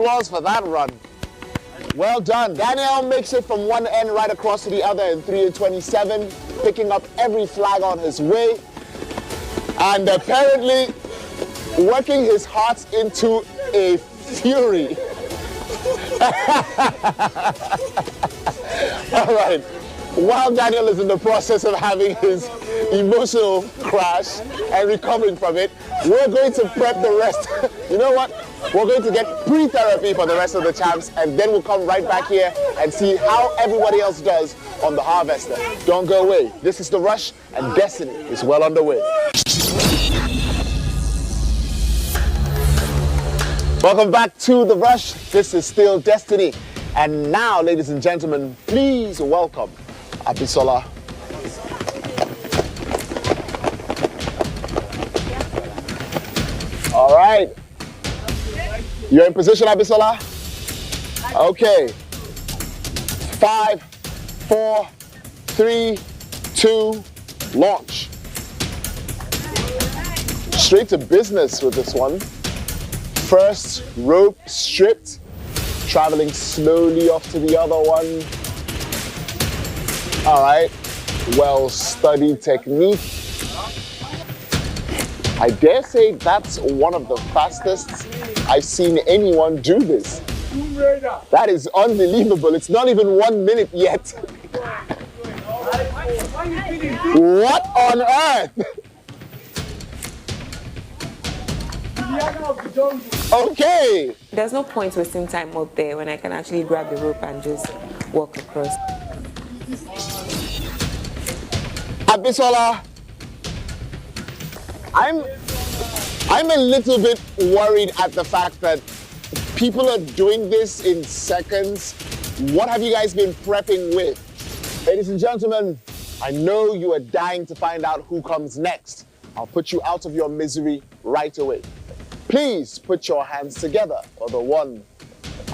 Applause for that run. Well done. Daniel makes it from one end right across to the other in 3:27, picking up every flag on his way. And apparently working his heart into a fury. All right. While Daniel is in the process of having his emotional crash and recovering from it, we're going to prep the rest. You know what? We're going to get pre-therapy for the rest of the champs, and then we'll come right back here and see how everybody else does on the Harvester. Don't go away. This is The Rush, and Destiny is well underway. Welcome back to The Rush. This is still Destiny. And now, ladies and gentlemen, please welcome Abisola. All right. You're in position, Abisola? Okay. 5, 4, 3, 2, launch. Straight to business with this one. First rope stripped, traveling slowly off to the other one. All right, well-studied technique. I dare say that's one of the fastest I've seen anyone do this. That is unbelievable. It's not even 1 minute yet. What on earth? Okay. There's no point wasting time up there when I can actually grab the rope and just walk across. Abisola, I'm a little bit worried at the fact that people are doing this in seconds. What have you guys been prepping with? Ladies and gentlemen, I know you are dying to find out who comes next. I'll put you out of your misery right away. Please put your hands together for the one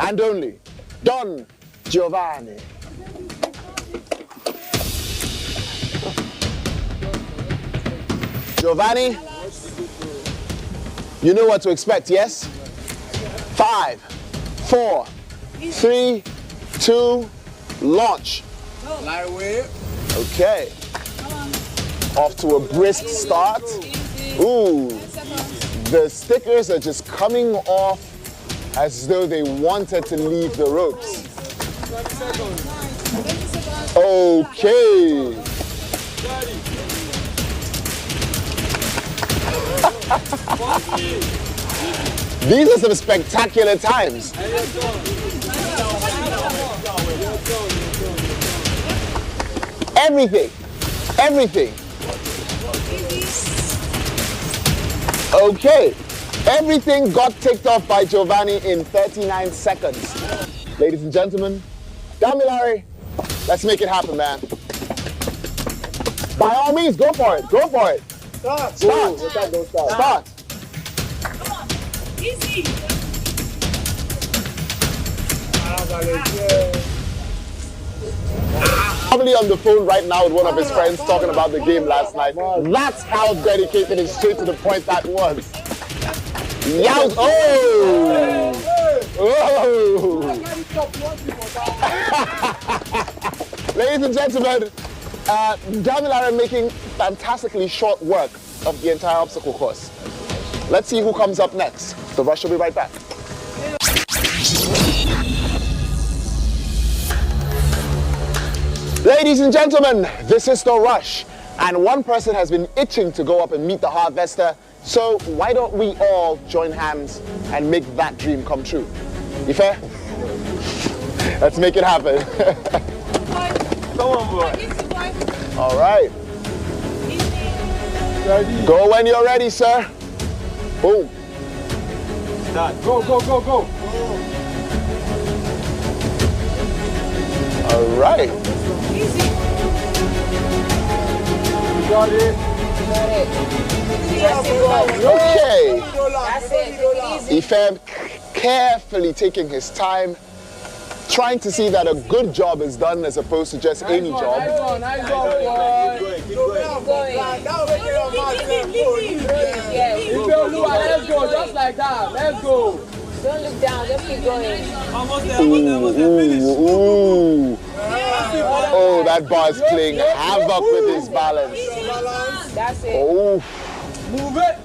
and only Don Giovanni. Giovanni, you know what to expect, yes? 5, 4, 3, 2, launch. Okay. Off to a brisk start. Ooh, the stickers are just coming off as though they wanted to leave the ropes. Okay. These are some spectacular times. Everything. Okay, everything got ticked off by Giovanni in 39 seconds. Ladies and gentlemen, Dilari, let's make it happen, man. By all means, go for it. Start. Come on, easy. Probably on the phone right now with one of his friends talking about the game last night. That's how dedicated and straight to the point that was. Yow! Oh! Ladies and gentlemen, Dilari making fantastically short work of the entire obstacle course. Let's see who comes up next. The Rush will be right back. Ladies and gentlemen, this is The Rush, and one person has been itching to go up and meet the Harvester, so why don't we all join hands and make that dream come true? You fair? Let's make it happen. Come on, boy. All right. Ready. Go when you're ready, sir. Boom. Start. Go. All right. Easy. You got it. Okay. That's it. Ifem carefully taking his time, trying to see that a good job is done as opposed to just any job. Nice one, boy. Keep going. Let's go, just like that. Let's go. Don't look down, just keep going. Ooh. Oh, that bar is playing havoc with his balance. That's it. Oh. Move it.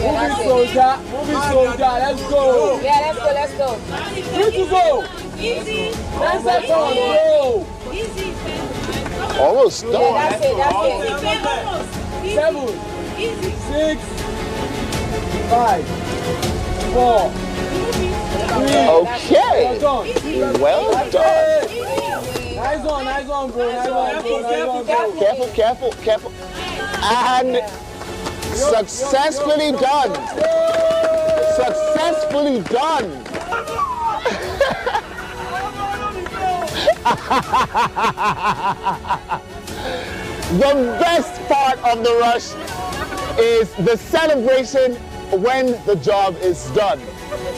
Yeah, that's it. Soldier. Move it, soldier. Let's go. Yeah, let's go. Good to go. Easy. Let's go. Easy. Almost done. Yeah, that's it. 7, 6, 5, 4, 3. Okay. Well done. Nice one, bro. Careful. And successfully done. The best part of the rush is the celebration when the job is done.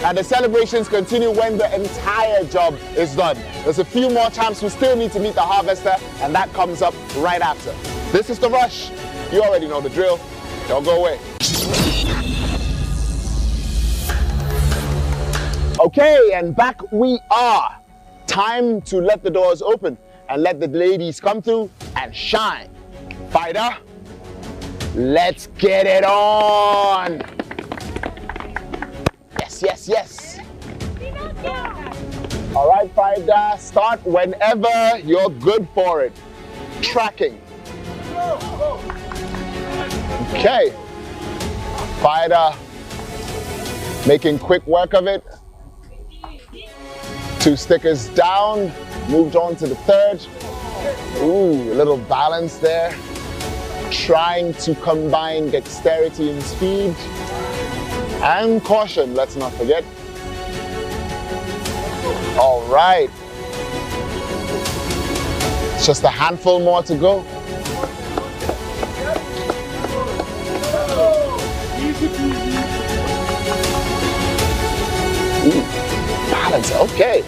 And the celebrations continue when the entire job is done. There's a few more times we still need to meet the harvester, and that comes up right after. This is the rush. You already know the drill. Don't go away. Okay, and back we are. Time to let the doors open and let the ladies come through and shine. Farida, let's get it on. Yes. All right, Farida, start whenever you're good for it. Tracking. Okay. Farida, making quick work of it. 2 stickers down, moved on to the third. Ooh, a little balance there. Trying to combine dexterity and speed. And caution, let's not forget. All right. It's just a handful more to go. Ooh, balance, okay.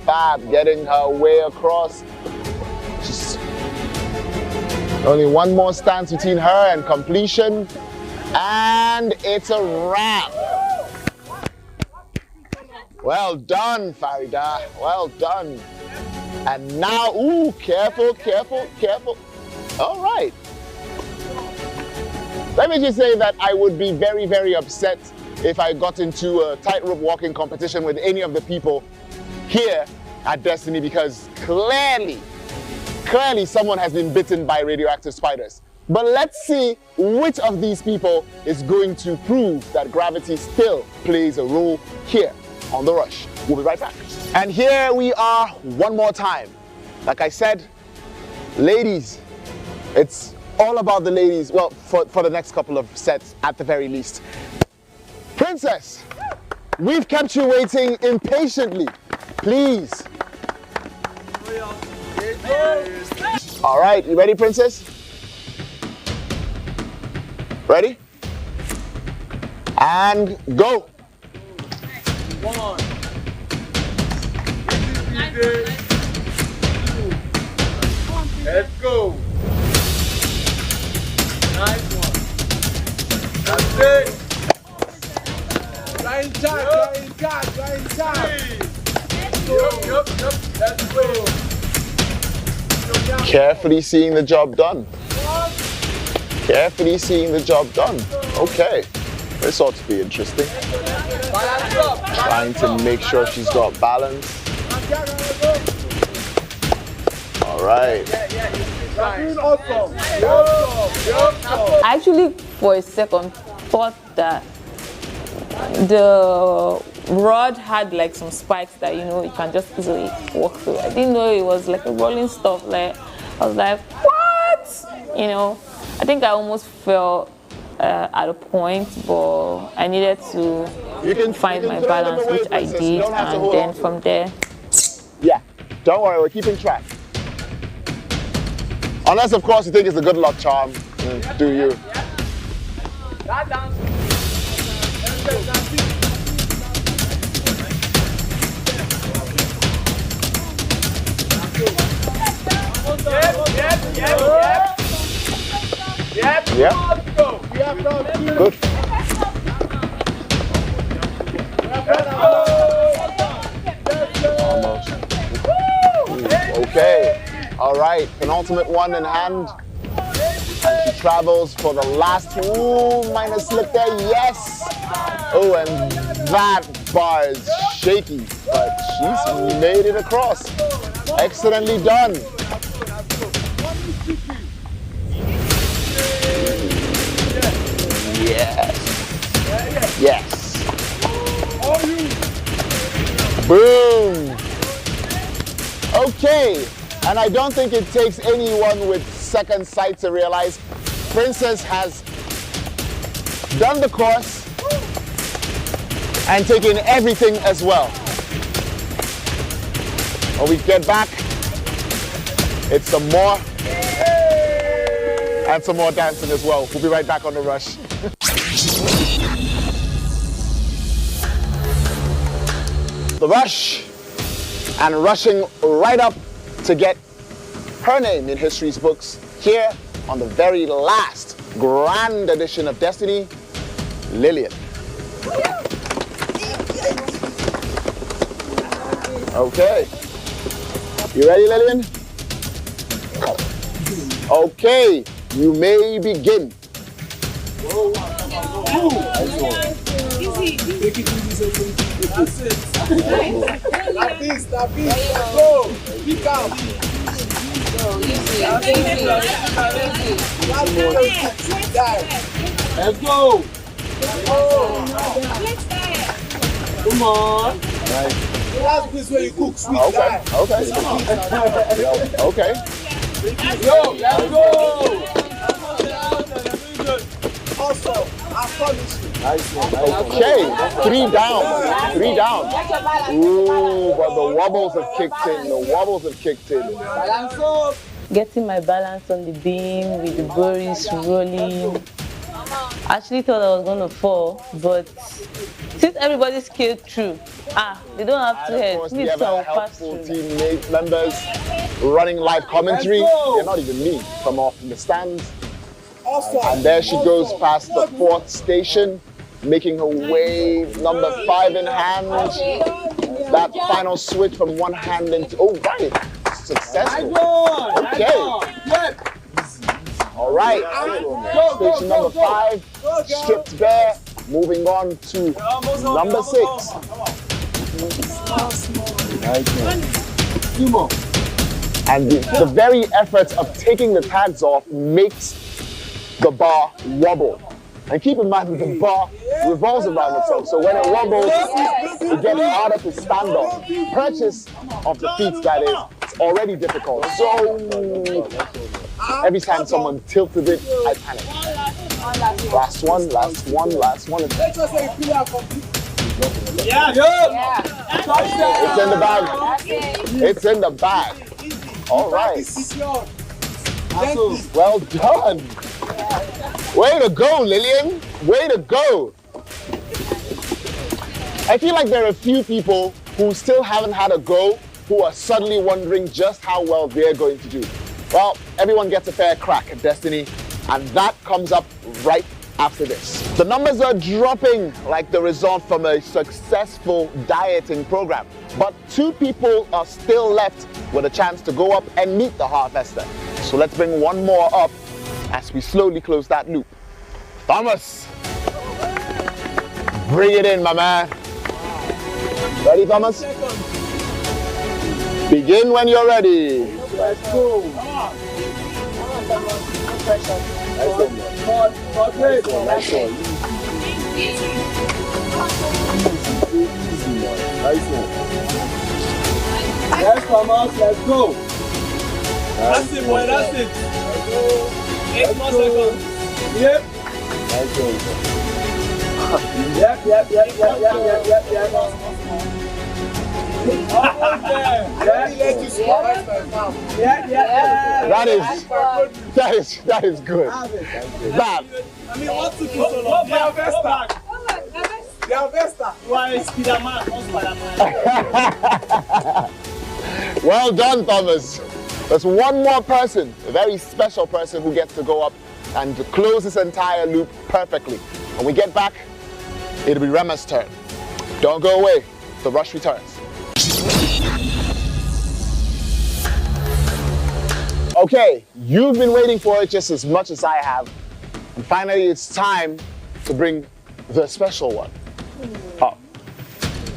Fab, getting her way across. Just only one more stance between her and completion. And it's a wrap. Well done, Farida, well done. And now, ooh, careful. All right. Let me just say that I would be very, very upset if I got into a tightrope walking competition with any of the people here at Destiny, because clearly someone has been bitten by radioactive spiders. But let's see which of these people is going to prove that gravity still plays a role here on The Rush. We'll be right back. And here we are one more time. Like I said, ladies, it's all about the ladies, well, for the next couple of sets at the very least. Princess, we've kept you waiting impatiently. Please. All right, you ready, Princess? Ready? And go. 1. Let's go. Nice one. That's it. Try and tap. Yup. Let's go. Carefully seeing the job done. Okay. This ought to be interesting. Trying to make sure she's got balance. All right. Awesome. I actually, for a second, thought that the rod had like some spikes that, you know, you can just easily walk through. I didn't know it was like a rolling stuff. Like, I was like, what? You know, I think I almost fell at a point, but I needed to find my balance, which I did, and then from there. Yeah, don't worry, we're keeping track. Unless, of course, you think it's a good luck charm. Do you? Yep. Good. Almost. Okay. All right. Penultimate one in hand. And she travels for the last. Ooh, minor slip there. Yes. Oh, and that bar is shaky, but she's made it across. Excellently done. Yes. Yes. Boom. Okay. And I don't think it takes anyone with second sight to realize Princess has done the course and taken everything as well. When we get back, it's some more and some more dancing as well. We'll be right back on The Rush. The Rush, and rushing right up to get her name in history's books here on the very last grand edition of Destiny, Lillian. Okay. You ready, Lillian? Okay, you may begin. Go. Pick up. Let's go. Come on. Nice. Last piece where you cook sweet. Okay. Okay. Yo, let's go. Awesome. I promise you. Nice one. Okay. 3 down. 3 down. Ooh, but the wobbles have kicked in. Balance up. Getting my balance on the beam with the Boris rolling. I actually thought I was going to fall, but since everybody scaled through, they don't have to head. Of course, we have our helpful teammate members running live commentary. They're not even me from off the stands. Awesome. And there she goes past the 4th station, making her way, number 5 in hand. That final switch from one hand into, oh right, successful. Okay. All right, station number 5, stripped bare, moving on to number 6. And the very effort of taking the tags off makes the bar wobble. And keep in mind that the bar revolves around itself. So when it wobbles, it gets harder to stand on. Purchase of the feet, that is, it's already difficult. So every time someone tilted it, I panic. Last one. It's in the bag. All right. Well done. Way to go, Lillian. Way to go. I feel like there are a few people who still haven't had a go, who are suddenly wondering just how well they're going to do. Well, everyone gets a fair crack at Destiny, and that comes up right after this. The numbers are dropping like the result from a successful dieting program, but 2 people are still left with a chance to go up and meet the harvester. So let's bring one more up as we slowly close that loop. Thomas, bring it in, my man. Ready, Thomas? Begin when you're ready. Let's go. Yes, Thomas, let's go. That's it, boy, that's it. 8 more seconds. Yep. That is good. That. I mean, what took you so long? The Vesta. The Vesta. Why is Spiderman or Spiderman? Well done, Thomas. There's one more person, a very special person who gets to go up and to close this entire loop perfectly. When we get back, it'll be Rema's turn. Don't go away. The Rush returns. Okay, you've been waiting for it just as much as I have. And finally, it's time to bring the special one up.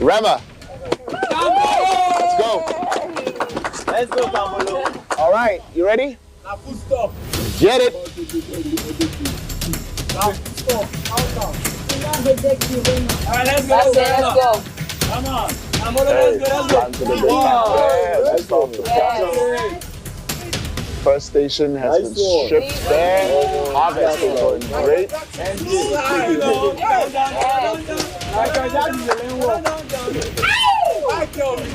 Rema. Let's go. Let's go, Kamolo. All right, you ready? Now, full stop. Get it. Now, full stop. All right, let's go. Let's go. Come on. Kamolo, let's go. Let's go. First station has been stripped there. Harvest is going great.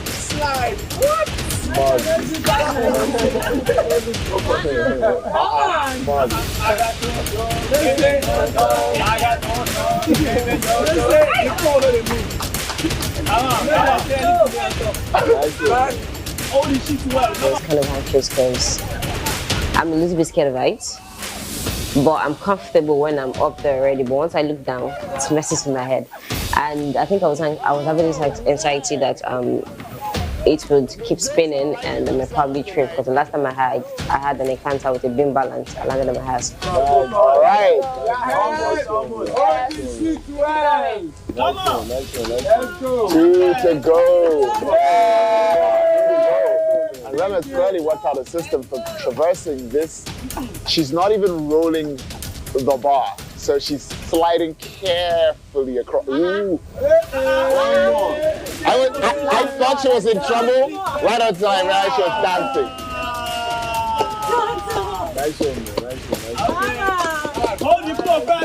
Slide. What? Holy shit, well. I was kind of anxious because I'm a little bit scared of heights, but I'm comfortable when I'm up there already. But once I look down, it messes with my head, and I think I was having this anxiety that it would keep spinning and I may probably trip. Because the last time I had an encounter with a beam balance, I landed on my ass. All right. Almost. Come on. Let's go. 2 to go. And Rema's clearly worked out a system for traversing this. She's not even rolling the bar, so she's sliding carefully across. Ooh. I thought she was in trouble right until I realized she was dancing. Nice one. Hold the floor back.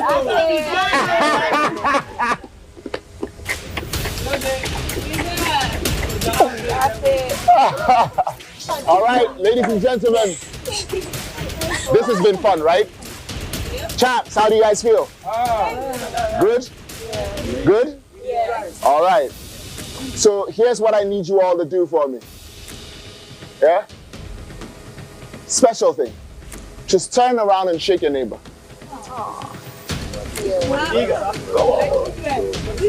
All right, ladies and gentlemen, this has been fun, right? Chaps, how do you guys feel? Good? Good? All right. So here's what I need you all to do for me. Yeah? Special thing. Just turn around and shake your neighbor.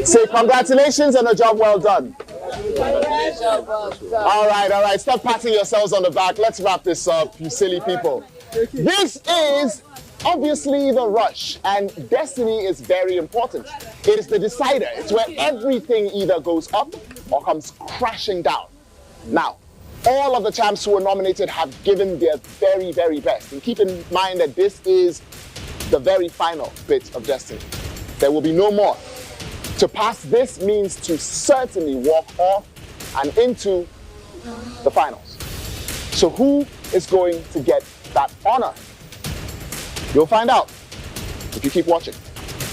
Say congratulations and a job well done. All right. Stop patting yourselves on the back. Let's wrap this up, you silly people. This is obviously the rush, and destiny is very important. It is the decider. It's where everything either goes up or comes crashing down. Now, all of the champs who were nominated have given their very, very best. And keep in mind that this is the very final bit of destiny. There will be no more. To pass this means to certainly walk off and into the finals. So who is going to get that honor? You'll find out if you keep watching.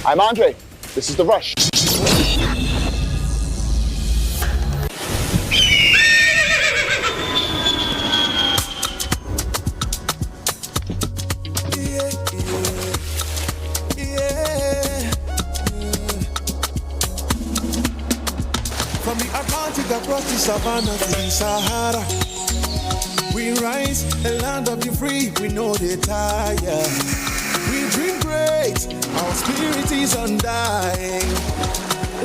I'm Andre. This is The Rush. From the Atlantic across the savannah to the Sahara, we rise, a land of the free, we know they tire. We dream great, our spirit is undying.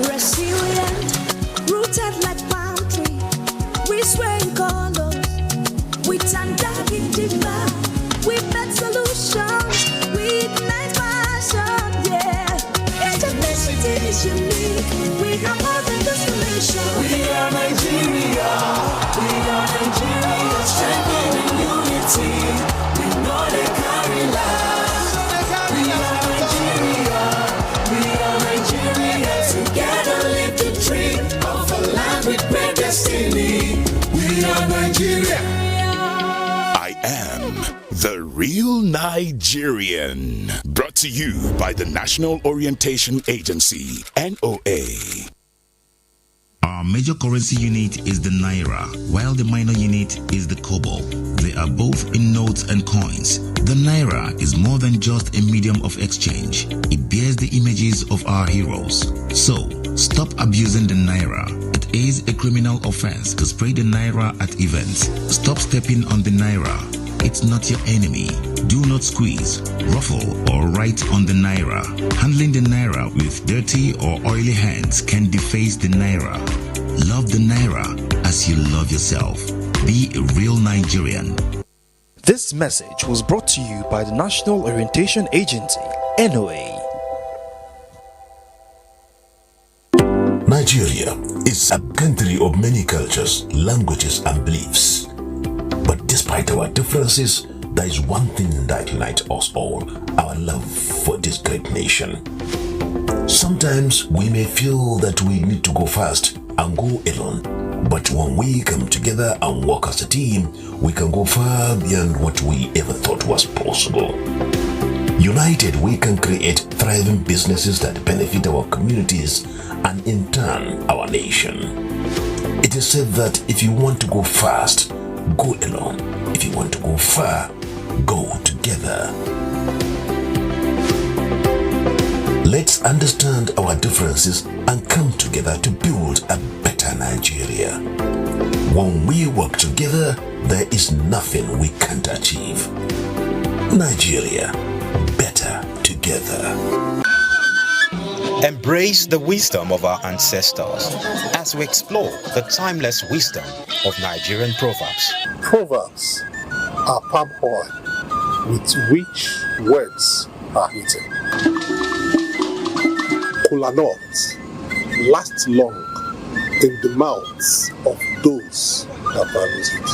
Resilient, rooted like palm tree, we sway in colors, we turn dark into light, we make solutions, we ignite passion, yeah. Ethnicity is unique, we have more than destination. We are Nigeria, strengthening unity, we know they carry life. We are Nigeria, together live the dream of a land with great destiny. We are Nigeria. I am the real Nigerian. Brought to you by the National Orientation Agency, NOA. Our major currency unit is the Naira, while the minor unit is the Kobo. They are both in notes and coins. The Naira is more than just a medium of exchange. It bears the images of our heroes. So, stop abusing the Naira. It is a criminal offense to spray the Naira at events. Stop stepping on the Naira. it's not your enemy. Do not squeeze, ruffle, or write on the naira. Handling the naira with dirty or oily hands can deface the naira. Love the naira as you love yourself. Be a real Nigerian. This message was brought to you by the National Orientation Agency, NOA. Nigeria is a country of many cultures, languages, and beliefs. But despite our differences, there is one thing that unites us all: our love for this great nation. Sometimes we may feel that we need to go fast and go alone, but when we come together and work as a team, we can go far beyond what we ever thought was possible. United, we can create thriving businesses that benefit our communities and in turn our nation. It is said that if you want to go fast, go alone. If you want to go far, go together. Let's understand our differences and come together to build a better Nigeria. When we work together, there is nothing we can't achieve. Nigeria, better together. Embrace the wisdom of our ancestors as we explore the timeless wisdom of Nigerian proverbs. Proverbs are palm oil with which words are written. Kola nuts last long in the mouths of those that value it.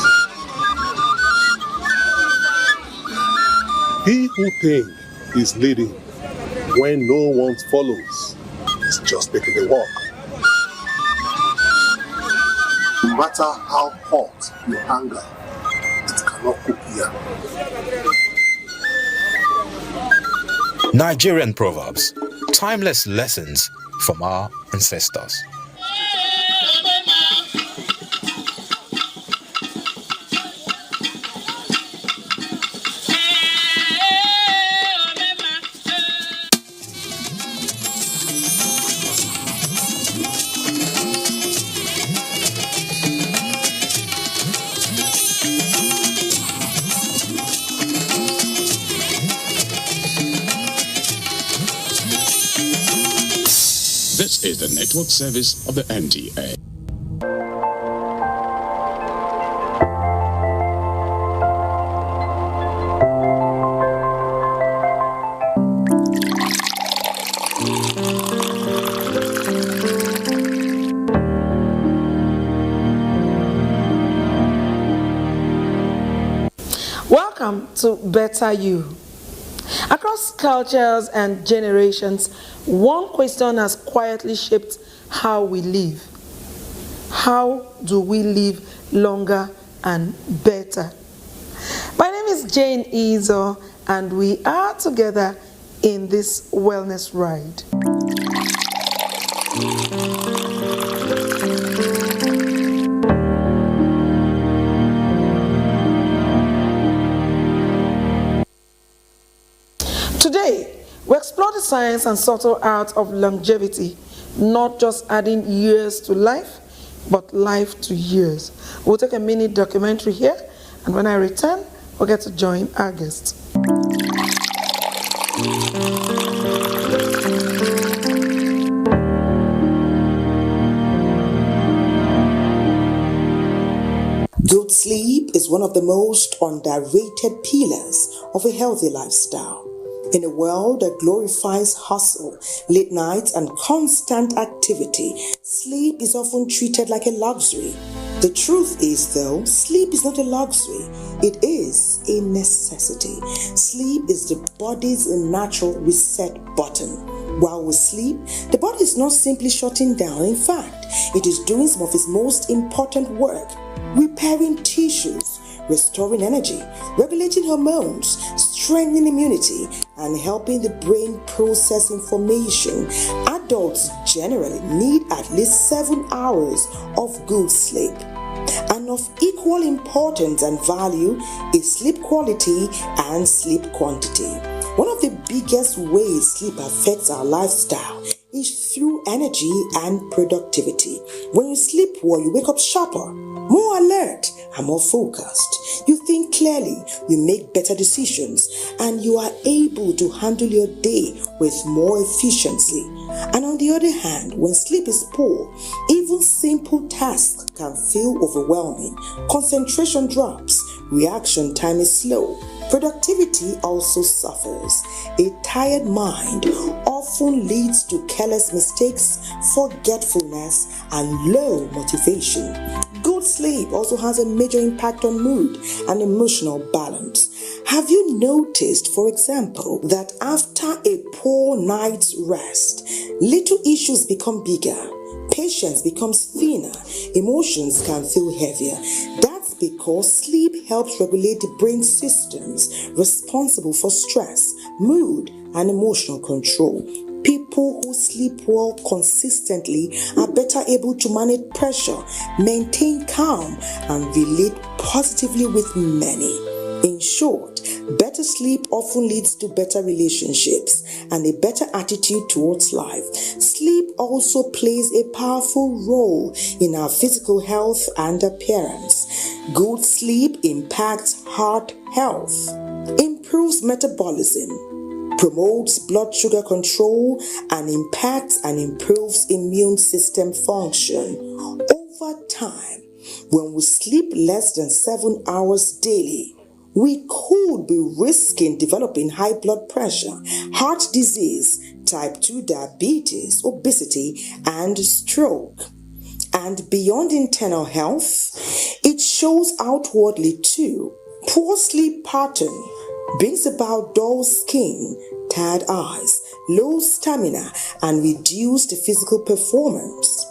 He who thinks is leading when no one follows is just taking the walk. No matter how hot your anger, it cannot cook here. Nigerian proverbs, timeless lessons from our ancestors. This is the network service of the NTA. Welcome to Better You. Across cultures and generations, one question has quietly shaped how we live. How do we live longer and better? My name is Jane Izo, and we are together in this wellness ride. Today, we explore the science and subtle art of longevity, not just adding years to life, but life to years. We'll take a mini documentary here, and when I return, we'll get to join our guests. Good sleep is one of the most underrated pillars of a healthy lifestyle. In a world that glorifies hustle, late nights, and constant activity, sleep is often treated like a luxury. The truth is, though, sleep is not a luxury. It is a necessity. Sleep is the body's natural reset button. While we sleep, the body is not simply shutting down. In fact, it is doing some of its most important work, repairing tissues, restoring energy, regulating hormones, strengthening immunity, and helping the brain process information. Adults generally need at least 7 hours of good sleep. And of equal importance and value is sleep quality and sleep quantity. One of the biggest ways sleep affects our lifestyle is through energy and productivity. When you sleep well, you wake up sharper, more alert, are more focused. You think clearly, you make better decisions, and you are able to handle your day with more efficiency. And on the other hand, when sleep is poor, even simple tasks can feel overwhelming. Concentration drops, reaction time is slow. Productivity also suffers. A tired mind often leads to careless mistakes, forgetfulness, and low motivation. Good sleep also has a major impact on mood and emotional balance. Have you noticed, for example, that after a poor night's rest, little issues become bigger, patience becomes thinner, emotions can feel heavier? That's because sleep helps regulate the brain systems responsible for stress, mood, and emotional control. People who sleep well consistently are better able to manage pressure, maintain calm, and relate positively with many. In short, better sleep often leads to better relationships and a better attitude towards life. Sleep also plays a powerful role in our physical health and appearance. Good sleep impacts heart health, improves metabolism, promotes blood sugar control, and impacts and improves immune system function. Over time, when we sleep less than 7 hours daily, we could be risking developing high blood pressure, heart disease, type 2 diabetes, obesity, and stroke. And beyond internal health, it shows outwardly too. Poor sleep pattern brings about dull skin, tired eyes, low stamina, and reduced physical performance.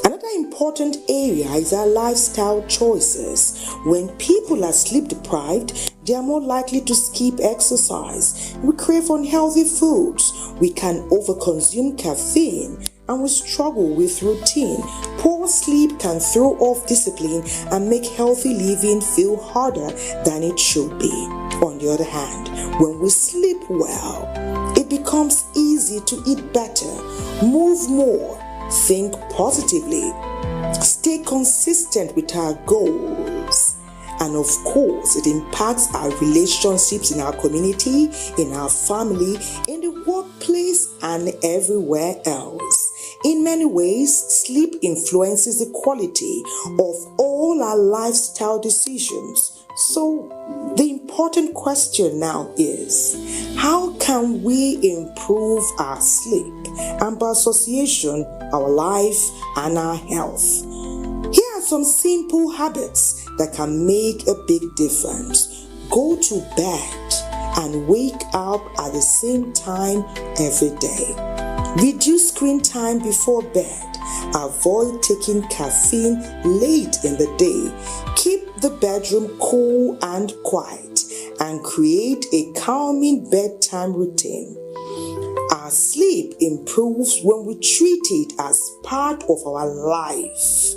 Another important area is our lifestyle choices. When people are sleep deprived, they are more likely to skip exercise. We crave unhealthy foods. We can overconsume caffeine, and we struggle with routine. Poor sleep can throw off discipline and make healthy living feel harder than it should be. On the other hand, when we sleep well, it becomes easy to eat better, move more, think positively, stay consistent with our goals. And of course, it impacts our relationships in our community, in our family, in the workplace, and everywhere else. In many ways, sleep influences the quality of all our lifestyle decisions. So, the important question now is, how can we improve our sleep and by association, our life and our health? Here are some simple habits that can make a big difference. Go to bed and wake up at the same time every day. Reduce screen time before bed. Avoid taking caffeine late in the day. Keep the bedroom cool and quiet, and create a calming bedtime routine. Our sleep improves when we treat it as part of our life,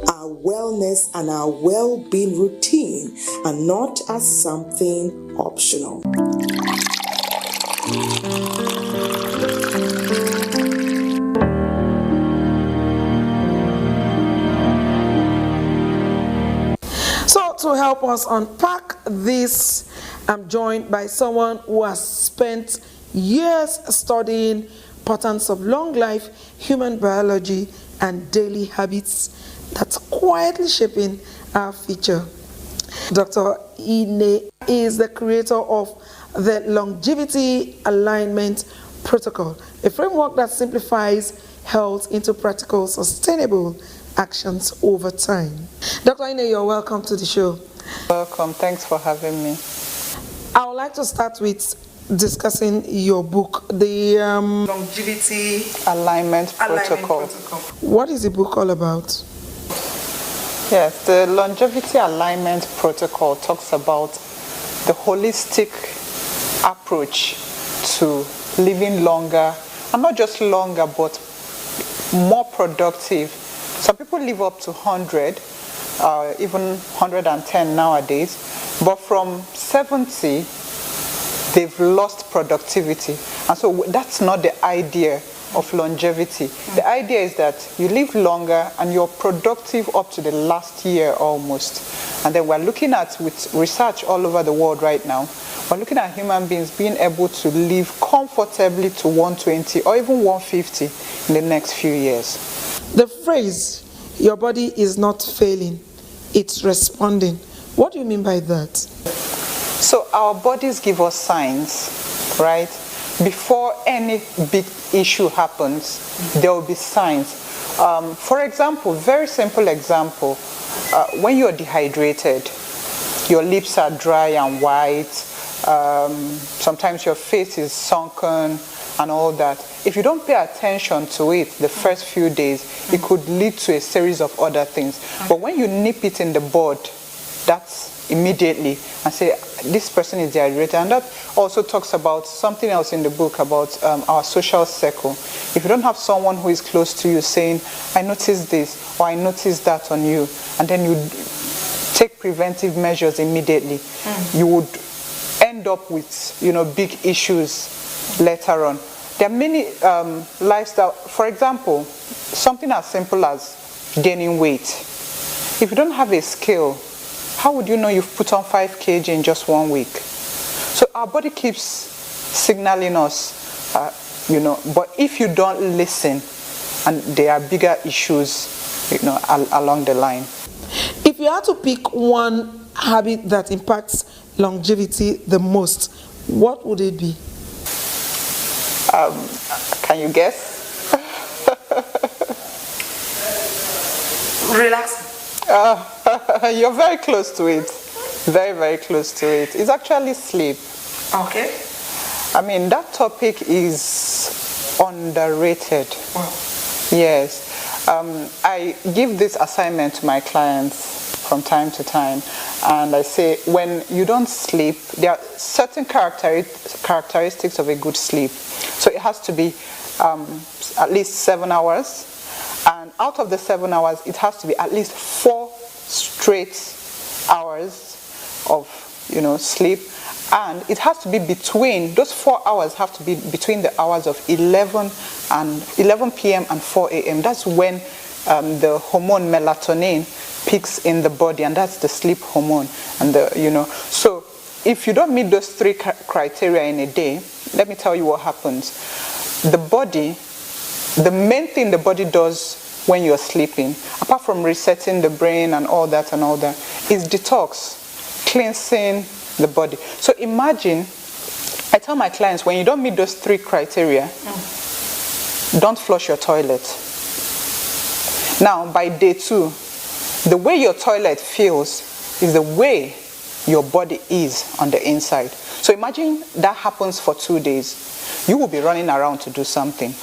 our wellness and our well-being routine, and not as something optional. So to help us unpack this, I'm joined by someone who has spent years studying patterns of long life, human biology, and daily habits that's quietly shaping our future. Dr. Ine is the creator of the Longevity Alignment Protocol, a framework that simplifies health into practical, sustainable actions over time. Dr. Ine, you're welcome to the show. Welcome. Thanks for having me. I would like to start with discussing your book, the Longevity Alignment Protocol. What is the book all about? Yes, the Longevity Alignment Protocol talks about the holistic approach to living longer, and not just longer, but more productive. Some people live up to 100, even 110 nowadays, but from 70, they've lost productivity. And so that's not the idea of longevity. The idea is that you live longer and you're productive up to the last year almost. And then we're looking at, with research all over the world right now, we're looking at human beings being able to live comfortably to 120 or even 150 in the next few years. The phrase, your body is not failing, it's responding. What do you mean by that? So our bodies give us signs, right? Before any big issue happens, there will be signs. For example, very simple example, when you're dehydrated, your lips are dry and white, sometimes your face is sunken and all that. If you don't pay attention to it the first few days, it could lead to a series of other things. But when you nip it in the bud, that's immediately, and say this person is dehydrated. And that also talks about something else in the book about our social circle. If you don't have someone who is close to you saying, I noticed this or I noticed that on you, and then you take preventive measures immediately, you would end up with big issues later on. There are many lifestyle, for example, something as simple as gaining weight. If you don't have a scale, how would you know you've put on 5 kg in just 1 week? So our body keeps signaling us, but if you don't listen, and there are bigger issues, along the line. If you had to pick one habit that impacts longevity the most, what would it be? Can you guess? Relax. You're very close to it. Very, very close to it. It's actually sleep. Okay. I mean, that topic is underrated. Wow. Yes. I give this assignment to my clients from time to time, and I say, when you don't sleep, there are certain characteristics of a good sleep. So it has to be at least 7 hours, and out of the 7 hours, it has to be at least 4 straight hours of sleep, and it has to be between those 4 hours have to be between the hours of 11 p.m. and 4 a.m. That's when the hormone melatonin peaks in the body, and that's the sleep hormone. And so if you don't meet those 3 criteria in a day, let me tell you what happens. The main thing the body does when you're sleeping, apart from resetting the brain and all that, is detox, cleansing the body. So imagine, I tell my clients, when you don't meet those 3 criteria, don't flush your toilet. Now, by day 2, the way your toilet feels is the way your body is on the inside. So imagine that happens for 2 days. You will be running around to do something.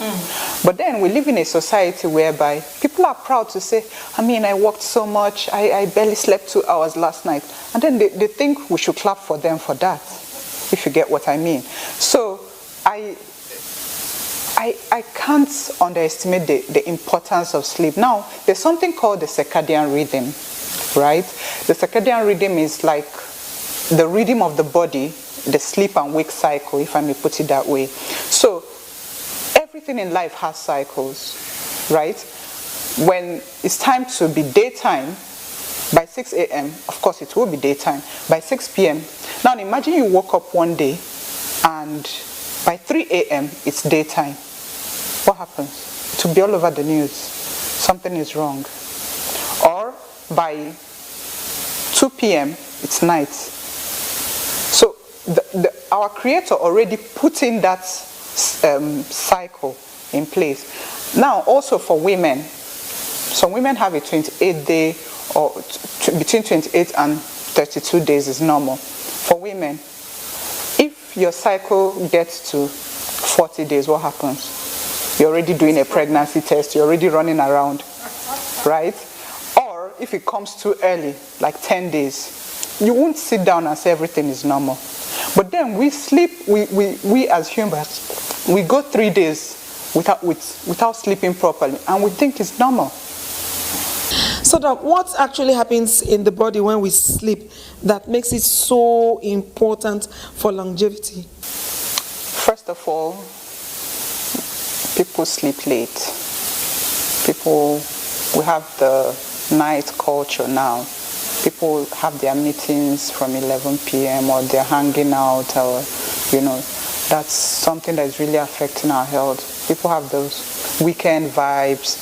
But then we live in a society whereby people are proud to say, I worked so much, I barely slept 2 hours last night. And then they think we should clap for them for that, if you get what I mean. So I can't underestimate the importance of sleep. Now, there's something called the circadian rhythm, right? The circadian rhythm is like the rhythm of the body, the sleep and wake cycle, if I may put it that way. So everything in life has cycles, right? When it's time to be daytime, by 6 a.m., of course it will be daytime, by 6 p.m. Now imagine you woke up one day and by 3 a.m. it's daytime. What happens? To be all over the news. Something is wrong. Or by 2 p.m. it's night. So our Creator already put in that cycle in place. Now also for women, some women have a 28-day or between 28 and 32 days is normal. For women, if your cycle gets to 40 days, what happens? You're already doing a pregnancy test, you're already running around, right? Or if it comes too early, like 10 days, you won't sit down and say everything is normal. But then we sleep, we as humans, we go 3 days without sleeping properly, and we think it's normal. So Doc, what actually happens in the body when we sleep that makes it so important for longevity? First of all, people sleep late. We have the night culture now. People have their meetings from 11 p.m. or they're hanging out, or, that's something that is really affecting our health. People have those weekend vibes,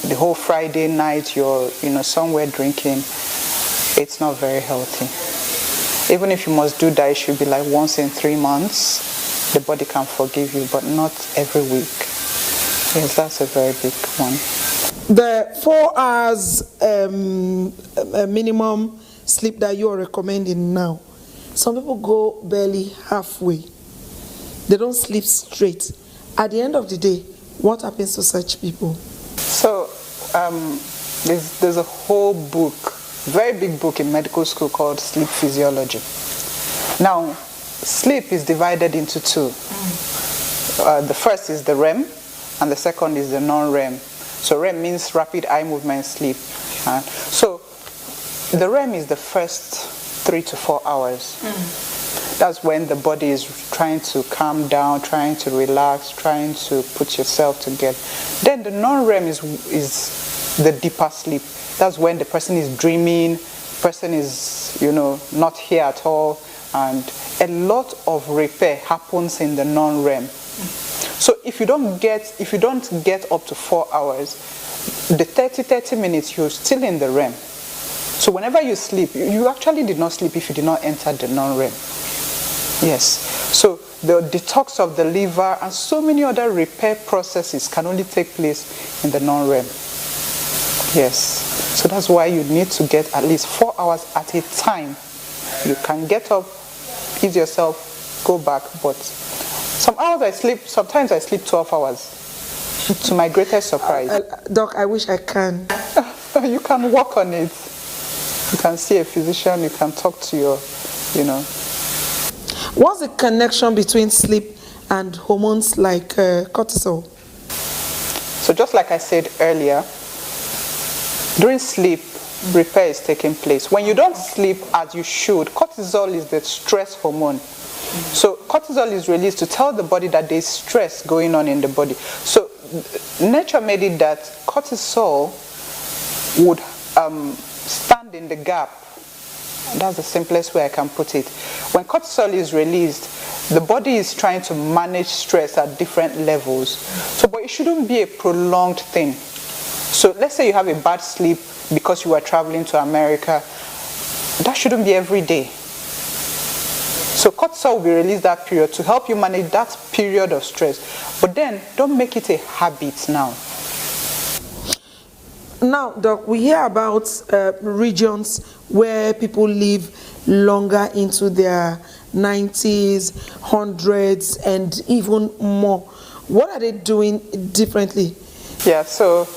the whole Friday night you're, somewhere drinking. It's not very healthy. Even if you must do that, it should be like once in 3 months. The body can forgive you, but not every week. Yes, that's a very big one. The 4 hours minimum sleep that you are recommending now, some people go barely halfway. They don't sleep straight. At the end of the day, what happens to such people? So there's a whole book, very big book in medical school called Sleep Physiology. Now, sleep is divided into two. The first is the REM, and the second is the non-REM. So REM means rapid eye movement sleep. So the REM is the first 3 to 4 hours. That's when the body is trying to calm down, trying to relax, trying to put yourself together. Then the non-REM is the deeper sleep. That's when the person is dreaming, person is, not here at all, and a lot of repair happens in the non-REM. So if you don't get up to 4 hours, the 30 minutes you're still in the REM. So whenever you sleep, you actually did not sleep if you did not enter the non-REM. Yes. So the detox of the liver and so many other repair processes can only take place in the non-REM. Yes. So that's why you need to get at least 4 hours at a time. You can get up, ease yourself, go back, but sometimes I sleep 12 hours, to my greatest surprise. Doc, I wish I can. You can work on it. You can see a physician, you can talk to your, What's the connection between sleep and hormones like cortisol? So just like I said earlier, during sleep, repair is taking place. When you don't sleep as you should, cortisol is the stress hormone. So cortisol is released to tell the body that there's stress going on in the body. So nature made it that cortisol would stand in the gap. That's the simplest way I can put it. When cortisol is released, the body is trying to manage stress at different levels. So, but it shouldn't be a prolonged thing. So let's say you have a bad sleep because you were traveling to America. That shouldn't be every day. So cortisol will be released that period to help you manage that period of stress. But then don't make it a habit now. Now, Doc, we hear about regions where people live longer into their 90s, 100s, and even more. What are they doing differently? Yeah, so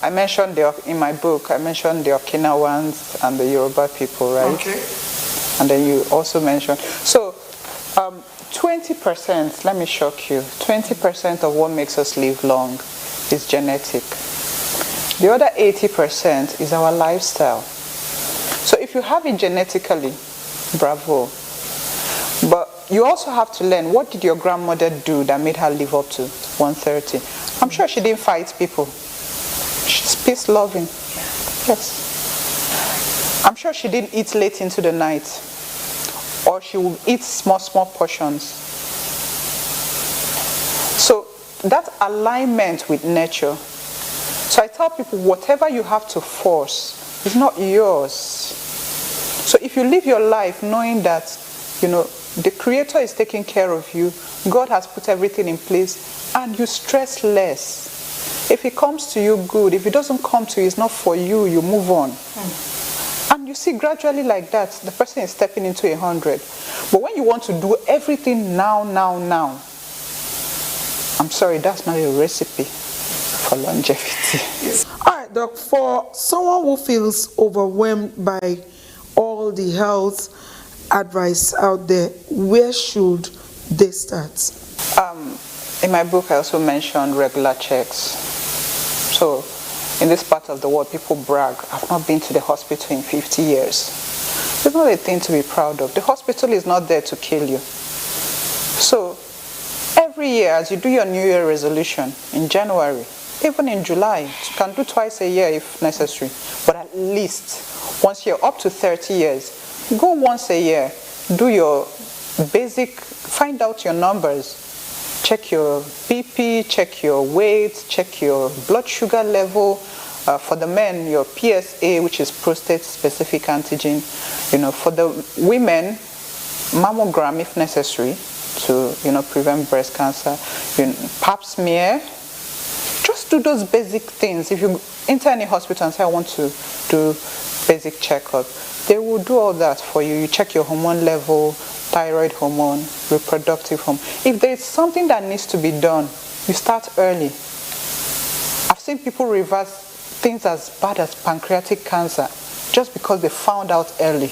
I mentioned in my book, I mentioned the Okinawans and the Yoruba people, right? Okay. And then you also mentioned, so 20%, let me shock you, 20% of what makes us live long is genetic. The other 80% is our lifestyle. So if you have it genetically, bravo. But you also have to learn, what did your grandmother do that made her live up to 130? I'm sure she didn't fight people. She's peace-loving. Yes. I'm sure she didn't eat late into the night. Or she would eat small portions. So that alignment with nature. So I tell people, whatever you have to force is not yours. So if you live your life knowing that, the Creator is taking care of you, God has put everything in place, and you stress less. If it comes to you, good. If it doesn't come to you, it's not for you, you move on. And you see, gradually like that, the person is stepping into 100. But when you want to do everything now, I'm sorry, that's not a recipe for longevity. All right, Doc, for someone who feels overwhelmed by all the health advice out there, where should they start? In my book, I also mentioned regular checks. So in this part of the world, people brag, I've not been to the hospital in 50 years. It's not a thing to be proud of. The hospital is not there to kill you. So every year, as you do your New Year resolution in January, even in July, you can do twice a year if necessary, but at least once you're up to 30 years, go once a year, do your basic, find out your numbers, check your BP, check your weight, check your blood sugar level. For the men, your PSA, which is prostate-specific antigen. For the women, mammogram if necessary to, prevent breast cancer. Pap smear. Just do those basic things. If you enter any hospital and say, I want to do basic checkup, they will do all that for you. You check your hormone level, thyroid hormone, reproductive hormone. If there is something that needs to be done, you start early. I've seen people reverse things as bad as pancreatic cancer just because they found out early.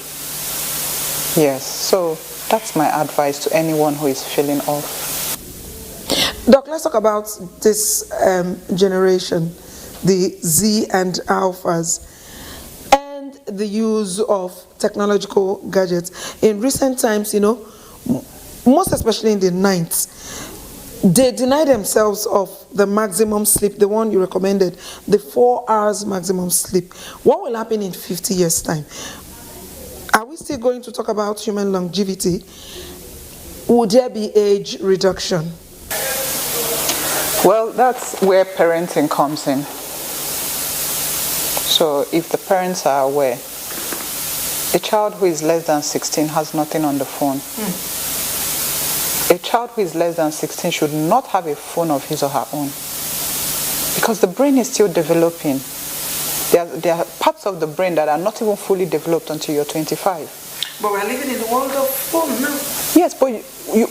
Yes, so that's my advice to anyone who is feeling off. Doc, let's talk about this generation, the Z and Alphas, and the use of technological gadgets. In recent times, most especially in the 90s, they deny themselves of the maximum sleep, the one you recommended, the 4 hours maximum sleep. What will happen in 50 years' time? Are we still going to talk about human longevity? Would there be age reduction? Well, that's where parenting comes in. So if the parents are aware, a child who is less than 16 has nothing on the phone. A child who is less than 16 should not have a phone of his or her own, because the brain is still developing. There are parts of the brain that are not even fully developed until you're 25. But we're living in the world of phone now. Yes, but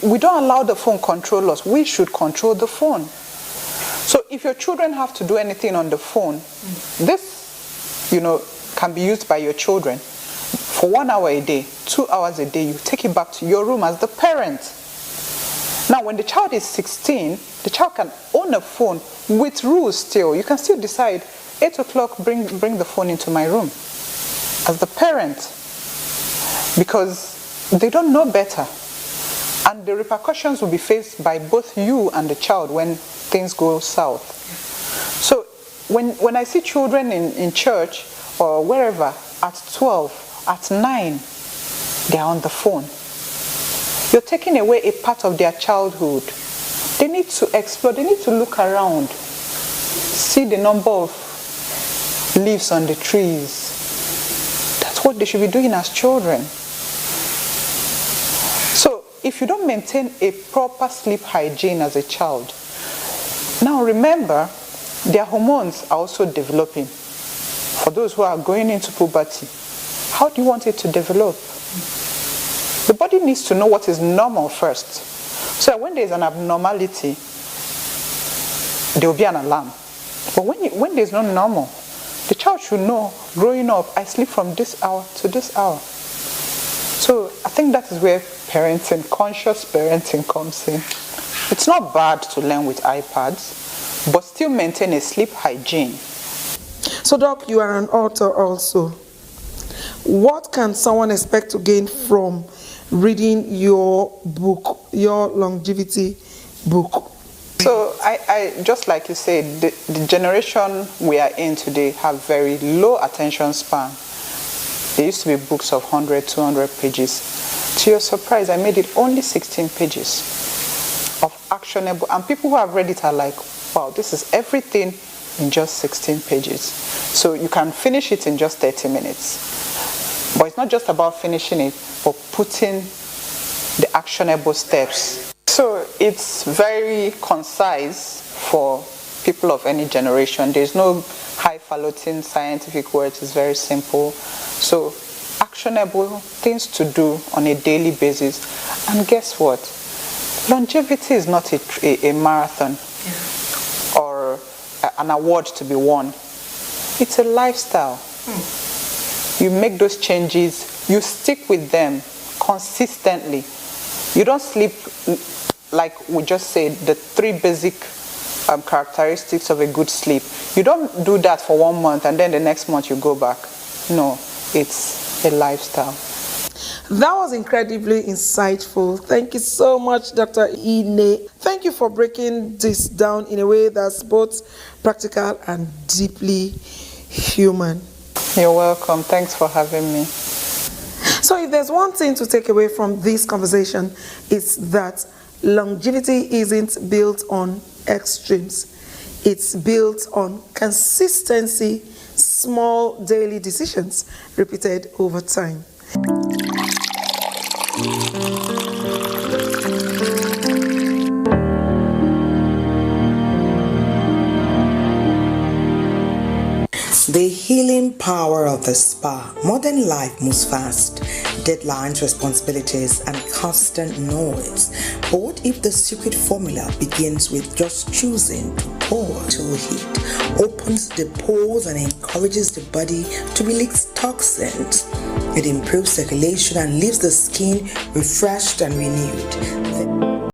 we don't allow the phone control us. We should control the phone. So if your children have to do anything on the phone, this, can be used by your children for 1 hour a day, 2 hours a day. You take it back to your room as the parent. Now, when the child is 16, the child can own a phone with rules still. You can still decide, 8 o'clock, bring the phone into my room as the parent, because they don't know better. And the repercussions will be faced by both you and the child when things go south. So when I see children in church or wherever at 12, at 9, they're on the phone. You're taking away a part of their childhood. They need to explore, they need to look around, see the number of leaves on the trees. That's what they should be doing as children. So if you don't maintain a proper sleep hygiene as a child, now remember, their hormones are also developing. For those who are going into puberty, how do you want it to develop? The body needs to know what is normal first. So when there is an abnormality, there will be an alarm. But when there is no normal, the child should know, growing up, I sleep from this hour to this hour. So I think that is where parenting, conscious parenting comes in. It's not bad to learn with iPads, but still maintain a sleep hygiene. So Doc, you are an author also. What can someone expect to gain from reading your book, your longevity book? So I just like you said, the generation we are in today have very low attention span. There used to be books of 100, 200 pages. To your surprise, I made it only 16 pages of actionable. And people who have read it are like, wow, this is everything in just 16 pages. So you can finish it in just 30 minutes. But it's not just about finishing it, but putting the actionable steps. So it's very concise for people of any generation. There's no highfalutin scientific words. It's very simple. So actionable things to do on a daily basis. And guess what? Longevity is not a marathon or an award to be won. It's a lifestyle. You make those changes, you stick with them consistently. You don't sleep, like we just said, the 3 basic characteristics of a good sleep. You don't do that for 1 month and then the next month you go back. No, it's a lifestyle. That was incredibly insightful. Thank you so much, Dr. Ine. Thank you for breaking this down in a way that's both practical and deeply human. You're welcome. Thanks for having me. So if there's one thing to take away from this conversation, it's that longevity isn't built on extremes. It's built on consistency, small daily decisions repeated over time. The healing power of the spa. Modern life moves fast. Deadlines, responsibilities, and constant noise. But what if the secret formula begins with just choosing to pour till heat, opens the pores and encourages the body to release toxins? It improves circulation and leaves the skin refreshed and renewed.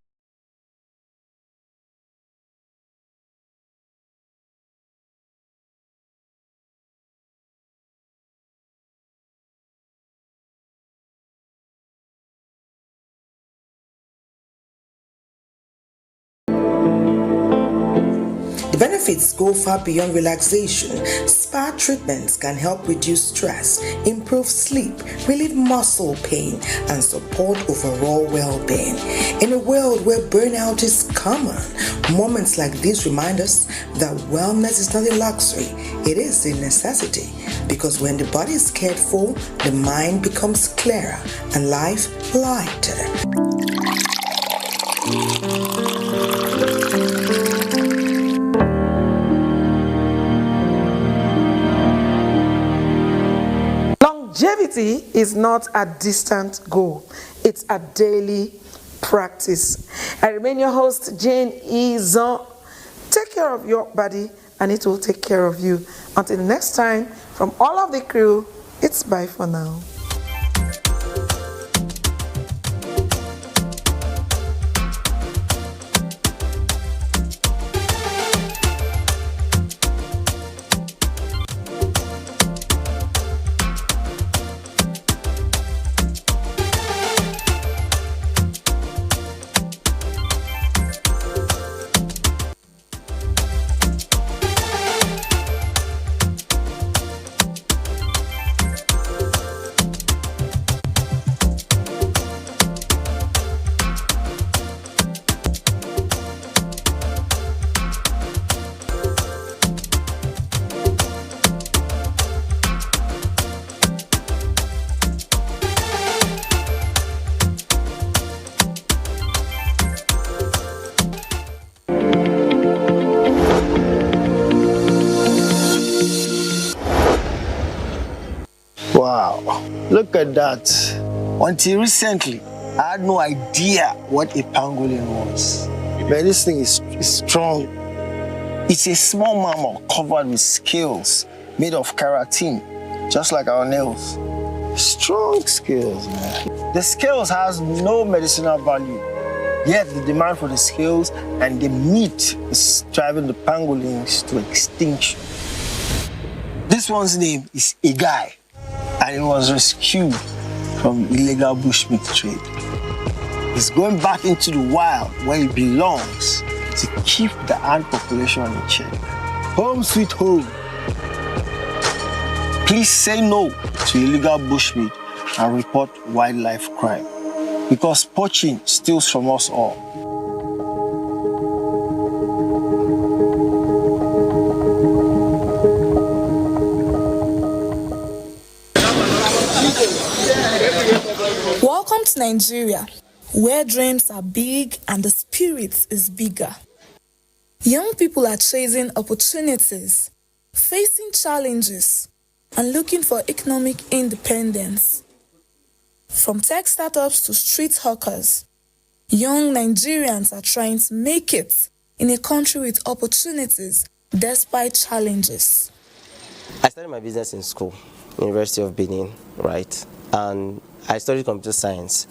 The benefits go far beyond relaxation. Spa treatments can help reduce stress, improve sleep, relieve muscle pain, and support overall well-being. In a world where burnout is common, moments like these remind us that wellness is not a luxury, it is a necessity. Because when the body is cared for, the mind becomes clearer and life lighter. Longevity is not a distant goal. It's a daily practice. I remain your host, Jane Izon. Take care of your body and it will take care of you. Until next time, from all of the crew, it's bye for now. Wow, look at that. Until recently, I had no idea what a pangolin was. But this thing is strong. It's a small mammal covered with scales made of keratin, just like our nails. Strong scales, man. The scales has no medicinal value, yet the demand for the scales and the meat is driving the pangolins to extinction. This one's name is Igai, and it was rescued from illegal bushmeat trade. It's going back into the wild where it belongs to keep the ant population in check. Home sweet home. Please say no to illegal bushmeat and report wildlife crime, because poaching steals from us all. Welcome to Nigeria, where dreams are big and the spirit is bigger. Young people are chasing opportunities, facing challenges, and looking for economic independence. From tech startups to street hawkers, young Nigerians are trying to make it in a country with opportunities despite challenges. I started my business in school, University of Benin, right? And I studied computer science.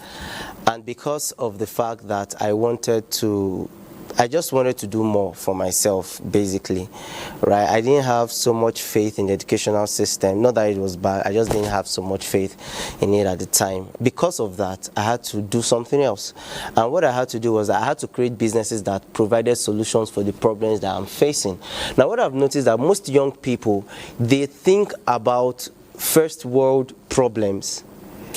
And because of the fact that I wanted to I just wanted to do more for myself, basically, right? I didn't have so much faith in the educational system. Not that it was bad, I just didn't have so much faith in it at the time. Because of that, I had to do something else. And what I had to do was I had to create businesses that provided solutions for the problems that I'm facing. Now, what I've noticed that most young people, they think about first world problems.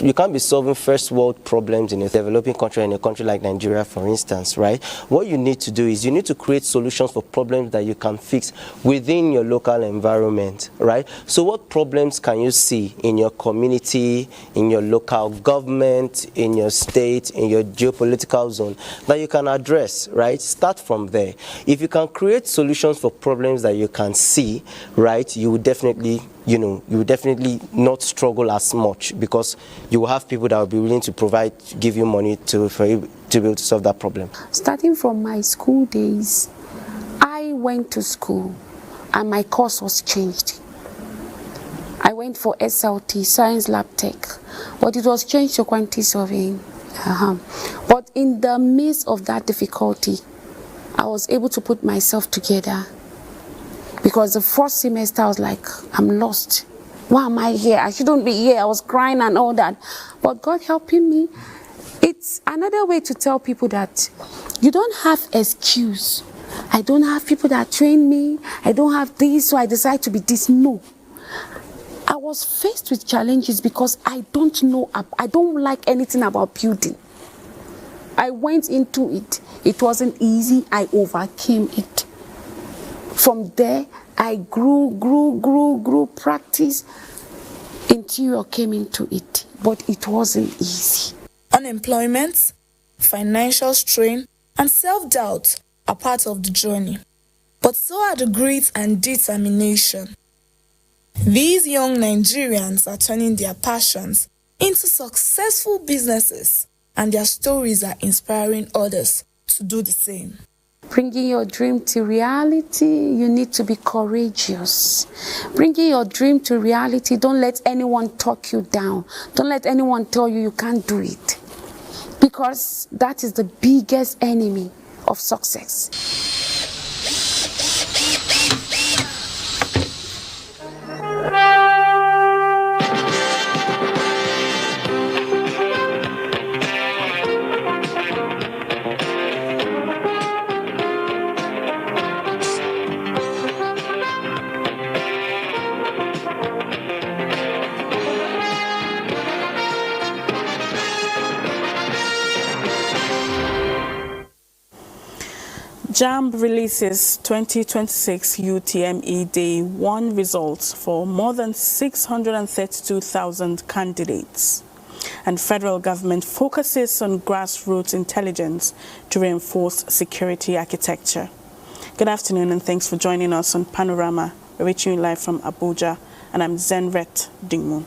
You can't be solving first world problems in a developing country, in a country like Nigeria, for instance, right? What you need to do is you need to create solutions for problems that you can fix within your local environment, right? So what problems can you see in your community, in your local government, in your state, in your geopolitical zone that you can address, right? Start from there. If you can create solutions for problems that you can see, right, you will definitely not struggle as much, because you will have people that will be willing to give you money for you to be able to solve that problem. Starting from my school days, I went to school and my course was changed. I went for SLT, Science Lab Tech, but it was changed to quantity surveying. But in the midst of that difficulty, I was able to put myself together. Because the first semester I was like, I'm lost. Why am I here? I shouldn't be here. I was crying and all that. But God helping me. It's another way to tell people that you don't have excuse. I don't have people that train me. I don't have this, so I decide to be this. No. I was faced with challenges because I don't like anything about building. I went into it. It wasn't easy. I overcame it. From there, I grew, practice. Interior came into it, but it wasn't easy. Unemployment, financial strain, and self-doubt are part of the journey. But so are the grit and determination. These young Nigerians are turning their passions into successful businesses, and their stories are inspiring others to do the same. Bringing your dream to reality, you need to be courageous. Bringing your dream to reality, don't let anyone talk you down. Don't let anyone tell you you can't do it. Because that is the biggest enemy of success. JAMB releases 2026 UTME Day 1 results for more than 632,000 candidates. And federal government focuses on grassroots intelligence to reinforce security architecture. Good afternoon and thanks for joining us on Panorama. We're reaching you live from Abuja, and I'm Zenret Dingmun.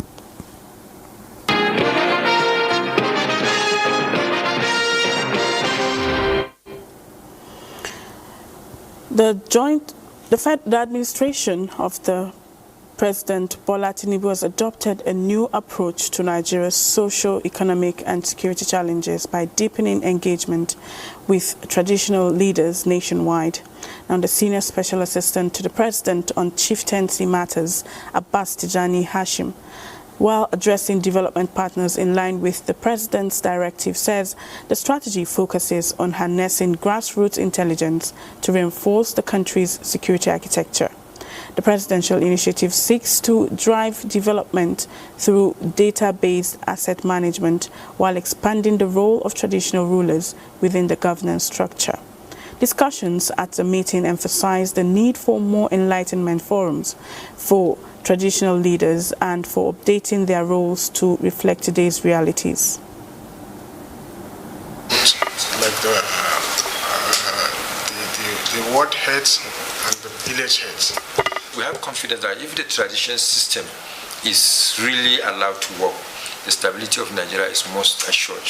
The administration of the President Bola Tinubu has adopted a new approach to Nigeria's socio-economic and security challenges by deepening engagement with traditional leaders nationwide. Now, the Senior Special Assistant to the President on Chieftaincy Matters, Abbas Tijani Hashim, while addressing development partners in line with the President's directive, says the strategy focuses on harnessing grassroots intelligence to reinforce the country's security architecture. The presidential initiative seeks to drive development through data-based asset management while expanding the role of traditional rulers within the governance structure. Discussions at the meeting emphasized the need for more enlightenment forums for traditional leaders and for updating their roles to reflect today's realities. Like the ward heads and the village heads. We have confidence that if the traditional system is really allowed to work, the stability of Nigeria is most assured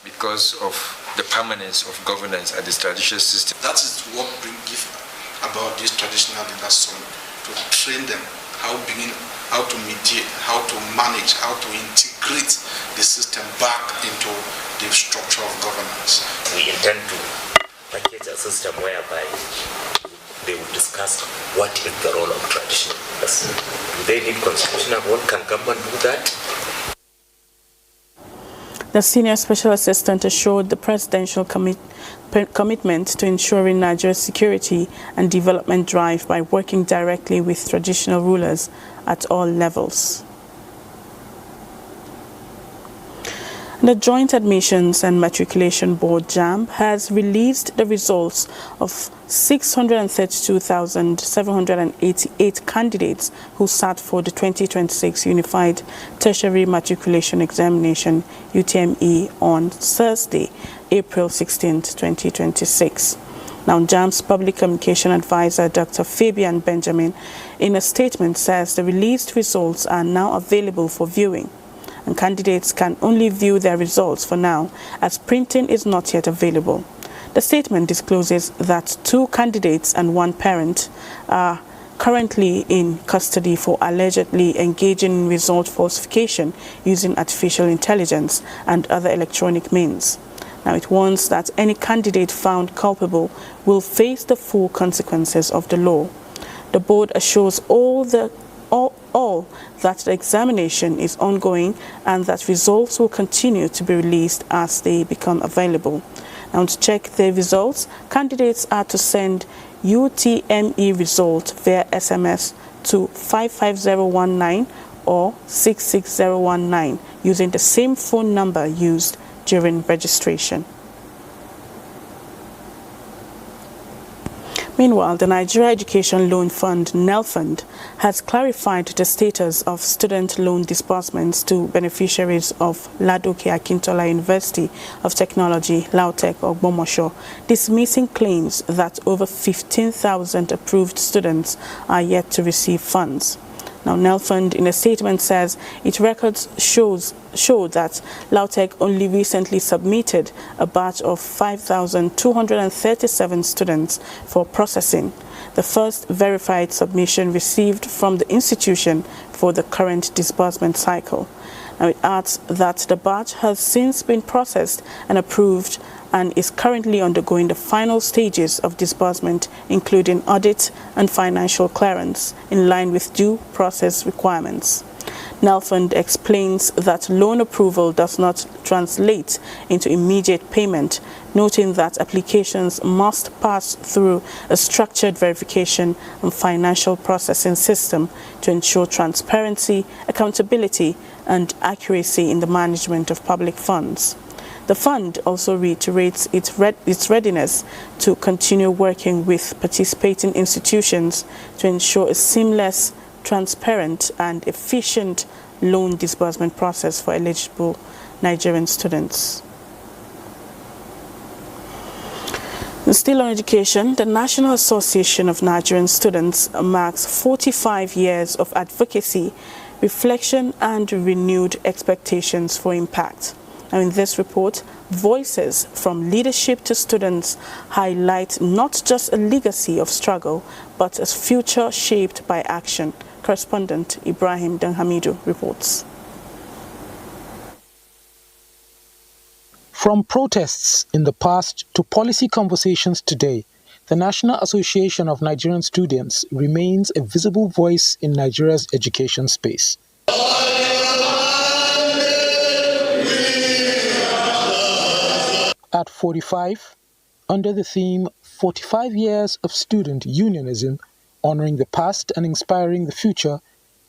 because of the permanence of governance at the traditional system. That is what give about these traditional leaders to train them how to mediate, how to manage, how to integrate the system back into the structure of governance. We intend to package a system whereby they will discuss what is the role of traditional rulers. Do they need constitutional role? Can government do that? The senior special assistant assured the presidential commitment to ensuring Nigeria's security and development drive by working directly with traditional rulers at all levels. The Joint Admissions and Matriculation Board, JAMB, has released the results of 632,788 candidates who sat for the 2026 Unified Tertiary Matriculation Examination, UTME, on Thursday, April 16, 2026. Now, JAMB's Public Communication Advisor, Dr. Fabian Benjamin, in a statement says the released results are now available for viewing, and candidates can only view their results for now, as printing is not yet available. The statement discloses that 2 candidates and 1 parent are currently in custody for allegedly engaging in result falsification using artificial intelligence and other electronic means. Now, it warns that any candidate found culpable will face the full consequences of the law. The board assures all that the examination is ongoing and that results will continue to be released as they become available. Now, to check their results, candidates are to send UTME result via SMS to 55019 or 66019 using the same phone number used during registration. Meanwhile, the Nigeria Education Loan Fund, NELFund, has clarified the status of student loan disbursements to beneficiaries of Ladoke Akintola University of Technology, LAUTECH, Ogbomosho, dismissing claims that over 15,000 approved students are yet to receive funds. Now, NELFund, in a statement, says its records show that LAUTECH only recently submitted a batch of 5,237 students for processing, the first verified submission received from the institution for the current disbursement cycle. Now, it adds that the batch has since been processed and approved and is currently undergoing the final stages of disbursement, including audit and financial clearance, in line with due process requirements. NELFund explains that loan approval does not translate into immediate payment, noting that applications must pass through a structured verification and financial processing system to ensure transparency, accountability, and accuracy in the management of public funds. The fund also reiterates its readiness to continue working with participating institutions to ensure a seamless, transparent, and efficient loan disbursement process for eligible Nigerian students. And still on education, the National Association of Nigerian Students marks 45 years of advocacy, reflection, and renewed expectations for impact. Now, in this report, voices from leadership to students highlight not just a legacy of struggle, but a future shaped by action. Correspondent Ibrahim Danhamidu reports. From protests in the past to policy conversations today, the National Association of Nigerian Students remains a visible voice in Nigeria's education space. At 45, under the theme 45 Years of Student Unionism, honoring the past and inspiring the future,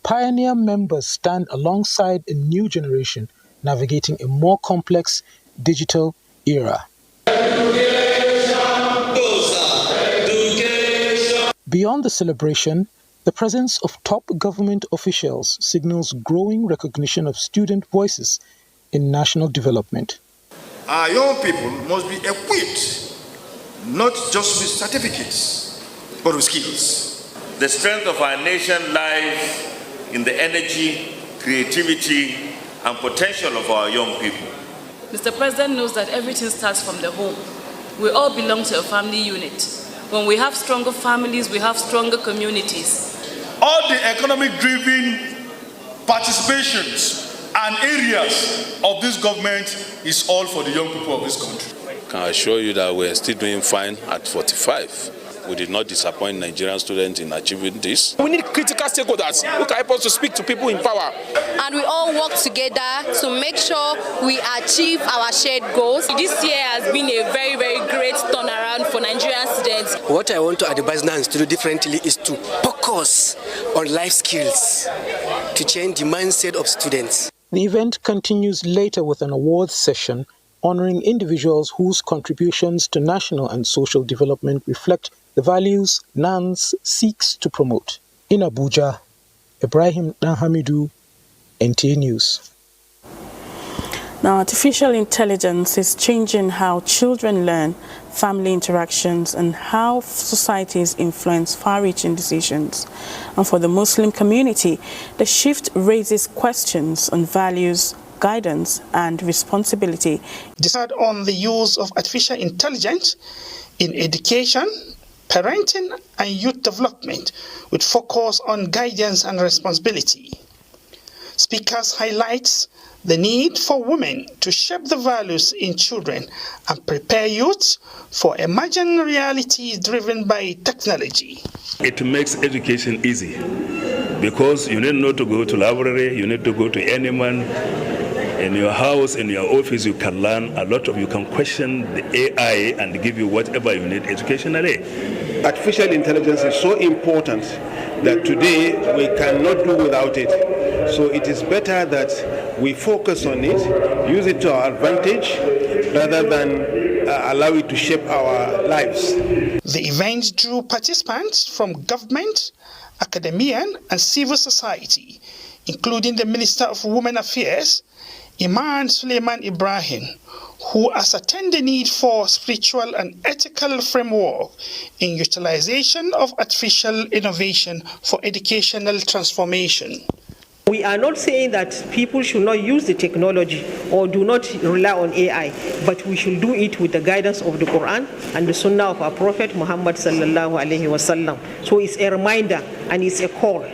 pioneer members stand alongside a new generation navigating a more complex digital era. Beyond the celebration, the presence of top government officials signals growing recognition of student voices in national development. Our young people must be equipped not just with certificates, but with skills. The strength of our nation lies in the energy, creativity, and potential of our young people. Mr. President knows that everything starts from the home. We all belong to a family unit. When we have stronger families, we have stronger communities. All the economic-driven participations and areas of this government is all for the young people of this country. can assure you that we're still doing fine at 45. We did not disappoint Nigerian students in achieving this. We need critical stakeholders who can help us to speak to people in power. And we all work together to make sure we achieve our shared goals. This year has been a very, very great turnaround for Nigerian students. What I want to advise now is to do differently is to focus on life skills to change the mindset of students. The event continues later with an awards session honoring individuals whose contributions to national and social development reflect the values NANS seeks to promote. In Abuja, Ibrahim Hamidu, NTA News. Now, artificial intelligence is changing how children learn, family interactions, and how societies influence far-reaching decisions. And for the Muslim community, the shift raises questions on values, guidance, and responsibility. Decide on the use of artificial intelligence in education, parenting, and youth development with focus on guidance and responsibility. Speakers highlight the need for women to shape the values in children and prepare youth for emerging realities driven by technology. It makes education easy because you need not to go to library, you need to go to any man. In your house, in your office, you can learn a lot of, you can question the AI and give you whatever you need educationally. Artificial intelligence is so important that today we cannot do without it. So it is better that we focus on it, use it to our advantage, rather than allow it to shape our lives. The event drew participants from government, academia, and civil society, including the Minister of Women Affairs, Imam Suleiman Ibrahim, who ascertained the need for spiritual and ethical framework in utilization of artificial innovation for educational transformation. We are not saying that people should not use the technology or do not rely on AI, but we should do it with the guidance of the Quran and the Sunnah of our Prophet Muhammad sallallahu alaihi wasallam. So it's a reminder and it's a call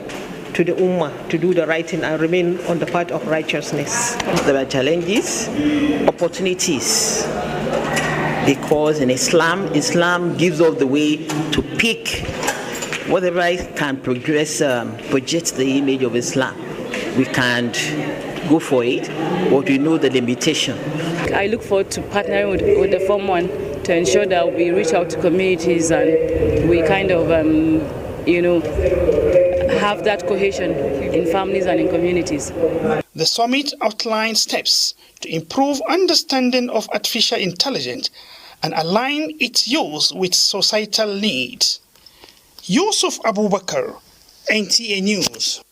to the Ummah to do the right thing and remain on the path of righteousness. There are challenges, opportunities, because in Islam gives us the way to pick whatever can project the image of Islam. We can't go for it, but we know the limitation. I look forward to partnering with the Form 1 to ensure that we reach out to communities and we kind of, have that cohesion in families and in communities. The summit outlined steps to improve understanding of artificial intelligence and align its use with societal needs. Yusuf Abubakar, NTA News.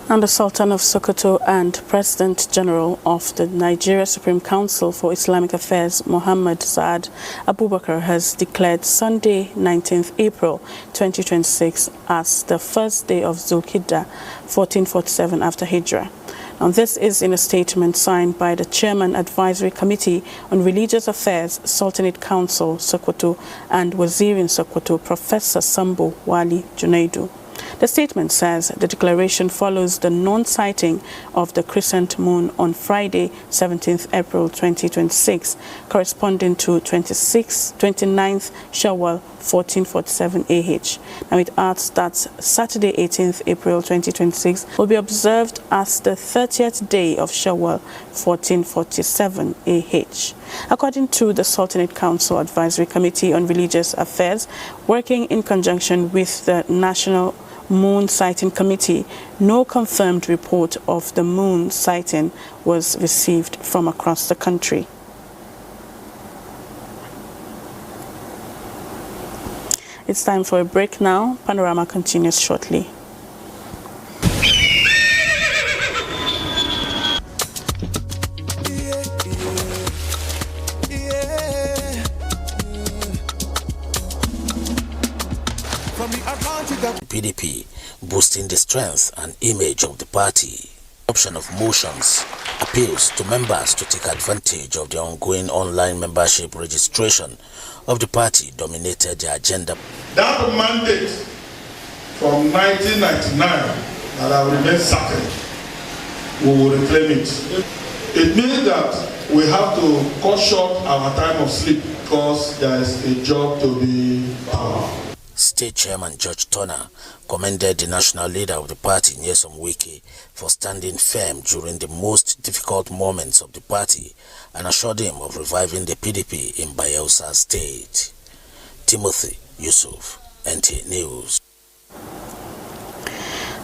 And the Sultan of Sokoto and President General of the Nigeria Supreme Council for Islamic Affairs, Muhammad Saad Abubakar, has declared Sunday, 19th April 2026 as the first day of Zulhijjah, 1447 after Hijrah. Now, this is in a statement signed by the Chairman Advisory Committee on Religious Affairs, Sultanate Council, Sokoto, and Wazir in Sokoto, Professor Sambo Wali Junaidu. The statement says the declaration follows the non-sighting of the crescent moon on Friday, 17th April 2026, corresponding to 29th Shawwal 1447 AH. Now it adds that Saturday, 18th April 2026 will be observed as the 30th day of Shawwal 1447 AH. According to the Sultanate Council Advisory Committee on Religious Affairs, working in conjunction with the National Moon Sighting Committee, no confirmed report of the moon sighting was received from across the country. It's time for a break now. Panorama continues shortly. PDP, boosting the strength and image of the party. Option of motions, appeals to members to take advantage of the ongoing online membership registration of the party dominated the agenda. That mandate from 1999 that I remain certain we will reclaim it. It means that we have to cut short our time of sleep because there is a job to be done. State Chairman George Turner commended the national leader of the party, Nyesom Wike, for standing firm during the most difficult moments of the party and assured him of reviving the PDP in Bayelsa State. Timothy Yusuf, NTA News.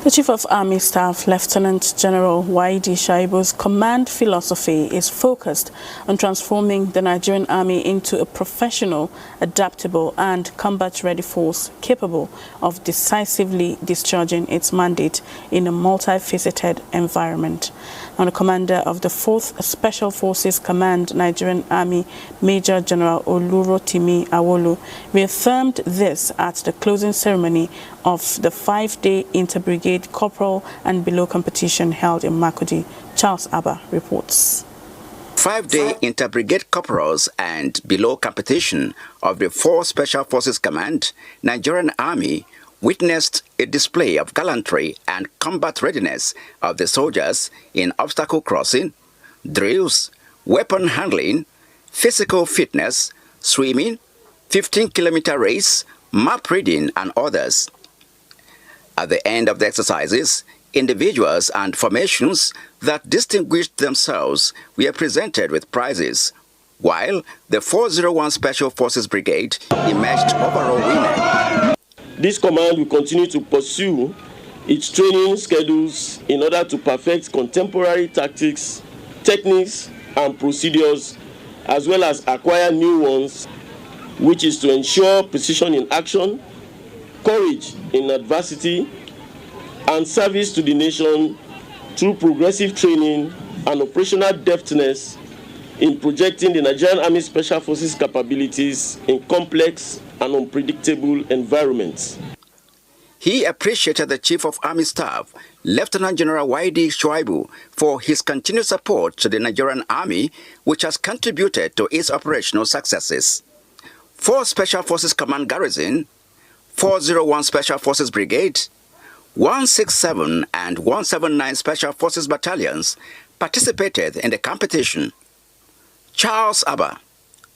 The Chief of Army Staff, Lieutenant General Waidi Shaibu's command philosophy is focused on transforming the Nigerian Army into a professional, adaptable and combat-ready force capable of decisively discharging its mandate in a multifaceted environment. Now, the commander of the 4th Special Forces Command, Nigerian Army, Major General Olurotimi Awolu, reaffirmed this at the closing ceremony of the 5-day inter-brigade corporal and below competition held in Makurdi. Charles Abba reports. 5-day inter-brigade corporals and below competition of the 4th Special Forces Command, Nigerian Army, witnessed a display of gallantry and combat readiness of the soldiers in obstacle crossing, drills, weapon handling, physical fitness, swimming, 15-kilometer race, map reading, and others. At the end of the exercises, individuals and formations that distinguished themselves were presented with prizes, while the 401 Special Forces Brigade emerged overall winner. This command will continue to pursue its training schedules in order to perfect contemporary tactics, techniques, and procedures, as well as acquire new ones, which is to ensure precision in action, courage in adversity, and service to the nation through progressive training and operational deftness in projecting the Nigerian Army Special Forces capabilities in complex and unpredictable environments. He appreciated the Chief of Army Staff, Lieutenant General Waidi Shuaibu, for his continued support to the Nigerian Army, which has contributed to its operational successes. 4 Special Forces Command Garrison, 401 Special Forces Brigade, 167 and 179 Special Forces Battalions participated in the competition. Charles Abba,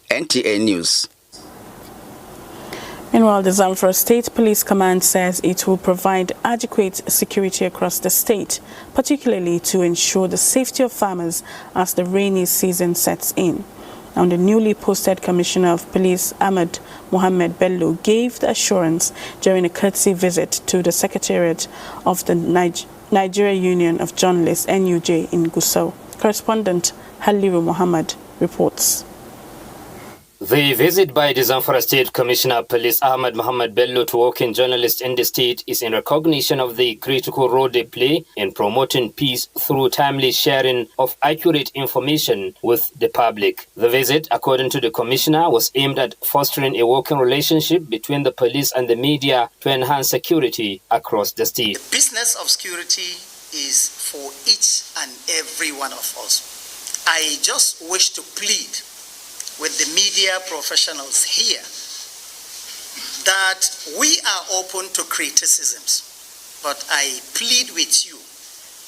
NTA News. Meanwhile, the Zamfara State Police Command says it will provide adequate security across the state, particularly to ensure the safety of farmers as the rainy season sets in. Now, the newly posted Commissioner of Police, Ahmed Mohammed Bello, gave the assurance during a courtesy visit to the Secretariat of the Nigeria Union of Journalists, NUJ, in Gusau. Correspondent Haliru Muhammad reports. The visit by the Zamfara State Commissioner of Police Ahmed Mohammed Bello to working journalists in the state is in recognition of the critical role they play in promoting peace through timely sharing of accurate information with the public. The visit, according to the Commissioner, was aimed at fostering a working relationship between the police and the media to enhance security across the state. The business of security is for each and every one of us. I just wish to plead with the media professionals here that we are open to criticisms, but I plead with you,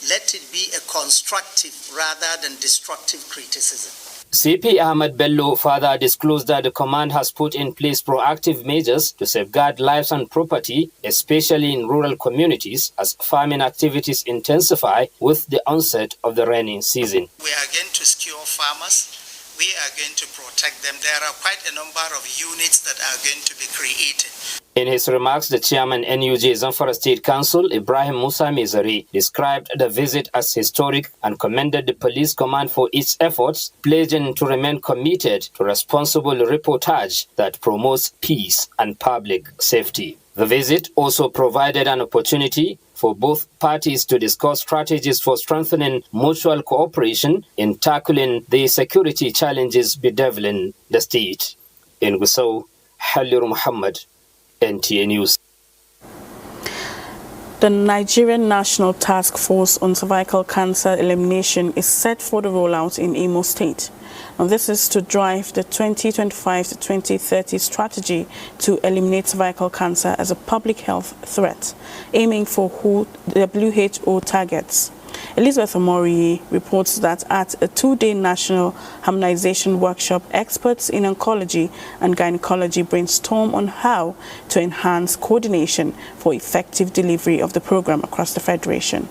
let it be a constructive rather than destructive criticism. CP Ahmed Bello further disclosed that the command has put in place proactive measures to safeguard lives and property, especially in rural communities, as farming activities intensify with the onset of the rainy season. We are going to secure farmers. We are going to protect them. There are quite a number of units that are going to be created. In his remarks, the chairman NUJ Zamfara State Council, Ibrahim Musa Mizari, described the visit as historic and commended the police command for its efforts, pledging to remain committed to responsible reportage that promotes peace and public safety. The visit also provided an opportunity for both parties to discuss strategies for strengthening mutual cooperation in tackling the security challenges bedeviling the state. In Gusau, Haliru Muhammad, NTA News. The Nigerian National Task Force on Cervical Cancer Elimination is set for the rollout in Imo State. And this is to drive the 2025 to 2030 strategy to eliminate cervical cancer as a public health threat, aiming for WHO targets. Elizabeth Omori reports that at a 2-day national harmonization workshop, experts in oncology and gynecology brainstorm on how to enhance coordination for effective delivery of the program across the Federation.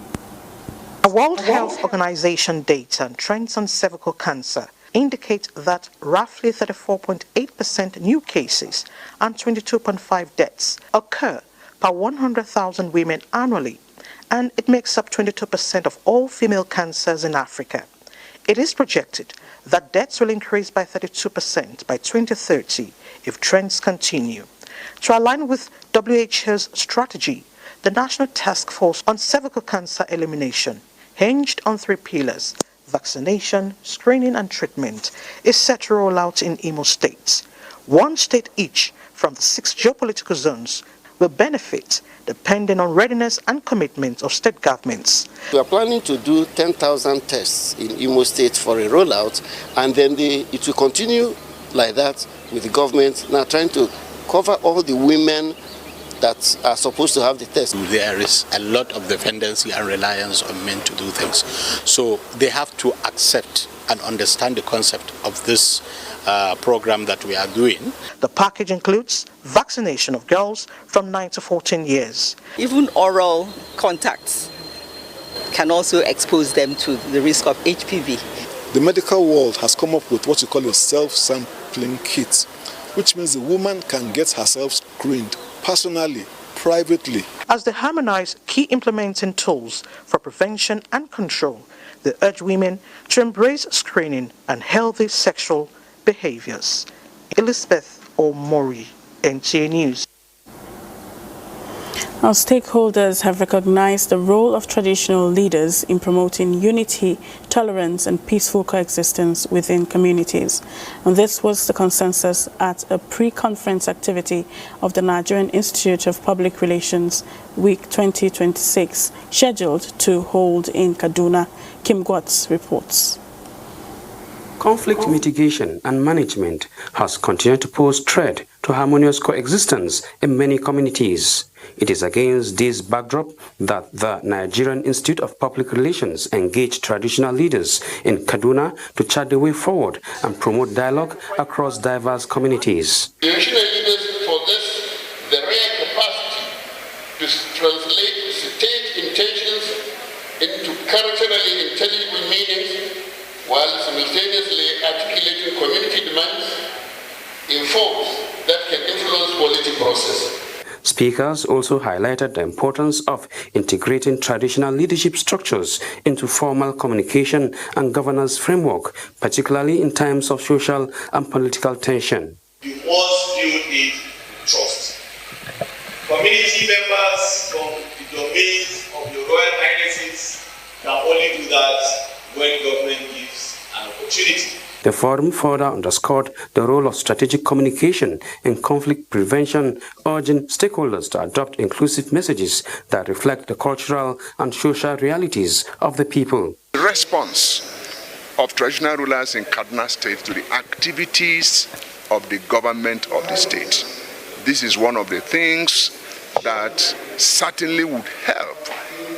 A World Health Organization data and trends on cervical cancer indicate that roughly 34.8% new cases and 22.5 deaths occur per 100,000 women annually, and it makes up 22% of all female cancers in Africa. It is projected that deaths will increase by 32% by 2030 if trends continue. To align with WHO's strategy, the National Task Force on Cervical Cancer Elimination, hinged on 3 pillars, vaccination, screening and treatment, is set to roll out in Imo State. 1 state each from the 6 geopolitical zones will benefit depending on readiness and commitment of state governments. We are planning to do 10,000 tests in Imo State for a rollout, and then it will continue like that with the government now trying to cover all the women that are supposed to have the test. There is a lot of dependency and reliance on men to do things. So they have to accept and understand the concept of this program that we are doing. The package includes vaccination of girls from 9 to 14 years. Even oral contacts can also expose them to the risk of HPV. The medical world has come up with what you call a self-sampling kit, which means the woman can get herself screened personally, privately. As they harmonize key implementing tools for prevention and control, they urge women to embrace screening and healthy sexual behaviors. Elizabeth Omori, NTA News. Our stakeholders have recognized the role of traditional leaders in promoting unity, tolerance and peaceful coexistence within communities. And this was the consensus at a pre-conference activity of the Nigerian Institute of Public Relations Week 2026, scheduled to hold in Kaduna. Kim Gwatz reports. Conflict mitigation and management has continued to pose threat to harmonious coexistence in many communities. It is against this backdrop that the Nigerian Institute of Public Relations engaged traditional leaders in Kaduna to chart the way forward and promote dialogue across diverse communities. Traditional leaders possess the rare capacity to translate state intentions into culturally intelligible meanings while simultaneously articulating community demands in forms that can influence policy process. Speakers also highlighted the importance of integrating traditional leadership structures into formal communication and governance framework, particularly in times of social and political tension. You must build it trust. Community members from the domains of your Royal Highnesses can only do that when government gives an opportunity. The forum further underscored the role of strategic communication in conflict prevention, urging stakeholders to adopt inclusive messages that reflect the cultural and social realities of the people. The response of traditional rulers in Kaduna State to the activities of the government of the state. This is one of the things that certainly would help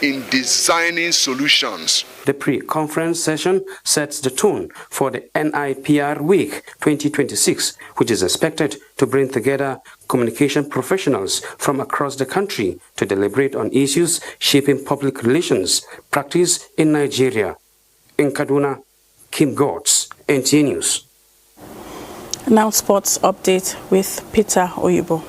in designing solutions. The pre-conference session sets the tone for the NIPR Week 2026, which is expected to bring together communication professionals from across the country to deliberate on issues shaping public relations practice in Nigeria. In Kaduna, Kim Gwatz, NTA News. Now sports update with Peter Oyibo.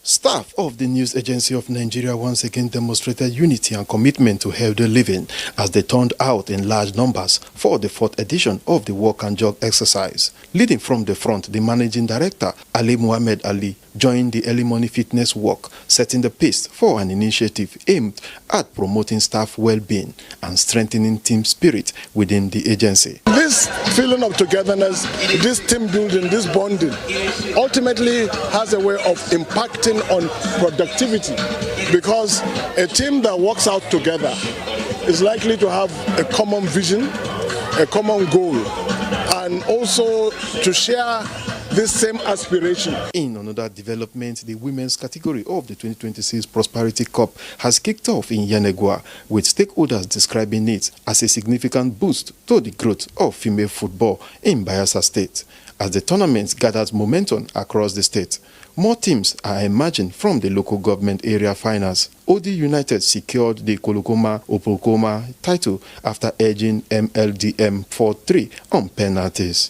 Staff of the News Agency of Nigeria once again demonstrated unity and commitment to healthy living as they turned out in large numbers for the 4th edition of the Walk and Jog exercise. Leading from the front, the Managing Director, Ali Muhammad Ali, joined the early morning fitness walk, setting the pace for an initiative aimed at promoting staff well-being and strengthening team spirit within the agency. This feeling of togetherness, this team building, this bonding, ultimately has a way of impacting on productivity, because a team that works out together is likely to have a common vision, a common goal, and also to share this same aspiration. In another development, the women's category of the 2026 Prosperity Cup has kicked off in Yenagoa, with stakeholders describing it as a significant boost to the growth of female football in Bayelsa State. As the tournament gathers momentum across the state, more teams are emerging from the local government area finals. OD United secured the Kolokoma-Opokoma title after edging MLDM 4-3 on penalties.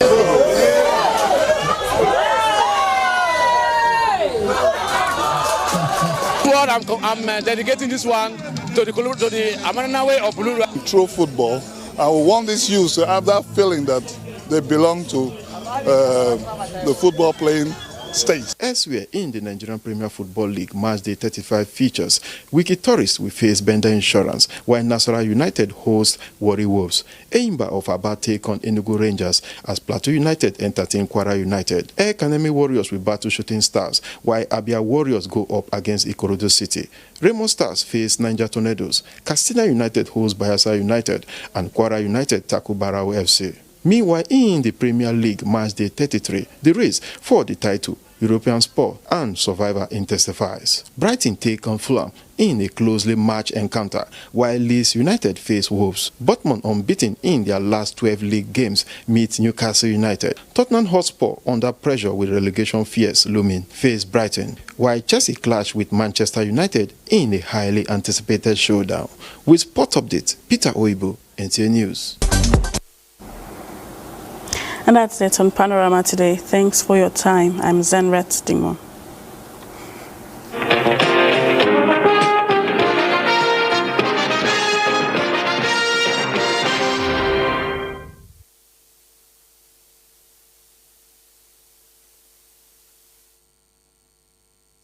I'm dedicating this one to the Amananawe of Bulura. Through football, and we want these youths to have that feeling that they belong to the football playing state. Elsewhere in the Nigerian Premier Football League, Match Day 35 features Wiki Tourists will face Bender Insurance, while Nasarawa United hosts Warri Wolves. Eimba of Aba take on Enugu Rangers as Plateau United entertain Kwara United. Kanemi Warriors will battle Shooting Stars, while Abia Warriors go up against Ikorodu City. Rema Stars face Niger Tornadoes. Katsina United hosts Bayelsa United, and Kwara United tackle Barao FC. Meanwhile, in the Premier League Match Day 33, the race for the title, European Sport and Survivor intensifies. Brighton take on Fulham in a closely matched encounter, while Leeds United face Wolves. Bournemouth, unbeaten in their last 12 league games, meet Newcastle United. Tottenham Hotspur, under pressure with relegation fears looming, face Brighton, while Chelsea clash with Manchester United in a highly anticipated showdown. With sport updates, Peter Oibo, NTA News. And that's it on Panorama today. Thanks for your time. I'm Zenret Dimo.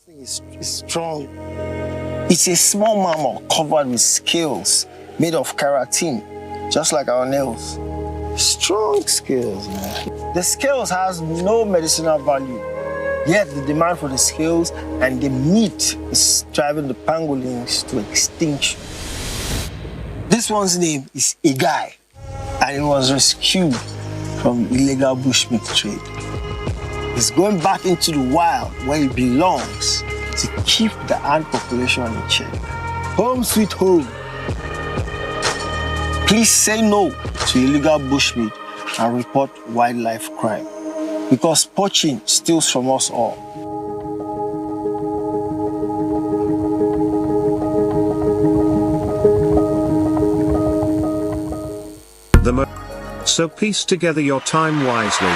It's strong. It's a small mammal covered with scales made of keratin, just like our nails. Strong scales, man. The scales has no medicinal value, yet the demand for the scales and the meat is driving the pangolins to extinction. This one's name is Igai, and it was rescued from illegal bushmeat trade. It's going back into the wild where it belongs to keep the ant population in check. Home sweet home. Please say no to illegal bushmeat and report wildlife crime, because poaching steals from us all. So piece together your time wisely.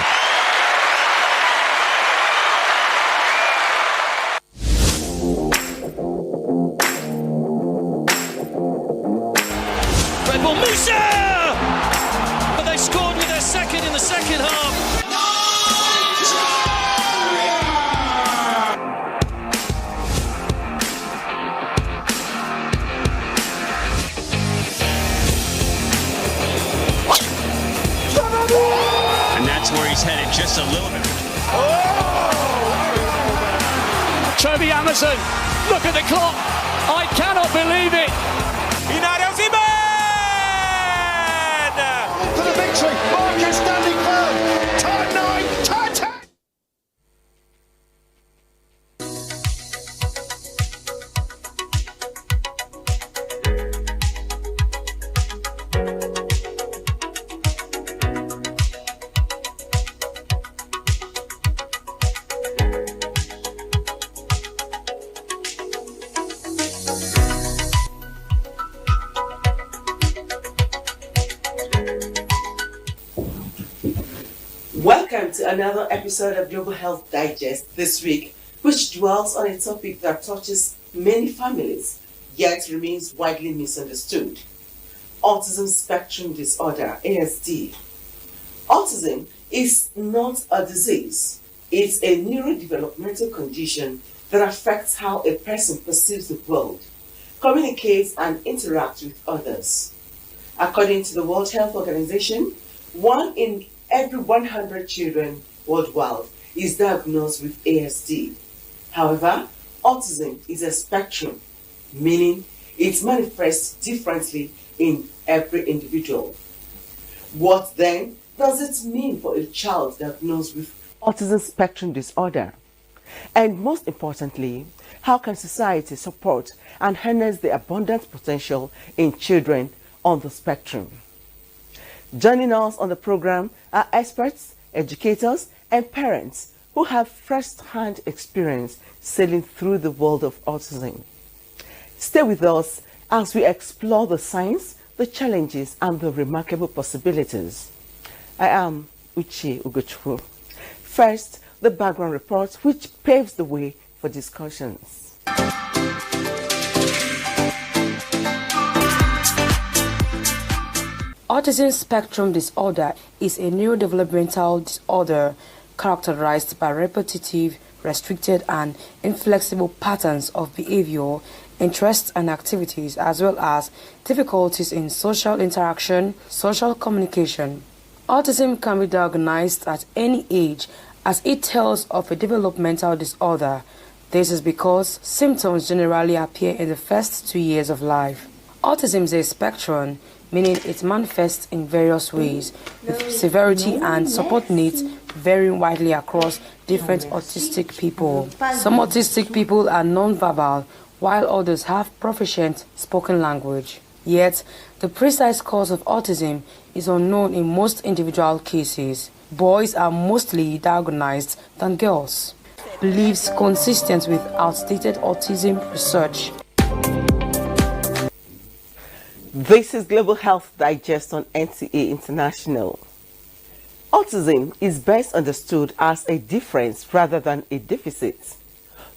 Look at the clock. I cannot believe it. For the victory. Marcus standing firm. Turn 9, turn 10. Welcome to another episode of Global Health Digest this week, which dwells on a topic that touches many families, yet remains widely misunderstood. Autism spectrum disorder, ASD. Autism is not a disease. It's a neurodevelopmental condition that affects how a person perceives the world, communicates and interacts with others. According to the World Health Organization, 1 in every 100 children worldwide is diagnosed with ASD. However, autism is a spectrum, meaning it manifests differently in every individual. What then does it mean for a child diagnosed with autism spectrum disorder? And most importantly, how can society support and harness the abundant potential in children on the spectrum? Joining us on the program are experts, educators, and parents who have first-hand experience sailing through the world of autism. Stay with us as we explore the science, the challenges, and the remarkable possibilities. I am Uche Ugochukwu. First, the background report, which paves the way for discussions. Autism spectrum disorder is a neurodevelopmental disorder characterized by repetitive, restricted, and inflexible patterns of behavior, interests, and activities, as well as difficulties in social interaction, social communication. Autism can be diagnosed at any age as it tells of a developmental disorder. This is because symptoms generally appear in the first 2 years of life. Autism is a spectrum, meaning it manifests in various ways, with severity and support needs varying widely across different autistic people. Some autistic people are non-verbal, while others have proficient spoken language. Yet, the precise cause of autism is unknown in most individual cases. Boys are mostly diagnosed than girls. Beliefs consistent with outdated autism research. This is Global Health Digest on NTA International. Autism is best understood as a difference rather than a deficit.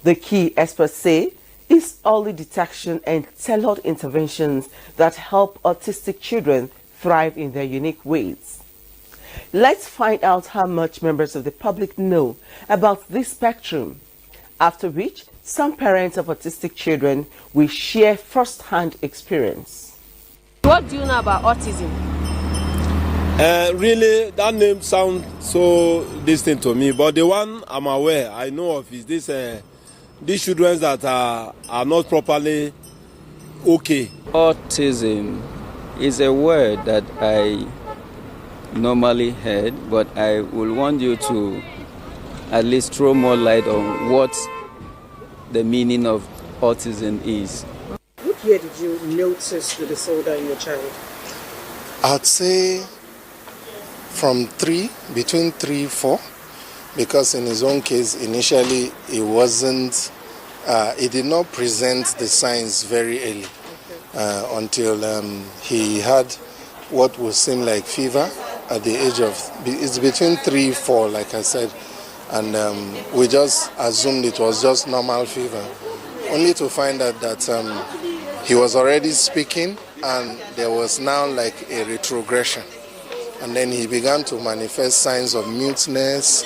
The key, experts say, is early detection and tailored interventions that help autistic children thrive in their unique ways. Let's find out how much members of the public know about this spectrum, after which some parents of autistic children will share first-hand experience. What do you know about autism? Really, that name sounds so distant to me, but the one I'm aware, I know of, is these children that are not properly okay. Autism is a word that I normally heard, but I will want you to at least throw more light on what the meaning of autism is. What year did you notice the disorder in your child? I'd say from between 3, 4, because in his own case, initially, it did not present the signs very early until he had what would seem like fever at the age of, it's between 3, 4, like I said, and we just assumed it was just normal fever, only to find out that he was already speaking and there was now like a retrogression. And then he began to manifest signs of muteness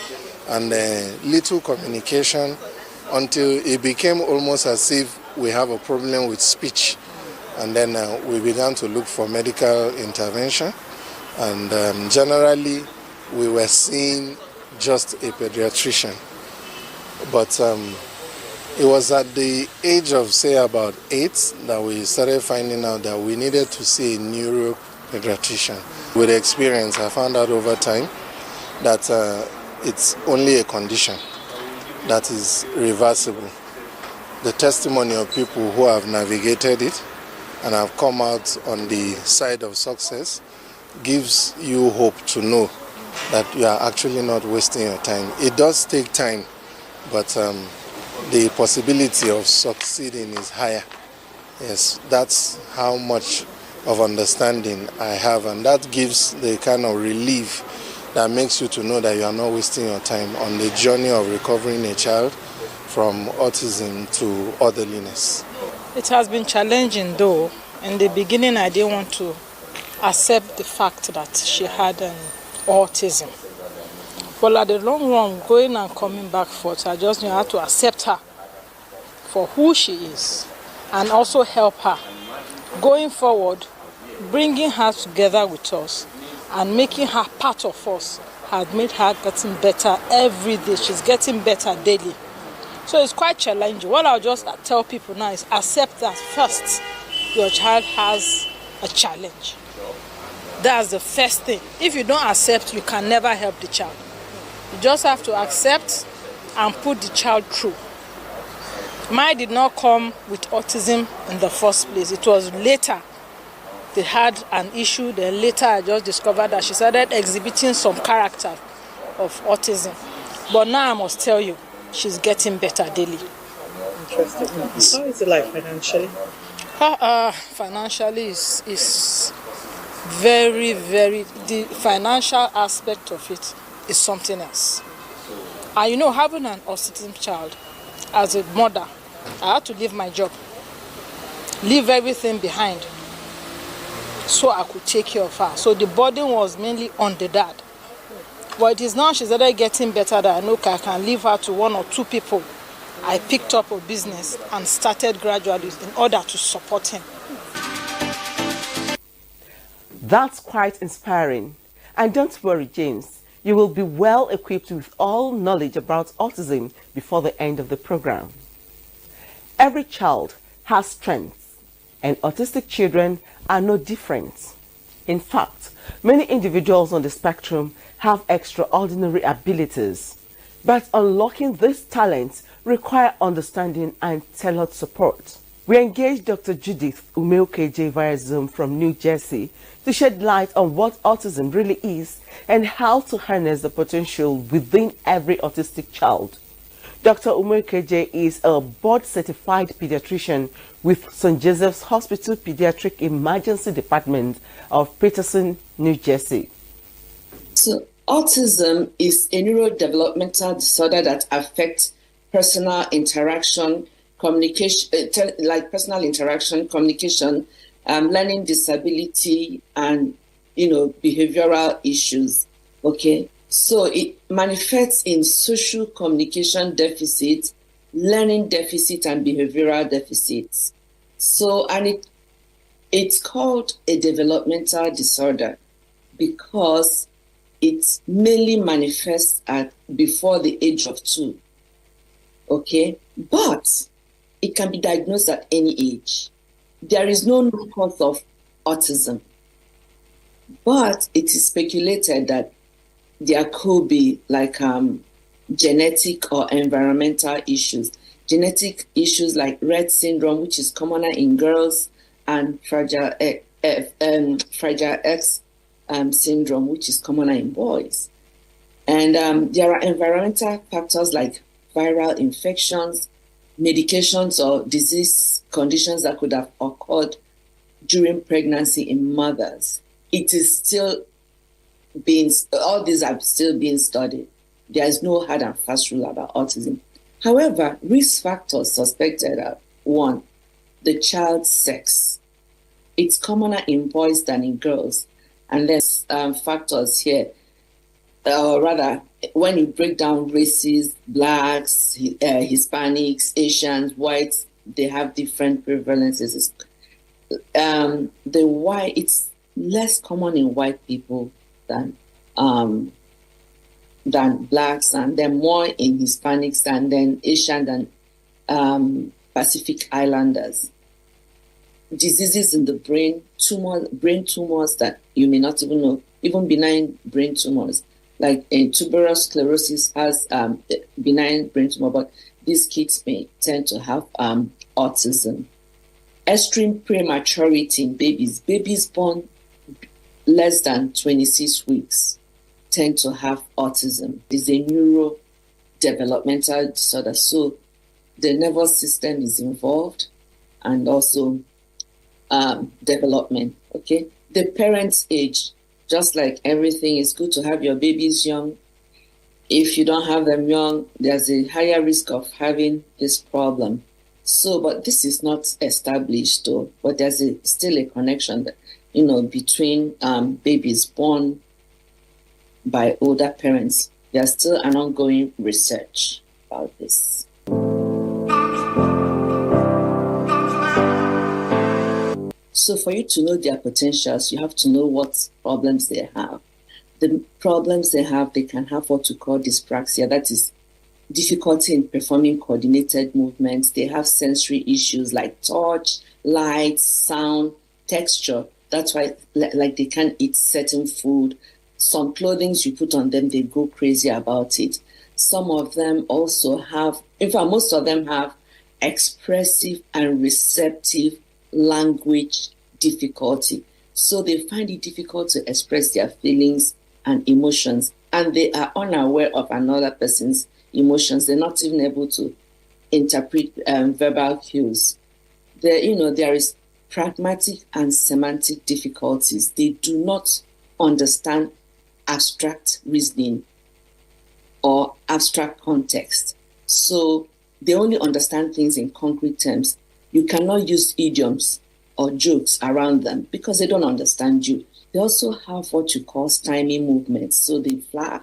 and little communication until it became almost as if we have a problem with speech. And then we began to look for medical intervention. And generally, we were seeing just a pediatrician. But it was at the age of, say, about 8 that we started finding out that we needed to see a neuropediatrician. With experience, I found out over time that it's only a condition that is reversible. The testimony of people who have navigated it and have come out on the side of success gives you hope to know that you are actually not wasting your time. It does take time, but the possibility of succeeding is higher. Yes, that's how much of understanding I have, and that gives the kind of relief that makes you to know that you are not wasting your time on the journey of recovering a child from autism to orderliness. It has been challenging though. In the beginning, I didn't want to accept the fact that she had autism. But at the long run, going and coming back forth, I just knew I had to accept her for who she is and also help her. Going forward, bringing her together with us and making her part of us had made her getting better every day. She's getting better daily. So it's quite challenging. What I'll just tell people now is accept that first your child has a challenge. That's the first thing. If you don't accept, you can never help the child. You just have to accept and put the child through. Mine did not come with autism in the first place. It was later they had an issue. Then later I just discovered that she started exhibiting some character of autism. But now I must tell you, she's getting better daily. Interesting. How is it like financially? Financially is very, very, the financial aspect of it is something else. And you know, having an autistic child, as a mother, I had to leave my job, leave everything behind, so I could take care of her. So the burden was mainly on the dad. But it is now she's already getting better that I know I can leave her to one or two people. I picked up a business and started gradually in order to support him. That's quite inspiring. And don't worry, James, you will be well equipped with all knowledge about autism before the end of the program. Every child has strengths, and autistic children are no different. In fact, many individuals on the spectrum have extraordinary abilities, but unlocking these talents require understanding and tailored support. We engaged Dr. Judith Umeokeje via Zoom from New Jersey to shed light on what autism really is and how to harness the potential within every autistic child. Dr. Umeokeje is a board-certified pediatrician with St. Joseph's Hospital Pediatric Emergency Department of Peterson, New Jersey. So, autism is a neurodevelopmental disorder that affects personal interaction, communication, learning disability, and behavioral issues. Okay, so it manifests in social communication deficits, learning deficit, and behavioral deficits. So, and it's called a developmental disorder because it mainly manifests before the age of 2. Okay, but it can be diagnosed at any age. There is no known cause of autism, but it is speculated that there could be genetic or environmental issues. Genetic issues like Rett syndrome, which is commoner in girls, and Fragile X syndrome, which is commoner in boys. And there are environmental factors like viral infections, medications, or disease conditions that could have occurred during pregnancy in mothers. It is still all these are still being studied. There is no hard and fast rule about autism. However, risk factors suspected are: 1, the child's sex. It's commoner in boys than in girls. And there's factors here, or rather, when you break down races, blacks, Hispanics, Asians, whites, they have different prevalences. It's less common in white people than blacks, and then more in Hispanics, and then Asian than Pacific Islanders. Diseases in the brain, brain tumors that you may not even know, even benign brain tumors, like tuberous sclerosis has benign brain tumor, but these kids may tend to have autism. Extreme prematurity in babies born less than 26 weeks tend to have autism. It's a neurodevelopmental disorder, so the nervous system is involved, and also development. Okay, the parent's age, just like everything, it's good to have your babies young. If you don't have them young, there's a higher risk of having this problem. So, but this is not established though, but there's still a connection that, between babies born by older parents. There's still an ongoing research about this. So for you to know their potentials, you have to know what problems they have. The problems they can have what we call dyspraxia, that is difficulty in performing coordinated movements. They have sensory issues like touch, light, sound, texture. That's why they can't eat certain food. some clothing you put on them, they go crazy about it. Some of them also have, in fact, most of them have expressive and receptive language difficulty. So they find it difficult to express their feelings and emotions, and they are unaware of another person's emotions. They're not even able to interpret verbal cues. There is pragmatic and semantic difficulties. They do not understand abstract reasoning or abstract context. So they only understand things in concrete terms. You cannot use idioms or jokes around them because they don't understand you. They also have what you call stymie movements. So they fly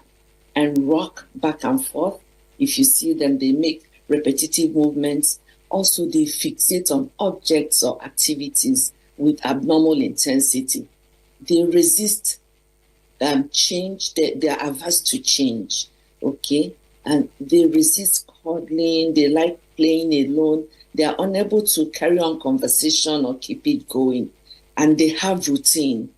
and rock back and forth. If you see them, they make repetitive movements. Also, they fixate on objects or activities with abnormal intensity. They resist change. They are averse to change, okay? And they resist cuddling. They like playing alone. They are unable to carry on conversation or keep it going. And they have routine.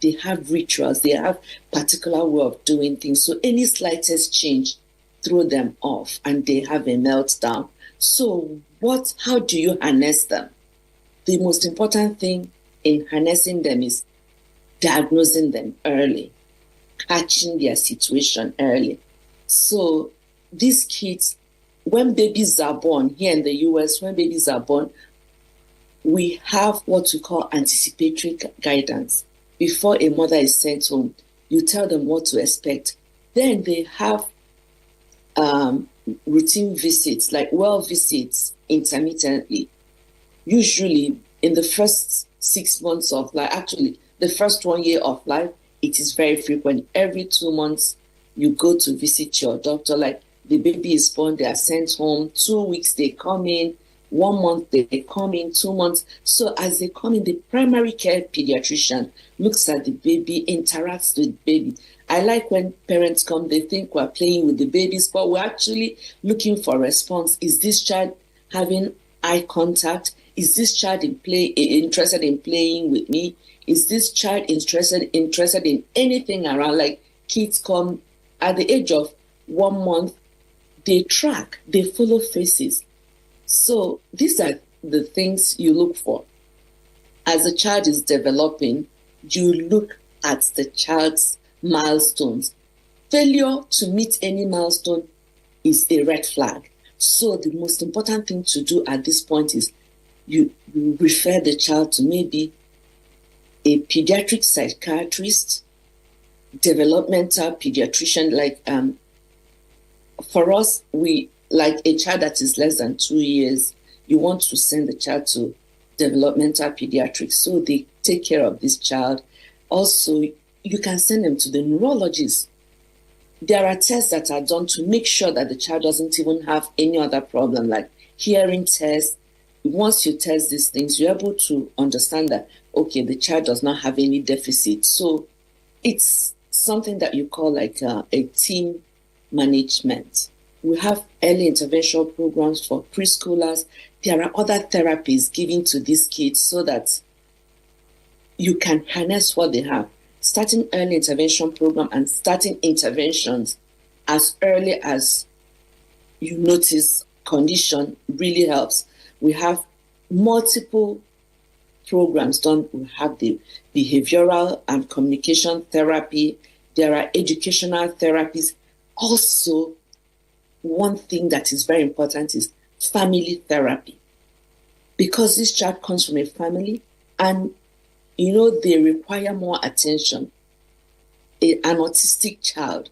They have rituals. They have particular way of doing things. So any slightest change throw them off and they have a meltdown. So how do you harness them? The most important thing in harnessing them is diagnosing them early, catching their situation early. So these kids, when babies are born, here in the US, when babies are born, we have what we call anticipatory guidance. Before a mother is sent home, you tell them what to expect. Then they have routine visits, like well visits intermittently. Usually in the first 6 months of life, actually the first 1 year of life, it is very frequent. Every 2 months, you go to visit your doctor. Like the baby is born, they are sent home. 2 weeks, they come in. 1 month, they come in. 2 months. So as they come in, the primary care pediatrician looks at the baby, interacts with the baby. I like when parents come, they think we're playing with the babies, but we're actually looking for response. Is this child having eye contact? Is this child interested in playing with me? Is this child interested in anything around? Like kids come at the age of 1 month, they track, they follow faces. So these are the things you look for. As a child is developing, you look at the child's milestones. Failure to meet any milestone is a red flag. So the most important thing to do at this point is you refer the child to maybe a pediatric psychiatrist, developmental pediatrician. Like for us, we like a child that is less than 2 years, you want to send the child to developmental pediatrics so they take care of this child. Also, you can send them to the neurologist. There are tests that are done to make sure that the child doesn't even have any other problem, like hearing tests. Once you test these things, you're able to understand that, okay, the child does not have any deficit. So it's something that you call like a team management. We have early intervention programs for preschoolers. There are other therapies given to these kids so that you can harness what they have. Starting early intervention program and starting interventions as early as you notice condition really helps. We have multiple programs done. We have the behavioral and communication therapy. There are educational therapies. Also, one thing that is very important is family therapy. Because this child comes from a family and they require more attention. An autistic child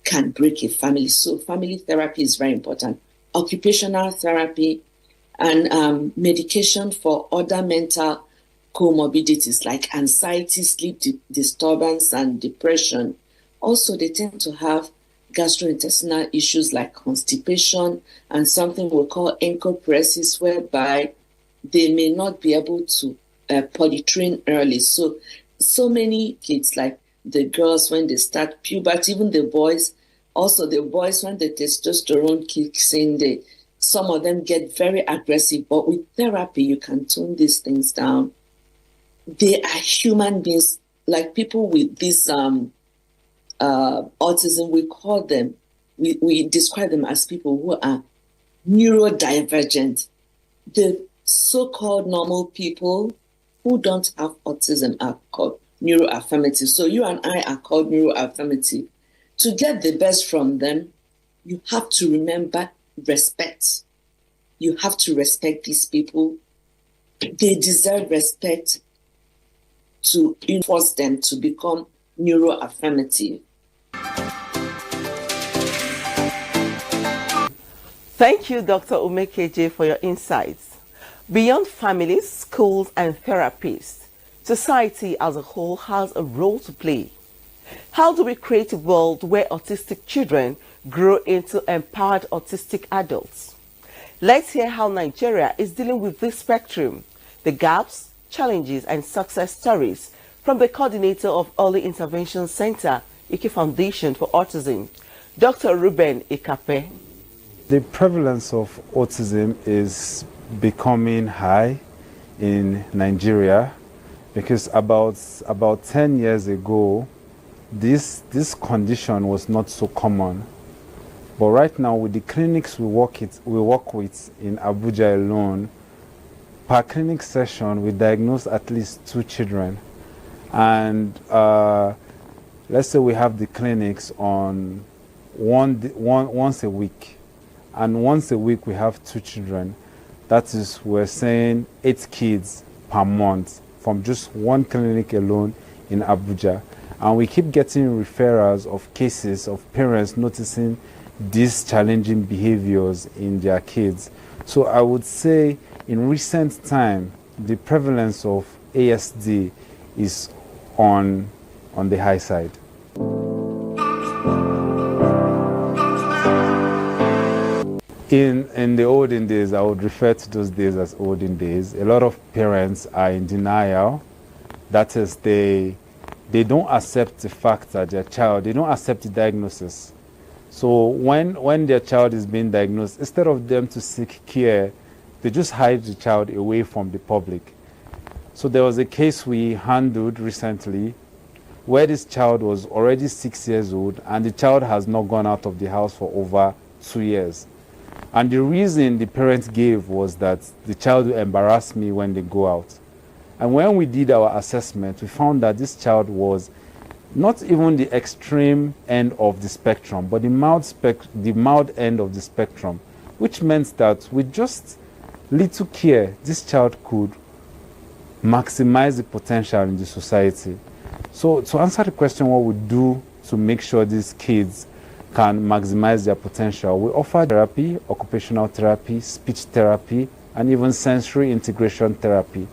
can break a family. So family therapy is very important. Occupational therapy and medication for other mental comorbidities like anxiety, sleep disturbance, and depression. Also, they tend to have gastrointestinal issues like constipation and something we call encopresis, whereby they may not be able to polytrain early. So many kids, like the girls when they start puberty, even the boys, also the boys when the testosterone kicks in, some of them get very aggressive, but with therapy, you can tone these things down. They are human beings, like people with these autism, we describe them as people who are neurodivergent. The so-called normal people who don't have autism are called neuroaffirmative. So you and I are called neuroaffirmative. To get the best from them, you have to remember respect. You have to respect these people. They deserve respect to enforce them to become neuroaffirmative. Thank you, Dr. Umekeje, for your insights. Beyond families, schools, and therapists, society as a whole has a role to play. How do we create a world where autistic children grow into empowered autistic adults? Let's hear how Nigeria is dealing with this spectrum, the gaps, challenges, and success stories from the coordinator of Early Intervention Center, Ike Foundation for Autism, Dr. Ruben Ikape. The prevalence of autism is becoming high in Nigeria because about 10 years ago, this condition was not so common. But right now, with the clinics we work with in Abuja alone, per clinic session, we diagnose at least 2 children. And let's say we have the clinics on once a week. And once a week, we have 2 children. That is, we're saying 8 kids per month from just one clinic alone in Abuja. And we keep getting referrals of cases of parents noticing these challenging behaviors in their kids. So I would say in recent time, the prevalence of ASD is on the high side. In the olden days, I would refer to those days as olden days. A lot of parents are in denial. That is, they don't accept the fact that their child, they don't accept the diagnosis. So when their child is being diagnosed, instead of them to seek care, they just hide the child away from the public. So there was a case we handled recently where this child was already 6 years old and the child has not gone out of the house for over 2 years. And the reason the parents gave was that the child will embarrass me when they go out. And when we did our assessment, we found that this child was not even the extreme end of the spectrum, but the mild end of the spectrum, which meant that with just little care, this child could maximize the potential in the society. So to answer the question, what we do to make sure these kids can maximize their potential, we offer therapy, occupational therapy, speech therapy, and even sensory integration therapy.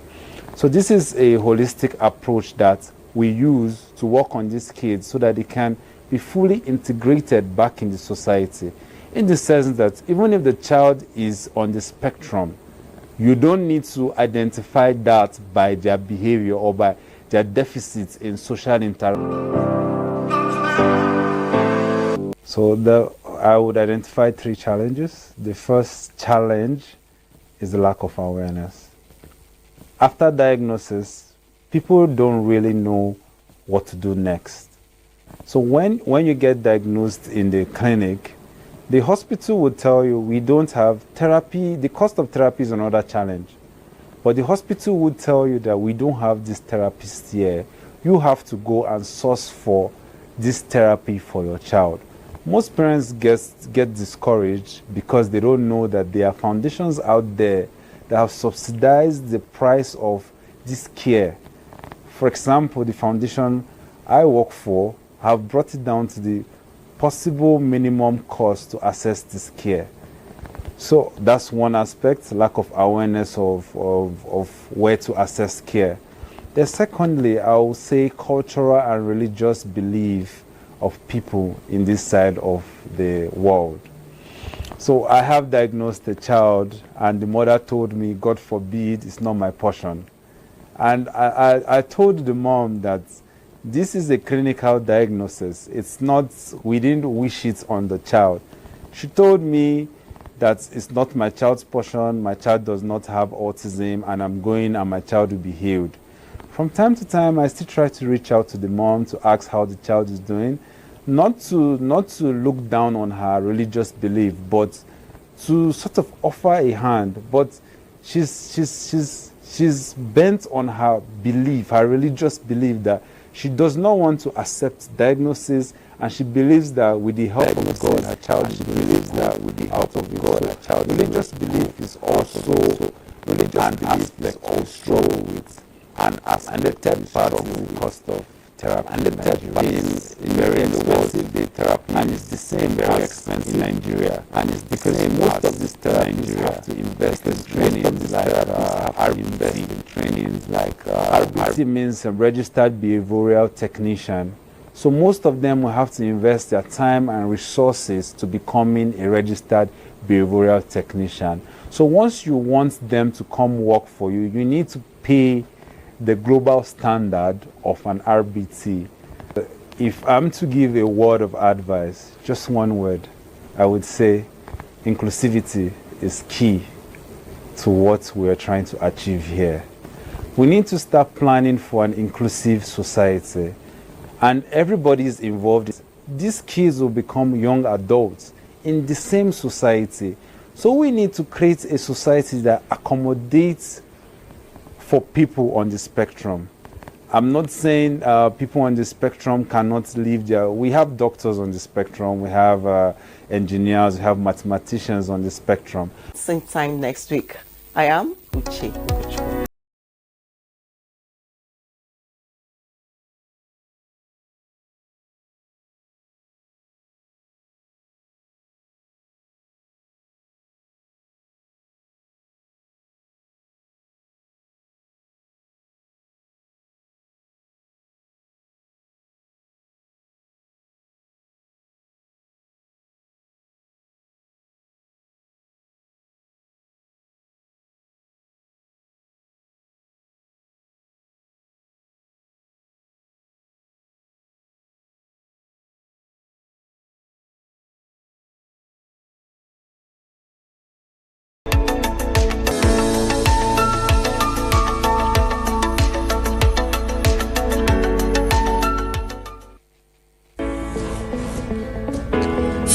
So this is a holistic approach that we use to work on these kids so that they can be fully integrated back in the society. In the sense that even if the child is on the spectrum, you don't need to identify that by their behavior or by their deficits in social interaction. So I would identify 3 challenges. The first challenge is the lack of awareness. After diagnosis, people don't really know what to do next. So when you get diagnosed in the clinic, the hospital would tell you we don't have therapy. The cost of therapy is another challenge. But the hospital would tell you that we don't have this therapist here. You have to go and source for this therapy for your child. Most parents get discouraged because they don't know that there are foundations out there that have subsidized the price of this care. For example, the foundation I work for have brought it down to the possible minimum cost to access this care. So that's one aspect, lack of awareness of where to access care. Then secondly, I would say cultural and religious belief of people in this side of the world. So I have diagnosed a child and the mother told me, God forbid, it's not my portion. And I told the mom that this is a clinical diagnosis. It's not, we didn't wish it on the child. She told me that it's not my child's portion, my child does not have autism, and I'm going and my child will be healed. From time to time, I still try to reach out to the mom to ask how the child is doing, not to look down on her religious belief, but to sort of offer a hand. But she's bent on her belief, her religious belief, that she does not want to accept diagnosis, and she believes that with the help of God, her child believes that with the help of God, her child. Religious belief is also an aspect of struggle with, and the third part of the cost of therapy. And the third part is very expensive. The therapy, and it's the same very expensive in Nigeria, and it's because most of these therapies have to invest in training. Invest in trainings like RBT means a registered behavioral technician. So most of them will have to invest their time and resources to becoming a registered behavioral technician. So once you want them to come work for you, you need to pay the global standard of an RBT. If I'm to give a word of advice, just one word, I would say inclusivity is key to what we're trying to achieve here. We need to start planning for an inclusive society, and everybody is involved. These kids will become young adults in the same society. So we need to create a society that accommodates for people on the spectrum. I'm not saying people on the spectrum cannot live there. We have doctors on the spectrum, we have engineers, we have mathematicians on the spectrum. Same time next week. I am Bouchi.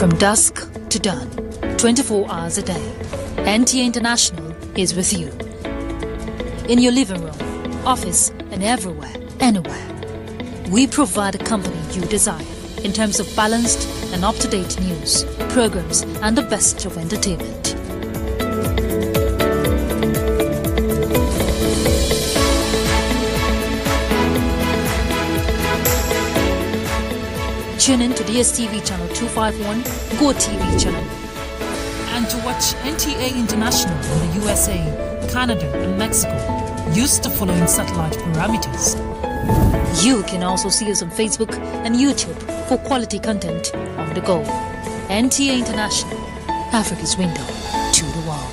From dusk to dawn, 24 hours a day, NTA International is with you. In your living room, office, and everywhere, anywhere. We provide the company you desire in terms of balanced and up-to-date news, programs, and the best of entertainment. Tune in to DSTV channel 251, GoTV channel. And to watch NTA International in the USA, Canada, and Mexico, use the following satellite parameters. You can also see us on Facebook and YouTube for quality content on the go. NTA International, Africa's window to the world.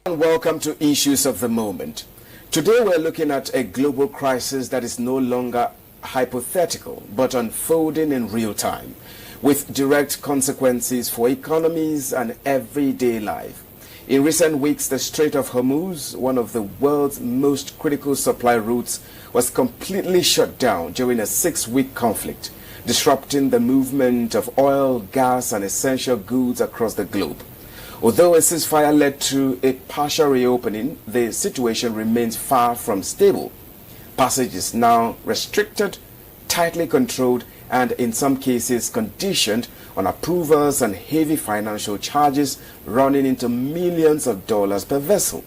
Welcome to Issues of the Moment. Today we're looking at a global crisis that is no longer hypothetical but unfolding in real time, with direct consequences for economies and everyday life. In recent weeks, the Strait of Hormuz, one of the world's most critical supply routes, was completely shut down during a 6-week conflict, disrupting the movement of oil, gas, and essential goods across the globe. Although a ceasefire led to a partial reopening, the situation remains far from stable. Passage is now restricted, tightly controlled, and in some cases conditioned on approvals and heavy financial charges running into millions of dollars per vessel.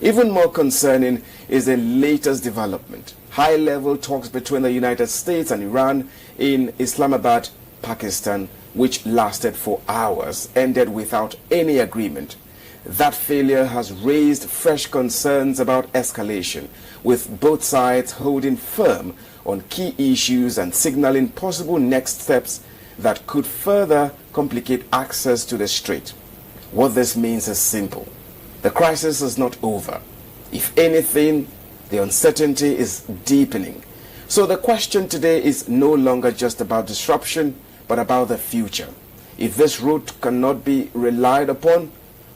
Even more concerning is the latest development. High-level talks between the United States and Iran in Islamabad, Pakistan, which lasted for hours, ended without any agreement. That failure has raised fresh concerns about escalation, with both sides holding firm on key issues and signaling possible next steps that could further complicate access to the strait. What this means is simple. The crisis is not over. If anything, the uncertainty is deepening. So the question today is no longer just about disruption, but about the future. If this route cannot be relied upon,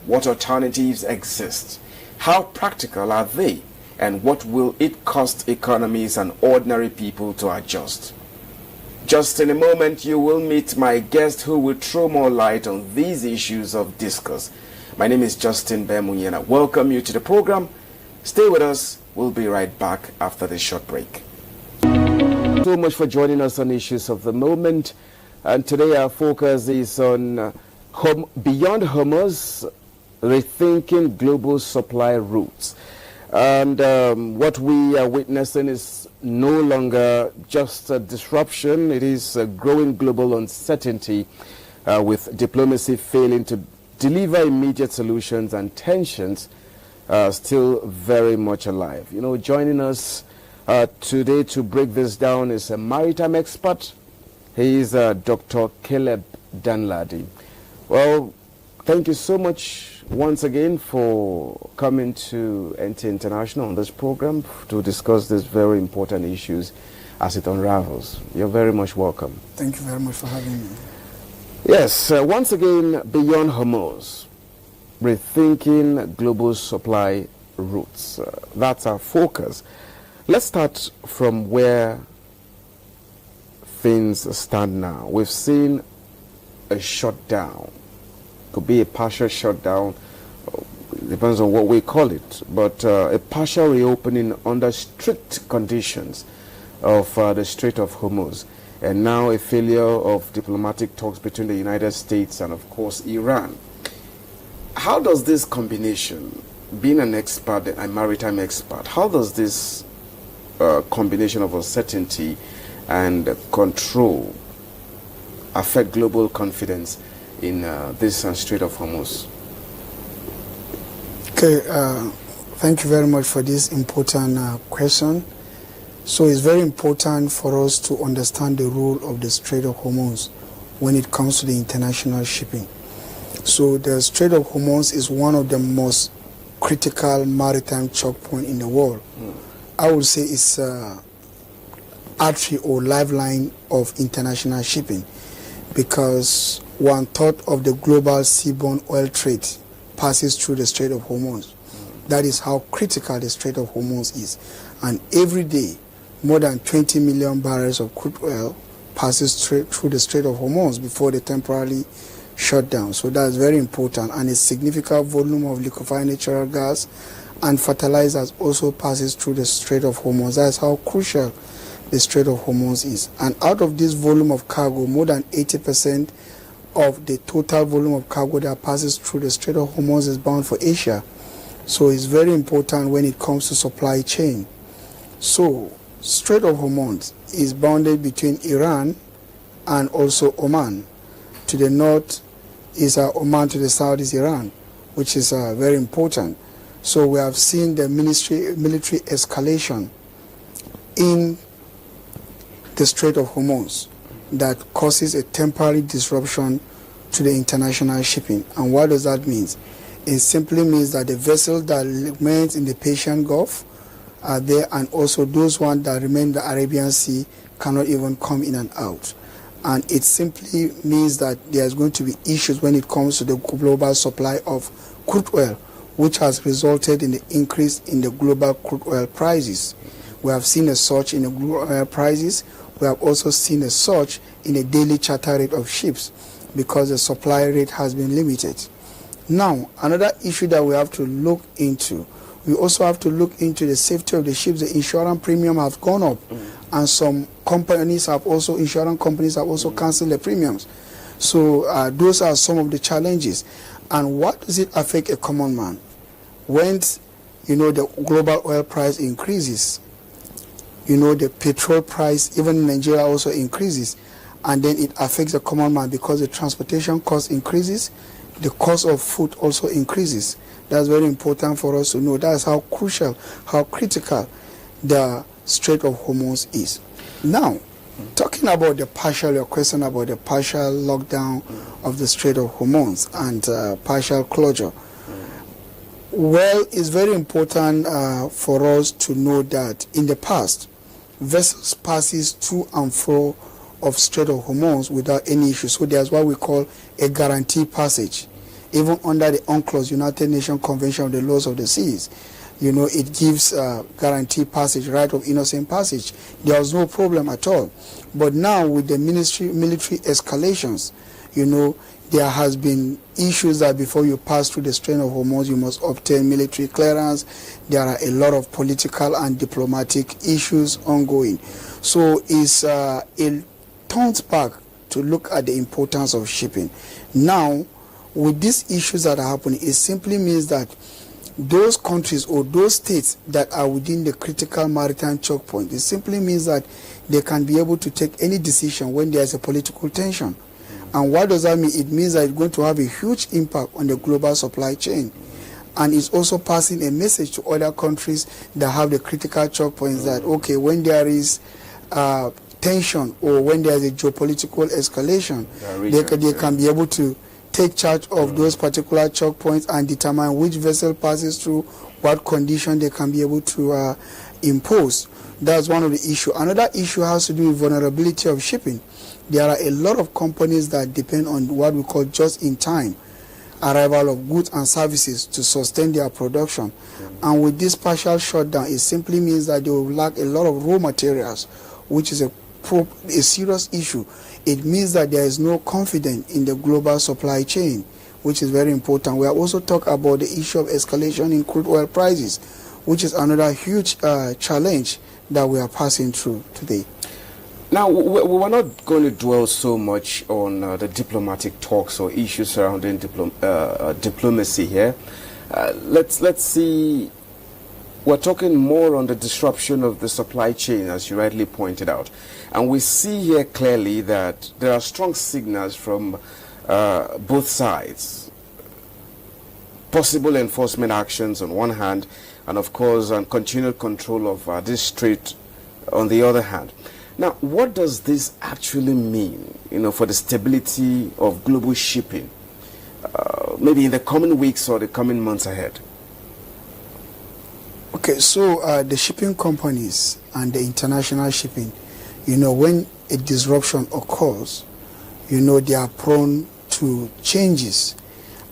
what alternatives exist? How practical are they? And what will it cost economies and ordinary people to adjust? Just in a moment, you will meet my guest who will throw more light on these issues of discourse. My name is Justin Bemunye and I welcome you to the program. Stay with us. We'll be right back after this short break. So much for joining us on Issues of the Moment. And today our focus is on Beyond Hormuz, rethinking global supply routes. And what we are witnessing is no longer just a disruption. It is a growing global uncertainty with diplomacy failing to deliver immediate solutions and tensions still very much alive. You know, joining us today to break this down is a maritime expert. He is Dr. Caleb Danladi. Well, thank you so much once again for coming to NTA International on this program to discuss these very important issues as it unravels. You're very much welcome. Thank you very much for having me. Yes, once again, Beyond Hormuz, rethinking global supply routes. That's our focus. Let's start from where things stand now. We've seen a shutdown. Could be a partial shutdown, depends on what we call it, but a partial reopening under strict conditions of the Strait of Hormuz, and now a failure of diplomatic talks between the United States and, of course, Iran. How does this combination, being an expert, a maritime expert, how does this combination of uncertainty and control affect global confidence in this Strait of Hormuz? Okay, thank you very much for this important question. So it's very important for us to understand the role of the Strait of Hormuz when it comes to the international shipping. So the Strait of Hormuz is one of the most critical maritime choke points in the world. I would say it's an artery or lifeline of international shipping, because 1/3 of the global seaborne oil trade passes through the Strait of Hormuz. That is how critical the Strait of Hormuz is. And every day, more than 20 million barrels of crude oil passes through the Strait of Hormuz before they temporarily shut down. So that's very important. And a significant volume of liquefied natural gas and fertilizers also passes through the Strait of Hormuz. That's how crucial the Strait of Hormuz is. And out of this volume of cargo, more than 80% of the total volume of cargo that passes through the Strait of Hormuz is bound for Asia. So it's very important when it comes to supply chain. So Strait of Hormuz is bounded between Iran and also Oman. To the north is Oman, to the south is Iran, which is very important. So we have seen the military escalation in the Strait of Hormuz that causes a temporary disruption to the international shipping. And what does that mean? It simply means that the vessels that remain in the Persian Gulf are there, and also those ones that remain in the Arabian Sea cannot even come in and out. And it simply means that there's going to be issues when it comes to the global supply of crude oil, which has resulted in the increase in the global crude oil prices. We have seen a surge in the crude oil prices. We have also seen a surge in the daily charter rate of ships because the supply rate has been limited. Now, another issue that we have to look into, we also have to look into the safety of the ships. The insurance premium has gone up, and some companies have also, insurance companies have also canceled the premiums. So those are some of the challenges. And what does it affect a common man? When, the global oil price increases, the petrol price, even in Nigeria, also increases, and then it affects the common man because the transportation cost increases, the cost of food also increases. That's very important for us to know. That's how crucial, how critical the Strait of Hormuz is. Now, talking about your question about the partial lockdown of the Strait of Hormuz and partial closure. Well, it's very important for us to know that in the past, vessels passes to and fro of Strait of Hormuz without any issue. So there's what we call a guaranteed passage. Even under the UNCLOS, United Nations Convention of the Laws of the Seas, it gives guaranteed passage, right of innocent passage. There was no problem at all. But now with the military escalations, there has been issues that before you pass through the Strait of Hormuz, you must obtain military clearance. There are a lot of political and diplomatic issues ongoing. So it turns back to look at the importance of shipping. Now, with these issues that are happening, it simply means that those countries or those states that are within the critical maritime choke point, it simply means that they can be able to take any decision when there's a political tension. And what does that mean? It means that it's going to have a huge impact on the global supply chain. And it's also passing a message to other countries that have the critical choke points that, okay, when there is tension or when there is a geopolitical escalation, they can be able to take charge of those particular choke points and determine which vessel passes through, what condition they can be able to impose. That's one of the issues. Another issue has to do with vulnerability of shipping. There are a lot of companies that depend on what we call just-in-time arrival of goods and services to sustain their production. And with this partial shutdown, it simply means that they will lack a lot of raw materials, which is a serious issue. It means that there is no confidence in the global supply chain, which is very important. We have also talked about the issue of escalation in crude oil prices, which is another huge challenge that we are passing through today. Now, we're not going to dwell so much on the diplomatic talks or issues surrounding diplomacy here. Let's see. We're talking more on the disruption of the supply chain, as you rightly pointed out. And we see here clearly that there are strong signals from both sides. Possible enforcement actions on one hand, and of course, continued control of this strait on the other hand. Now, what does this actually mean, for the stability of global shipping, maybe in the coming weeks or the coming months ahead? Okay, so the shipping companies and the international shipping, when a disruption occurs, they are prone to changes.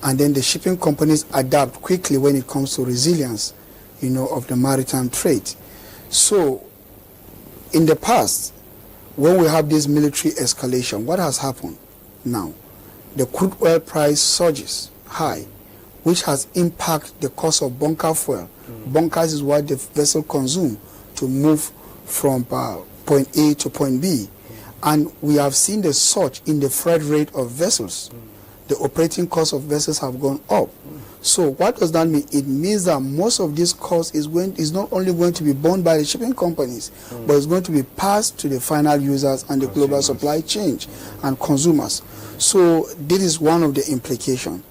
And then the shipping companies adapt quickly when it comes to resilience, of the maritime trade. So, in the past, when we have this military escalation, what has happened now? The crude oil price surges high, which has impacted the cost of bunker fuel. Bunkers is what the vessel consumes to move from point A to point B. And we have seen the surge in the freight rate of vessels. The operating costs of vessels have gone up. So what does that mean? It means that most of this cost is not only going to be borne by the shipping companies, but it's going to be passed to the final users and the global supply chain and consumers. So this is one of the implications.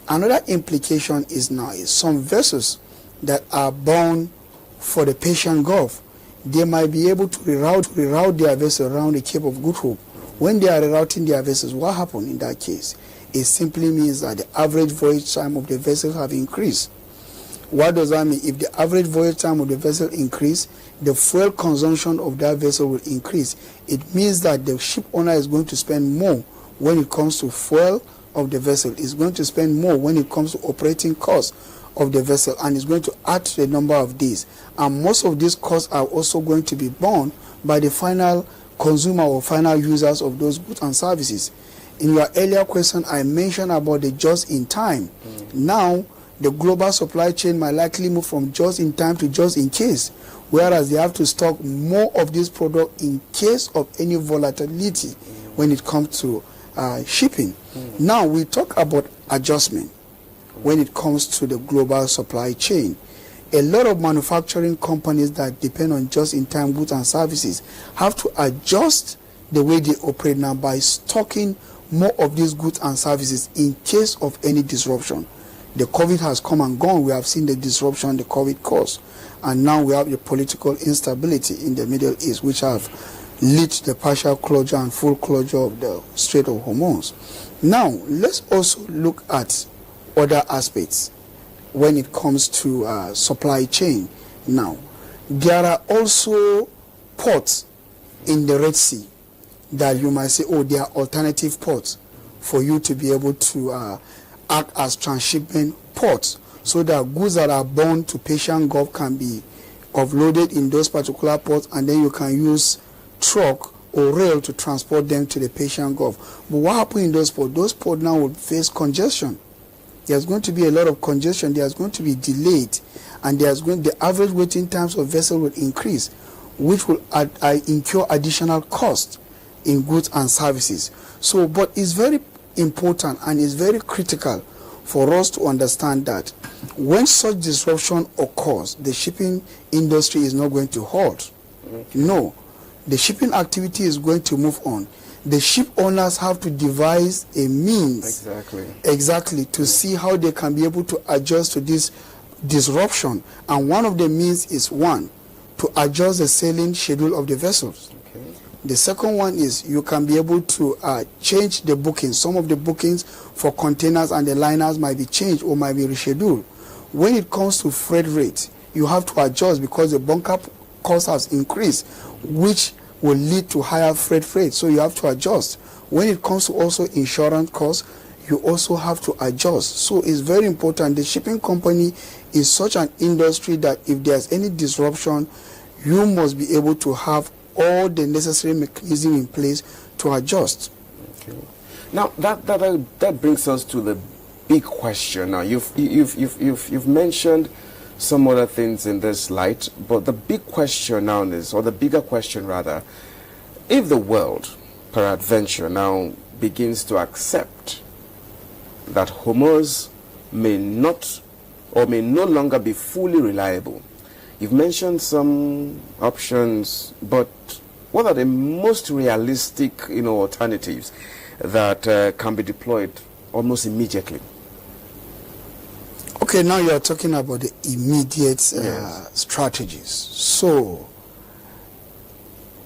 Another implication is some vessels that are bound for the Persian Gulf, they might be able to reroute their vessel around the Cape of Good Hope. When they are rerouting their vessels, what happens in that case? It simply means that the average voyage time of the vessel have increased. What does that mean? If the average voyage time of the vessel increase, the fuel consumption of that vessel will increase. It means that the ship owner is going to spend more when it comes to fuel of the vessel. It's going to spend more when it comes to operating costs of the vessel, and it's going to add to the number of days. And most of these costs are also going to be borne by the final consumer or final users of those goods and services. in your earlier question, I mentioned about the just in time. Now, the global supply chain might likely move from just in time to just in case, whereas they have to stock more of this product in case of any volatility when it comes to shipping. Now, we talk about adjustment when it comes to the global supply chain. A lot of manufacturing companies that depend on just-in-time goods and services have to adjust the way they operate now by stocking more of these goods and services in case of any disruption. The COVID has come and gone. We have seen the disruption the COVID caused. And now we have the political instability in the Middle East, which have led to the partial closure and full closure of the Strait of Hormuz. Now, let's also look at other aspects when it comes to supply chain. Now, there are also ports in the Red Sea that you might say, oh, they are alternative ports for you to be able to act as transshipment ports, so that goods that are bound to Persian Gulf can be offloaded in those particular ports, and then you can use truck or rail to transport them to the Persian Gulf. But what happens in those ports? Those ports now will face congestion. There's going to be a lot of congestion. There's going to be delayed, and the average waiting times of vessel will increase, which will incur additional cost in goods and services. So, but it's very important and it's very critical for us to understand that when such disruption occurs, the shipping industry is not going to halt. No, the shipping activity is going to move on. The ship owners have to devise a means exactly to see how they can be able to adjust to this disruption. And one of the means is, one, to adjust the sailing schedule of the vessels. The second one is you can be able to change the bookings. Some of the bookings for containers and the liners might be changed or might be rescheduled. When it comes to freight rate, you have to adjust because the bunker cost has increased, which will lead to higher freight rates. So you have to adjust. When it comes to also insurance costs, you also have to adjust. So it's very important. The shipping company is such an industry that if there's any disruption, you must be able to have all the necessary mechanism in place to adjust. Okay. Now that brings us to the big question. Now you've mentioned some other things in this light, but the big question now is, or the bigger question rather, if the world, peradventure, now begins to accept that Hormuz may not or may no longer be fully reliable. You've mentioned some options, but what are the most realistic, alternatives that can be deployed almost immediately? Okay, now you are talking about the immediate strategies. So,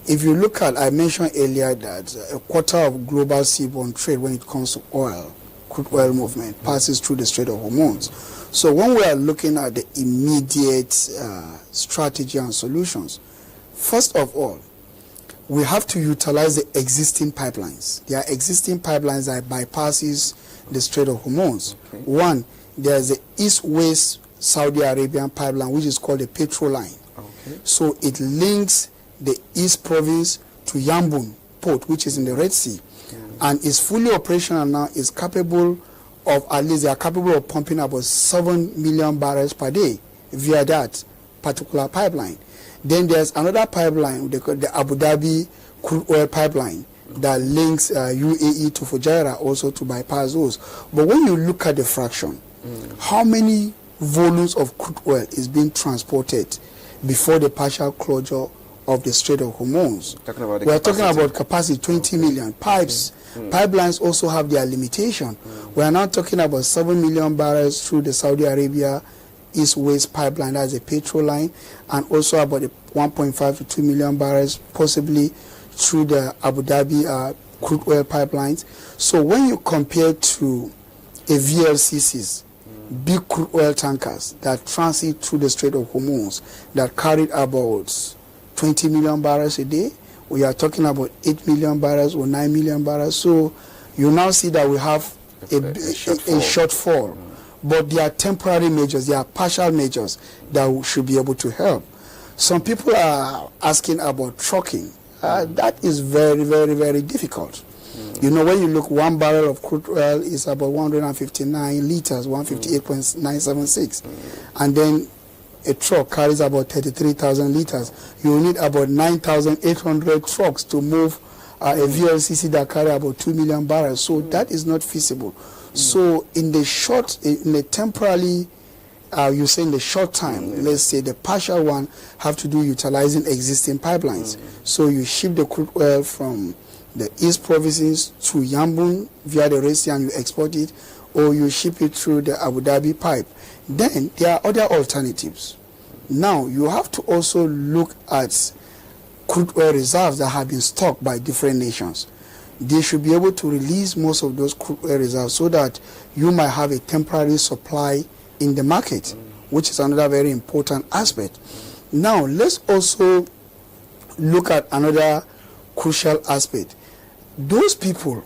if you look at, I mentioned earlier that a quarter of global seaborne trade when it comes to oil, crude oil movement, passes through the Strait of Hormuz. So when we are looking at the immediate strategy and solutions, first of all, we have to utilize the existing pipelines. There are existing pipelines that bypasses the Strait of Hormuz. Okay. One, there's the East-West Saudi Arabian pipeline, which is called the Petrol Line. Okay. So it links the East Province to Yanbu port, which is in the Red Sea, and is fully operational now. Is capable of, at least they are capable of pumping about 7 million barrels per day via that particular pipeline. Then there's another pipeline, the Abu Dhabi crude oil pipeline, that links UAE to Fujairah, also to bypass those. But when you look at the fraction, how many volumes of crude oil is being transported before the partial closure of the Strait of Hormuz? We are talking about capacity 20 million pipes. Pipelines also have their limitation. We are now talking about 7 million barrels through the Saudi Arabia East-West pipeline, that's a petrol line, and also about 1.5 to 2 million barrels possibly through the Abu Dhabi crude oil pipelines. So when you compare to a VLCCs, big crude oil tankers that transit through the Strait of Hormuz that carried about 20 million barrels a day, we are talking about 8 million barrels or 9 million barrels. So you now see that we have a shortfall. But they are temporary measures, they are partial measures that should be able to help. Some people are asking about trucking. That is very, very, very difficult. You know, when you look, 1 barrel of crude oil is about 159 liters, 158.976. And then a truck carries about 33,000 liters. You will need about 9,800 trucks to move a VLCC that carry about 2 million barrels. So that is not feasible. So in the temporarily, you say in the short time, let's say the partial one have to do utilizing existing pipelines. So you ship the crude oil from the East provinces to Yangon via the Red Sea and you export it, or you ship it through the Abu Dhabi pipe. Then there are other alternatives. Now you have to also look at crude oil reserves that have been stocked by different nations. They should be able to release most of those crude oil reserves so that you might have a temporary supply in the market, which is another very important aspect. Now let's also look at another crucial aspect. Those people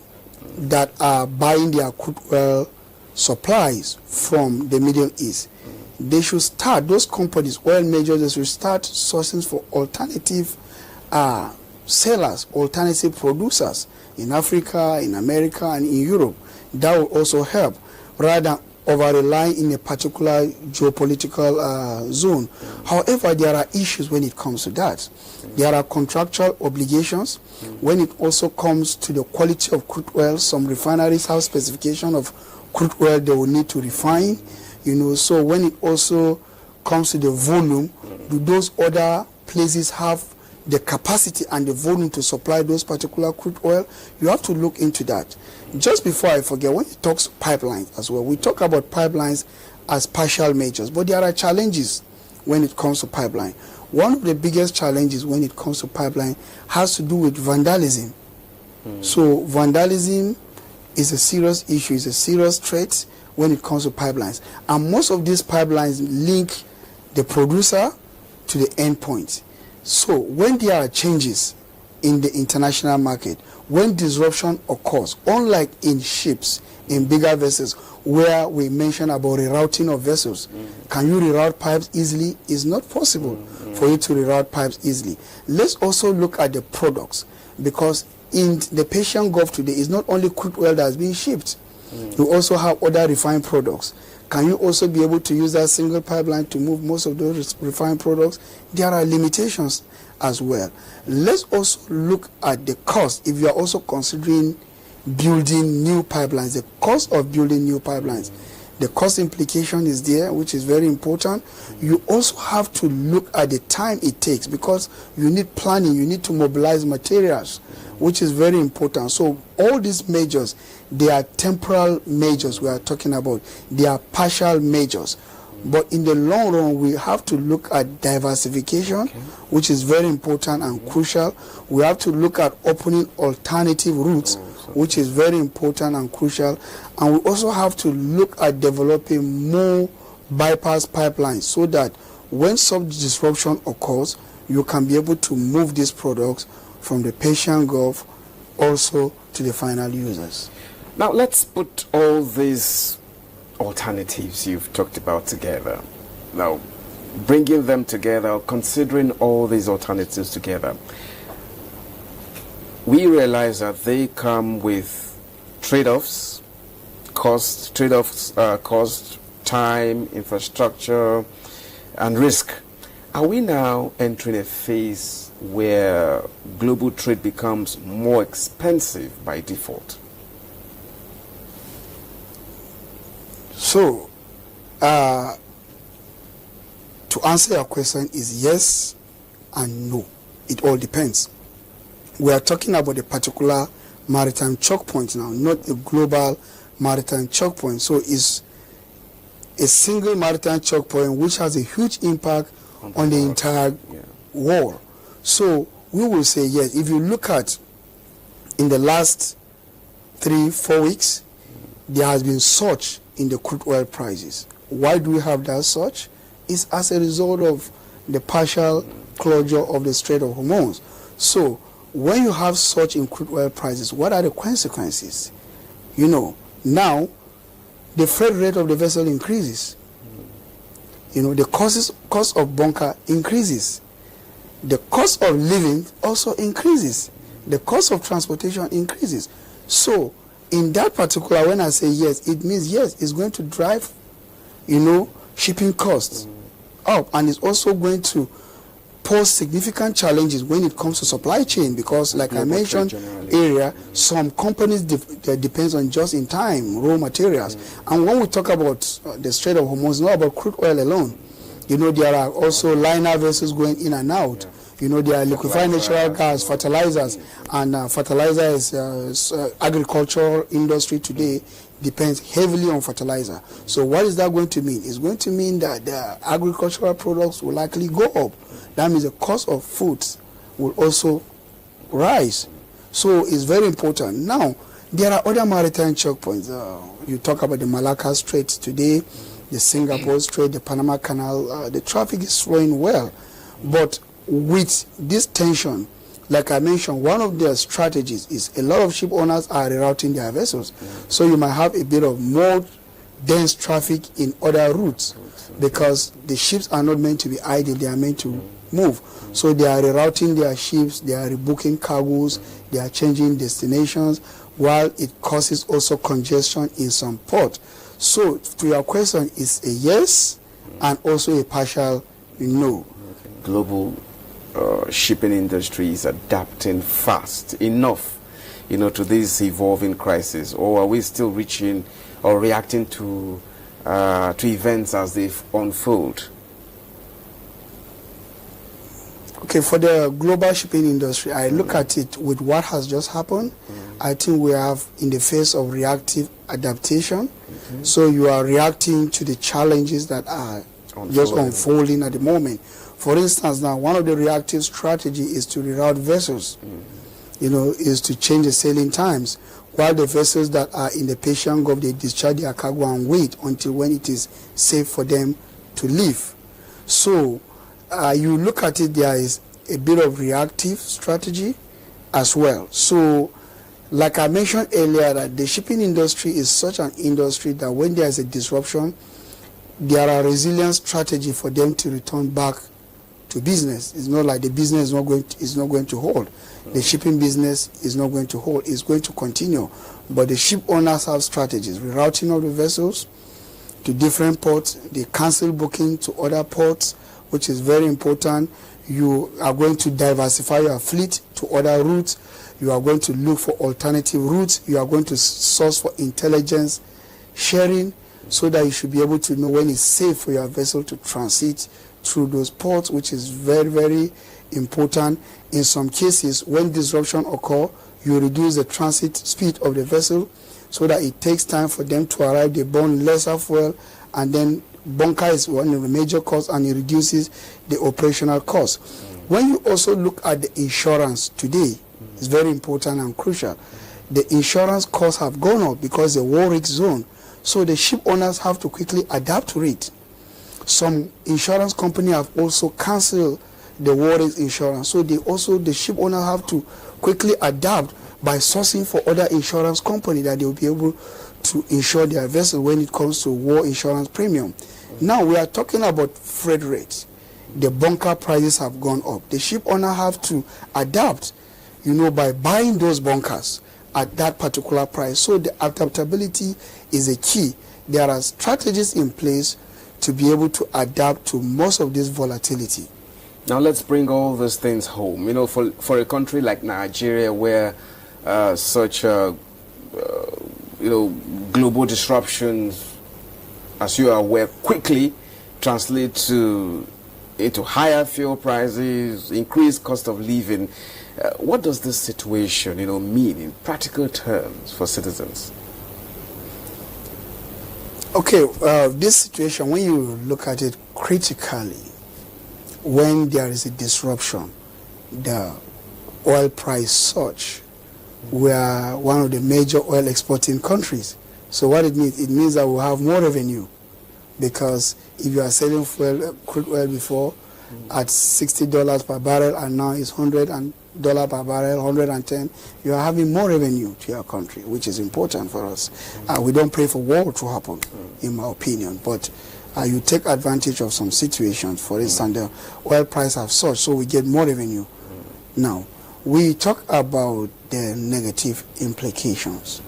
that are buying their crude oil supplies from the Middle East, they should start, those companies, oil majors, they should start sourcing for alternative sellers, alternative producers in Africa, in America, and in Europe. That will also help, rather than over-relying in a particular geopolitical zone. However, there are issues when it comes to that. There are contractual obligations. When it also comes to the quality of crude oil, some refineries have specification of crude oil they will need to refine. You know, so when it also comes to the volume, do those other places have the capacity and the volume to supply those particular crude oil? You have to look into that. Just before I forget, when it talks pipelines as well, we talk about pipelines as partial measures, but there are challenges when it comes to pipeline. One of the biggest challenges when it comes to pipeline has to do with vandalism. So vandalism is a serious issue, is a serious threat when it comes to pipelines. And most of these pipelines link the producer to the end point. So when there are changes in the international market, when disruption occurs, unlike in ships, in bigger vessels, where we mention about rerouting of vessels, can you reroute pipes easily? It's not possible for you to reroute pipes easily. Let's also look at the products, because in the Persian Gulf today, it's not only crude oil that's being shipped. You also have other refined products. Can you also be able to use that single pipeline to move most of those refined products? There are limitations as well. Let's also look at the cost. If you are also considering building new pipelines, the cost of building new pipelines, the cost implication is there, which is very important. You also have to look at the time it takes, because you need planning, you need to mobilize materials, which is very important. So all these measures, they are temporal measures we are talking about. They are partial measures. But in the long run, we have to look at diversification, which is very important and crucial. We have to look at opening alternative routes, which is very important and crucial. And we also have to look at developing more bypass pipelines so that when some disruption occurs, you can be able to move these products from the Persian Gulf also to the final users. Now let's put all these alternatives you've talked about together. Now, bringing them together, considering all these alternatives together, we realize that they come with trade-offs, cost, cost, time, infrastructure, and risk. Are we now entering a phase where global trade becomes more expensive by default? So, to answer your question is yes and no. It all depends. We are talking about a particular maritime choke point now, not a global maritime choke point. So it's a single maritime choke point which has a huge impact on the entire world. So we will say yes. If you look at in the last 3-4 weeks, there has been surge in the crude oil prices. Why do we have that surge? It's as a result of the partial closure of the Strait of Hormuz. So when you have surge in crude oil prices, what are the consequences? You know, now the freight rate of the vessel increases. You know, the cost of bunker increases. The cost of living also increases. The cost of transportation increases. So in that particular, when I say yes, it means yes, it's going to drive, you know, shipping costs up, and it's also going to pose significant challenges when it comes to supply chain, because like I mentioned earlier, some companies depends on just-in-time raw materials. And when we talk about the Strait of Hormuz, it's not about crude oil alone. You know, there are also liner vessels going in and out. You know, there are liquefied natural gas, fertilizers, and fertilizers, agricultural industry today depends heavily on fertilizer. So what is that going to mean? It's going to mean that the agricultural products will likely go up. That means the cost of foods will also rise. So it's very important. Now, there are other maritime choke points. You talk about the Malacca Strait today, the Singapore Strait, the Panama Canal. The traffic is flowing well. But with this tension, like I mentioned, one of their strategies is a lot of ship owners are rerouting their vessels. So you might have a bit of more dense traffic in other routes, because the ships are not meant to be idle, they are meant to move. So they are rerouting their ships, they are rebooking cargoes, they are changing destinations, while it causes also congestion in some ports. So to your question, it's a yes and also a partial no. Global shipping industry is adapting fast enough, you know, to this evolving crisis, or are we still reaching or reacting to events as they unfold? Okay, for the global shipping industry, I look at it with what has just happened. I think we have in the face of reactive adaptation. So you are reacting to the challenges that are just unfolding at the moment. For instance, now one of the reactive strategy is to reroute vessels. You know, is to change the sailing times. While the vessels that are in the Persian Gulf, they discharge their cargo and wait until when it is safe for them to leave. So you look at it, there is a bit of reactive strategy as well. So like I mentioned earlier, that the shipping industry is such an industry that when there is a disruption, there are resilient strategy for them to return back to business. It's not like the business is not going to hold. The shipping business is not going to hold. It's going to continue. But the ship owners have strategies, rerouting of the vessels to different ports. They cancel booking to other ports, which is very important. You are going to diversify your fleet to other routes. You are going to look for alternative routes. You are going to source for intelligence sharing, so that you should be able to know when it's safe for your vessel to transit through those ports, which is very, very important. In some cases, when disruption occurs, you reduce the transit speed of the vessel so that it takes time for them to arrive. They burn lesser fuel, and then bunker is one of the major costs, and it reduces the operational costs. When you also look at the insurance today, it's very important and crucial. The insurance costs have gone up because the war risk zone. So the ship owners have to quickly adapt to it. Some insurance companies have also canceled the war risk insurance. So the ship owners have to quickly adapt by sourcing for other insurance companies that they will be able to insure their vessel when it comes to war insurance premium. Now we are talking about freight rates. The bunker prices have gone up. The ship owner have to adapt, you know, by buying those bunkers at that particular price. So the adaptability is a key. There are strategies in place to be able to adapt to most of this volatility. Now let's bring all these things home. You know, for a country like Nigeria, where such global disruptions, as you are aware, quickly translate into higher fuel prices, increased cost of living. What does this situation, mean in practical terms for citizens? Okay, this situation, when you look at it critically, when there is a disruption, the oil price surge, we are one of the major oil exporting countries. So what it means that we'll have more revenue, because if you are selling crude oil before at $60 per barrel and now it's $100 per barrel, 110, you are having more revenue to your country, which is important for us. We don't pray for war to happen, in my opinion, but you take advantage of some situations. For instance, the oil price have surged, so we get more revenue. Now, we talk about the negative implications.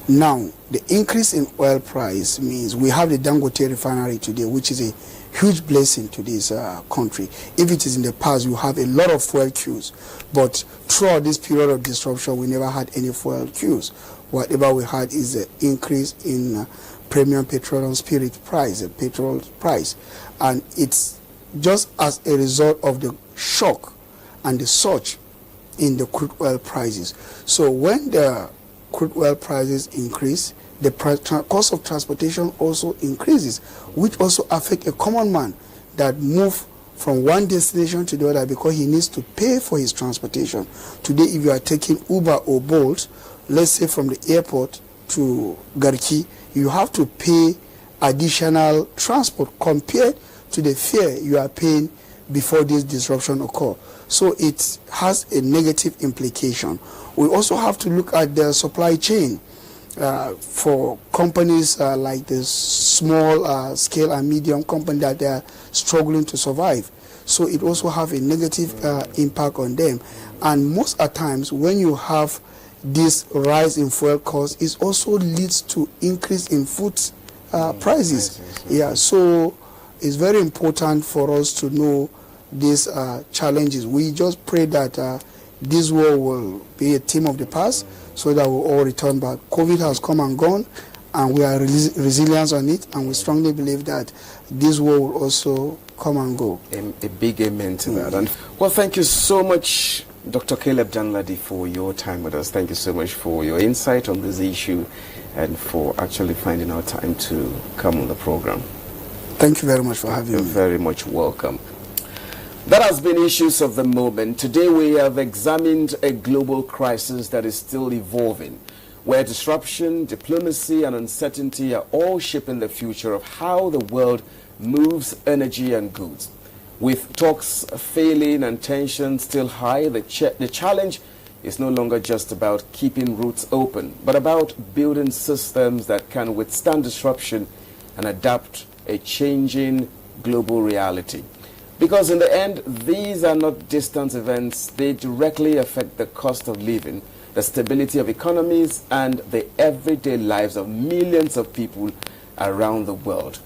Now, the increase in oil price means we have the Dangote refinery today, which is a huge blessing to this country. If it is in the past, you have a lot of fuel queues, but throughout this period of disruption, we never had any fuel queues. Whatever we had is an increase in premium petroleum spirit price, the petrol price, and it's just as a result of the shock and the surge in the crude oil prices. So when the crude oil prices increase, the cost of transportation also increases, which also affect a common man that move from one destination to the other because he needs to pay for his transportation. Today, if you are taking Uber or Bolt, let's say from the airport to Garki, you have to pay additional transport compared to the fare you are paying before this disruption occur. So it has a negative implication. We also have to look at the supply chain for companies like the small scale and medium company that they are struggling to survive. So it also have a negative impact on them. And most at times when you have this rise in fuel costs, it also leads to increase in food prices. Yeah, so it's very important for us to know these challenges. We just pray that this war will be a thing of the past so that we'll all return back. COVID has come and gone, and we are resilient on it, and we strongly believe that this war will also come and go. A big amen to that. And well, thank you so much, Dr. Caleb Danladi, for your time with us. Thank you so much for your insight on this issue and for actually finding our time to come on the program. Thank you very much for having me. You're very much welcome. That has been Issues of the Moment. Today we have examined a global crisis that is still evolving, where disruption, diplomacy and uncertainty are all shaping the future of how the world moves energy and goods. With talks failing and tensions still high, the challenge is no longer just about keeping routes open, but about building systems that can withstand disruption and adapt a changing global reality. Because in the end, these are not distant events. They directly affect the cost of living, the stability of economies, and the everyday lives of millions of people around the world.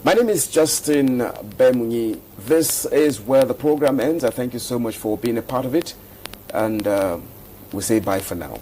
My name is Justin Bemunyi. This is where the program ends. I thank you so much for being a part of it. And we say bye for now.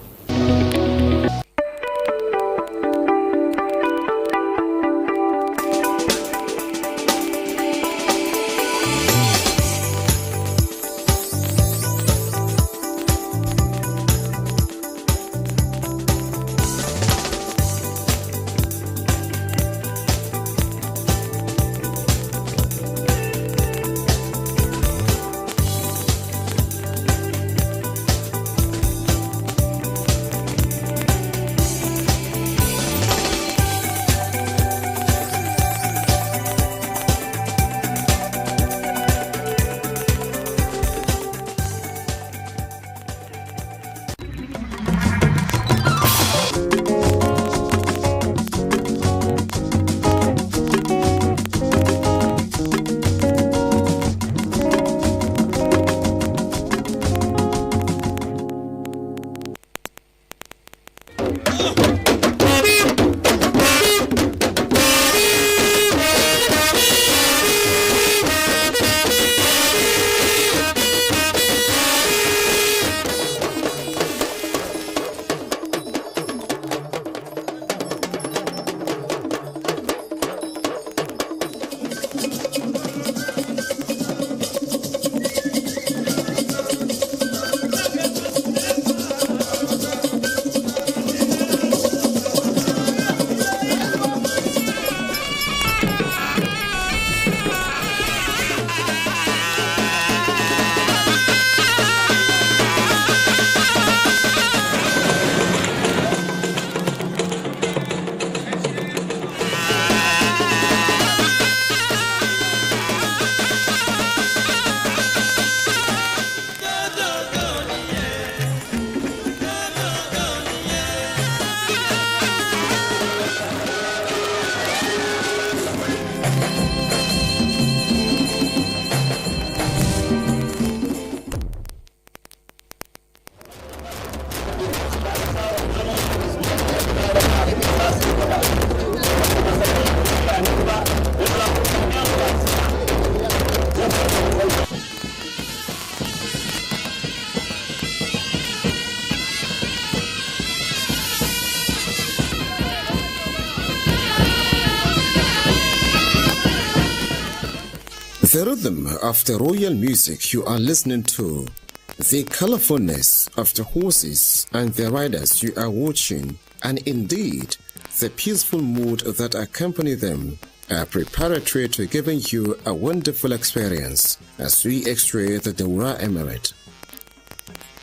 The rhythm of the royal music you are listening to, the colorfulness of the horses and the riders you are watching, and indeed the peaceful mood that accompany them are preparatory to giving you a wonderful experience as we x-ray the Dora Emirate.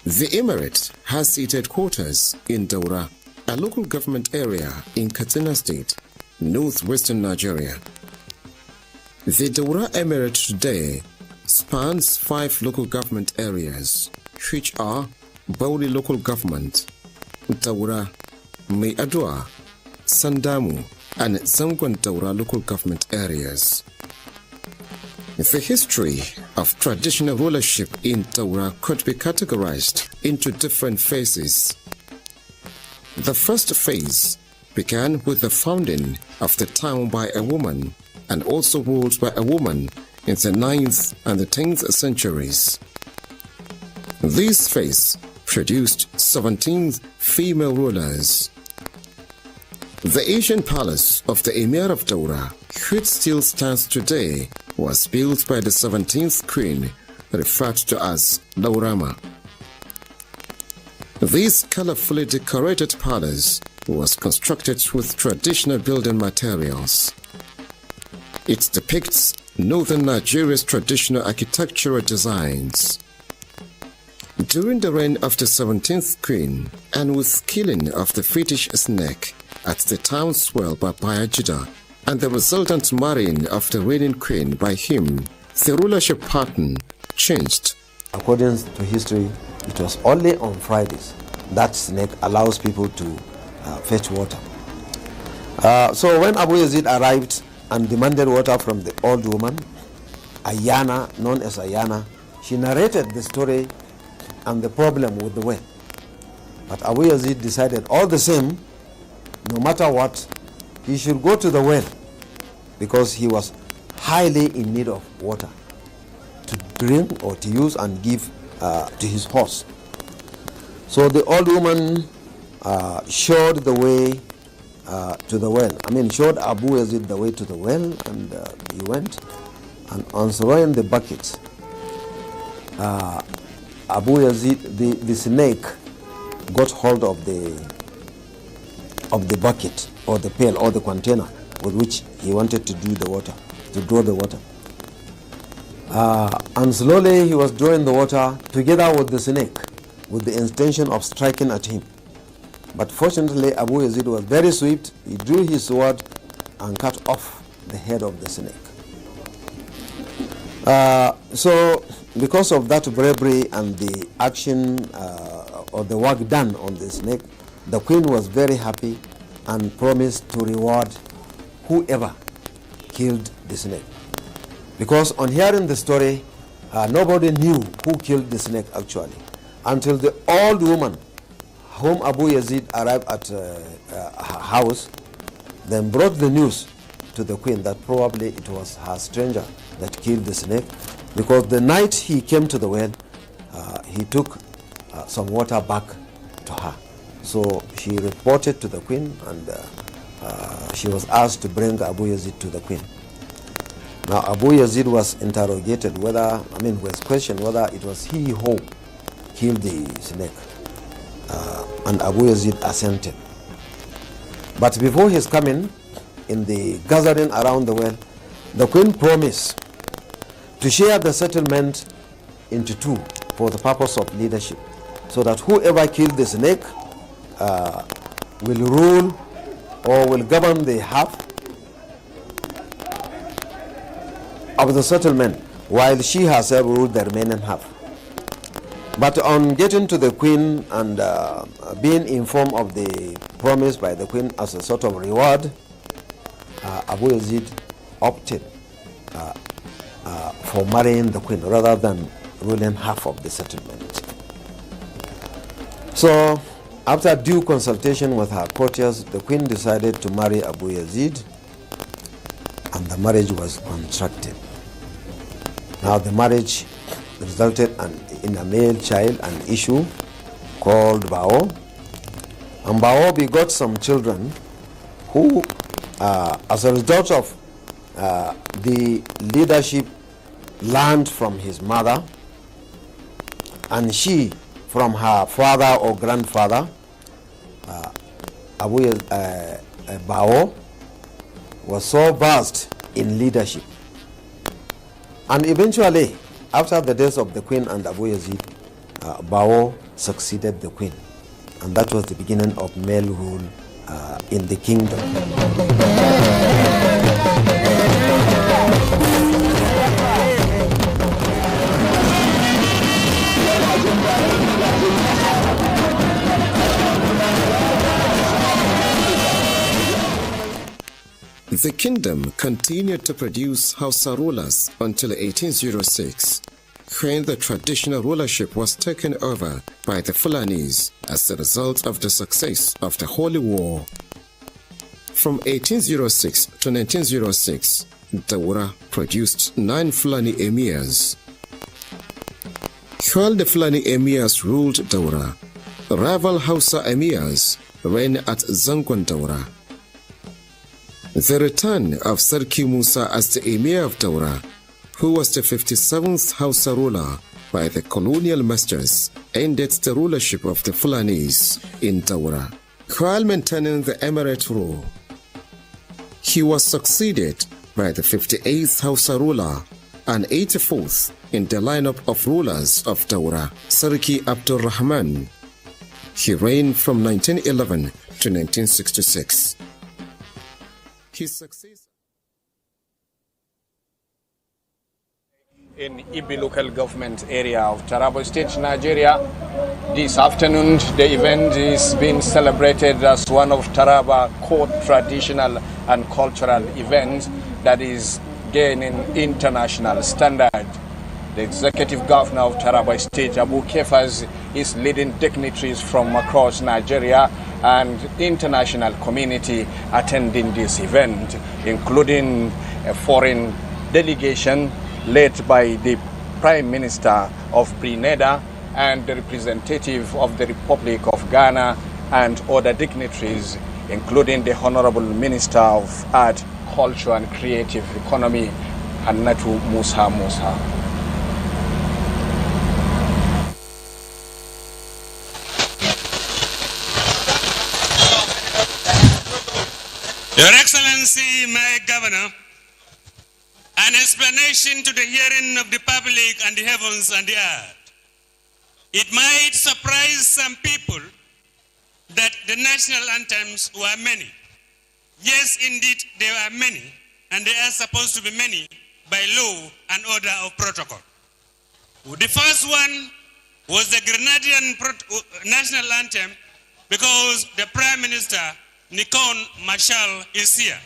The Emirate has its headquarters in Dora, a local government area in Katsina State, northwestern Nigeria. The Dora Emirate today spans 5 local government areas, which are Bauli local government, Dora, Mai-Adua, Sandamu, and Zangon Dora local government areas. The history of traditional rulership in Dora could be categorized into different phases. The first phase began with the founding of the town by a woman and also ruled by a woman in the 9th and the 10th centuries. This phase produced 17 female rulers. The ancient palace of the Emir of Dora, which still stands today, was built by the 17th queen, referred to as Rema. This colorfully decorated palace was constructed with traditional building materials. It depicts northern Nigeria's traditional architectural designs. During the reign of the 17th queen, and with killing of the fetish snake at the town's well by Bayajida, and the resultant marrying of the reigning queen by him, the rulership pattern changed. According to history, it was only on Fridays that snake allows people to fetch water. So when Abu Yazid arrived and demanded water from the old woman, Ayana, known as Ayana, she narrated the story and the problem with the well. But Abu Yazid decided all the same, no matter what, he should go to the well because he was highly in need of water to drink or to use and give to his horse. So the old woman showed the way to the well. Showed Abu Yazid the way to the well, and he went, and on throwing the bucket, Abu Yazid, the snake, got hold of the bucket or the pail or the container with which he wanted to do the water, to draw the water. And slowly he was drawing the water together with the snake, with the intention of striking at him. But fortunately, Abu Yazid was very swift. He drew his sword and cut off the head of the snake. So, because of that bravery and the action or the work done on the snake, the queen was very happy and promised to reward whoever killed the snake. Because on hearing the story, nobody knew who killed the snake actually, until the old woman whom Abu Yazid arrived at her house, then brought the news to the queen that probably it was her stranger that killed the snake, because the night he came to the well, he took some water back to her. So she reported to the queen, and she was asked to bring Abu Yazid to the queen. Now Abu Yazid was interrogated was questioned whether it was he who killed the snake. And Abu Yazid assented. But before his coming, in the gathering around the well, the queen promised to share the settlement into 2 for the purpose of leadership, so that whoever killed the snake will rule or will govern the half of the settlement, while she herself ruled the remaining half. But on getting to the queen and being informed of the promise by the queen as a sort of reward, Abu Yazid opted for marrying the queen rather than ruling half of the settlement. So, after due consultation with her courtiers, the queen decided to marry Abu Yazid, and the marriage was contracted. Now the marriage resulted in a male child, an issue called Bao. And Bao begot some children who, as a result of the leadership learned from his mother, and she from her father or grandfather, Bao, was so vast in leadership. And eventually, after the death of the queen and Abu Yazid, Bao succeeded the queen. And that was the beginning of male rule in the kingdom. The kingdom continued to produce Hausa rulers until 1806, when the traditional rulership was taken over by the Fulanis as a result of the success of the Holy War. From 1806 to 1906, Daura produced 9 Fulani emirs. While the Fulani emirs ruled Daura, rival Hausa emirs reigned at Zangon Daura. The return of Sarki Musa as the emir of Daura, who was the 57th Hausa ruler by the colonial masters, ended the rulership of the Fulanis in Daura. While maintaining the emirate rule, he was succeeded by the 58th Hausa ruler and 84th in the lineup of rulers of Daura, Sarki Abdul Rahman. He reigned from 1911 to 1966. His successor in Ibi local government area of Taraba State, Nigeria. This afternoon, the event is being celebrated as one of Taraba core traditional and cultural events that is gaining international standard. The executive governor of Taraba State, Abu Kefas, is leading dignitaries from across Nigeria and international community attending this event, including a foreign delegation led by the Prime Minister of Grenada and the representative of the Republic of Ghana and other dignitaries, including the Honorable Minister of Art, Culture and Creative Economy, Hannatu Musa. Your Excellency, my Governor, an explanation to the hearing of the public and the heavens and the earth. It might surprise some people that the national anthems were many. Yes, indeed, they were many, and they are supposed to be many by law and order of protocol. The first one was the Grenadian national anthem because the Prime Minister, Nikon Marshall, is here.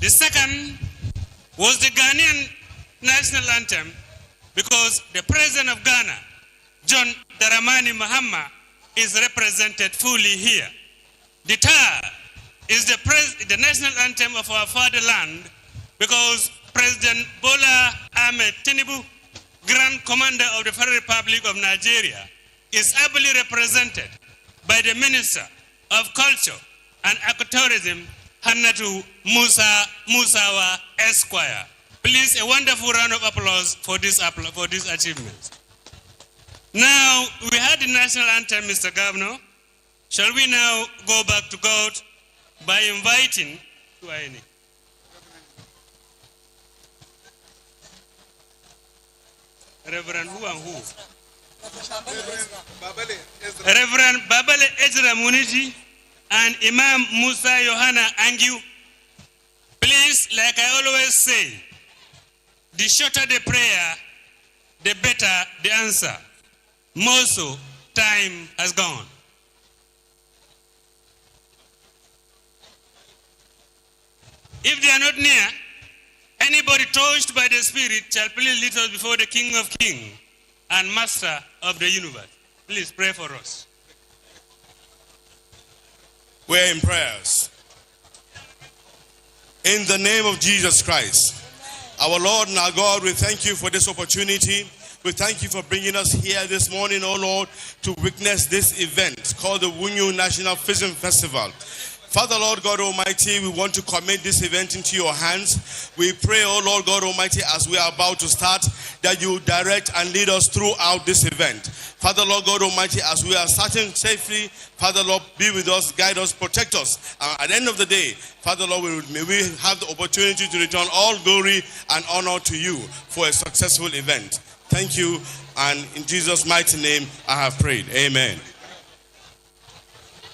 The second was the Ghanaian national anthem because the President of Ghana, John Dramani Mahama, is represented fully here. The third is the national anthem of our fatherland because President Bola Ahmed Tinubu, Grand Commander of the Federal Republic of Nigeria, is ably represented by the Minister of Culture and Ecotourism, Hannatu Musawa Esquire. Please, a wonderful round of applause for this achievement. Now, we had the national anthem, Mr. Governor. Shall we now go back to God by inviting Reverend who and who? Reverend Babale Ezra Muniji and Imam Musa Yohana Angiu. Please, like I always say, the shorter the prayer, the better the answer. More so, time has gone. If they are not near, anybody touched by the Spirit shall please lead us before the King of Kings and Master of the universe. Please pray for us. We're in prayers. In the name of Jesus Christ, our Lord and our God, we thank you for this opportunity. We thank you for bringing us here this morning, oh Lord, to witness this event called the Wunyu National Fishing Festival. Father, Lord God Almighty, we want to commit this event into your hands. We pray, oh Lord God Almighty, as we are about to start, that you direct and lead us throughout this event. Father, Lord God Almighty, as we are starting safely, Father, Lord, be with us, guide us, protect us. At the end of the day, Father, Lord, may we have the opportunity to return all glory and honor to you for a successful event. Thank you, and in Jesus' mighty name, I have prayed. Amen.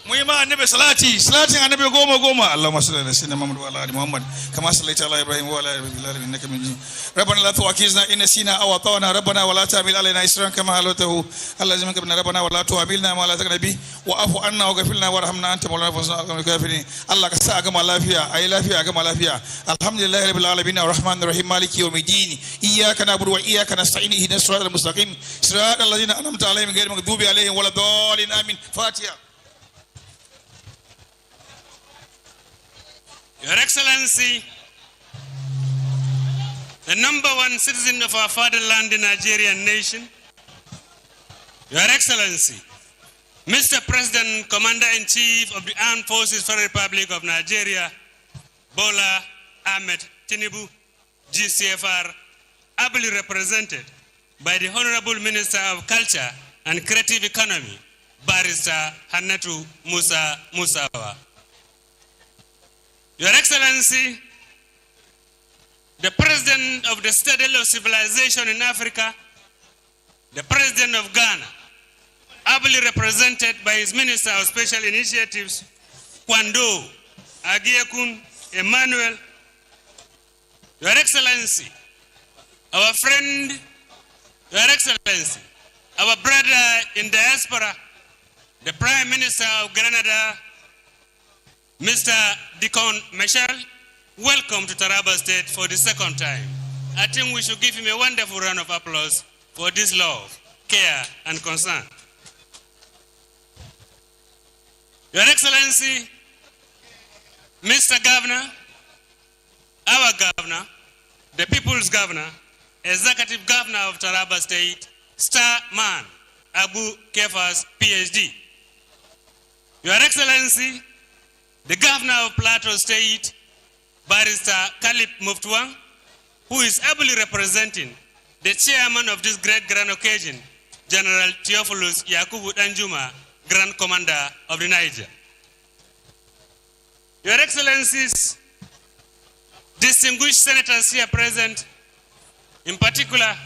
Muhimma annabi salatin annabi goma Allahumma salli ala sayyidina Muhammad wa ala ali Muhammad kama sallaita ala Ibrahim wa ala ali Ibrahim innaka Hamidum Majid. Rabbana la tu'akhizna in nasina aw ata'na rabbana wa la tahmil alayna isran kama hamaltahu allazina kabna rabbana wa la tu'amilna ma la taqnabi wa afu anna wa ghfirna warhamna anta mawlana fansurna kafirin. Allah ka sa gama lafiya ayi lafiya gama lafiya. Alhamdulillahi rabbil alamin arrahmanir rahim maliki yawmiddin iyyaka na'budu wa iyyaka nasta'in ihdinas siratal mustaqim siratal ladzina an'amta alayhim ghayril maghdubi alayhim waladdallin amin. Fatiha. Your Excellency, the number one citizen of our fatherland, the Nigerian nation, Your Excellency, Mr. President, Commander-in-Chief of the Armed Forces for the Republic of Nigeria, Bola Ahmed Tinubu, GCFR, ably represented by the Honorable Minister of Culture and Creative Economy, Barrister Hannatu Musa Musawa. Your Excellency, the President of the Citadel of Civilization in Africa, the President of Ghana, ably represented by his Minister of Special Initiatives, Kwando Agiekun Emmanuel. Your Excellency, our friend, Your Excellency, our brother in diaspora, the Prime Minister of Grenada, Mr. Dikon Michel, welcome to Taraba State for the second time. I think we should give him a wonderful round of applause for this love, care, and concern. Your Excellency, Mr. Governor, our Governor, the People's Governor, Executive Governor of Taraba State, Star Man, Abu Kefas, PhD. Your Excellency, the Governor of Plateau State, Barrister Kalip Muftuang, who is ably representing the chairman of this great grand occasion, General Theophilus Yakubu Danjuma, Grand Commander of the Niger. Your Excellencies, distinguished senators here present, in particular,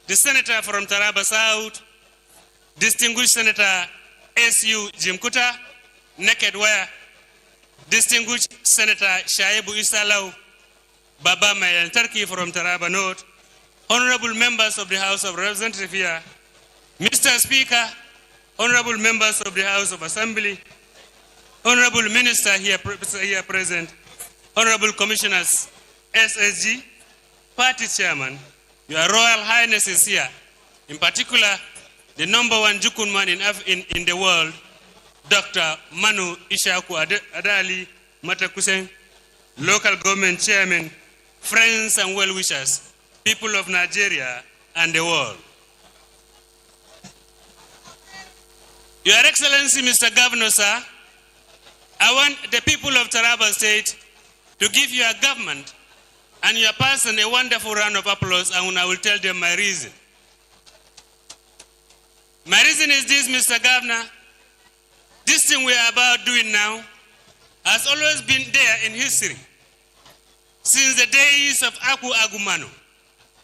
the senator from Taraba South, distinguished Senator S.U. Jimkuta, Naked Wire, distinguished Senator Shaibu Isalau, Baba Mayan Turkey from Taraba North, honorable members of the House of Representatives here, Mr. Speaker, honorable members of the House of Assembly, honorable minister here present, honorable commissioners, SSG, party chairman, your Royal Highness is here, in particular, the number one Jukunman in the world, Dr. Manu Ishaku Adali Matakusen, local government chairman, friends and well-wishers, people of Nigeria and the world. Your Excellency, Mr. Governor, sir, I want the people of Taraba State to give your government and your person a wonderful round of applause, and I will tell them my reason. My reason is this, Mr. Governor. This thing we are about doing now has always been there in history. Since the days of Aku Agumanu,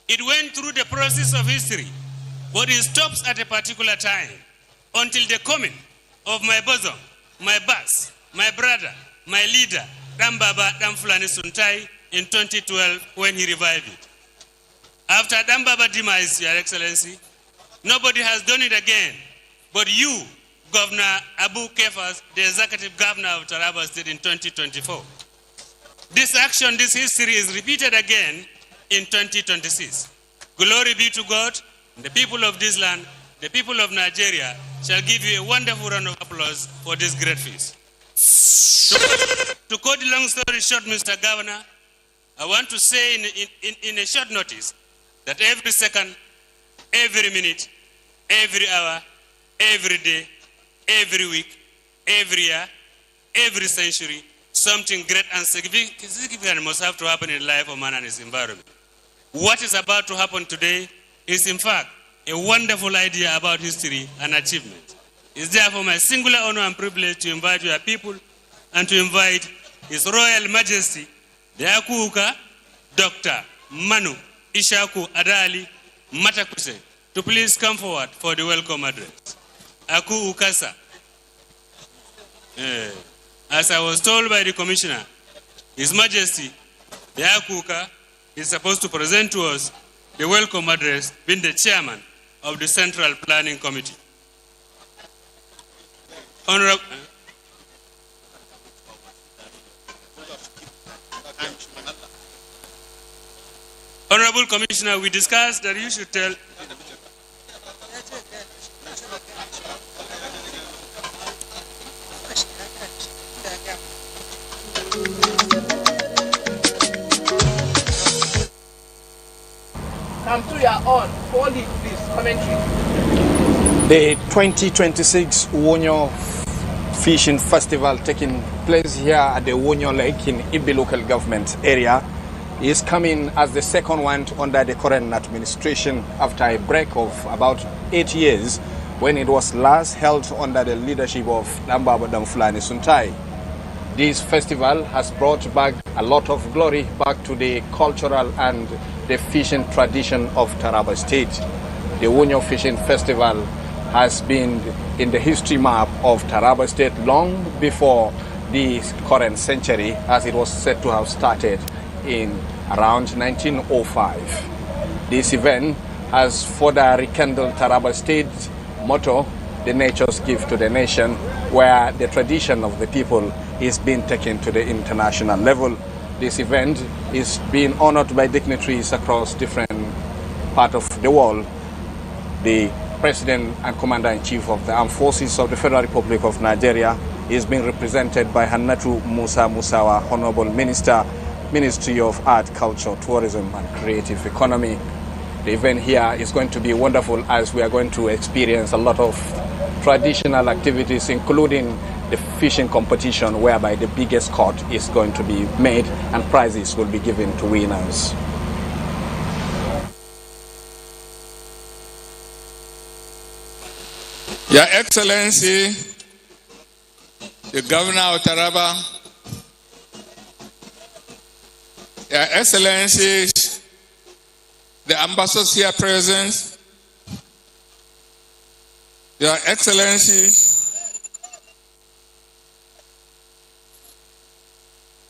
it went through the process of history, but it stops at a particular time until the coming of my bosom, my boss, my brother, my leader, Dambaba Damfulani Suntai in 2012 when he revived it. After Dambaba demise, Your Excellency, nobody has done it again, but you, Governor Abu Kefas, the Executive Governor of Taraba State in 2024. This action, this history is repeated again in 2026. Glory be to God, the people of this land, the people of Nigeria shall give you a wonderful round of applause for this great feast. To cut the long story short, Mr. Governor, I want to say in a short notice that every second, every minute, every hour, every day, every week, every year, every century, something great and significant must have to happen in life of man and his environment. What is about to happen today is, in fact, a wonderful idea about history and achievement. It's therefore my singular honor and privilege to invite your people and to invite His Royal Majesty, the Akuuka, Dr. Manu Ishaku Adali Matakuse, to please come forward for the welcome address. Akuukasa. As I was told by the Commissioner, His Majesty, the Akuuka, is supposed to present to us the welcome address, being the chairman of the Central Planning Committee. Honorable Commissioner, we discussed that you should tell. Come to your own. Hold it, please. Commentary. The 2026 Wonyo Fishing Festival taking place here at the Wonyo Lake in Ibi local government area is coming as the second one under the current administration after a break of about 8 years when it was last held under the leadership of Lambabadam Fulani Suntai. This festival has brought back a lot of glory back to the cultural and the fishing tradition of Taraba State. The Wonyo Fishing Festival has been in the history map of Taraba State long before the current century, as it was said to have started in around 1905. This event has further rekindled Taraba State's motto, the nature's gift to the nation, where the tradition of the people is being taken to the international level. This event is being honored by dignitaries across different parts of the world. The President and Commander-in-Chief of the Armed Forces of the Federal Republic of Nigeria is being represented by Hannatu Musa Musawa, Honorable Minister, Ministry of Art, Culture, Tourism and Creative Economy. The event here is going to be wonderful as we are going to experience a lot of traditional activities, including the fishing competition, whereby the biggest caught is going to be made and prizes will be given to winners. Your Excellency, the Governor of Taraba, Your Excellencies, the ambassadors here present, Your Excellencies,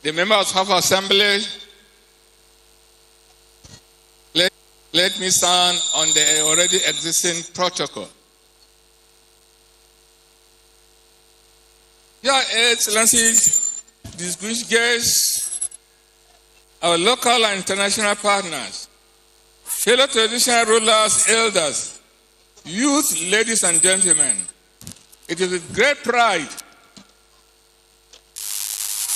the members of Assembly, let me stand on the already existing protocol. Your Excellencies, distinguished guests, our local and international partners, fellow traditional rulers, elders, youth, ladies and gentlemen, it is with great pride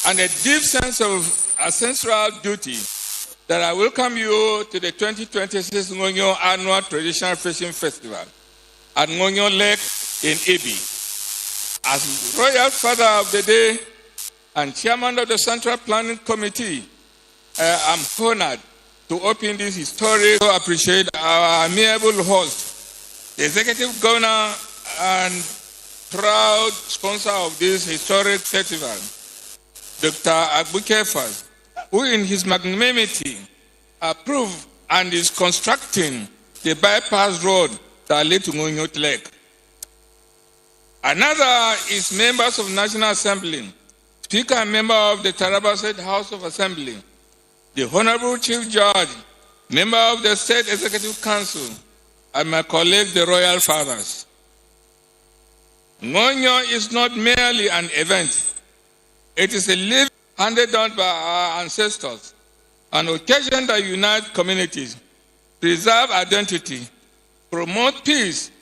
and a deep sense of ancestral duty that I welcome you to the 2026 Ngonyo Annual Traditional Fishing Festival at Ngonyo Lake in Ibi. As Royal Father of the Day and Chairman of the Central Planning Committee, I am honored to open this historic. I appreciate our amiable host, the Executive Governor and proud sponsor of this historic festival, Dr. Abuja, who in his magnanimity approved and is constructing the bypass road that leads to Ngonyo Lake. Another is members of National Assembly, Speaker and member of the Taraba State House of Assembly, the Honorable Chief Judge, member of the State Executive Council, and my colleagues, the Royal Fathers. Ngonyo is not merely an event. It is a living handed down by our ancestors, an occasion that unites communities, preserve identity, promote peace,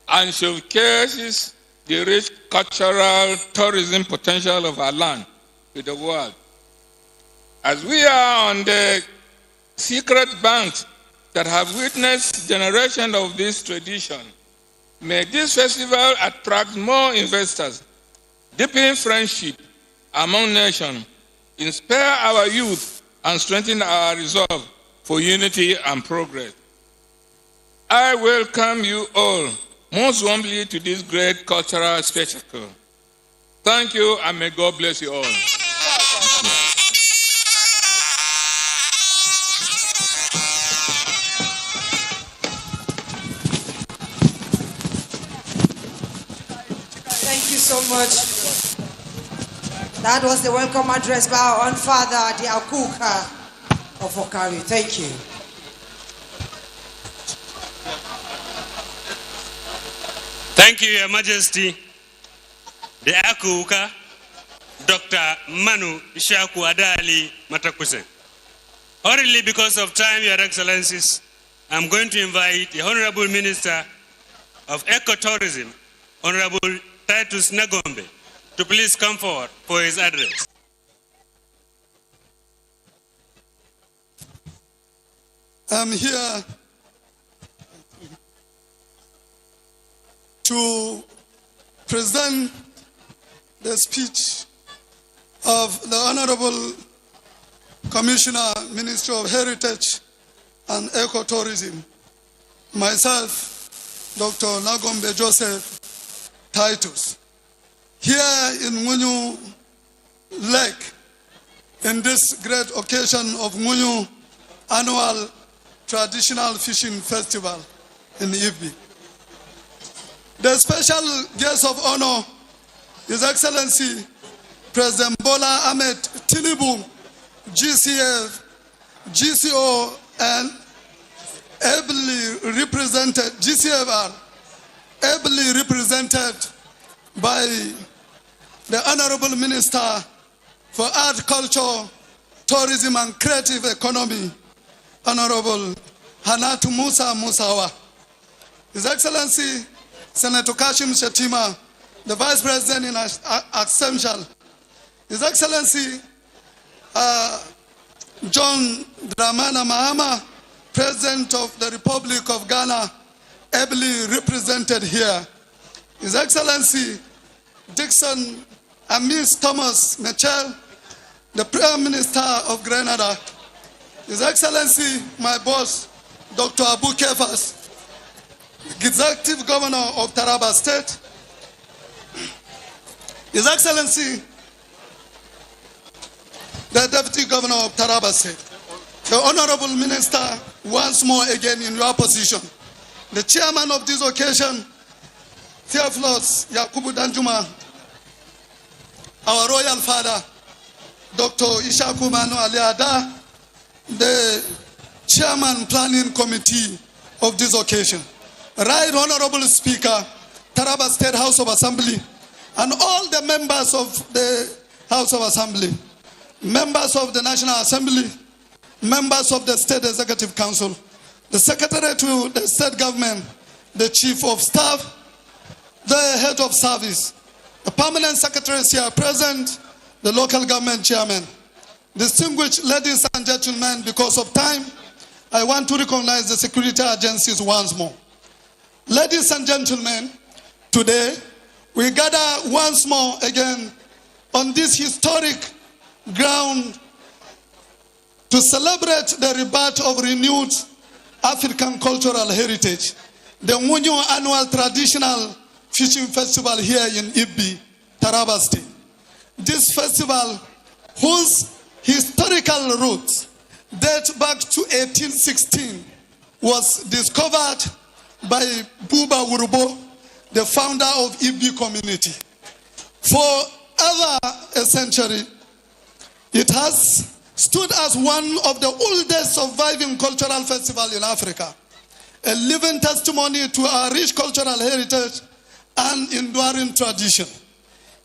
and showcases the rich cultural tourism potential of our land to the world. As we are on the secret banks that have witnessed generation of this tradition, may this festival attract more investors, deepen friendship, among nations, inspire our youth, and strengthen our resolve for unity and progress. I welcome you all most warmly to this great cultural spectacle. Thank you, and may God bless you all. Thank you so much. That was the welcome address by our own father, the Akuka of Okari. Thank you. Thank you, Your Majesty. The Akuka, Dr. Manu Ishaku Adali Matakuse. Hurriedly, because of time, Your Excellencies, I'm going to invite the Honorable Minister of Ecotourism, Honorable Titus Nagombe, to please come forward for his address. I'm here to present the speech of the Honorable Commissioner, Minister of Heritage and Ecotourism, myself, Dr. Nagombe Joseph Titus. Here in Munyu Lake, in this great occasion of Munyu Annual Traditional Fishing Festival in Ibbi. The special guest of honor, His Excellency President Bola Ahmed Tinubu, GCF, GCO, and ably represented, GCFR, ably represented by the Honorable Minister for Art, Culture, Tourism and Creative Economy, Honorable Hanatu Musa Musawa. His Excellency Senator Kashim Shetima, the Vice President in Ascent. His Excellency John Dramana Mahama, President of the Republic of Ghana, ably represented here. His Excellency Dixon Amis Thomas Mitchell, the Prime Minister of Grenada. His Excellency, my boss, Dr. Abu Kefas, Executive Governor of Taraba State. His Excellency, the Deputy Governor of Taraba State. The Honorable Minister, once more again in your position. The Chairman of this occasion, Theophilus Yakubu Danjuma, our Royal Father, Dr. Ishaku Manu Aliada, the Chairman Planning Committee of this occasion. Right Honorable Speaker, Taraba State House of Assembly, and all the members of the House of Assembly, members of the National Assembly, members of the State Executive Council, the Secretary to the State Government, the Chief of Staff, the Head of Service, the Permanent Secretaries here present, the Local Government Chairman. Distinguished ladies and gentlemen, because of time, I want to recognize the security agencies once more. Ladies and gentlemen, today we gather once more again on this historic ground to celebrate the rebirth of renewed African cultural heritage, the Munyu Annual Traditional Fishing Festival here in Ibbi, Taraba State. This festival, whose historical roots date back to 1816, was discovered by Buba Wurubo, the founder of Ibbi community. For over a century, it has stood as one of the oldest surviving cultural festivals in Africa, a living testimony to our rich cultural heritage and enduring tradition.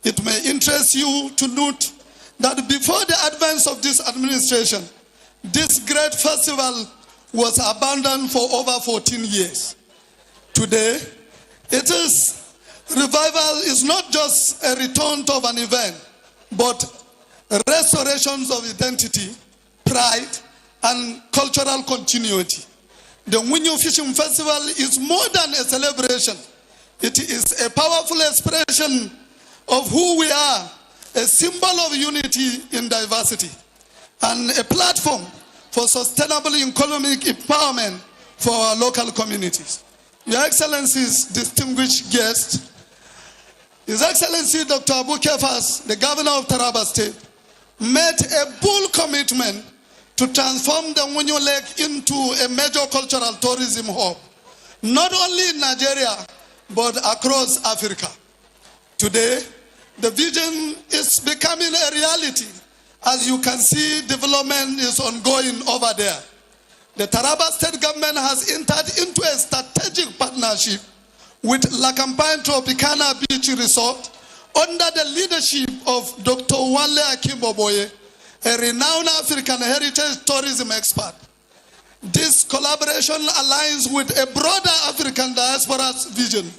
It may interest you to note that before the advent of this administration, this great festival was abandoned for over 14 years. Today, revival is not just a return of an event, but restorations of identity, pride, and cultural continuity. The Munyu Fishing Festival is more than a celebration. It is a powerful expression of who we are a symbol of unity in diversity, and a platform for sustainable economic empowerment for our local communities. Your Excellencies, distinguished guests, His Excellency Dr. Abu Kefas, the Governor of Taraba State, made a bold commitment to transform the Ngonyo Lake into a major cultural tourism hub, not only in Nigeria, but across Africa. Today, the vision is becoming a reality. As you can see, development is ongoing over there. The Taraba State government has entered into a strategic partnership with La Campagne Tropicana Beach Resort under the leadership of Dr. Wale Akimboboye, a renowned African heritage tourism expert. This collaboration aligns with a broader African diaspora's vision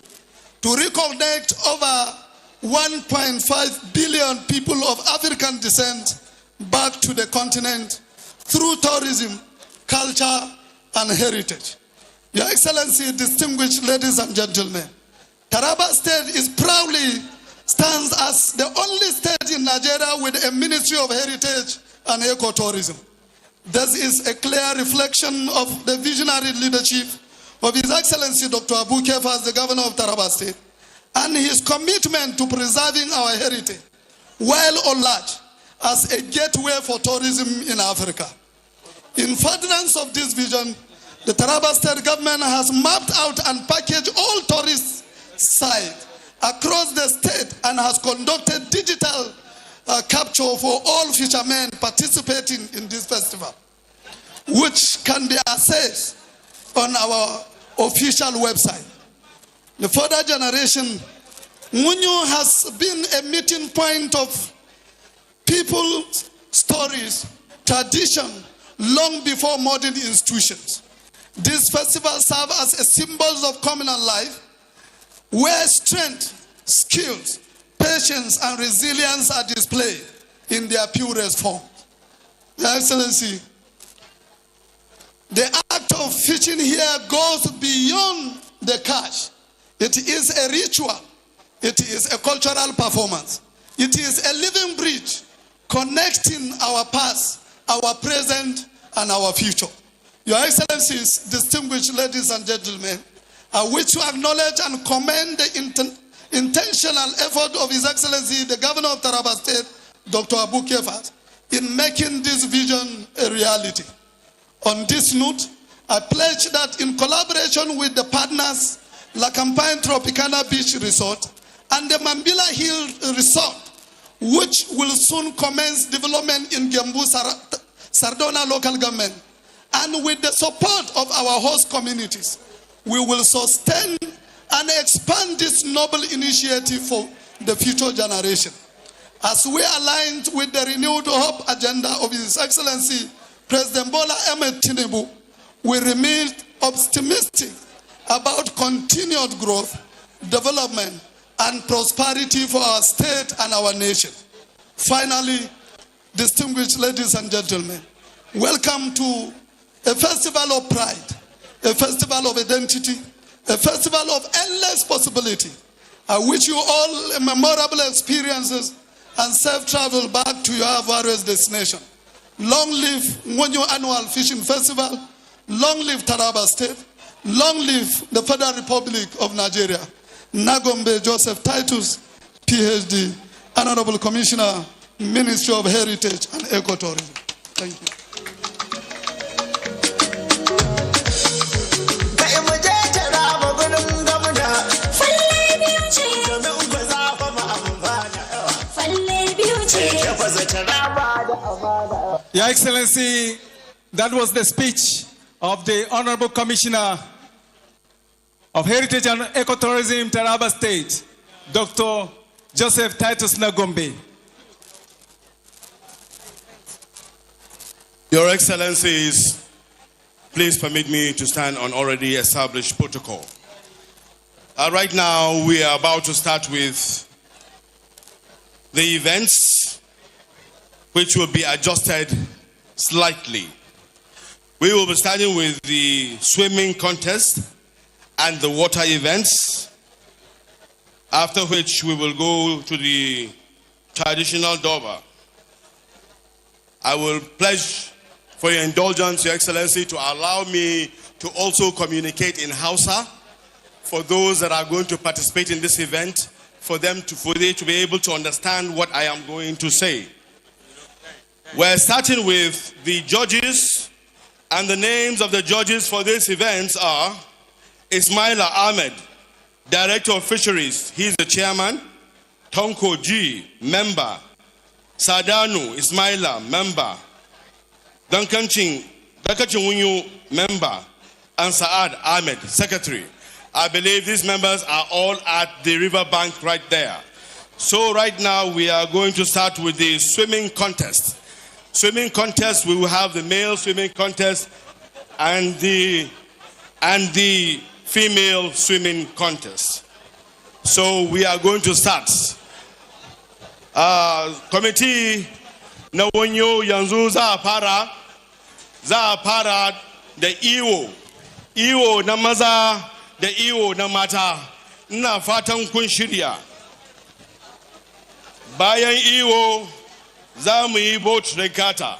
to reconnect over 1.5 billion people of African descent back to the continent through tourism, culture, and heritage. Your Excellency, distinguished ladies and gentlemen, Taraba State is proudly stands as the only state in Nigeria with a Ministry of Heritage and Ecotourism. This is a clear reflection of the visionary leadership of His Excellency Dr. Abu Kefas, the Governor of Taraba State, and his commitment to preserving our heritage, well or large, as a gateway for tourism in Africa. In furtherance of this vision, the Taraba State government has mapped out and packaged all tourist sites across the state and has conducted digital capture for all fishermen participating in this festival, which can be accessed on our official website. The further generation, Ngonyo has been a meeting point of people's stories, tradition, long before modern institutions. This festival serves as a symbol of communal life, where strength, skills, patience, and resilience are displayed in their purest form. Your Excellency, the act of fishing here goes beyond the catch. It is a ritual. It is a cultural performance. It is a living bridge connecting our past, our present, and our future. Your Excellencies, distinguished ladies and gentlemen, I wish to acknowledge and commend the intentional effort of His Excellency, the Governor of Taraba State, Dr. Abu Kefas, in making this vision a reality. On this note, I pledge that in collaboration with the partners, La Campagne Tropicana Beach Resort and the Mambila Hill Resort, which will soon commence development in Gembu Sardona local government, and with the support of our host communities, we will sustain and expand this noble initiative for the future generation. As we aligned with the renewed hope agenda of His Excellency President Bola Ahmed Tinubu, we remain optimistic about continued growth, development, and prosperity for our state and our nation. Finally, distinguished ladies and gentlemen, welcome to a festival of pride, a festival of identity, a festival of endless possibility. I wish you all memorable experiences and safe travel back to your various destinations. Long live Ngonyo Annual Fishing Festival, long live Taraba State, long live the Federal Republic of Nigeria. Nagombe Joseph Titus, PhD, Honorable Commissioner, Ministry of Heritage and Ecotourism. Thank you. Your Excellency, that was the speech of the Honorable Commissioner of Heritage and Ecotourism, Taraba State, Dr. Joseph Titus Nagombe. Your Excellencies, please permit me to stand on already established protocol. Right now, we are about to start with the events, which will be adjusted slightly. We will be starting with the swimming contest and the water events, after which we will go to the traditional Doba. I will pledge for your indulgence, Your Excellency, to allow me to also communicate in Hausa for those that are going to participate in this event, for they to be able to understand what I am going to say. We're starting with the judges, and the names of the judges for this event are Ismaila Ahmed, Director of Fisheries, he's the chairman. Tonko G, member. Sadanu Ismaila, member. Dankachin Wunyu, member. And Saad Ahmed, secretary. I believe these members are all at the riverbank right there. So right now we are going to start with the swimming contest. Swimming contest, we will have the male swimming contest and the female swimming contest. So we are going to start. Committee na wanyo yanzu za para da iwo na maza da iwo na mata. Ina fatan kun shirya. Bayan iwo za mu yi boat regatta.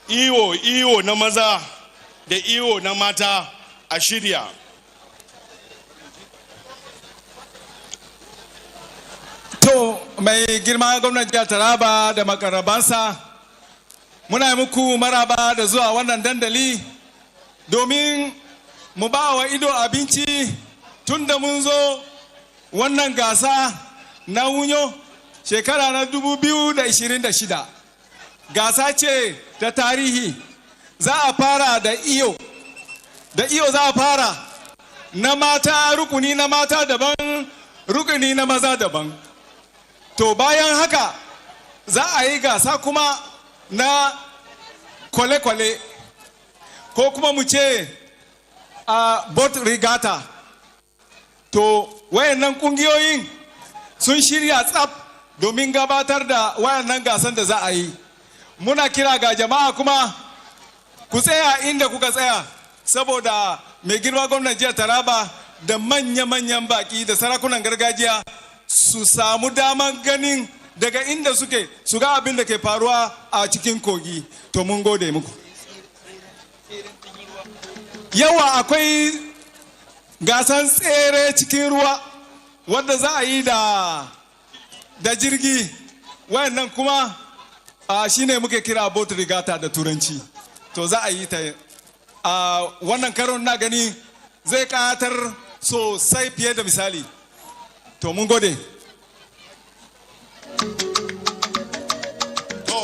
Iwo na maza da iwo na mata a shirya. To mai girma gwamnatin jihar Taraba da makarabansa muna muku maraba da zuwa wannan dandali domin mu ba wa ido abinci tun da mun zo wannan gasa na wunyo shekara na 2026. Gasa ce ta tarihi, za a fara da iyo za a fara na mata, rukuni na mata daban, rukuni na maza daban. To bayan haka za a yi gasa kuma na kwale-kwale ko kuma mu ce a boat regatta. To wayannan kungiyoyin sun shirya tsaf domin gabatar da wayannan gasan da za a yi. Muna kira ga jama'a kuma ku tsaya inda kuka tsaya saboda mai girma gwamnan jihar Taraba da manya-manyan baki da sarakunan gargajiya su samu daman ganin daga inda suke su ga abin da ke faruwa a cikin kogi. To mun gode muku. Yawa akwai gasan tsere cikin ruwa wanda za a yi da jirgi, wayannan kuma shine muke kira boat regatta da turanci. To za a yi ta wannan karon na gani zai katar sosai fiye da misali. To mun gode. To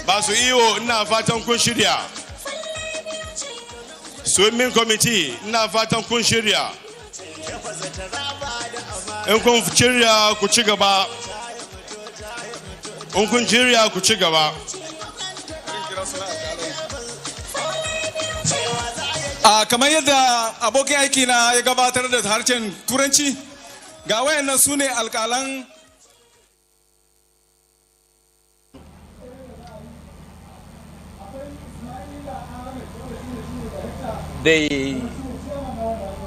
masu iwo ina fatan kun shirya. Swimming committee ina fatan kun shirya. In kun shirya ku ci gaba. Kamar yadda abokin aiki na ya gabatar da harshen turanci, ga wayannan su ne alƙalan. The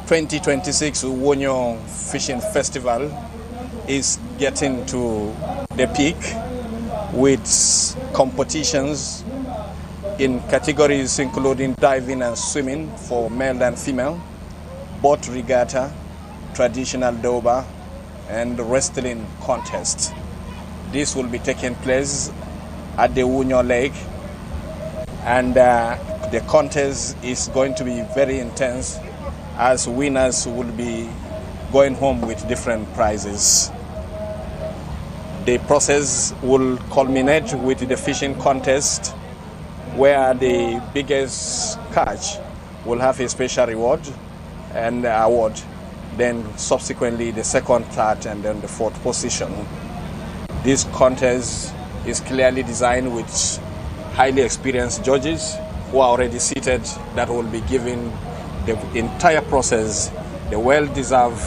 2026 Wonyo Fishing Festival is getting to the peak with competitions in categories including diving and swimming for male and female, boat regatta, traditional doba, and wrestling contest. This will be taking place at the Wunyo Lake, and the contest is going to be very intense as winners will be going home with different prizes. The process will culminate with the fishing contest, where the biggest catch will have a special reward and award, then subsequently the second, third, and then the fourth position. This contest is clearly designed with highly experienced judges who are already seated that will be giving the entire process the well-deserved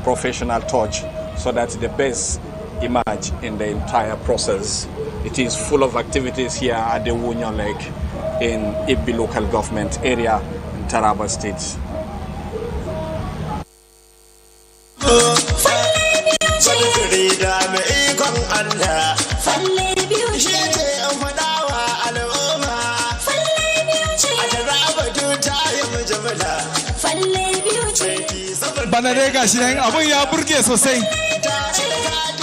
professional touch so that the best emerge in the entire process. It is full of activities here at the Wunyo Lake in Ibbi local government area in Taraba State. wanda falle biyu ce an faɗawa al'umma falle biyu ce a Taraba ta yi mujamala falle biyu ce bana dai gashi nan abun ya burge sosai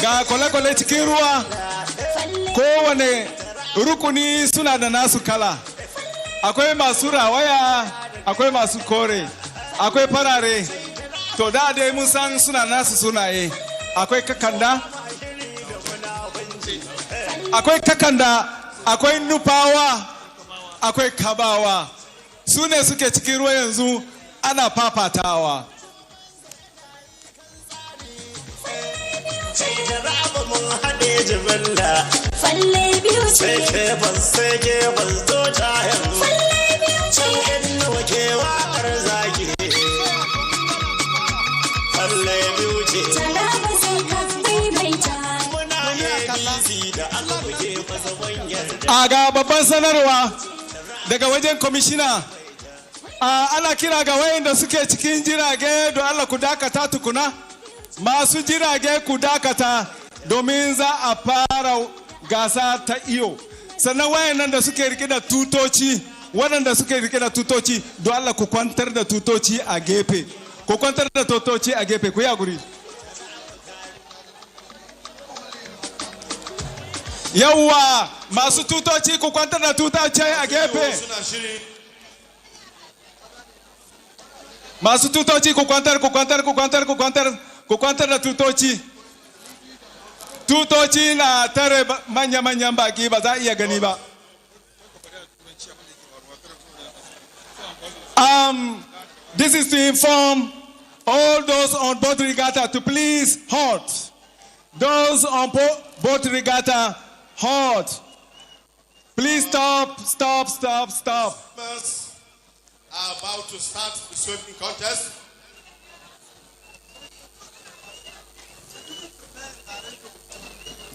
ga kwale-kwale cikin ruwa kowane rukuni suna da nasu kala akwai masu rawaya akwai masu kore akwai farare to da dai mun san suna nasu sunaye akwai kakanda akwai nufawa akwai kabawa su ne suke cikin ruwa yanzu ana fafatawa falle biyu ce sai ke ban zo ta yanzu falle biyu ce in nawa ke waƙar zaki falle biyu ce Taraba sai ka maimaita muna ABC da aka buge masa bangar a ga babban sanarwa daga wajen kwamishina ana kira ga wayanda suke cikin jirage don Allah ku dakata tukuna masu jirage ku dakata domin za a fara gasa ta iyo sannan wayannan da suke rike da tutoci waɗanda suke rike da tutoci don Allah ku kwantar da tutoci a gefe ku kwantar da tutoci a gefe ku yi guri yawwa masu tutoci ku kwantar da tutoci a gefe masu tutoci ku kwantar da tutoci tutoci na tare manya-manyan baki ba za a iya gani ba this is to inform all those on board regatta to please halt. Those on board regatta halt. Please stop. Swimmers are about to start the swimming contest.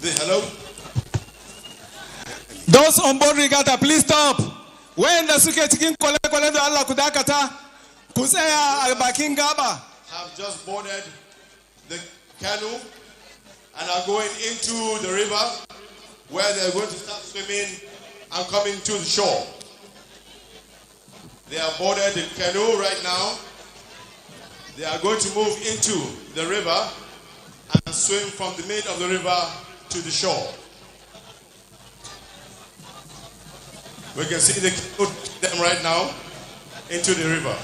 Hello? Those on board regatta, please stop. When the suke cikin kwale-kwale da Allah ku dakata, ku tsaya a bakin gaba. Have just boarded the canoe and are going into the river where they're going to start swimming and coming to the shore. They are boarded the canoe right now. They are going to move into the river and swim from the mid of the river to the shore. We can see the canoe them right now into the river.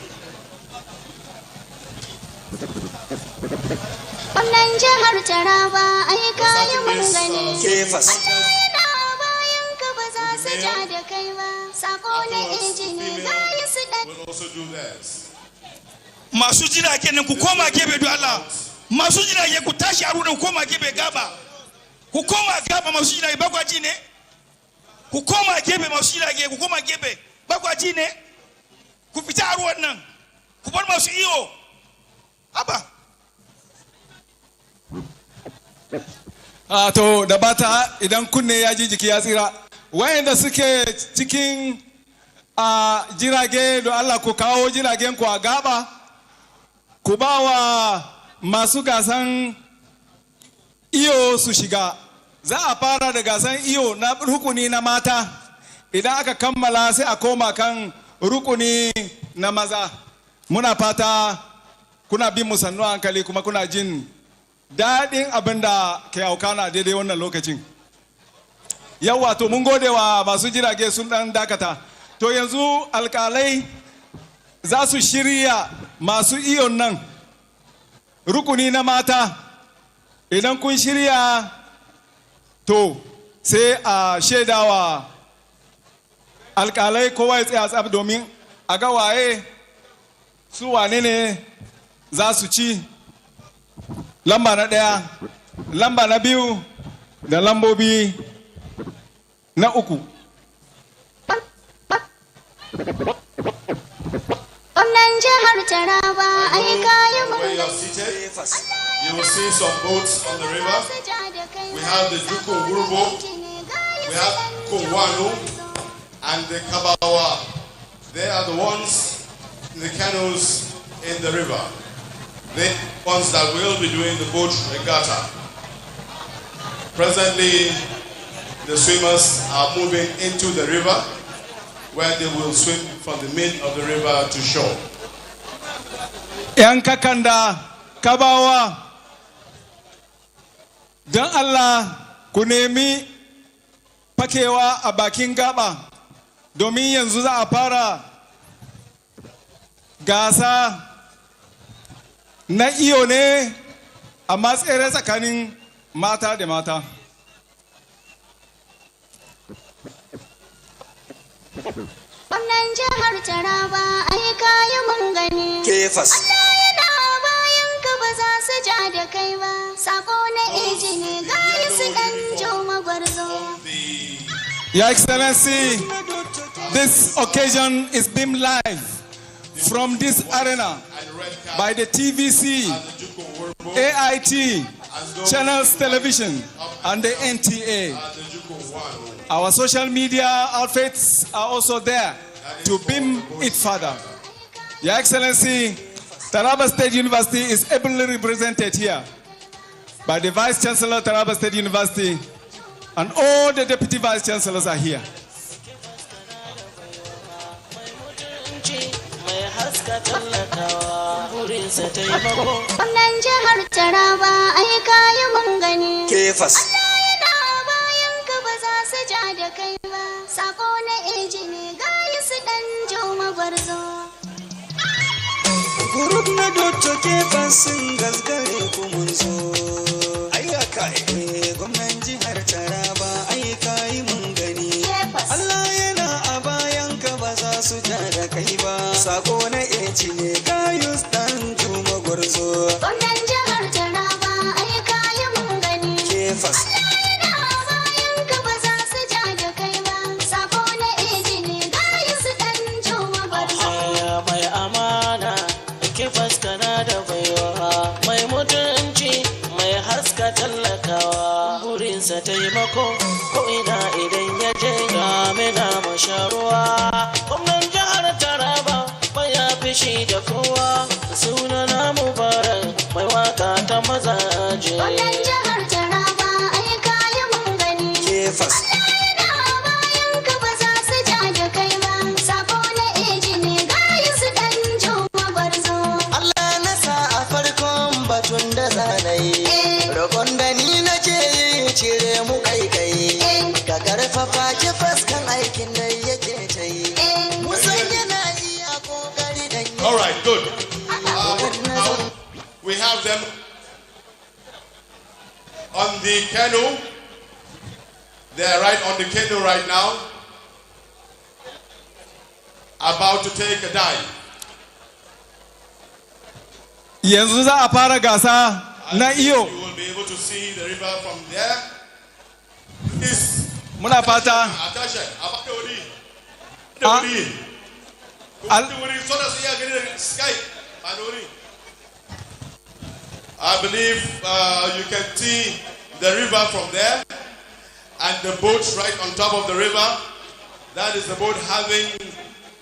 Wannan jihar Taraba ai kayi mun gani. Yana bayan ka ba za su ja da kai ba. Sako na injini bayan su da. We'll also do this. Masu jirage nan ku koma gebe do Allah. Masu jirage ku tashi a ruwan koma gebe gaba. Ku koma gaba masu jirage bagwaji ne. Ku koma gebe masu jirage ku koma gebe bagwaji ne. Ku fita a ruwan nan. Ku bar masu iyo. Haba. To da bata idan kunne ya ji jiki ya tsira wayanda suke cikin jirage da Allah ku kawo jiragen ku a gaba ku ba wa masu gasan iyo su shiga za a fara da gasan iyo na rukuni na mata idan aka kammala sai a koma kan rukuni na maza muna fata kuna bin mu sannu hankali kuma kuna jin daɗin abin da ke aukana daidai wannan lokacin yawa to mun gode wa masu jirage sun ɗan dakata to yanzu alƙalai za su shirya masu iyon nan rukuni na mata idan kun shirya to sai a shaidawa alƙalai kowa ya tsaya tsab domin a ga waye su wane ne za su ci lamba na ɗaya lamba na biyu da lambobi na uku. Wannan jihar Taraba ai kayi mun Where you are seated, you will see some boats on the river. We have the Duku Urbo, we have Kowano, and the Kabawa. They are the ones in the canoes in the river. They are the ones that will be doing the boat regatta. Presently, the swimmers are moving into the river, where they will swim from the mid of the river to shore. Yankakanda, Kabawa, don Allah ku nemi fakewa a bakin gaba domin yanzu za a fara gasa na iyo ne amma tsere tsakanin mata da mata. Wannan jihar Taraba ai kayi mun gani. Kefas. Allah yana bayan ka ba za su ja da kai ba. Sako na eji ne gari su dan joma gwarzo. Your Excellency, this occasion is beamed live from this arena by the TVC, AIT, Channels Television, and the NTA. Our social media outfits are also there to beam it further. Your Excellency, Taraba State University is ably represented here by the Vice Chancellor of Taraba State University, and all the Deputy Vice Chancellors are here. Wannan jihar Taraba ai kayi mun gani. Kefas. Allah yana bayan ka ba za su ja da kai ba. Sako na eji ne gari su dan joma gwarzo. Gurub na Dr. Kefas sun gasgare ku mun zo. Ayyaka gwamnan jihar Taraba ai kayi mun gani. Allah yana a bayan ka ba za su ja da kai ba. Sako na eji ne kayu dan joma gwarzo. Gwamnan jihar Taraba ai kayi mun gani. Kefas. Allah yana bayan ka ba za su ja da kai ba. Sako na eji ne gari su dan joma gwarzo. Mai amana, Kefas kana da baiwa. Mai mutunci, mai haska tallakawa. Burinsa taimako, ko ina idan ya je gamina masharuwa. Gwamnan jihar Taraba baya fishi da kowa. Sunana Mubarak, mai waka ta mazaje. Gwamnan jihar Taraba ai kayi mun gani. Kefas. Allah yana bayan ka ba za su ja da kai ba. Sako na eji ne gari su dan joma gwarzo. Allah na sa a farkon batun da zanayi. Roƙon da ni na ce yi cire mu kai. Ka karfafa Kefas kan aikin da yake ta yi. Musan yana iya kokari da yi. All right, good. We have them on the canoe. They are right on the canoe right now, about to take a dive. Yanzu za a fara gasa na iyo. You will be able to see the river from there. This Muna fata. attention. I believe you can see the river from there, and the boats right on top of the river. That is the boat having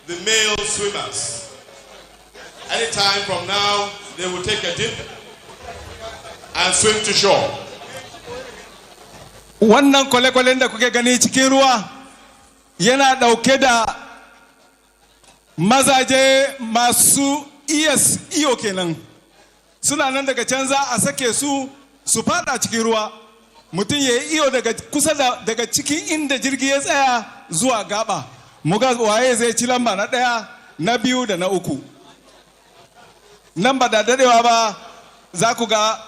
the male swimmers. Anytime from now, they will take a dip and swim to shore. Wannan kwale-kwalen da kuke gani cikin ruwa yana dauke da mazaje masu iyo kenan. Suna nan daga can za a sake su fada cikin ruwa. Mutum ya yi iyo daga kusa daga cikin inda jirgi ya tsaya zuwa gaba. Muga waye zai ci lamba na 1, na 2 da na 3. Nan ba da dadewa ba za ku ga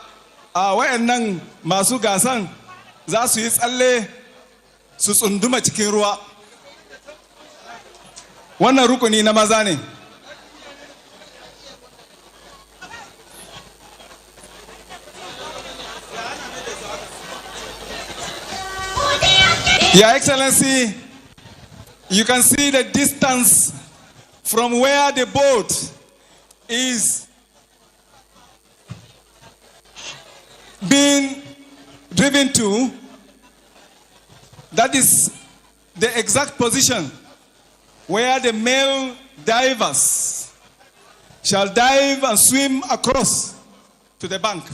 wayannan masu gasan za su yi tsalle su tsunduma cikin ruwa. Wannan rukuni na maza ne. Your Excellency, you can see the distance from where the boat is being driven to. That is the exact position where the male divers shall dive and swim across to the bank.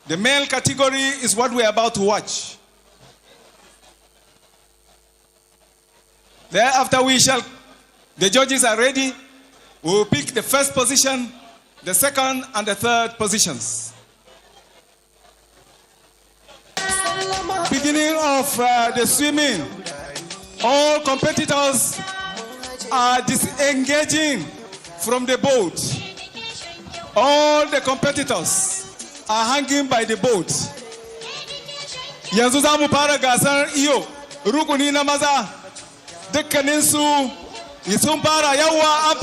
The male category is what we are about to watch. Thereafter the judges are ready. We will pick the first position, the second and the third positions. Beginning of the swimming, all competitors are disengaging from the boat. All the competitors are hanging by the boat. Yanzu za mu fara gasar iyo rukuni na maza dukkanin su sun fara yawa an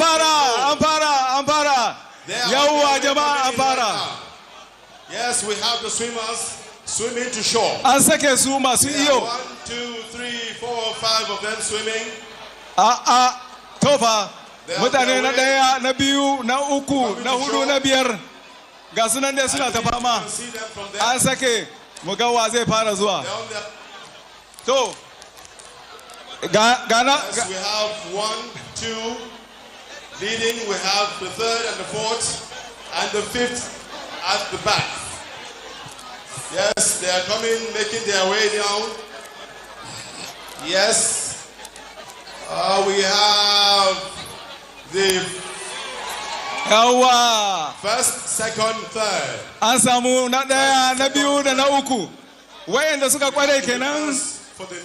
fara yawa jama'a an fara. Yes, we have the swimmers swimming to shore. An sake su masu iyo. 1, 2, 3, 4, 5 of them swimming. Tofa mutane na daya na biyu na uku na hudu na biyar ga sunan dai suna ta fama. An sake mu ga wa zai fara zuwa. To Ghana. Yes, we have 1, 2 leading. We have the third and the fourth and the fifth at the back. Yes, they are coming, making their way down. Yes. We have the first, second, third. An samu na daya na biyu da na uku. Wayanda suka kware kenan for the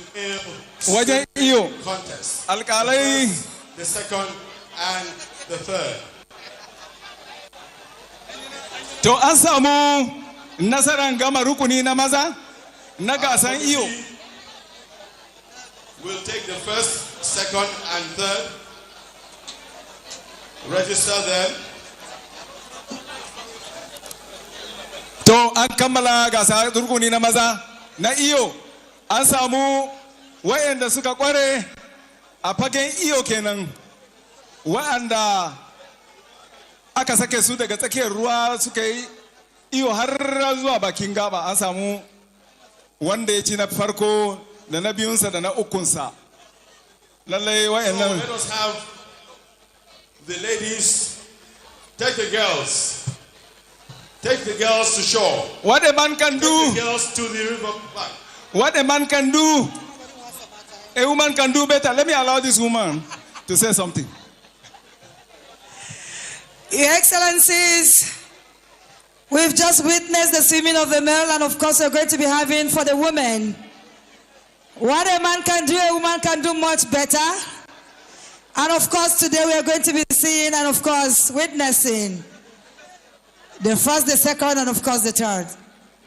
wajen iyo. Contest. Alkalai. The second and the third. To an samu nasaran gama rukuni na maza na gasan iyo. We'll take the first, second, and third. Register them. To an kammala gasa rukuni na maza na iyo. An samu wayanda suka kware a fagen iyo kenan. Wa'anda aka sake su daga tsakiyar ruwa suka yi iyo har zuwa bakin gaba. An samu wanda ya ci na farko da na biyunsa da na ukunsa. Lallai wayannan. Let us have the ladies take the girls. Take the girls to shore. What a man can do. Take the girls to the river bank. What a man can do. A woman can do better. Let me allow this woman to say something. Your Excellencies, we've just witnessed the swimming of the male, and of course we're going to be having for the women. What a man can do, a woman can do much better. And of course today we are going to be seeing and of course witnessing the first, the second, and of course the third.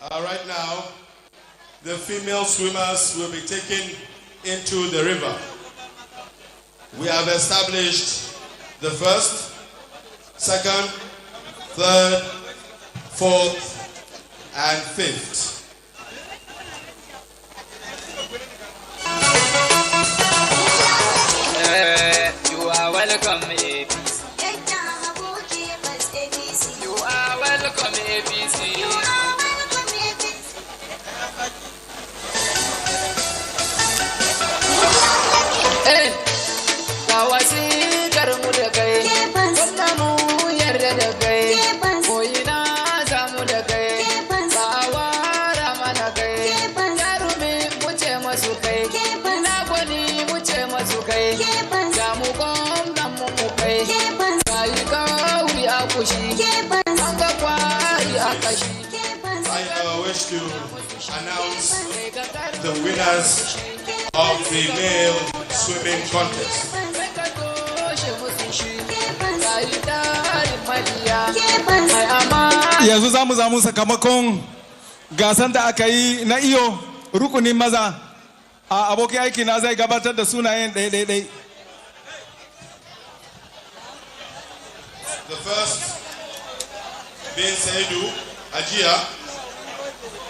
Right now, the female swimmers will be taken into the river. We have established the first, second, third, fourth, and fifth. You are welcome, APC. You are welcome, APC. You are welcome, APC. Hey, Kawasi karmu da kai, wannan mu yarda da kai, koyina zamu da kai, bawara mana kai, yarumi mu ce masu kai, na gwani mu ce masu kai, zamu gwamnan mu kai, kayi kauri a kushi, an ga kwari a kashi. I wish to announce the winners of the male swimming contest. Yanzu za mu sakamakon gasan da aka yi na iyo rukunin maza. A abokin aiki na zai gabatar da sunayen ɗaya. The first being Saidu Ajia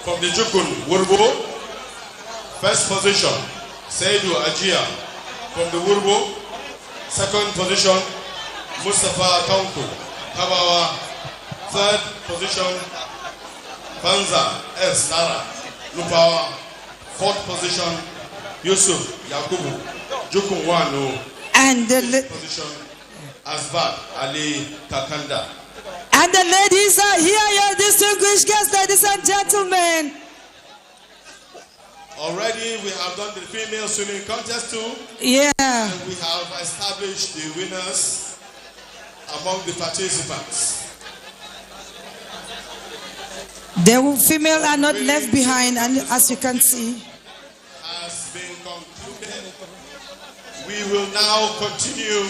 from the Jukun Wurbo. First position, Saidu Ajia from the Wurbo. Second position, Mustafa Tonku Kabawa. Third position, Banza S. Lara Lupawa. Fourth position, Yusuf Yakubu Jukun Wanu. And the position, Asbat Ali Kakanda. And the ladies are here, your distinguished guests, ladies and gentlemen. Already we have done the female swimming contest too. Yeah. And we have established the winners among the participants. The female are not left behind, and as you can see, has been concluded. We will now continue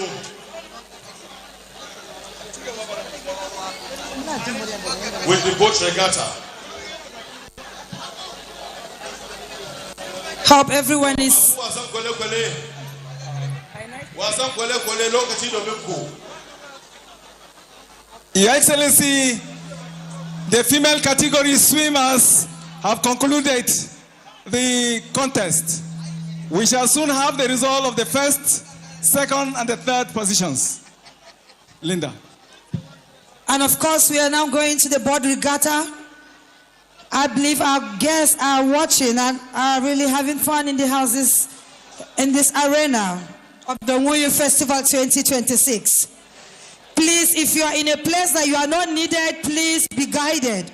with the boat regatta. hope everyone is. Your Excellency, the female category swimmers have concluded the contest. We shall soon have the result of the first, second, and the third positions. Linda. And of course, we are now going to the board regatta. I believe our guests are watching and are really having fun in the houses, in this arena of the Ngoyo Festival 2026. Please, if you are in a place that you are not needed, please be guided.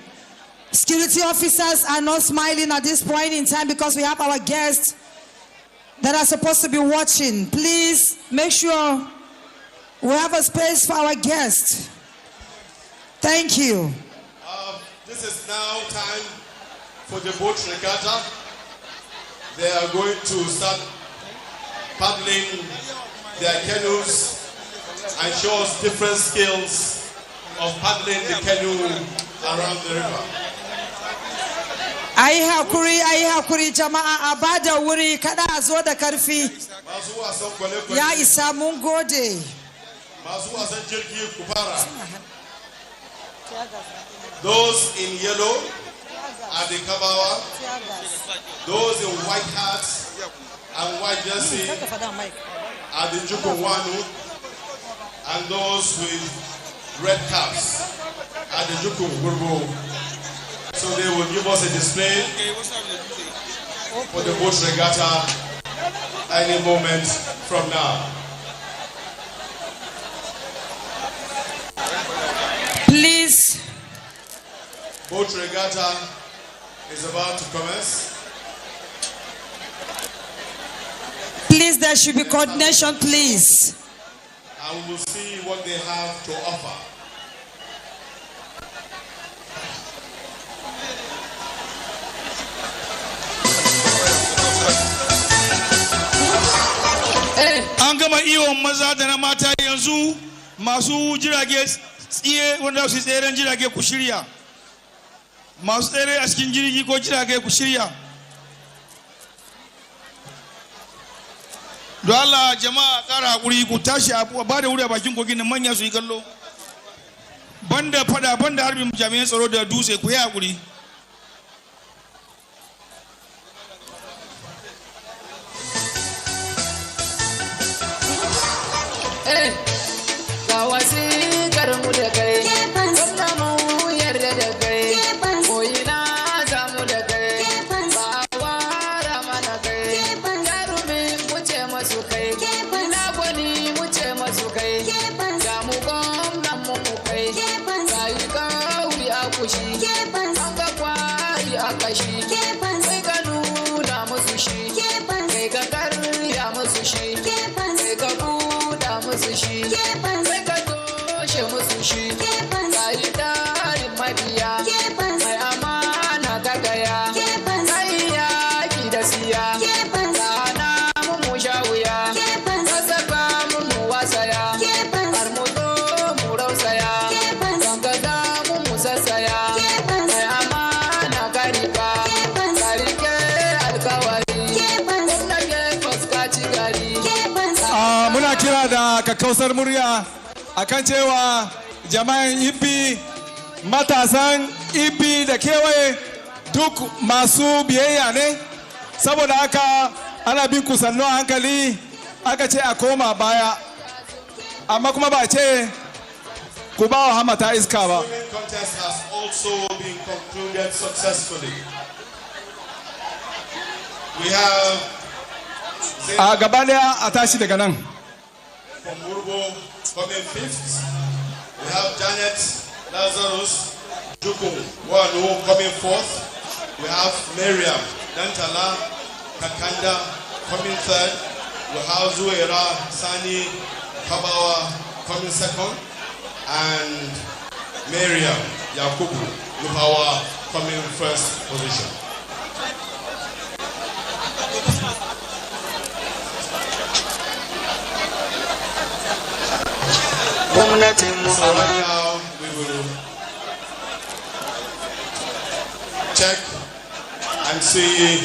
Security officers are not smiling at this point in time because we have our guests that are supposed to be watching. Please make sure we have a space for our guests. Thank you. This is now time for the boat regatta. They are going to start paddling their canoes and show us different skills of paddling the canoe around the river. Ayi hakuri jama'a a bada wuri kada a zo da karfi. Ya isa mun gode. Masu wasan jirgi ku fara. Those in yellow are the Kabawa. Those in white hats and white jersey are the Jukwanu. And those with red caps are the Jukwurbo. So they will give us a display for the boat regatta any moment from now. Please. Boat regatta is about to commence. Please, there should be coordination, please. And we will see what they have to offer. An gama iwon maza da na mata yanzu masu jirage tsiye wanda su tseren jirage ku shirya. Masu tsere a cikin jirgi ko jirage ku shirya. Don Allah jama'a ƙara haƙuri ku tashi a ba da wuri a bakin kogin nan manya su yi kallo. Banda fada banda harbin jami'an tsaro da dutse ku yi haƙuri. Ga wasikar mu da kai, wanda mu yarda da kai, koyina za mu da kai, ba wara mana kai, jarumi mu ce masu kai, ina gwani mu ce masu kai, ga mu gwamnan mu kai, ga yi kauri a kushi, an ga kwari a kashi, sai ka nuna musu shi, kai ka karya musu shi, kai ka buɗa musu shi, sai ka toshe musu shi, ga yi tarin mabiya, mai amana ga gaya, sai yaki da siya, rana mu sha wuya, ka saka mu wasaya, har mu zo mu rausaya, don ka za mu sassaya, mai amana ka riba, ka rike alkawari, wanda ke fuskaci gari. Muna kira da kakkausar murya akan cewa jama'an ibi matasan ibi da kewaye duk masu biyayya ne saboda haka ana bin kusannu a hankali aka ce a koma baya amma kuma ba ce ku ba wa hamata iska ba. The swimming contest has also been concluded successfully. We have A gaba daya a tashi daga nan. from Urbo coming fifth. We have Janet Lazarus Jukum Wanu coming fourth. We have Miriam Dantala Kakanda coming third. We have Zuera Sani Kabawa coming second. And Miriam Yakubu Lupawa coming first position. So right now we will check and see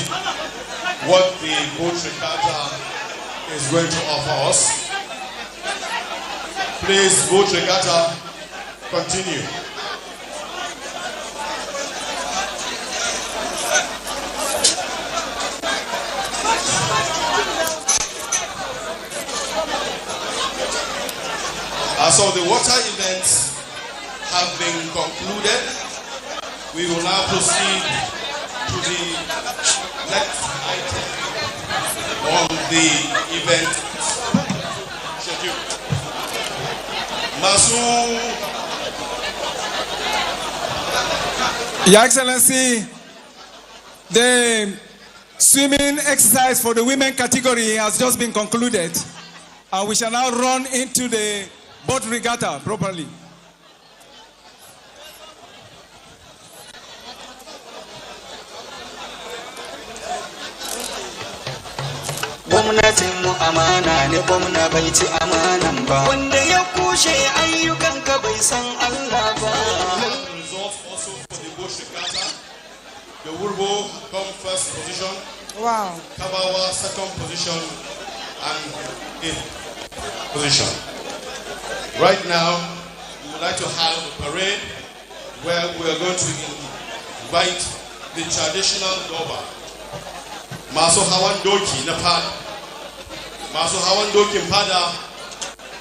what the boat regatta is going to offer us. Please, boat regatta, continue. So the water events have been concluded. We will now proceed to the next item on the event schedule. Your Excellency, the swimming exercise for the women category has just been concluded, and we shall now run into the boat regatta properly. Gwamnatinmu amana ne, gwamna bai ci amanan ba. Wanda ya kushe ayyukanka bai san Allah ba. Results also for the boat regatta. The Wurbo come first position. Wow. Kabawa second position and eighth position. Right now, we would like to have a parade where we are going to invite the traditional Doba. Masu hawan doki na fada. Masu hawan dokin fada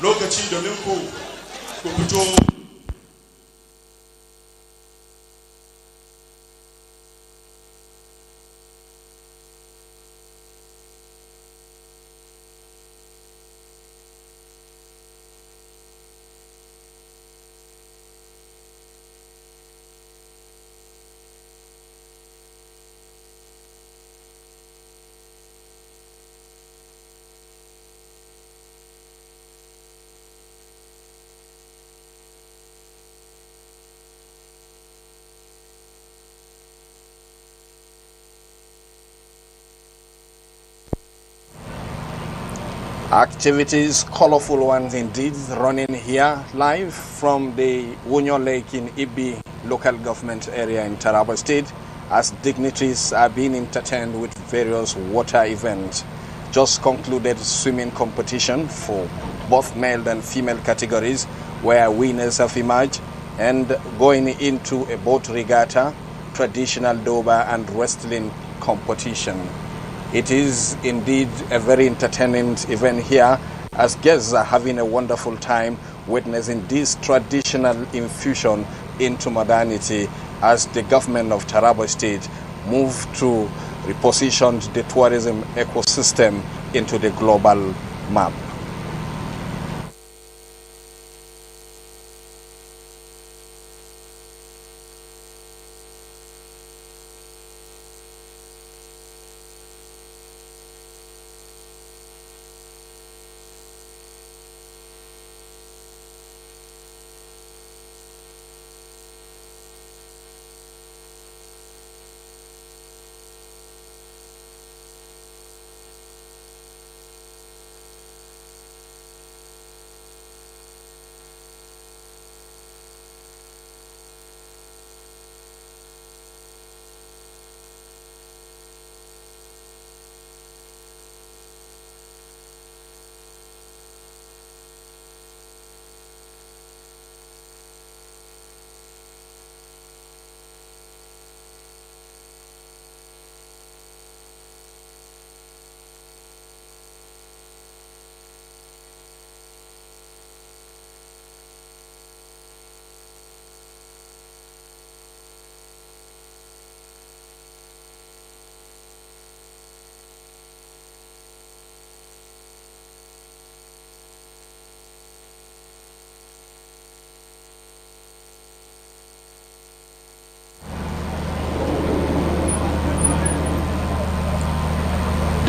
lokaci domin ku fito. Activities, colorful ones indeed, running here live from the Wunyo Lake in Ibi local government area in Taraba State, as dignitaries are being entertained with various water events. Just concluded swimming competition for both male and female categories, where winners have emerged, and going into a boat regatta, traditional Doba and wrestling competition. It is indeed a very entertaining event here, as guests are having a wonderful time witnessing this traditional infusion into modernity as the government of Taraba State move to reposition the tourism ecosystem into the global map.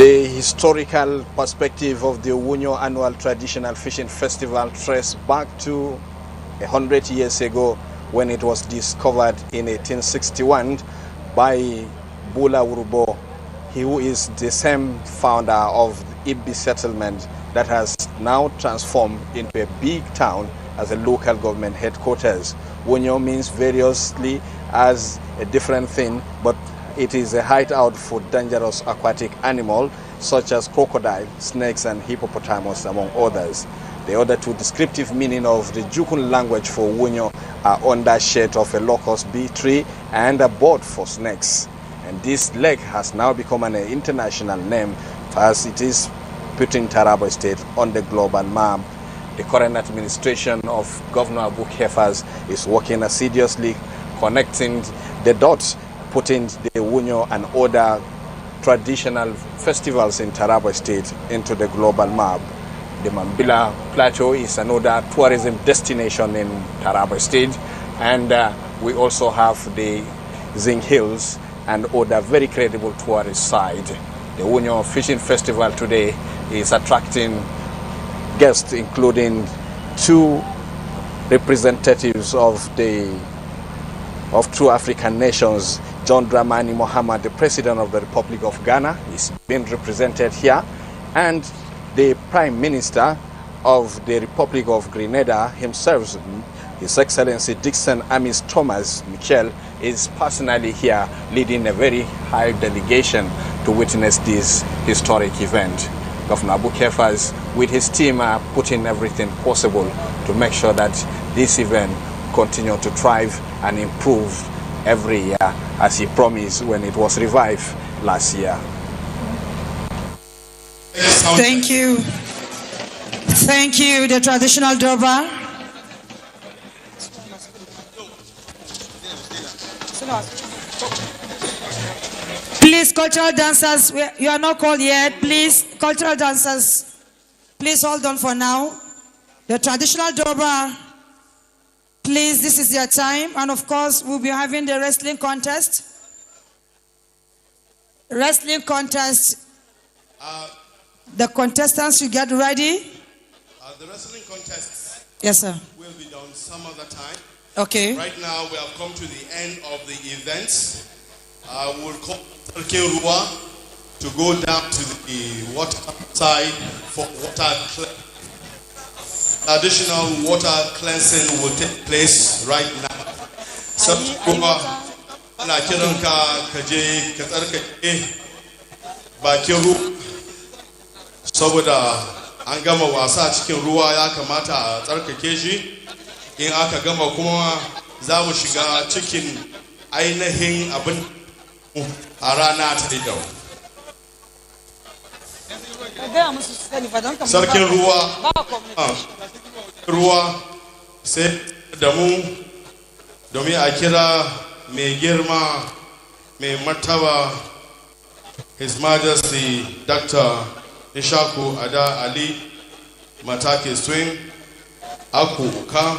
The historical perspective of the Wunyo annual traditional fishing festival traces back to 100 years ago when it was discovered in 1861 by Bula Urubo, who is the same founder of Ibi settlement that has now transformed into a big town as a local government headquarters. Wunyo means variously as a different thing, but it is a hideout for dangerous aquatic animals such as crocodile, snakes, and hippopotamus, among others. The other two descriptive meaning of the Jukun language for Wunyo are under shade of a locust bee tree and a board for snakes. And this lake has now become an international name as it is putting Taraba State on the global map. The current administration of Governor Abu Kefas is working assiduously connecting the dots, putting the Wunyo and other traditional festivals in Taraba State into the global map. The Mambila Plateau is another tourism destination in Taraba State, and we also have the Zing Hills and other very credible tourist sites. The Wunyo Fishing Festival today is attracting guests, including two representatives of two African nations. John Dramani Mohammed, the President of the Republic of Ghana, is being represented here, and the Prime Minister of the Republic of Grenada himself, His Excellency Dixon Amis Thomas Michel, is personally here leading a very high delegation to witness this historic event. Governor Abu Kefas with his team are putting everything possible to make sure that this event continue to thrive and improve every year as he promised when it was revived last year. Thank you. Thank you, the traditional Dora. Please, cultural dancers, you are not called yet. Please, cultural dancers, please hold on for now. The traditional Dora, please, this is your time. And of course, we'll be having the wrestling contest. Wrestling contest. The contestants, you get ready. The wrestling contest. Yes, sir. Will be done some other time. Okay. Right now, we have come to the end of the events. We'll call Rua to go down to the water side for water cleansing. Additional water cleansing will take place right now. So, ana kiranka kaje ka tsarkake bakin ruwa saboda an gama wasa cikin ruwa ya kamata a tsarkake shi. In aka gama kuma za mu shiga cikin ainihin abin a rana ta yau. Sarkin ruwa sai da mu domin a kira mai girma mai martaba His Majesty Dr. Ishaku Ada Ali Matake Swing Akuka,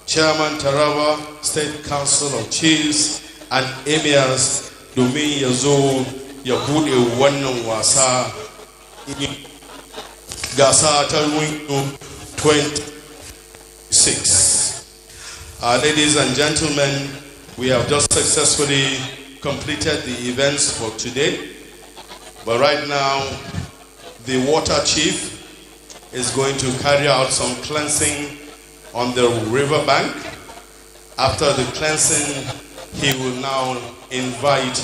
Chairman Taraba State Council of Chiefs and Emirs, domin ya zo ya bude wannan wasa gasa ta 26. Ladies and gentlemen, we have just successfully completed the events for today, but right now the water chief is going to carry out some cleansing on the river bank. After the cleansing, he will now invite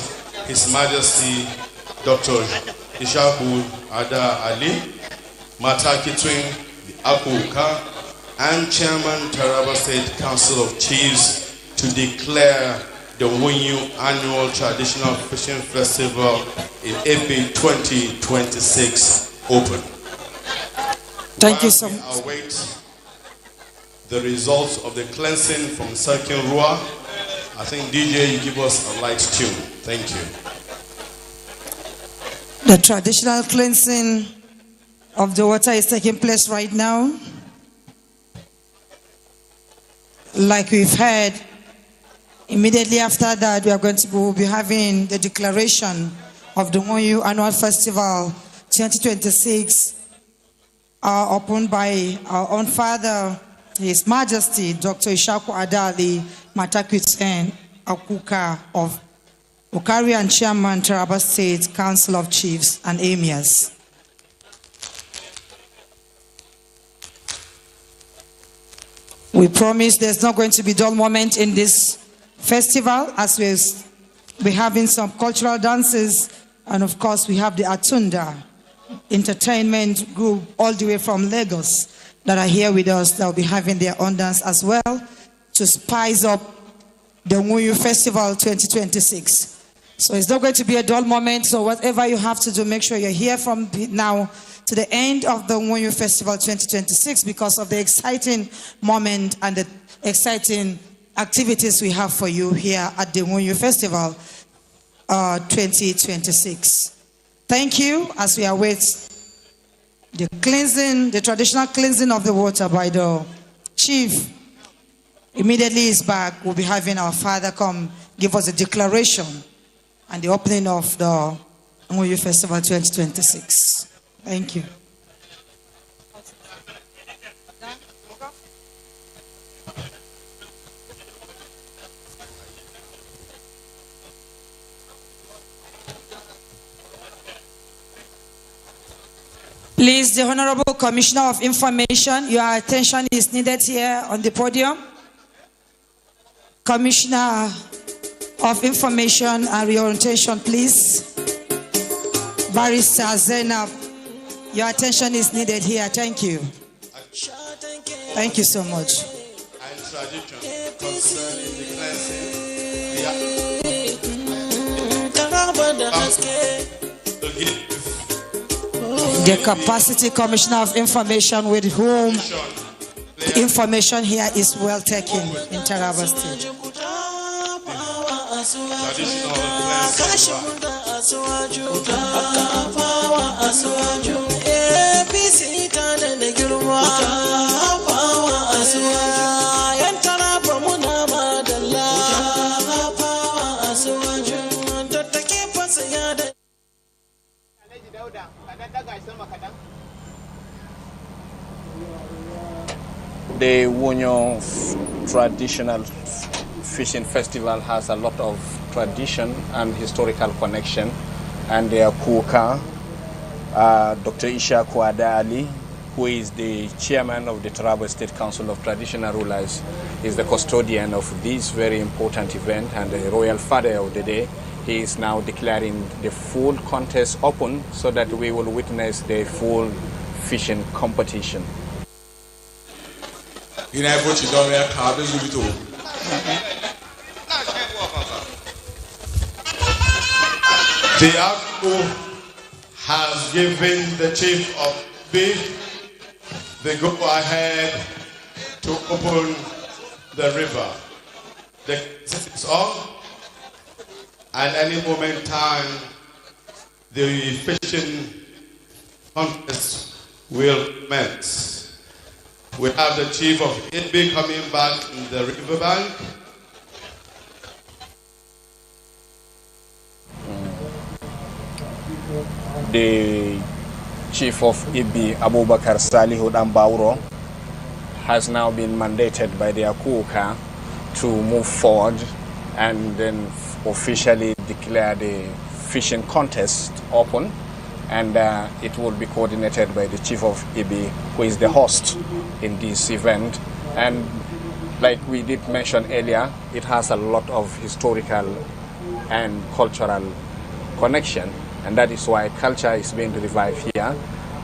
His Majesty Dr. Ishaku Ada Ali, Mataki Twin Akuka, and Chairman Taraba State Council of Chiefs to declare the Wunyu Annual Traditional Fishing Festival in April 2026 open. Thank you so much. I await the results of the cleansing from Sarkin Rua. I think DJ, you give us a light tune. Thank you. The traditional cleansing of the water is taking place right now. Like we've heard, immediately after that, we are going to be having the declaration of the Wunyu Annual Festival 2026 are opened by our own father, His Majesty, Dr. Ishaku Adali Matakwitsen Akuka of Okari and Chairman, Taraba State Council of Chiefs and Emirs. We promise there's not going to be dull moment in this festival, as we're having some cultural dances, and of course we have the Atunda entertainment group all the way from Lagos that are here with us. They'll be having their own dance as well to spice up the Nguyu Festival 2026. So it's not going to be a dull moment, so whatever you have to do, make sure you're here from now to the end of the Nguyu Festival 2026 because of the exciting moment and the exciting activities we have for you here at the Nguyu Festival 2026. Thank you as we await the cleansing, the traditional cleansing of the water by the chief. Immediately is back, we'll be having our father come give us a declaration and the opening of the Nguyu Festival 2026. Thank you. Please, the Honorable Commissioner of Information, your attention is needed here on the podium. Commissioner of Information and Reorientation, please. Barrister Zainab, your attention is needed here. Thank you. Thank you so much. And tradition concerning the cleansing, the Capacity Commissioner of Information, with whom information here is well taken in Taraba State. The Wunyo traditional fishing festival has a lot of tradition and historical connection, and their kuka, Dr. Ishaku Adali, who is the chairman of the Taraba State Council of Traditional Rulers, is the custodian of this very important event and the royal father of the day. He is now declaring the full contest open so that we will witness the full fishing competition. The AGO has given the chief of B the go-ahead to open the river. The is on, and any moment in time, the fishing contest will commence. We have the chief of AB coming back in the riverbank. The chief of IB, Abubakar Salihu Dambauro, has now been mandated by the Akuka to move forward and then officially declare the fishing contest open, and it will be coordinated by the chief of IB, who is the host in this event. And like we did mention earlier, it has a lot of historical and cultural connection, and that is why culture is being revived here.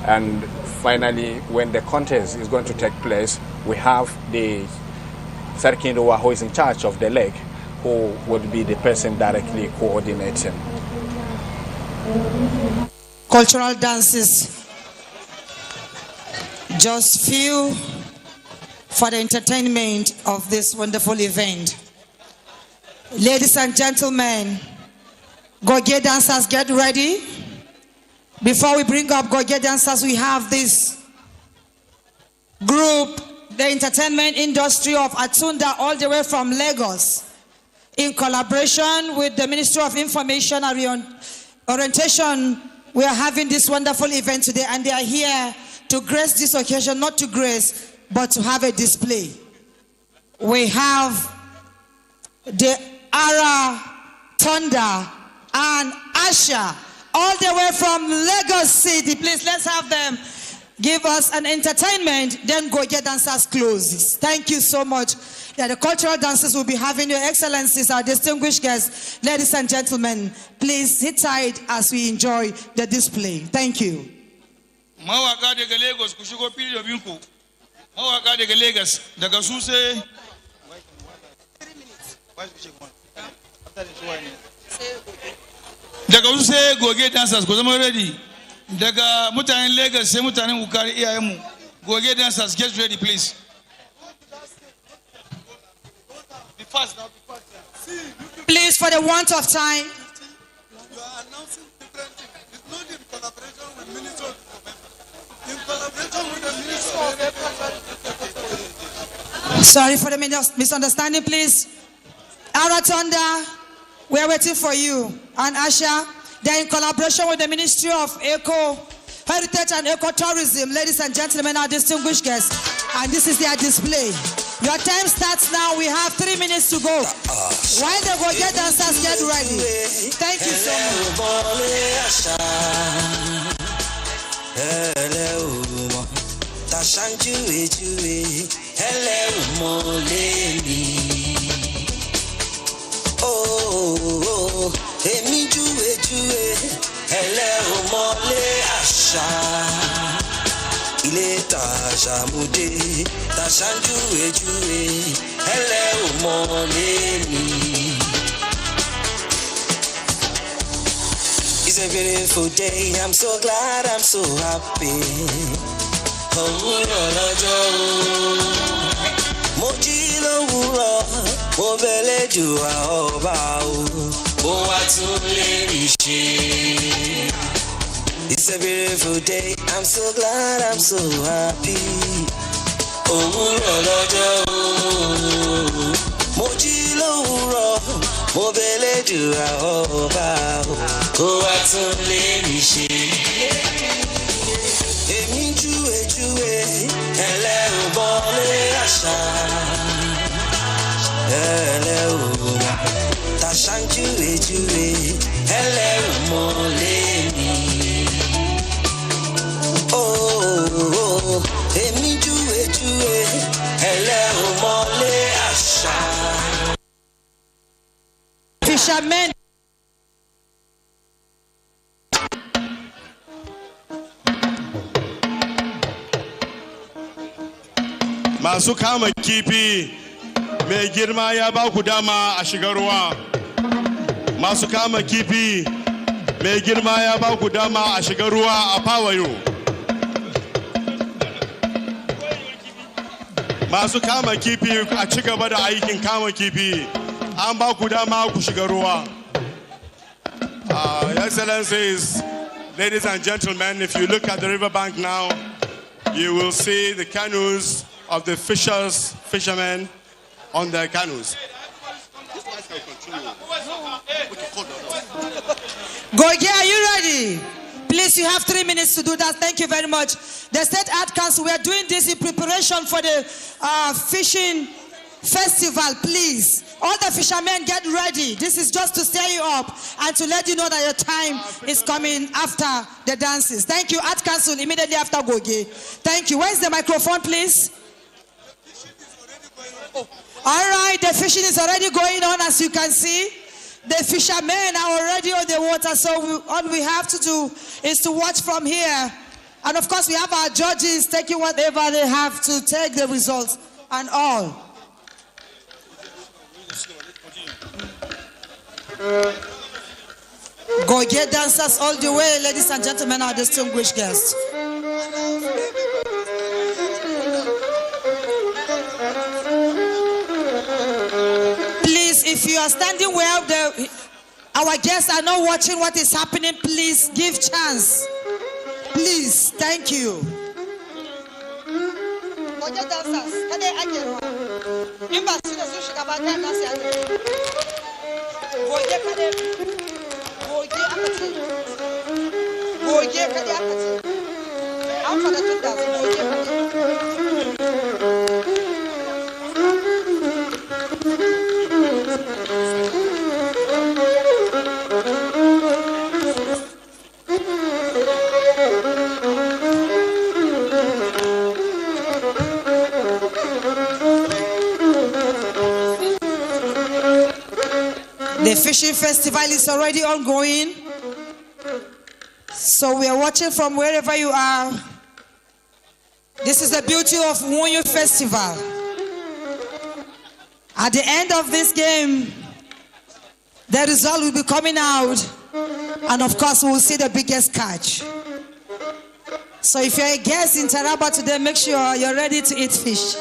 And finally, when the contest is going to take place, we have the Sarkindowa, who is in charge of the lake, who would be the person directly coordinating. Cultural dances, just few for the entertainment of this wonderful event. Ladies and gentlemen, Goge dancers, get ready. Before we bring up Goge dancers, we have this group, the entertainment industry of Atunda, all the way from Lagos, in collaboration with the Ministry of Information and Orientation we are having this wonderful event today, and they are here to grace this occasion, not to grace, but to have a display. We have the Ara, Thunder, and Asha, all the way from Lagos City. Please, let's have them give us an entertainment, then go get dancers closes. Thank you so much. Yeah, the cultural dancers will be having Your Excellencies, our distinguished guests. Ladies and gentlemen, please sit tight as we enjoy the display. Thank you. Mawaka daga Lagos ku shigo fili binku. Mawaka daga Lagos daga su sai daga su sai goge dancers ku zama ready. Daga mutanen Lagos sai mutanen Ukari iyayenmu. Goge dancers, get ready please. Please, for the want of time. You are announcing different things. It's not in collaboration with Minister of in collaboration with the Minister of Sorry for the misunderstanding, please. Aratonda, we are waiting for you. And Asha, they're in collaboration with the Ministry of Heritage and Ecotourism. Ladies and gentlemen, our distinguished guests. And this is their display. Your time starts now. We have 3 minutes to go. While they go get dancers, get ready. Thank you so Ile tashamude tashanju ejue ele umoleni. It's a beautiful day, I'm so glad, I'm so happy. Mojilo wuro mo bele jua oba o mo wa tun le ri se. It's a beautiful day, I'm so glad, I'm so happy. Mojilo wuro mo bele jua oba o wa tun le ri se. Emi juwe ele ubole asha ele uwa tashanju juwe ele umoleni. Oh, emi juwe ele umole asha. Fishermen. Masu kama kifi mai girma ya ba ku dama a shiga ruwa. Masu kama kifi mai girma ya ba ku dama a shiga ruwa a fawayo. Masu kama kifi a ci gaba da aikin kama kifi. An ba ku dama ku shiga ruwa. Your Excellencies, ladies and gentlemen, if you look at the riverbank now, you will see the canoes of the fishermen on their canoes. Goige, are you ready? Please, you have 3 minutes to do that. Thank you very much. The State Art Council, we are doing this in preparation for the fishing festival. Please, all the fishermen, get ready. This is just to stir you up and to let you know that your time is coming after the dances. Thank you, Art Council, immediately after Goige. Thank you. Where's the microphone, please? All right, the fishing is already going on, as you can see. The fishermen are already on the water, so all we have to do is to watch from here. And of course, we have our judges taking whatever they have to take the results and all. Go get dancers all the way, ladies and gentlemen, our distinguished guests. If you are standing well, our guests are not watching what is happening, please give chance. Please, thank you. The fishing festival is already ongoing. So we are watching from wherever you are. This is the beauty of Wunyu Festival. At the end of this game, the result will be coming out. And of course, we will see the biggest catch. So if you're a guest in Taraba today, make sure you're ready to eat fish.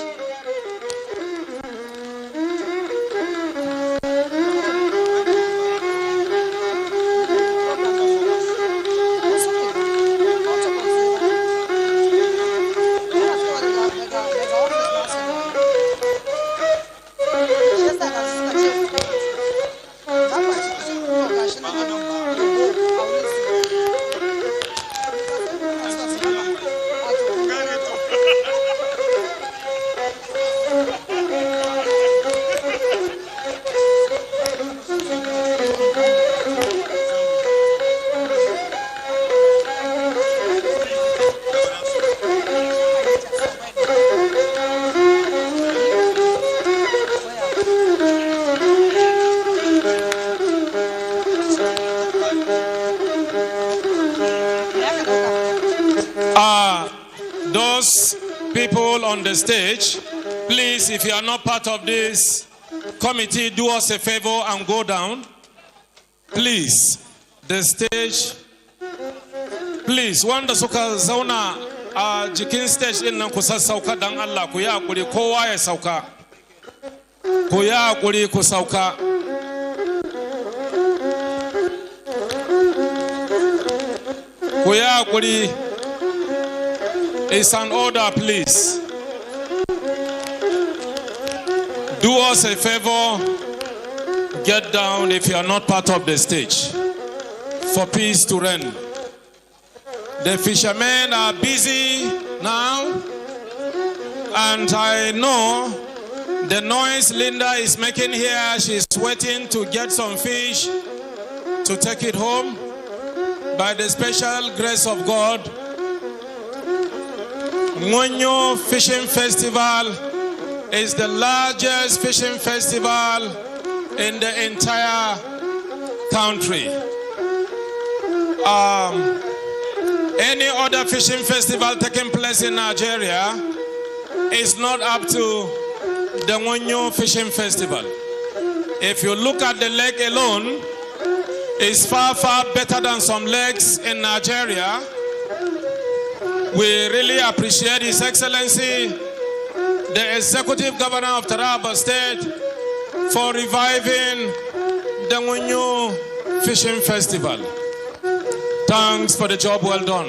Those people on the stage, please, if you are not part of this committee, do us a favor and go down. Please, the stage. Please, wanda suka zauna a jikin stage din nan ku sassauka dan Allah, ku yi hakuri kowa ya sauka. Ku yi hakuri ku sauka. Ku yi hakuri. It's an order, please. Do us a favor, get down if you are not part of the stage, for peace to reign. The fishermen are busy now, and I know the noise Linda is making here, she's waiting to get some fish to take it home. By the special grace of God, Ngonyo Fishing Festival is the largest fishing festival in the entire country. Any other fishing festival taking place in Nigeria is not up to the Ngonyo Fishing Festival. If you look at the lake alone, it's far, far better than some lakes in Nigeria. We really appreciate His Excellency, the Executive Governor of Taraba State, for reviving the Ngonyo Fishing Festival. Thanks for the job well done.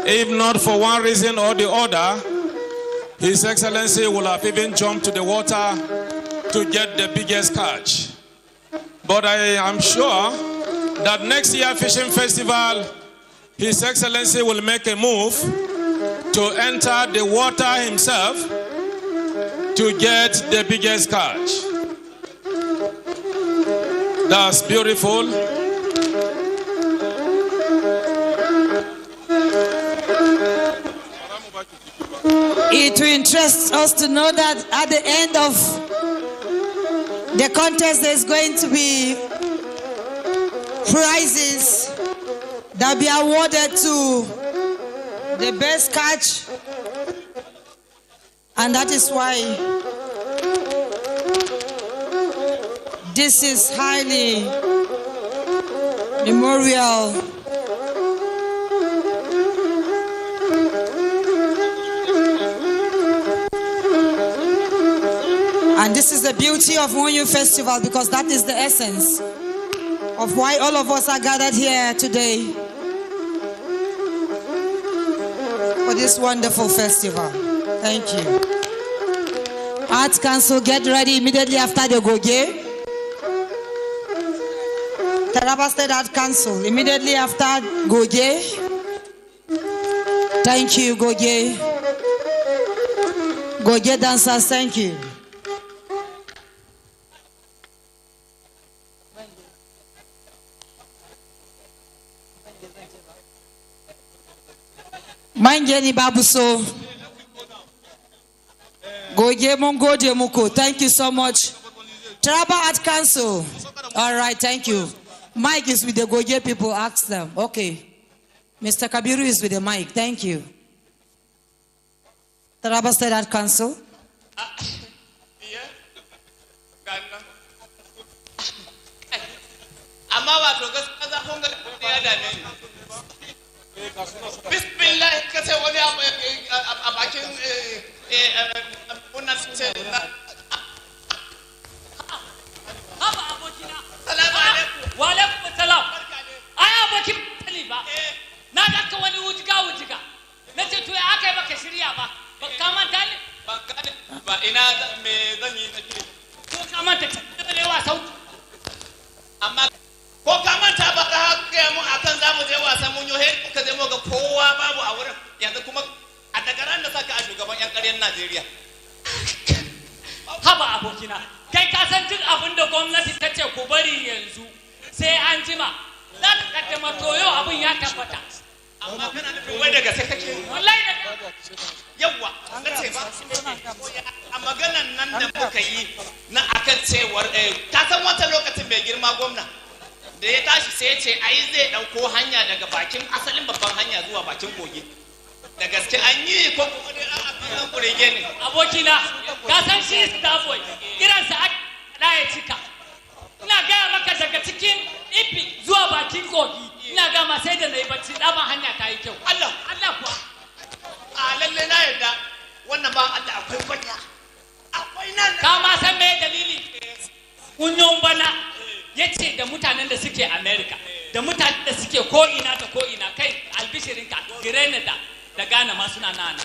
If not for one reason or the other, His Excellency will have even jumped to the water to get the biggest catch. But I am sure that next year Fishing Festival, His Excellency will make a move to enter the water himself to get the biggest catch. That's beautiful. It will interest us to know that at the end of the contest, there's going to be prizes that will be awarded to the best catch, and that is why this is highly memorial. And this is the beauty of Wunyu Festival, because that is the essence of why all of us are gathered here today for this wonderful festival. Thank you. Arts Council, get ready immediately after the goge. Taraba State Art Council, immediately after Goje. Thank you, Goje. Goje dancers, thank you. Mangeni Babuso. Goje Mongode Muko. Thank you so much. Taraba Art Council. All right, thank you. Mike is with the Goje people. Ask them. Okay. Mr. Kabiru is with the mic. Thank you. Taraba State Art Council. Bismillah, kasi wani a bakin wannan sai haba abokina. Salamu alaikum. Wa alaikum salam. Ai abokin sani ba. Na daka wani wujiga. Na ce to ya aka yi baka shirya ba. Ba ka manta ne? ba ina me zan yi nake. Ko ka manta da lewa sauti. Amma ko ka manta ba ka haka mu akan zamu je wasan mun yo he ka je mu ga kowa babu a wurin. Yanzu kuma a daga ran da saka a shugaban yan ƙaryar Najeriya. Haba abokina. Kai ka san duk abin da gwamnati ta ce ku bari yanzu sai an jima. Za ka kaddama to yau abin ya tabbata. Amma kana nufin wai daga sai kake wallahi da yawa na ce ba a maganan nan da muka yi na akan cewar ka san wata lokacin mai girma gwamna da ya tashi sai ya ce ai zai dauko hanya daga bakin asalin babban hanya zuwa bakin kogi da gaske an yi ko kuma dai an kurege ne abokina ka san shi starboy kiransa da ya cika ina gaya maka daga cikin ipi zuwa bakin kogi ina ga ma sai da nayi bacci da ban hanya ta yi kyau Allah kuwa a lalle na yarda wannan ba Allah akwai kwanya akwai nan ka ma san me dalili kunyon bana yace da mutanen da suke America da mutanen da suke ko ina da ko ina kai albishirinka Grenada da Ghana ma suna nan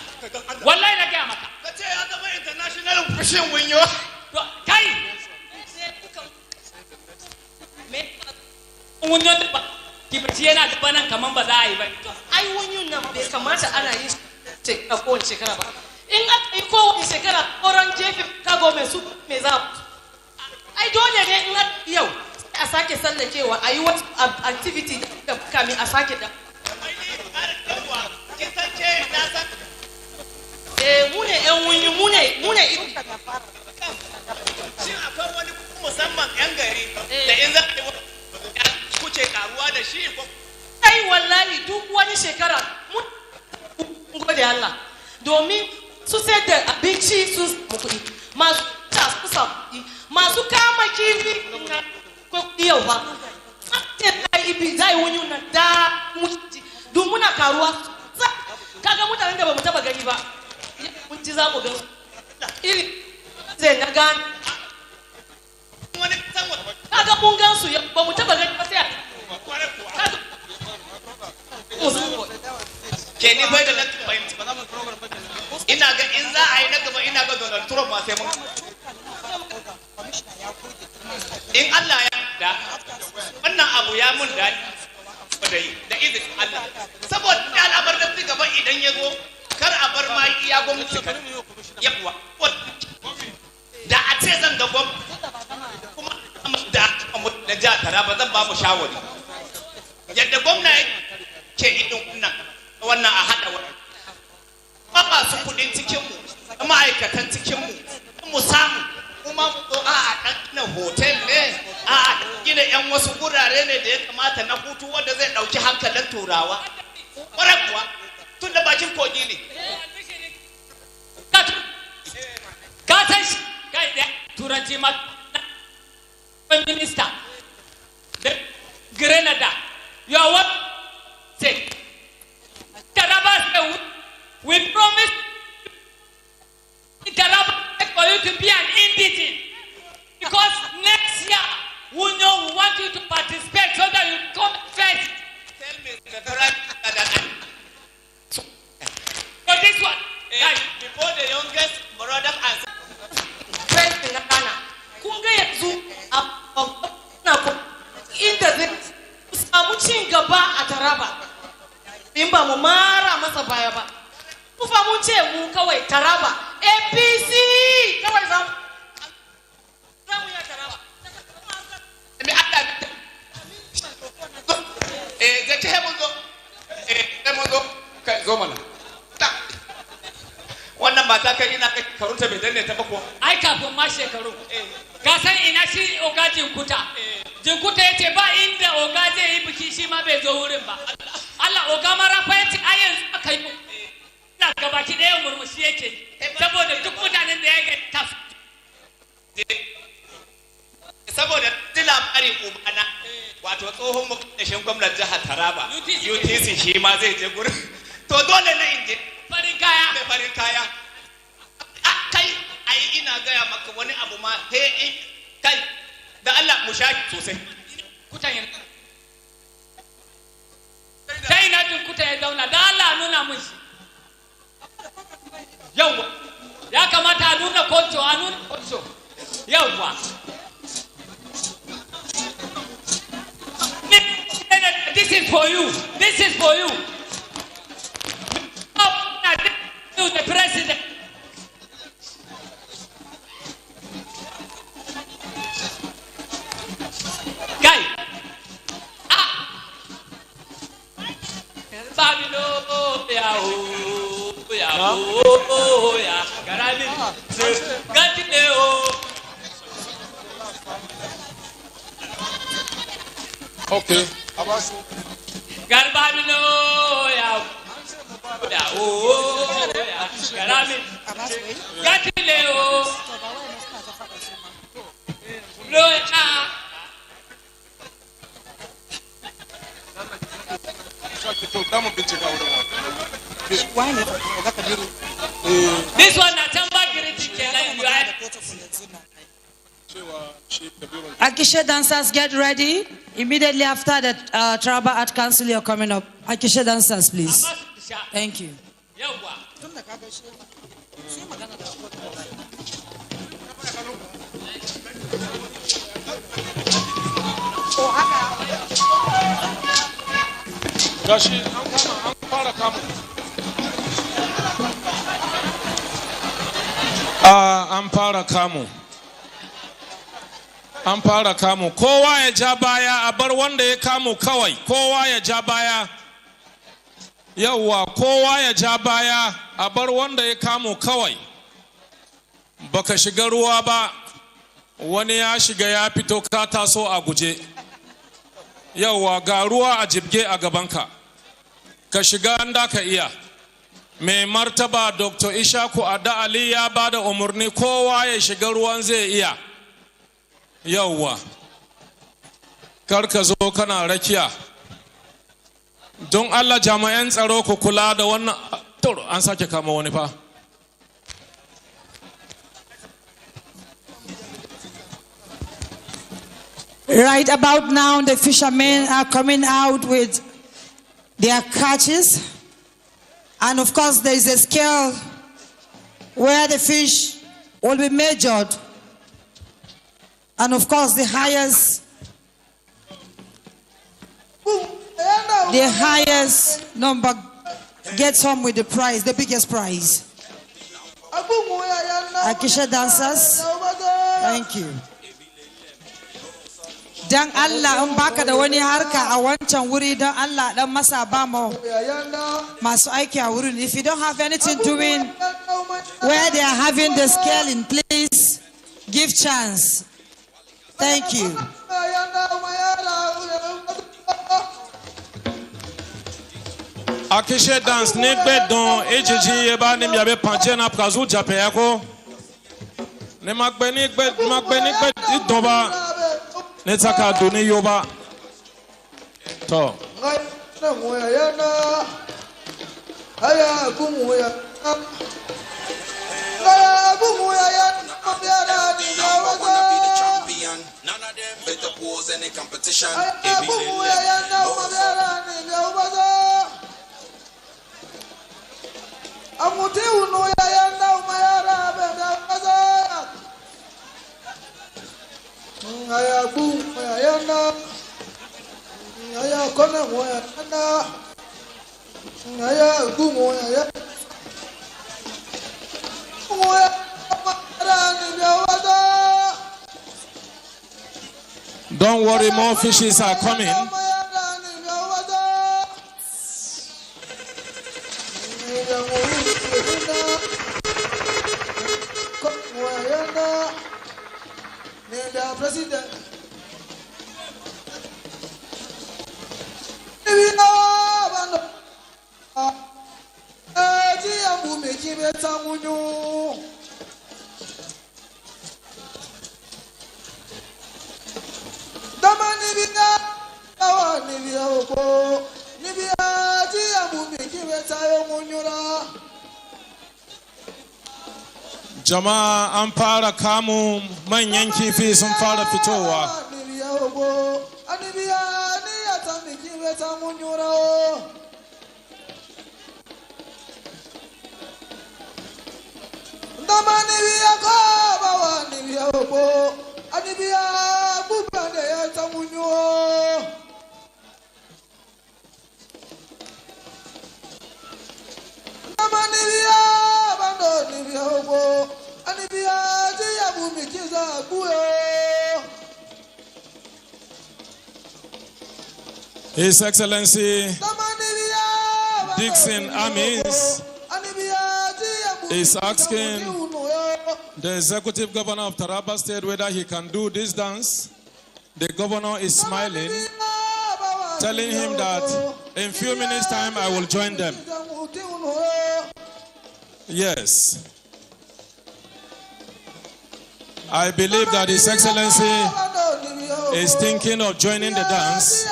wallahi na ga maka kace ya zama international fishing winyo kai wunyon da ba kibaci yana da banan kaman ba za a yi ba ai wunyon nan bai kamata ana yin a kowace shekara ba in aka yi kowace shekara koran jefe kago mai su mai za ai dole ne in yau a sake sallakewa a yi wata activity da kamin a sake da mune yan wunyi mune iri shin akwai wani musamman yan gari da in za a kuce karuwa da shi ko ai wallahi duk wani shekara mun gode Allah domin su sai da abinci su kuɗi masu su kuɗi masu kama kifi ko yau ba sai ibi zai wuni na da muti duk muna karuwa kaga mutanen da bamu taba gani ba mun ci za mu ga iri zai na gani kaga mun gan su ba mu taba gani ba sai ke ni bai da na fahimci ina ga in za a yi na gaba ina ga Donald Trump ma sai mun in Allah ya da wannan abu ya mun daɗi da izinin Allah saboda al'amar da su gaba idan ya zo kar a bar ma iya gwamnati kan yawa da a ce zan ga kuma da jihar Taraba zan ba mu shawari yadda gwamna ke idin wannan a haɗa wani ba masu kuɗin cikinmu ma'aikatan cikinmu mu samu kuma mu zo a ɗan hotel ne a gina yan wasu gurare ne da ya kamata na hutu wanda zai ɗauki hankalin turawa ƙwarar kuwa tun da bakin kogi ne ka san shi kai da turanci ma Prime Minister da Grenada you are what say Taraba we promise Taraba for you to be an indigene because next year we know we want you to participate so that you come first. Tell me the Prime Minister for this one before the youngest brother and president Ghana kun ga yanzu in da zai samu cin gaba a Taraba in ba mu mara masa baya ba. Mu fa mun ce mu kawai Taraba APC kawai za mu ya Taraba. Me Allah ga ce mu zo mu zo kai zo mana. Wannan mata kai ina kai karunta bai danne ta ba ko ai kafin ma shekaru ka san ina shi oga jinkuta yace ba inda oga zai yi biki shi ma bai zo wurin ba Allah oga mara fa yace ai yanzu aka yi ina gabaki daya murmushi yake saboda duk mutanen da ya ga taf saboda labarin ubana wato tsohon mukaddashin gwamnatin jihar Taraba UTC shi ma zai je gurin to dole ne in je farin kaya mai farin kaya kai ai ina gaya maka wani abu ma he kai da Allah mu shaki sosai kutan yin kai na jin kuta ya zauna da Allah nuna mun shi yawwa ya kamata a nuna konto a nuna konto yawwa this is for you the president. Guy. Babilo ya Garami. Okay. Garbabilo ya Garami. Gatileo. This one na tamba giriti kenan Akisha dancers, get ready. Immediately after the Taraba Art Council, you're coming up. Akisha dancers, please. Thank you. Gashi an fara kamu. An fara kamu. Kowa ya ja baya a bar wanda ya kamu kawai. Kowa ya ja baya. Yawwa, kowa ya ja baya a bar wanda ya kamu kawai. Baka shiga ruwa ba, wani ya shiga ya fito ka taso a guje. Yawwa, ga ruwa a jibge a gabanka. Ka shiga anda ka iya. Mai martaba Dr. Ishaku Ada Ali ya bada umarni kowa ya shiga ruwan zai iya. Yawwa, karka zo kana rakiya. Don Allah jami'an tsaro ku kula da wannan. An sake kama wani fa. Right about now, the fishermen are coming out with their catches. And of course, there is a scale where the fish will be measured. And of course, the highest number gets home with the prize, the biggest prize. Akisha dancers, thank you. Dan Allah in baka da wani harka a wancan wuri don Allah dan masa ba mu masu aiki a wurin. If you don't have anything doing where they are having the scaling, please give chance. Thank you. Akisha dance negbe don ejiji eba ni miabe panche na prazu jape yako. Ne magbe negbe idonba. Netaka doni yoba. To. None of them better pose any competition. Don't worry, more fishes are coming. Jama'a an fara kamun manyan kifi sun fara fitowa. His Excellency Dixon Amis is asking the Executive Governor of Taraba State whether he can do this dance. The governor is smiling, telling him that in few minutes' time I will join them. Yes. I believe that His Excellency is thinking of joining the dance.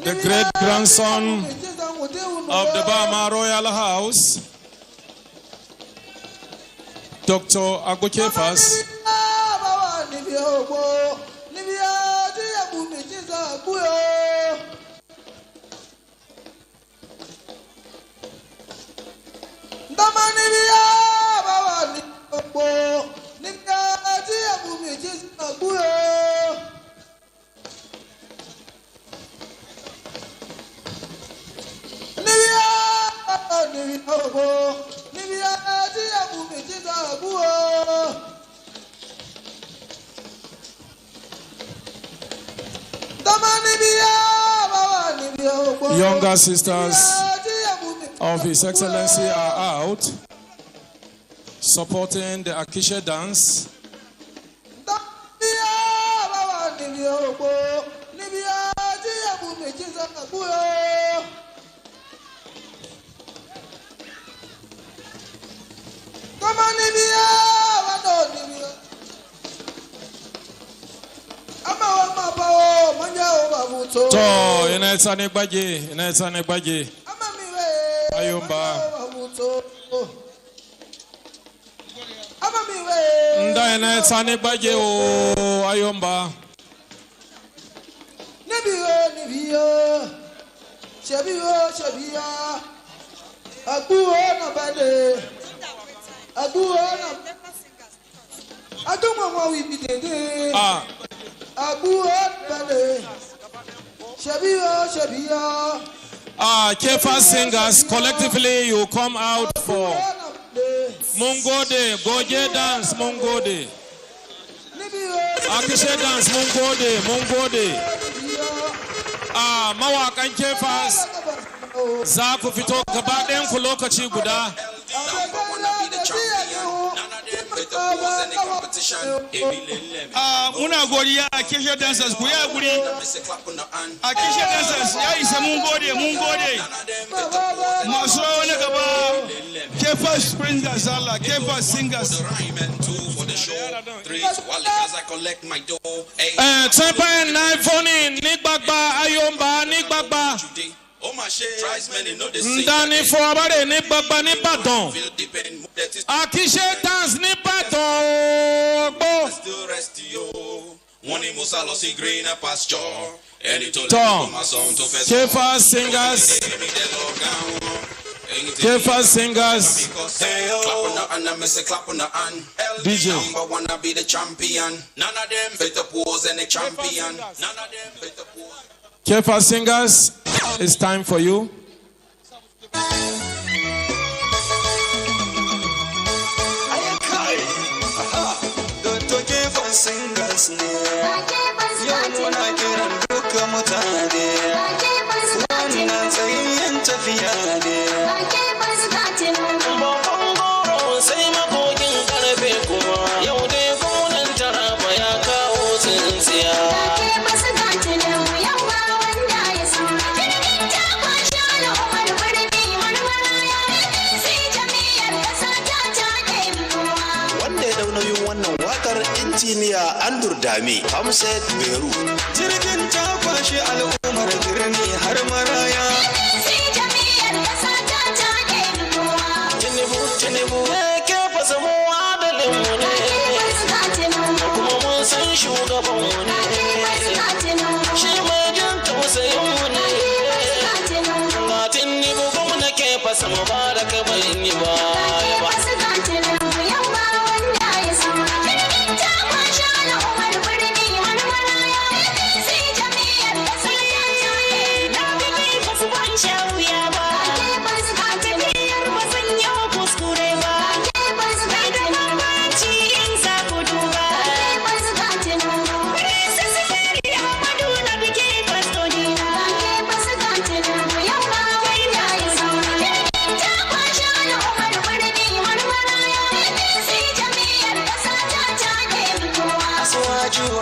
The great grandson of the Bama Royal House, Dr. Agukefas, younger sisters of His Excellency are out supporting the Akisha dance. To inaitsane gbaje ayomba nda inaitsane gbaje o ayomba nebiyo shebiya aguo na bade aguo na adumwa wi bidede aguo bade shebiya Kefa singers, collectively you come out for Mungode, Goje dance, Mungode. Akishe dance, Mungode. Mawakan Kefas, za ku fito gaba ɗayan ku lokaci guda. Muna godiya a Akisha dancers ku ya guri. Akisha dancers ya isa mun gode. Masu rawa na gaba Kefa springers Allah, Kefa singers. Tsepa na phone ni gbagba ayomba ni gbagba. Ndani forabare ni gbagba ni Ìbàdàn. Akisha dance ni Ìbàdàn. Tom, Kefa singers Kefa Singers. DJ. Number one, I be the champion. None of them better pose any champion. None of them better pose. Kefa Singers, it's time for you. Singers ne yau na kiran duka mutane wannan tsayayyen tafiya ne babban goro sai magogin karfe kuma yau dai gonan Taraba ya kawo tsintsiya wanda ya dau nauyin wannan wakar injiniya Andur Dame Hamset Beru jirgin ta kwashi al'ummar birni har maraya Tinubu ke fasa mu adalin mu ne kuma mun san shugaban mu ne shi mai jin tausayin mu ne ga Tinubu gwamna ke fasa mu ba da kamar ni ba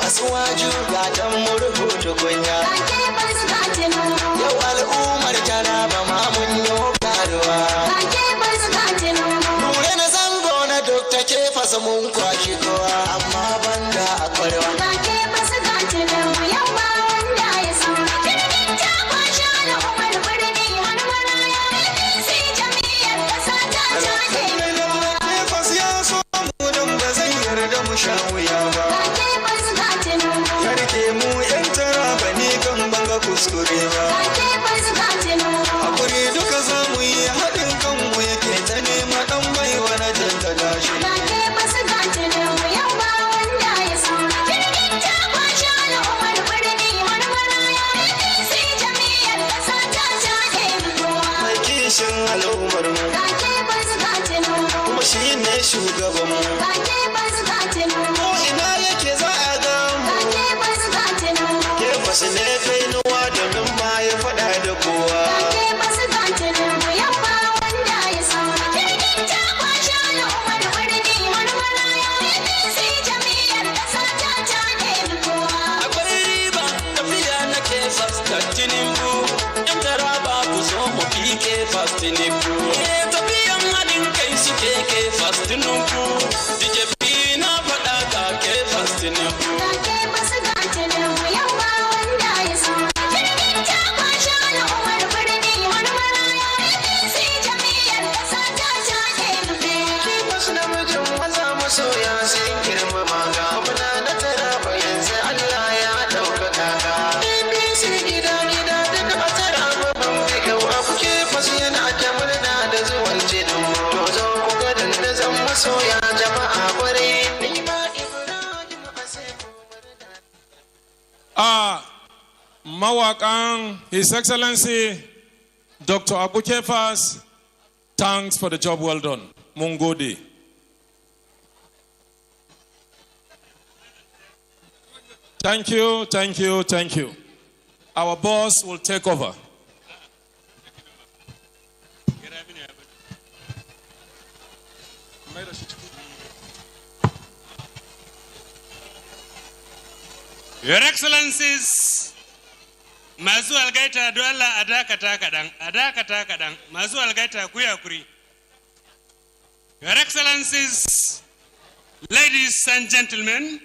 Asuwaju ga dan murhu tukunya yau al'ummar Taraba ma mun yi karuwa Nure na zango na Dr. Kefas mun kwashi kowa amma banda a kwarwa Kefas ya so mu don ba zai yarda mu sha wuya ba kuskure ba hakuri duka za mu yi haɗin kanmu yake ta nema ɗan baiwa na jaddada shi mai kishin al'ummar mu kuma shi ne shugaban mu ko ina yake za a ga mu Kefas ne kai domin ba ya faɗa da kowa. Akwai riba tafiya na Kefas da Tinubu, ‘yan Taraba ku zo mu fi Kefas Tinubu. Tafiyan haɗin kai suke Kefas Tinubu, DJP na faɗa ga Kefas Tinubu. Soya sun girmama ga muna na Taraba yanzu Allah ya ɗaukaka ka. BBC gida duka a Taraba ban fi kyau a kuke fasu yana ta murna da zuwan jinin mu. To zo ku ga dandazon masoya jama'a kwarai. Ni ma Ibrahim Mawakan His Excellency Dr. Abu Kefas, thanks for the job well done. Mungodi. Thank you, thank you, thank you. Our boss will take over. Your Excellencies, masu algaita do Allah adakata kadan, masu algaita kuyakuri. Your Excellencies, ladies and gentlemen,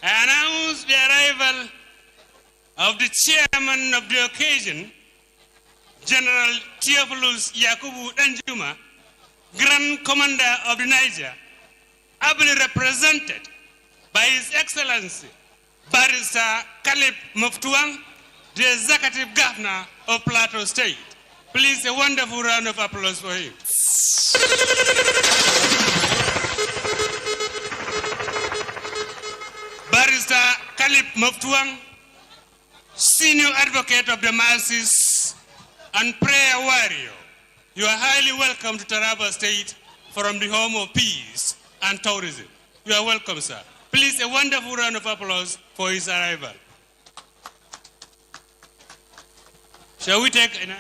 I announce the arrival of the chairman of the occasion, General Theophilus Yakubu Danjuma, Grand Commander of the Niger, ably represented by His Excellency Barrister Caleb Muftuang, the Executive Governor of Plateau State. Please, a wonderful round of applause for him. Barrister Kalip Moftuang, Senior Advocate of the Masses and Prayer Warrior, you are highly welcome to Taraba State from the home of peace and tourism. You are welcome, sir. Please, a wonderful round of applause for his arrival. Shall we take an...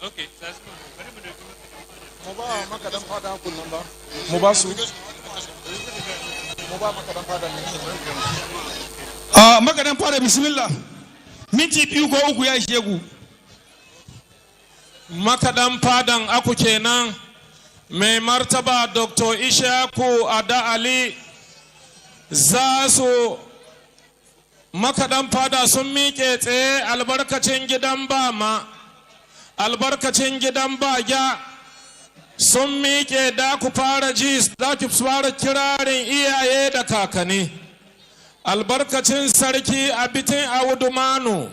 Okay, that's good. Makadan fada bismillah. Minti biyu ko uku ya ishe ku. Makadan fadan aku kenan mai martaba Dr. Ishaku Ada Ali za su makadan fada sun miƙe tsaye albarkacin gidan bama albarkacin gidan bagya sun miƙe da ku fara ji da ku fara kirarin iyaye da kakanni albarkacin sarki abitin awudumanu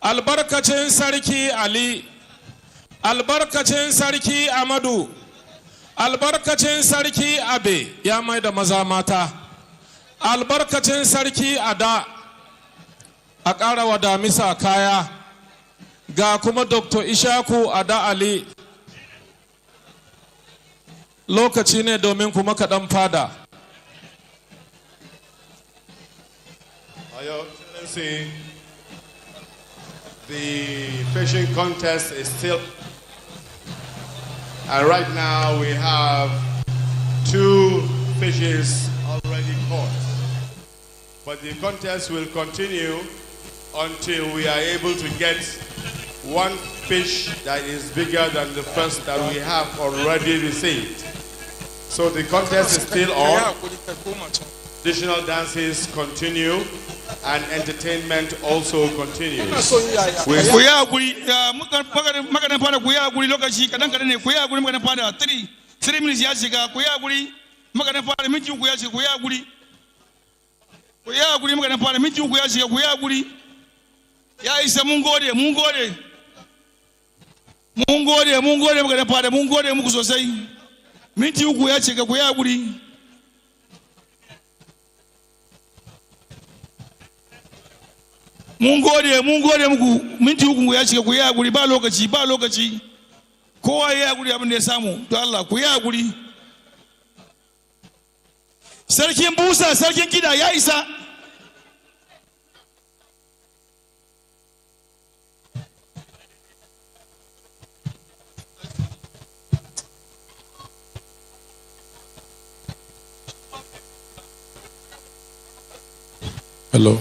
albarkacin sarki Ali albarkacin sarki Amadu albarkacin sarki Abe ya mai da maza mata albarkacin sarki Ada a ƙara wa damisa kaya ga kuma Dr. Ishaku Ada Ali lokaci ne domin kuma kaɗan fada. Your Excellency, the fishing contest is still, and right now we have 2 fishes already caught. But the contest will continue until we are able to get 1 fish that is bigger than the first that we have already received. So the contest is still on. Traditional dances continue and entertainment also continues. Kuya guri magadan fada kuya guri lokaci kadan kadan ne kuya guri magadan fada 3 minutes ya shiga kuya guri magadan fada minti 3 ya shiga kuya guri magadan fada minti 3 ya shiga kuya guri ya isa mun gode magadan fada mun gode muku sosai minti 3 ya shiga kuya guri. Mun gode muku minti 3 ya shiga ku yi hakuri ba lokaci kowa ya hakuri abin da ya samu to Allah ku yi hakuri. Sarkin busa sarkin kida ya isa. Hello.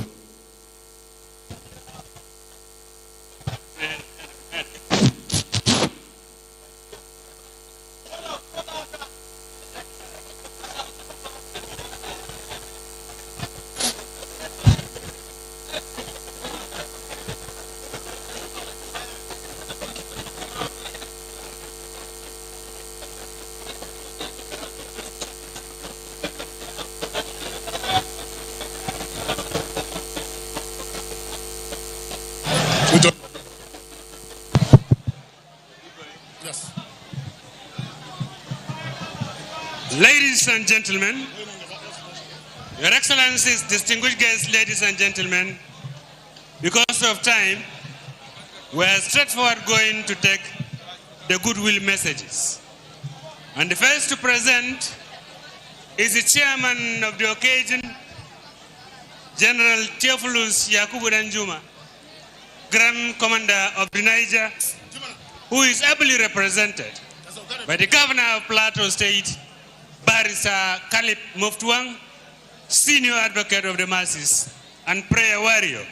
Ladies and gentlemen, Your Excellencies, distinguished guests, ladies and gentlemen, because of time, we are straightforward going to take the goodwill messages. And the first to present is the chairman of the occasion, General Theophilus Yakubu Danjuma, Grand Commander of the Niger, who is ably represented by the Governor of Plateau State, Barrister Kalip Moftuang, Senior Advocate of the Masses and Prayer Warrior,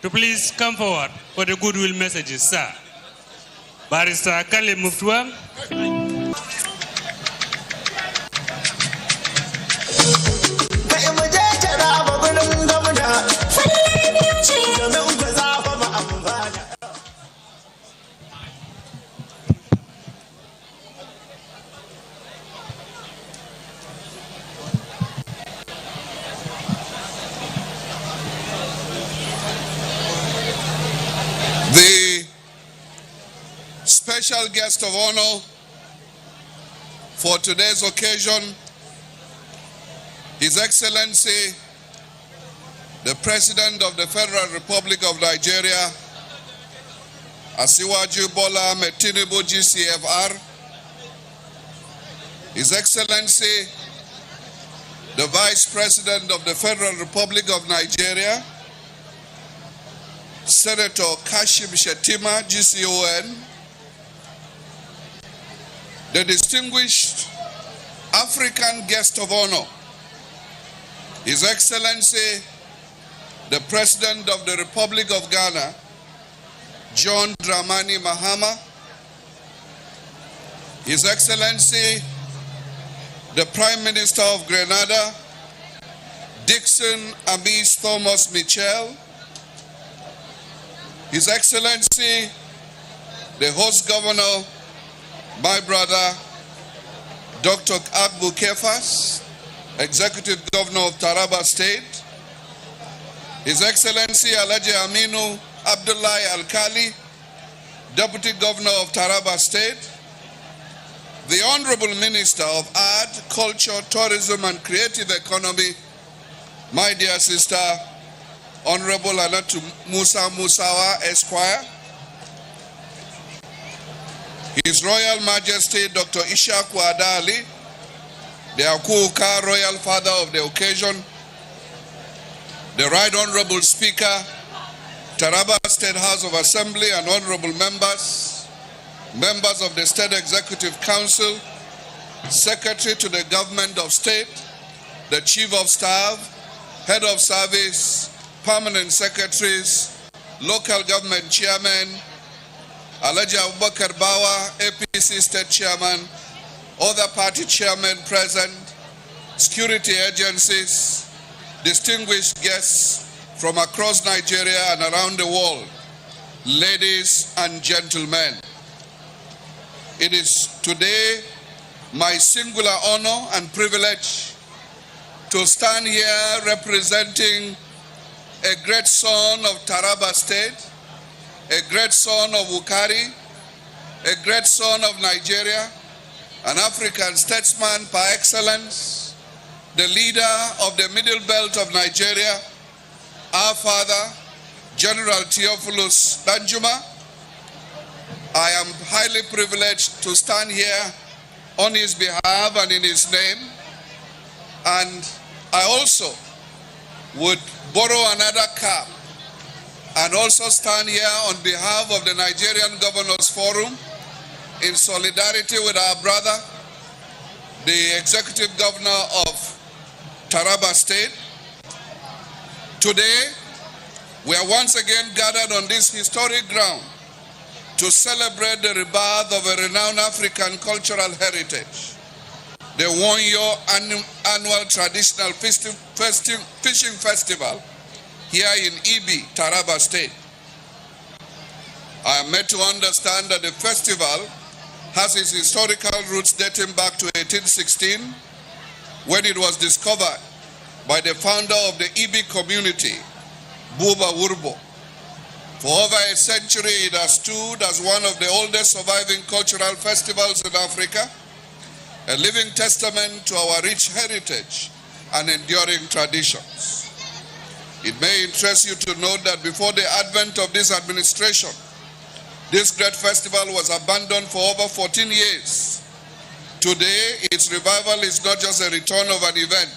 to please come forward for the goodwill messages, sir. Barrister Kalip Moftuang. Special guest of honor for today's occasion, His Excellency, the President of the Federal Republic of Nigeria, Asiwaju Bola Ahmed Tinubu GCFR, His Excellency, the Vice President of the Federal Republic of Nigeria, Senator Kashim Shettima GCON, the distinguished African guest of honor, His Excellency, the President of the Republic of Ghana, John Dramani Mahama, His Excellency, the Prime Minister of Grenada, Dixon Amis Thomas Mitchell, His Excellency, the host governor, my brother, Dr. Agbu Kefas, Executive Governor of Taraba State, His Excellency Alhaji Aminu Abdullahi Alkali, Deputy Governor of Taraba State, the Honorable Minister of Art, Culture, Tourism and Creative Economy, my dear sister, Honorable Anatu Musa Musawa Esquire, His Royal Majesty Dr. Ishaq Wadali, the Akuka Royal Father of the occasion, the Right Honorable Speaker, Taraba State House of Assembly and honorable members, members of the State Executive Council, Secretary to the Government of State, the Chief of Staff, Head of Service, Permanent Secretaries, Local Government Chairmen, Alhaji Abubakar Bawa, APC State Chairman, other party chairmen present, security agencies, distinguished guests from across Nigeria and around the world, ladies and gentlemen. It is today my singular honor and privilege to stand here representing a great son of Taraba State, a great son of Wukari, a great son of Nigeria, an African statesman par excellence, the leader of the Middle Belt of Nigeria, our father, General Theophilus Danjuma. I am highly privileged to stand here on his behalf and in his name. And I also would borrow another cap and also stand here on behalf of the Nigerian Governors Forum in solidarity with our brother, the Executive Governor of Taraba State. Today, we are once again gathered on this historic ground to celebrate the rebirth of a renowned African cultural heritage, the one-year annual traditional fishing festival here in Ibi, Taraba State. I am made to understand that the festival has its historical roots dating back to 1816, when it was discovered by the founder of the Ibi community, Buba Wurbo. For over a century, it has stood as one of the oldest surviving cultural festivals in Africa, a living testament to our rich heritage and enduring traditions. It may interest you to note that before the advent of this administration, this great festival was abandoned for over 14 years. Today, its revival is not just a return of an event,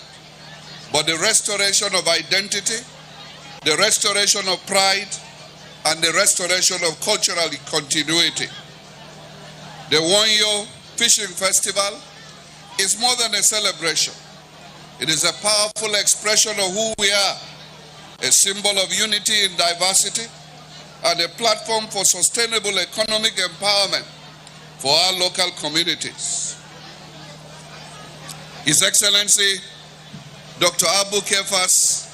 but the restoration of identity, the restoration of pride, and the restoration of cultural continuity. The one-year fishing festival is more than a celebration. It is a powerful expression of who we are, a symbol of unity in diversity, and a platform for sustainable economic empowerment for our local communities. His Excellency, Dr. Abu Kefas,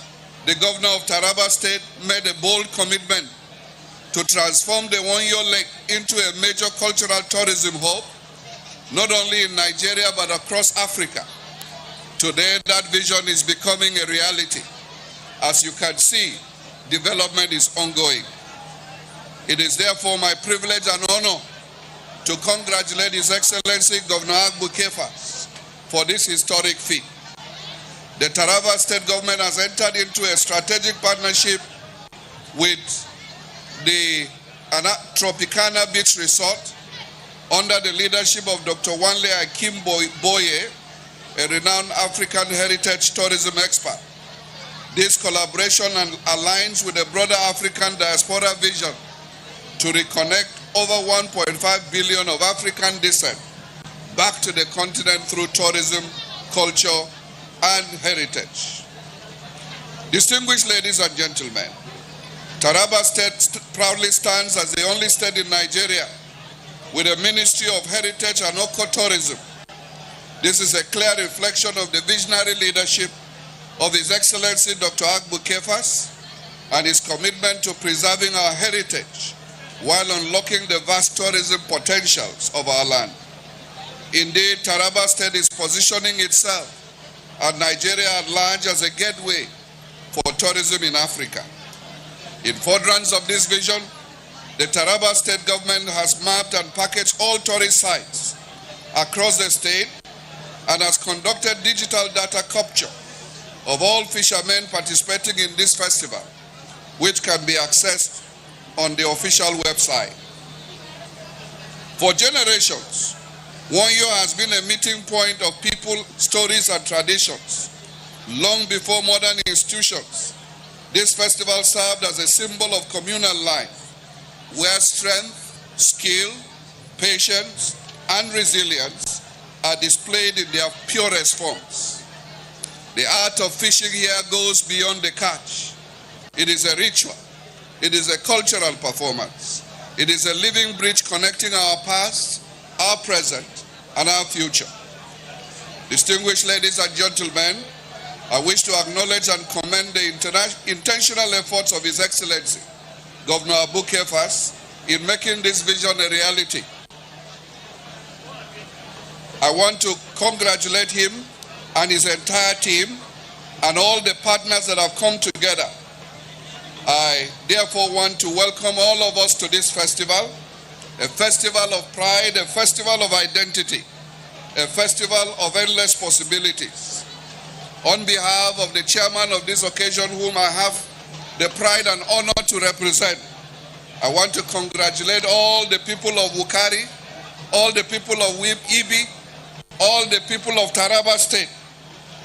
the Governor of Taraba State, made a bold commitment to transform the one-year lake into a major cultural tourism hub, not only in Nigeria but across Africa. Today, that vision is becoming a reality. As you can see, development is ongoing. It is therefore my privilege and honor to congratulate His Excellency Governor Agbukefas for this historic feat. The Taraba State government has entered into a strategic partnership with the Tropicana Beach Resort under the leadership of Dr. Wanle Akim Boye, a renowned African heritage tourism expert. This collaboration aligns with the broader African diaspora vision to reconnect over 1.5 billion of African descent back to the continent through tourism, culture, and heritage. Distinguished ladies and gentlemen, Taraba State proudly stands as the only state in Nigeria with a Ministry of Heritage and Ecotourism. This is a clear reflection of the visionary leadership of His Excellency Dr. Agbukefas and his commitment to preserving our heritage while unlocking the vast tourism potentials of our land. Indeed, Taraba State is positioning itself and Nigeria at large as a gateway for tourism in Africa. In furtherance of this vision, the Taraba State government has mapped and packaged all tourist sites across the state and has conducted digital data capture of all fishermen participating in this festival, which can be accessed on the official website. For generations, Wonyo has been a meeting point of people, stories, and traditions. Long before modern institutions, this festival served as a symbol of communal life, where strength, skill, patience, and resilience are displayed in their purest forms. The art of fishing here goes beyond the catch. It is a ritual. It is a cultural performance. It is a living bridge connecting our past, our present, and our future. Distinguished ladies and gentlemen, I wish to acknowledge and commend the intentional efforts of His Excellency, Governor Agbukefas, in making this vision a reality. I want to congratulate him and his entire team and all the partners that have come together. I therefore want to welcome all of us to this festival, a festival of pride, a festival of identity, a festival of endless possibilities. On behalf of the chairman of this occasion, whom I have the pride and honor to represent, I want to congratulate all the people of Wukari, all the people of Ibi, all the people of Taraba State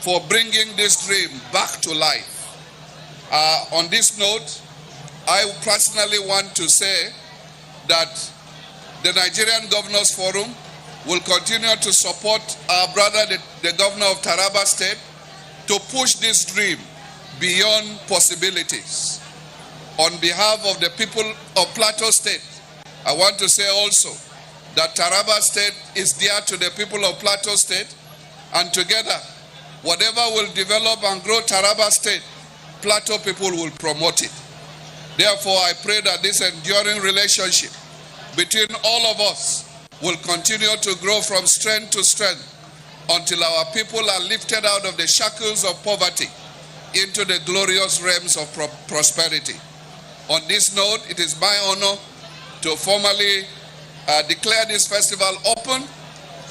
for bringing this dream back to life. On this note, I personally want to say that the Nigerian Governors Forum will continue to support our brother, the governor of Taraba State, to push this dream beyond possibilities. On behalf of the people of Plateau State, I want to say also that Taraba State is dear to the people of Plateau State, and together, whatever will develop and grow Taraba State, Plateau people will promote it. Therefore, I pray that this enduring relationship between all of us will continue to grow from strength to strength until our people are lifted out of the shackles of poverty into the glorious realms of prosperity. On this note, it is my honor to formally declare this festival open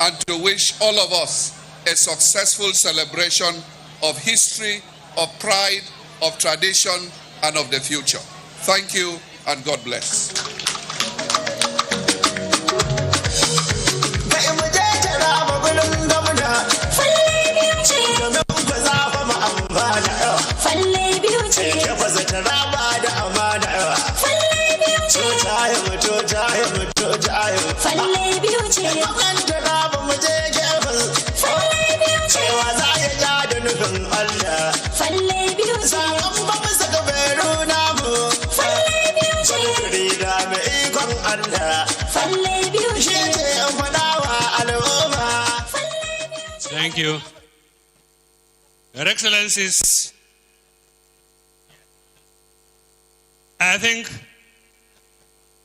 and to wish all of us a successful celebration of history, of pride, of tradition, and of the future. Thank you, and God bless. Thank you. Your Excellencies, I think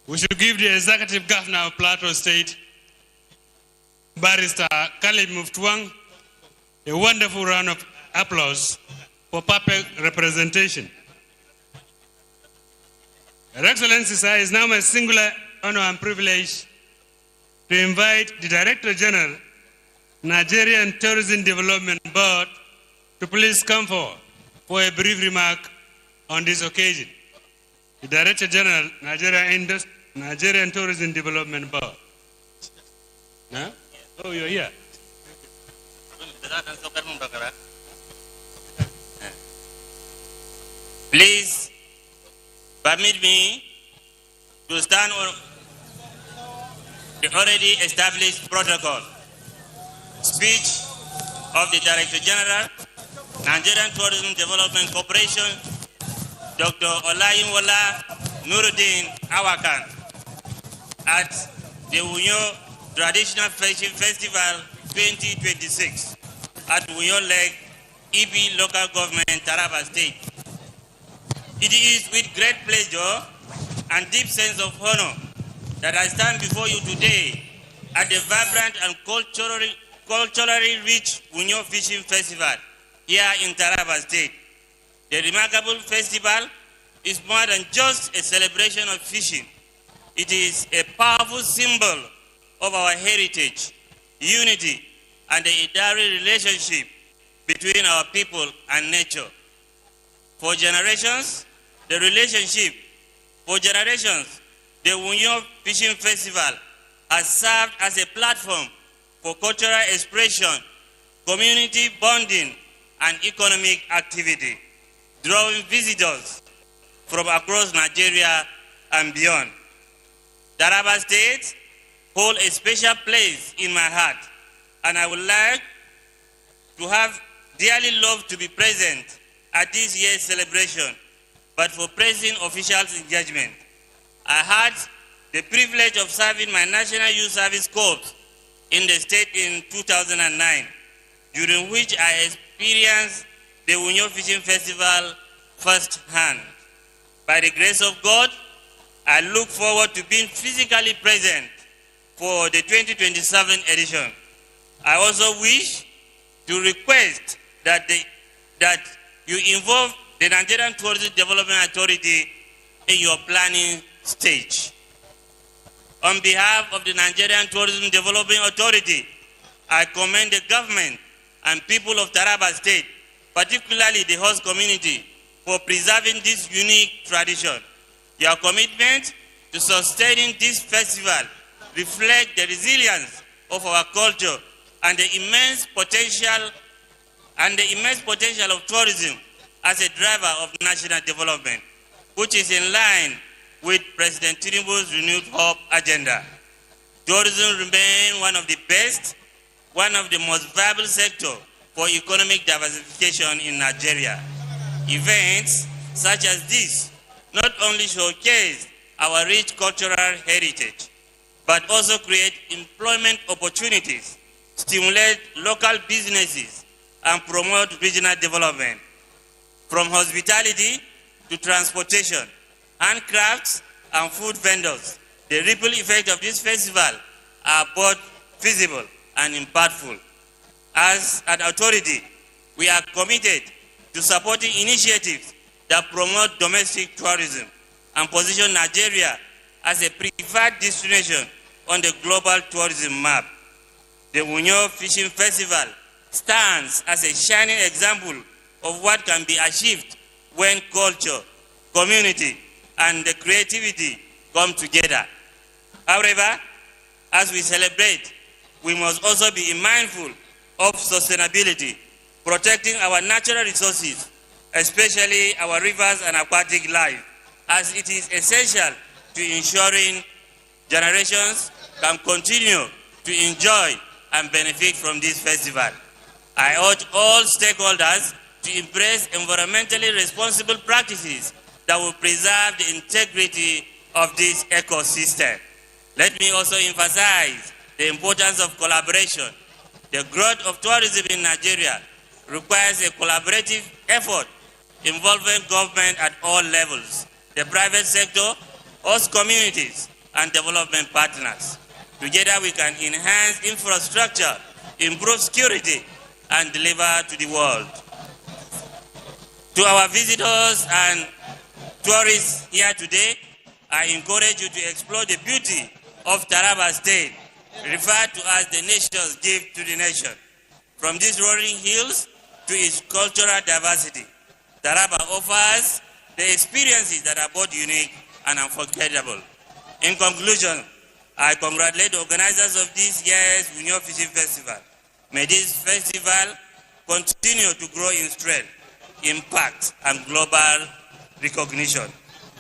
we should give the Executive Governor of Plateau State, Barrister Khalid Muftuang, a wonderful round of applause for perfect representation. Your Excellencies, it is now my singular honor and privilege to invite the Director General, Nigerian Tourism Development Board, to please come forward for a brief remark on this occasion. The Director General, Nigerian Tourism Development Board. Huh? Oh, you're here. Please permit me to stand on the already established protocol. Speech of the Director General, Nigerian Tourism Development Corporation, Dr. Olayinwola Nuruddin Awakan, at the Unyo Traditional Fashion Festival 2026 at Unyo Lake, EB Local Government, Taraba State. It is with great pleasure and deep sense of honor that I stand before you today at the vibrant and culturally rich Unyo Fishing Festival here in Taraba State. The remarkable festival is more than just a celebration of fishing. It is a powerful symbol of our heritage, unity, and the enduring relationship between our people and nature. For generations, the Unyo Fishing Festival has served as a platform for cultural expression, community bonding, and economic activity, drawing visitors from across Nigeria and beyond. Taraba State holds a special place in my heart, and I would like to have dearly loved to be present at this year's celebration, but for present officials' engagement. I had the privilege of serving my National Youth Service Corps in the state in 2009, during which I experienced the Unyo Fishing Festival firsthand. By the grace of God, I look forward to being physically present for the 2027 edition. I also wish to request that you involve the Nigerian Tourism Development Authority in your planning stage. On behalf of the Nigerian Tourism Development Authority, I commend the government and people of Taraba State, particularly the host community, for preserving this unique tradition. Your commitment to sustaining this festival reflects the resilience of our culture and the immense potential of tourism as a driver of national development, which is in line with President Tinubu's renewed hope agenda. Tourism remains one of the best, one of the most viable sectors for economic diversification in Nigeria. Events such as this not only showcase our rich cultural heritage, but also create employment opportunities, stimulate local businesses, and promote regional development. From hospitality to transportation, handcrafts, and food vendors, the ripple effect of this festival are both visible and impactful. As an authority, we are committed to supporting initiatives that promote domestic tourism and position Nigeria as a preferred destination on the global tourism map. The Unyo Fishing Festival stands as a shining example of what can be achieved when culture, community, and the creativity come together. However, as we celebrate, we must also be mindful of sustainability, protecting our natural resources, especially our rivers and aquatic life, as it is essential to ensuring generations can continue to enjoy and benefit from this festival. I urge all stakeholders to embrace environmentally responsible practices that will preserve the integrity of this ecosystem. Let me also emphasize the importance of collaboration. The growth of tourism in Nigeria requires a collaborative effort involving government at all levels, the private sector, host communities, and development partners. Together we can enhance infrastructure, improve security, and deliver to the world. To our visitors and tourists here today, I encourage you to explore the beauty of Taraba State referred to as the nation's gift to the nation. From these rolling hills to its cultural diversity, Taraba offers the experiences that are both unique and unforgettable. In conclusion, I congratulate the organizers of this year's Unyo Fishing Festival. May this festival continue to grow in strength, impact, and global recognition.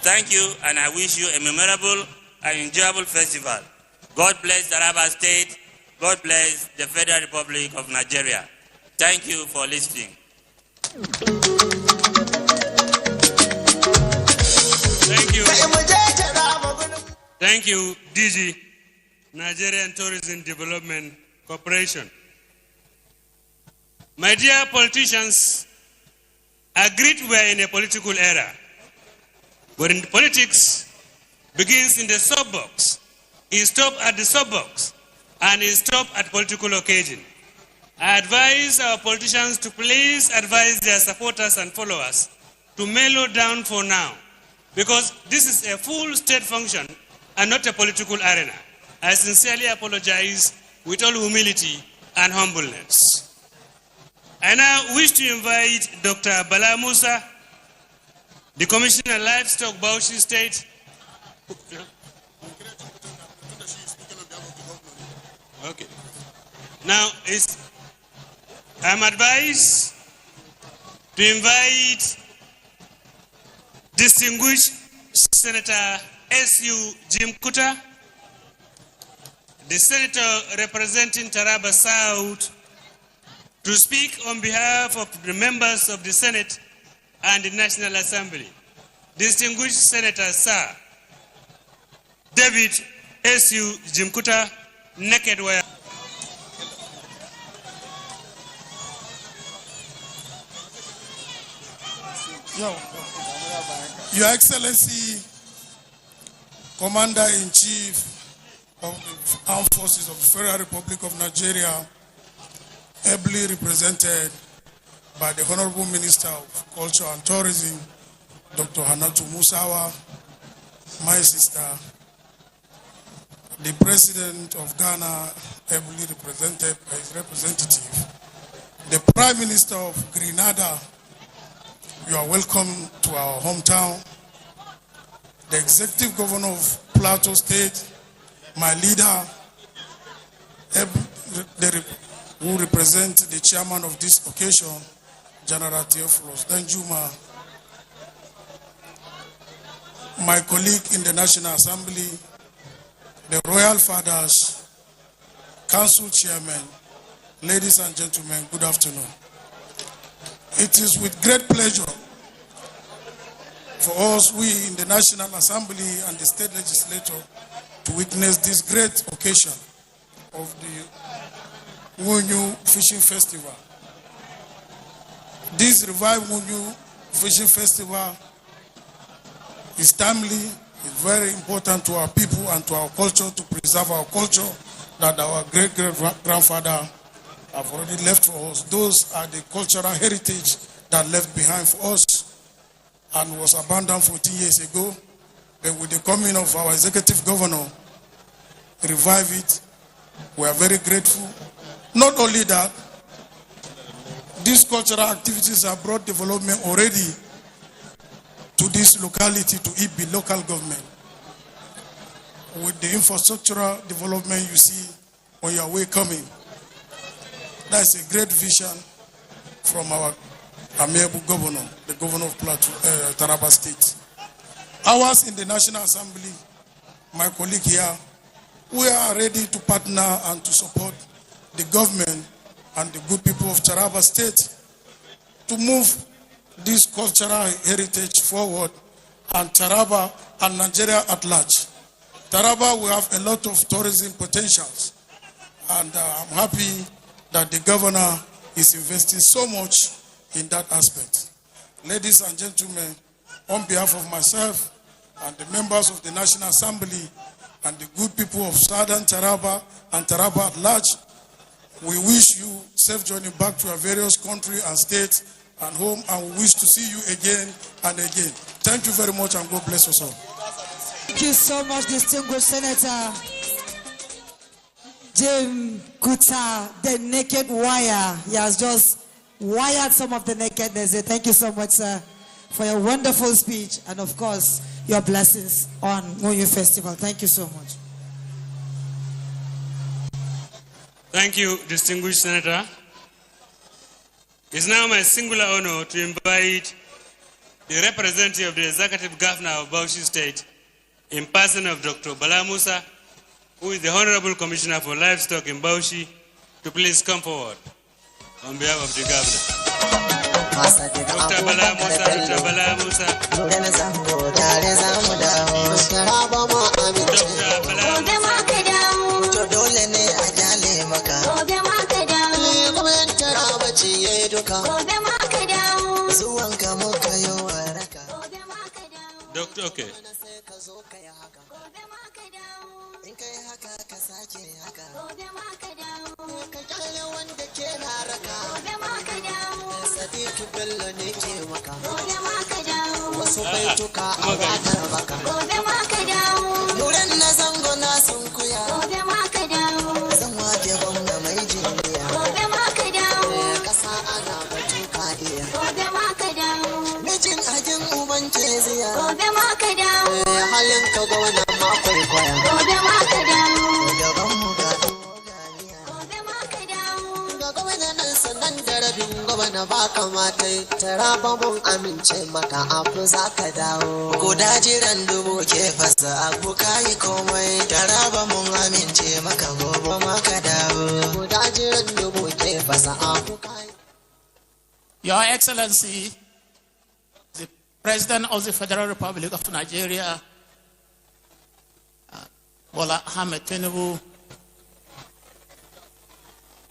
Thank you, and I wish you a memorable and enjoyable festival. God bless Taraba State. God bless the Federal Republic of Nigeria. Thank you for listening. Thank you. Thank you, DG, Nigerian Tourism Development Corporation. My dear politicians, agreed we are in a political era, but in politics begins in the sub-box, is stopped at the sub-box, and is stopped at political occasion. I advise our politicians to please advise their supporters and followers to mellow down for now, because this is a full state function and not a political arena. I sincerely apologize with all humility and humbleness. I now wish to invite Dr. Bala Musa, the Commissioner of Livestock, Bouchi State. Okay. Now, I'm advised to invite distinguished Senator S.U. Jim Kuta, the Senator representing Taraba South, to speak on behalf of the members of the Senate and the National Assembly. Distinguished Senator Sir David S.U. Jimkuta, naked wire. Your Excellency, Commander-in-Chief of the Armed Forces of the Federal Republic of Nigeria, ably represented by the Honorable Minister of Culture and Tourism, Dr. Hannatu Musawa, my sister, the President of Ghana, ably represented by his representative, the Prime Minister of Grenada, you are welcome to our hometown, the Executive Governor of Plateau State, my leader, who represent the chairman of this occasion, General Theophilus Danjuma, my colleague in the National Assembly, the Royal Fathers, Council Chairman, ladies and gentlemen, good afternoon. It is with great pleasure for us, we in the National Assembly and the State Legislature, to witness this great occasion of the Wunyu Fishing Festival. This revived Wunyu Fishing Festival is timely, is very important to our people and to our culture, to preserve our culture that our great-great-grandfather have already left for us. Those are the cultural heritage that left behind for us and was abandoned 14 years ago. But with the coming of our executive governor, revive it. We are very grateful. Not only that, these cultural activities have brought development already to this locality, to Ibi local government. With the infrastructural development you see on your way coming. That's a great vision from our amiable governor, the governor of Taraba State. Ours in the National Assembly, my colleague here, we are ready to partner and to support the government and the good people of Taraba State to move this cultural heritage forward, and Taraba and Nigeria at large. Taraba will have a lot of tourism potentials, and I'm happy that the governor is investing so much in that aspect. Ladies and gentlemen, on behalf of myself and the members of the National Assembly and the good people of Southern Taraba and Taraba at large, we wish you safe journey back to your various countries and states and home, and we wish to see you again and again. Thank you very much, and God bless us all. Thank you so much, distinguished Senator. Jim Kuta, the naked wire. He has just wired some of the nakedness. Thank you so much, sir, for your wonderful speech and, of course, your blessings on Ngonyo Festival. Thank you so much. Thank you, distinguished Senator. It's now my singular honor to invite the representative of the Executive Governor of Bouchi State, in person of Dr. Bala Musa, who is the Honorable Commissioner for Livestock in Bauchi, to please come forward on behalf of the Governor. Dr. Bala Musa, Dr. Bala Musa. Doctor, okay. Taraba mun amince maka abu zaka dawo guda jiran dubu ke fasa abu kai komai Taraba mun amince maka gobe maka dawo guda jiran dubu ke fasa abu kai. Your Excellency, the President of the Federal Republic of Nigeria, Bola Ahmed Tinubu,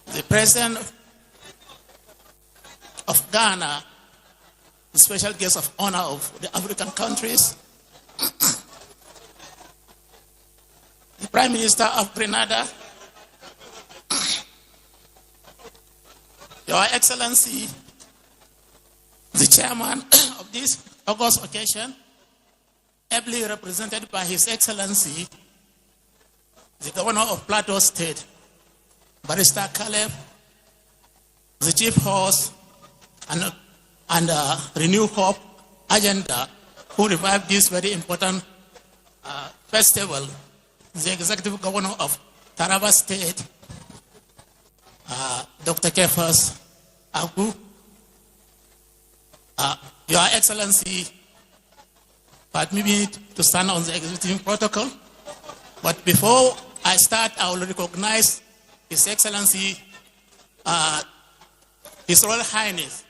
the President of Ghana, the special guest of honor of the African countries, the Prime Minister of Grenada, Your Excellency, the Chairman of this August occasion, ably represented by His Excellency, the Governor of Plateau State, Barrister Caleb, the Chief Host, and Renew Hope agenda, who revived this very important festival, the Executive Governor of Taraba State, Dr. Kefas Agu, Your Excellency, permit me to stand on the executive protocol. But before I start, I will recognize His Excellency, His Royal Highness,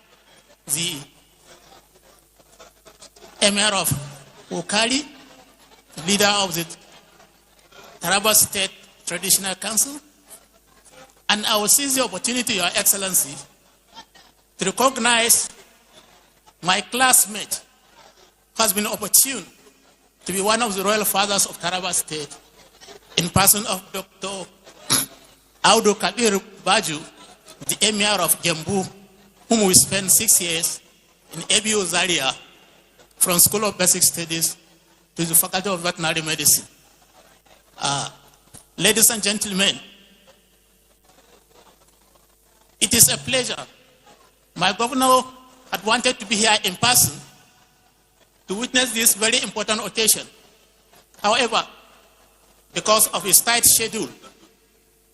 the Emir of Ukali, leader of the Taraba State Traditional Council. And I will seize the opportunity, Your Excellency, to recognize my classmate who has been opportune to be one of the royal fathers of Taraba State, in person of Dr. Audu Kabir Baju, the Emir of Gembu, whom we spent 6 years in Abu Zaria, from School of Basic Studies to the Faculty of Veterinary Medicine. Ladies and gentlemen, it is a pleasure. My governor had wanted to be here in person to witness this very important occasion. However, because of his tight schedule,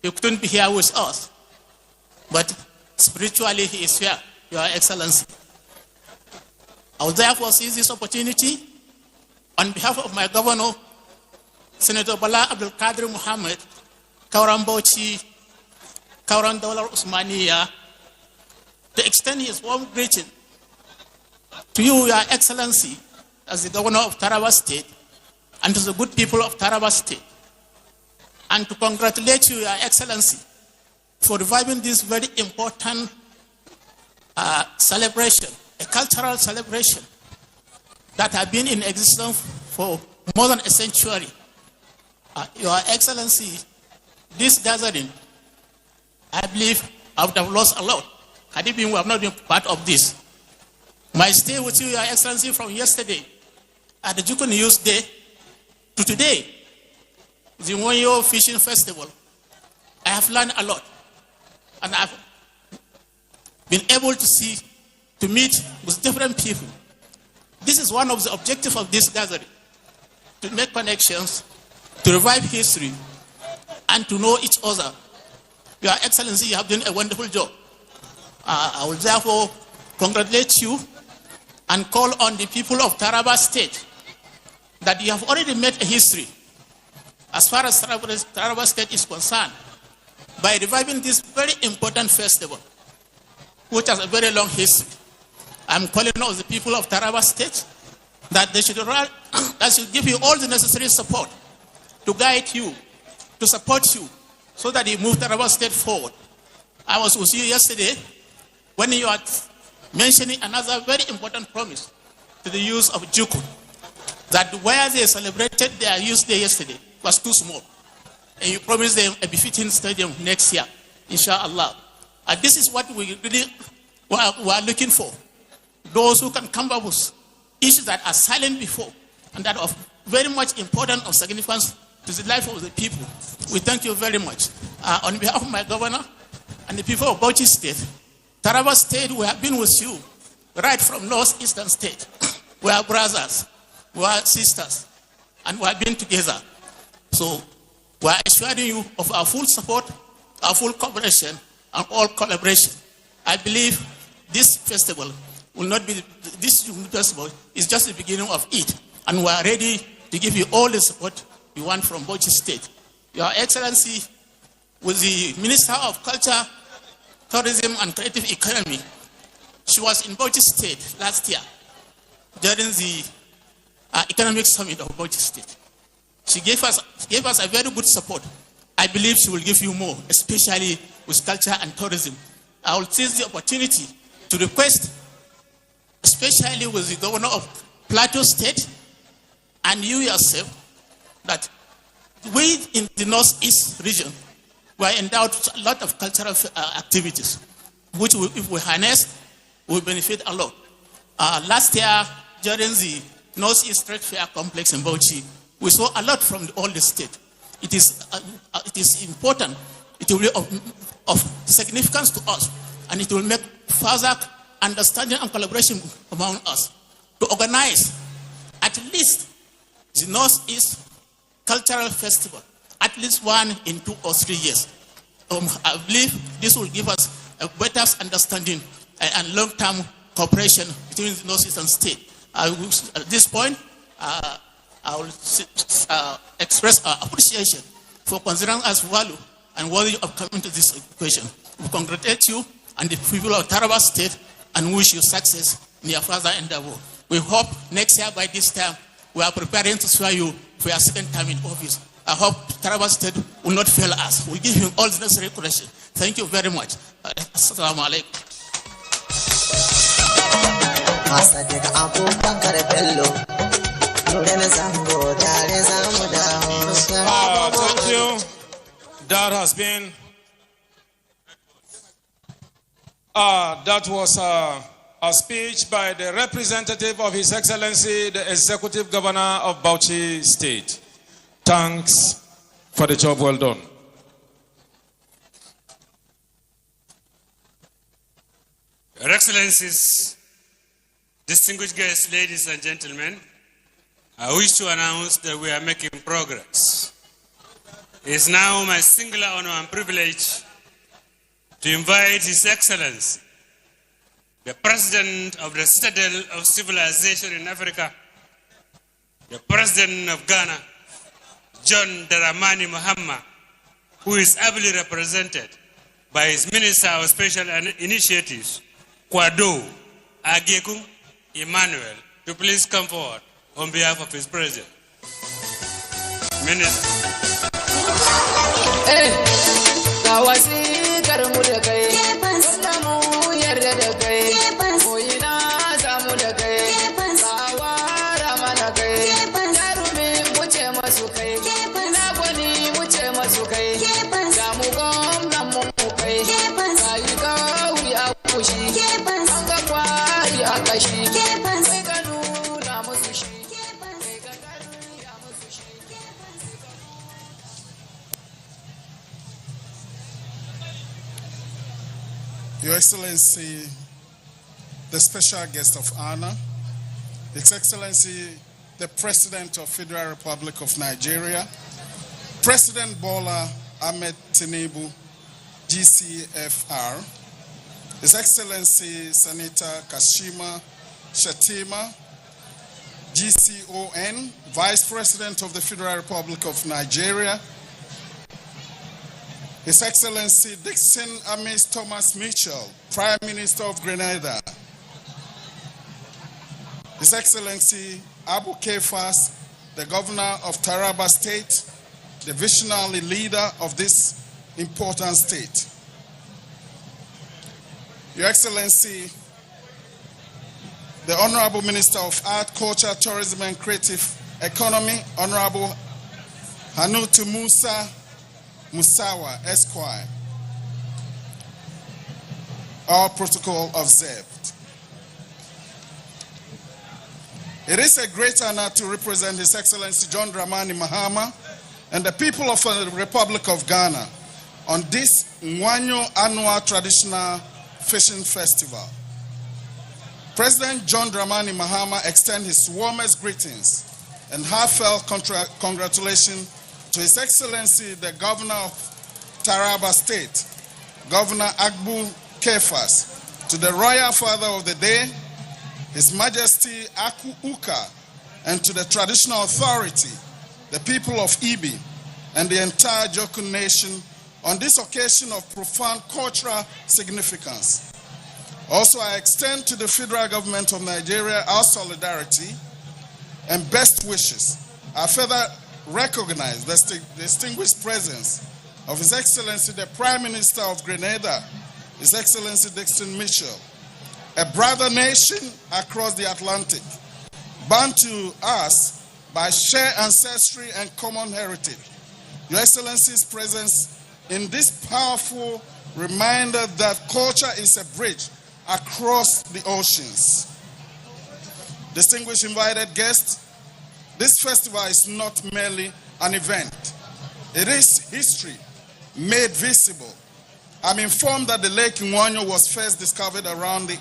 he couldn't be here with us. But spiritually, he is here, Your Excellency. I will therefore seize this opportunity on behalf of my governor, Senator Bala Abdul Qadir Muhammad, Kauran Bauchi, Kauran Daular Usmaniya, to extend his warm greeting to you, Your Excellency, as the governor of Taraba State, and to the good people of Taraba State, and to congratulate you, Your Excellency, for reviving this very important celebration, a cultural celebration that has been in existence for more than a century. Your Excellency, this gathering, I believe I would have lost a lot had it been we have not been part of this. My stay with you, Your Excellency, from yesterday at the Juku News Day to today, the Ngonyo Fishing Festival, I have learned a lot. And I've been able to meet with different people. This is one of the objectives of this gathering, to make connections, to revive history, and to know each other. Your Excellency, you have done a wonderful job. I will therefore congratulate you and call on the people of Taraba State that you have already made a history as far as Taraba State is concerned by reviving this very important festival, which has a very long history. I'm calling on the people of Taraba State that they should give you all the necessary support to guide you, to support you, so that you move Taraba State forward. I was with you yesterday when you are mentioning another very important promise to the youth of Juku, that where they celebrated their youth day yesterday was too small. And you promised them a befitting stadium next year, inshallah. And this is what we really are looking for. Those who can come up with issues that are silent before and that are of very much importance or significance to the life of the people. We thank you very much. On behalf of my governor and the people of Bouchi State, Taraba State, we have been with you right from northeastern state. We are brothers, we are sisters, and we have been together. So we are assuring you of our full support, our full cooperation, and all collaboration. I believe this festival will not be, this festival is just the beginning of it, and we are ready to give you all the support you want from Bouchi State. Your Excellency, with the Minister of Culture, Tourism and Creative Economy, she was in Bouchi State last year during the Economic Summit of Bouchi State. She gave us a very good support. I believe she will give you more, especially with culture and tourism. I will seize the opportunity to request, especially with the governor of Plateau State and you yourself, that we in the Northeast region were endowed with a lot of cultural activities, which if we harness, will benefit a lot. Last year, during the Northeast Trade Fair Complex in Bauchi, we saw a lot from all the state. It is important. It will be of significance to us, and it will make further understanding and collaboration among us to organize at least the Northeast Cultural Festival, at least one in 2 or 3 years. I believe this will give us a better understanding and long-term cooperation between the Northeastern state. At this point, I will express our appreciation for considering us value and worthy of coming to this equation. We congratulate you and the people of Taraba State and wish you success in your further endeavor. We hope next year by this time we are preparing to swear you for your second time in office. I hope Taraba State will not fail us. We'll give you all the necessary correction. Thank you very much. Assalamu alaikum. Thank you. That has been, that was a speech by the representative of His Excellency, the Executive Governor of Bauchi State. Thanks for the job well done. Your Excellencies, distinguished guests, ladies and gentlemen, I wish to announce that we are making progress. It is now my singular honor and privilege to invite His Excellency, the President of the Citadel of Civilization in Africa, the President of Ghana, John Dramani Mahama, who is ably represented by his Minister of Special Initiatives, Kwado Agekun Emmanuel, to please come forward on behalf of his President. Minister. Your Excellency, the special guest of honor, His Excellency, the President of Federal Republic of Nigeria, President Bola Ahmed Tinubu, GCFR, His Excellency Senator Kashima Shettima, GCON, Vice President of the Federal Republic of Nigeria, His Excellency Dixon Amis Thomas Mitchell, Prime Minister of Grenada, His Excellency Abu Kefas, the Governor of Taraba State, the visionary leader of this important state. Your Excellency, the Honorable Minister of Art, Culture, Tourism and Creative Economy, Honorable Hanutu Musa Musawa, Esquire. All protocol observed. It is a great honor to represent His Excellency John Dramani Mahama and the people of the Republic of Ghana on this Nwanyo annual traditional fishing festival. President John Dramani Mahama extends his warmest greetings and heartfelt congratulations to His Excellency the Governor of Taraba State, Governor Abu Kefas, to the Royal Father of the Day, His Majesty Aku Uka, and to the traditional authority, the people of Ibi, and the entire Jokun nation on this occasion of profound cultural significance. Also, I extend to the federal government of Nigeria our solidarity and best wishes. I further recognize the distinguished presence of His Excellency the Prime Minister of Grenada, His Excellency Dixon Mitchell, a brother nation across the Atlantic, bound to us by shared ancestry and common heritage. Your Excellency's presence in this powerful reminder that culture is a bridge across the oceans. Distinguished invited guests, this festival is not merely an event. It is history made visible. I'm informed that the Lake Nwanyo was first discovered around the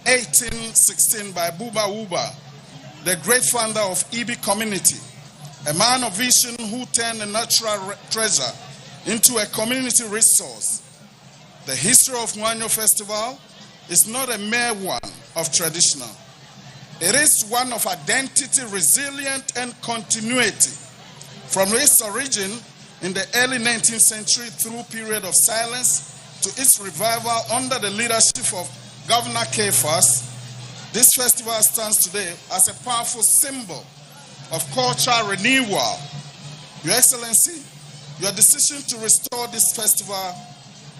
1816 by Buba Uba, the great founder of Ibi community, a man of vision who turned a natural treasure into a community resource. The history of Nwanyo Festival is not a mere one of traditional. It is one of identity, resilience, and continuity. From its origin in the early 19th century through period of silence to its revival under the leadership of Governor Kefas, this festival stands today as a powerful symbol of cultural renewal. Your Excellency, your decision to restore this festival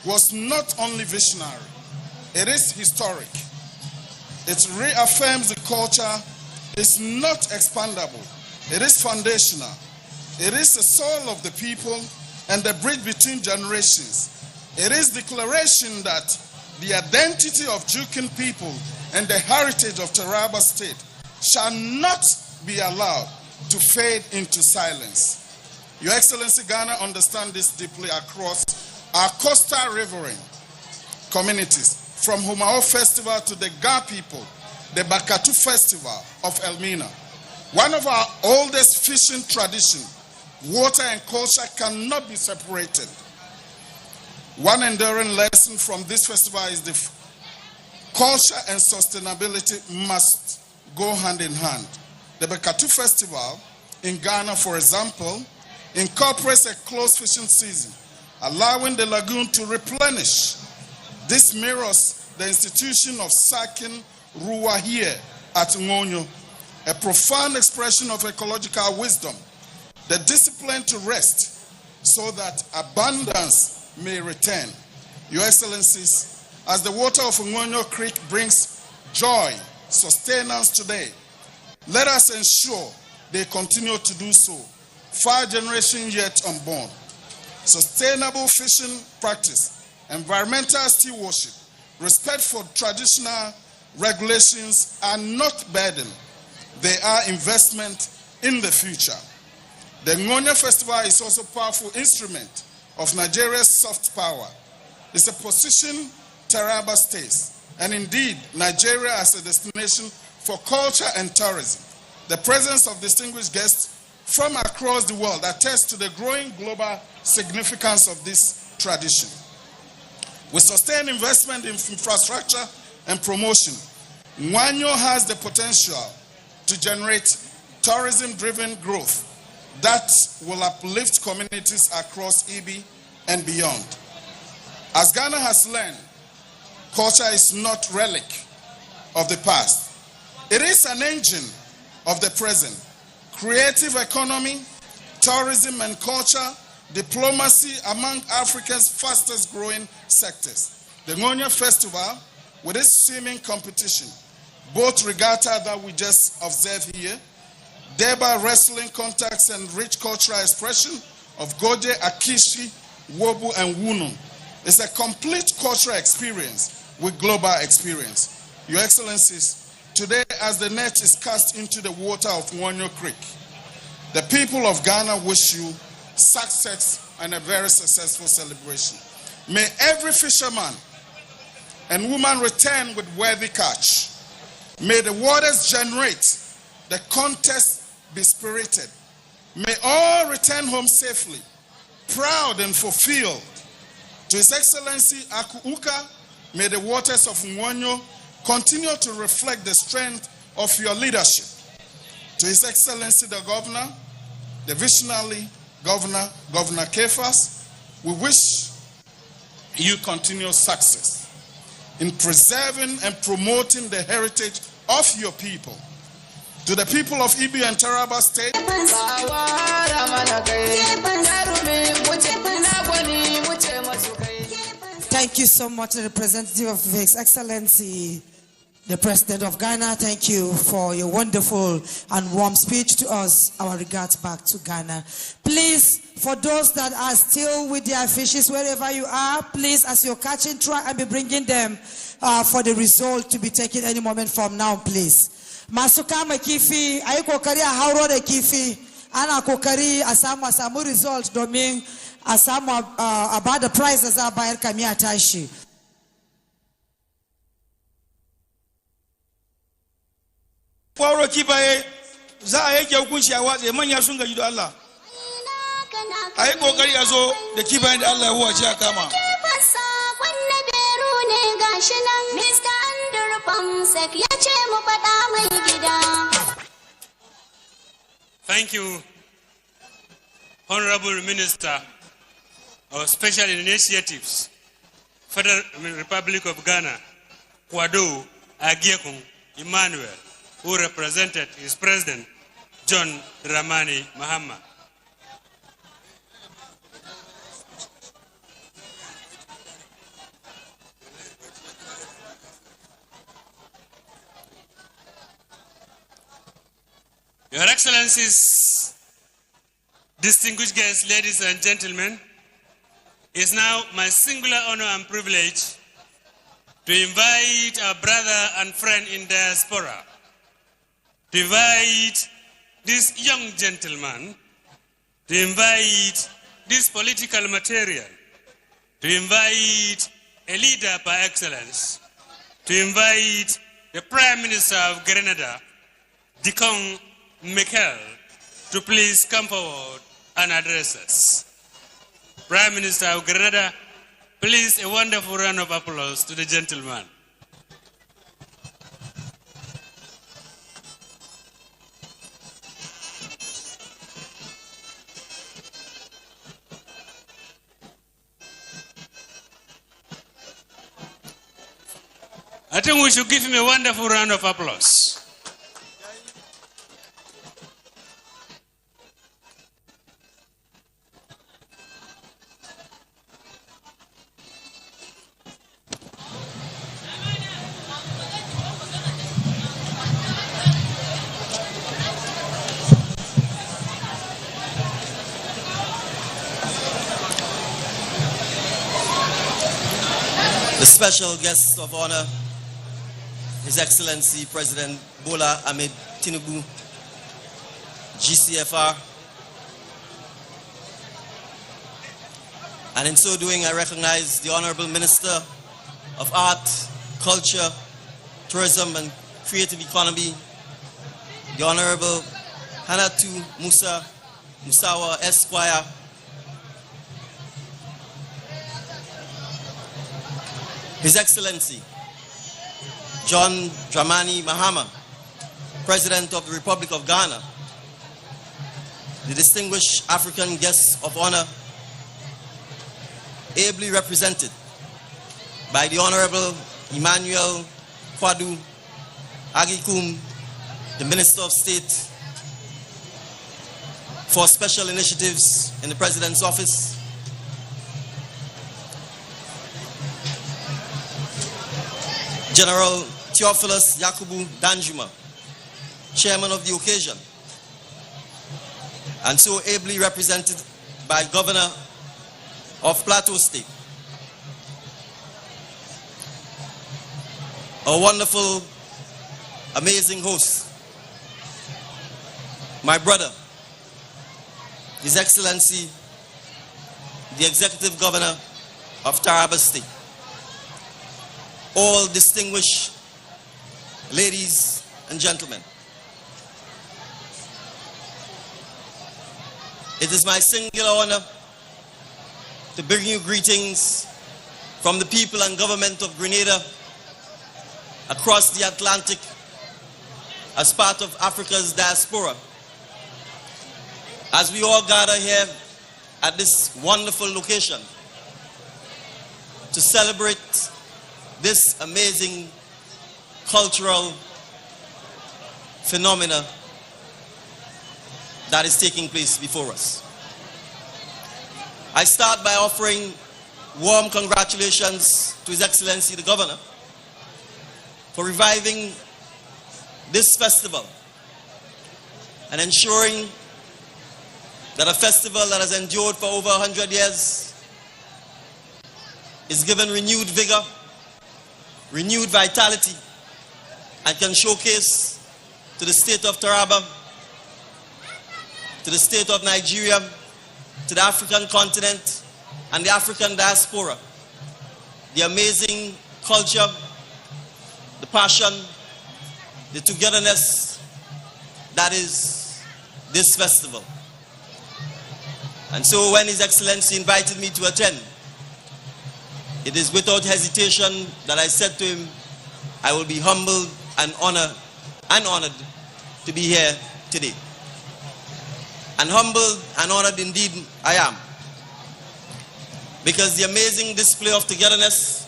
was not only visionary, it is historic. It reaffirms the culture is not expandable. It is foundational. It is the soul of the people and the bridge between generations. It is declaration that the identity of Jukin people and the heritage of Taraba State shall not be allowed to fade into silence. Your Excellency, Ghana understands this deeply across our coastal riverine communities, from Humao Festival to the Ga people, the Bakatu Festival of Elmina. One of our oldest fishing traditions, water and culture cannot be separated. One enduring lesson from this festival is the culture and sustainability must go hand in hand. The Bakatu Festival in Ghana, for example, incorporates a closed fishing season, allowing the lagoon to replenish. This mirrors the institution of Sakin Ruwa here at Ngonyo, a profound expression of ecological wisdom, the discipline to rest so that abundance may return. Your Excellencies, as the water of Ngonyo Creek brings joy, sustenance today, let us ensure they continue to do so, 5 generations yet unborn. Sustainable fishing practice, environmental stewardship, respect for traditional regulations are not burden. They are investment in the future. The Ngonyo Festival is also a powerful instrument of Nigeria's soft power. It's a position Taraba State, and indeed Nigeria as a destination for culture and tourism. The presence of distinguished guests from across the world attests to the growing global significance of this tradition. With sustained investment in infrastructure and promotion, Nwanyo has the potential to generate tourism-driven growth that will uplift communities across Ibi and beyond. As Ghana has learned, culture is not a relic of the past. It is an engine of the present. Creative economy, tourism and culture, diplomacy among Africa's fastest growing sectors. The Ngonyo Festival, with its swimming competition, boat regatta that we just observed here, Deba wrestling contacts and rich cultural expression of Gode, Akishi, Wobu, and Wunu, is a complete cultural experience with global experience. Your Excellencies, today as the net is cast into the water of Nwanyo Creek, the people of Ghana wish you success and a very successful celebration. May every fisherman and woman return with worthy catch. May the waters generate, the contest be spirited. May all return home safely, proud and fulfilled. To His Excellency Akuuka, may the waters of Nwanyo continue to reflect the strength of your leadership. To His Excellency the Governor, the visionary Governor Kefas, we wish you continued success in preserving and promoting the heritage of your people. To the people of Ibi and Taraba State, thank you so much, the representative of His Excellency, the President of Ghana. Thank you for your wonderful and warm speech to us. Our regards back to Ghana. Please, for those that are still with their fishes, wherever you are, please, as you're catching, try and be bringing them for the result to be taken any moment from now, please. Masuka makifi, ayi kokari a hauro da kifi, ana kokari a samu result domin a samu a bada prize da za a bayar kami a tashi. Kwaro kifaye za a yake hukunci a watsa manya sun gaji da Allah. A yi kokari a zo da kifayen da Allah ya huwace a kama. Thank you, Honorable Minister of Special Initiatives, Federal Republic of Ghana, Kwado Agiekun Emmanuel, who represented his President, John Dramani Mahama. Your Excellencies, distinguished guests, ladies and gentlemen, it's now my singular honor and privilege to invite our brother and friend in diaspora, to invite this young gentleman, to invite this political material, to invite a leader par excellence, to invite the Prime Minister of Grenada, Dikong Mikel, to please come forward and address us. Prime Minister of Grenada, please a wonderful round of applause to the gentleman. I think we should give him a wonderful round of applause. The special guest of honor, His Excellency President Bola Ahmed Tinubu, GCFR. And in so doing, I recognize the Honorable Minister of Art, Culture, Tourism and Creative Economy, the Honorable Hanatu Musawa Esquire, His Excellency John Dramani Mahama, President of the Republic of Ghana, the distinguished African guests of honor, ably represented by the Honorable Emmanuel Kwadu Agikum, the Minister of State for Special Initiatives in the President's Office, General Theophilus Yakubu Danjuma, Chairman of the occasion, and so ably represented by Governor of Plateau State, a wonderful, amazing host, my brother, His Excellency, the Executive Governor of Taraba State, all distinguished ladies and gentlemen. It is my singular honor to bring you greetings from the people and government of Grenada across the Atlantic as part of Africa's diaspora, as we all gather here at this wonderful location to celebrate this amazing cultural phenomena that is taking place before us. I start by offering warm congratulations to His Excellency the Governor for reviving this festival and ensuring that a festival that has endured for over 100 years is given renewed vigor, renewed vitality, and can showcase to the state of Taraba, to the state of Nigeria, to the African continent and the African diaspora, the amazing culture, the passion, the togetherness that is this festival. And so when His Excellency invited me to attend, it is without hesitation that I said to him, I will be humbled and honored to be here today. And humbled and honored indeed I am, because the amazing display of togetherness,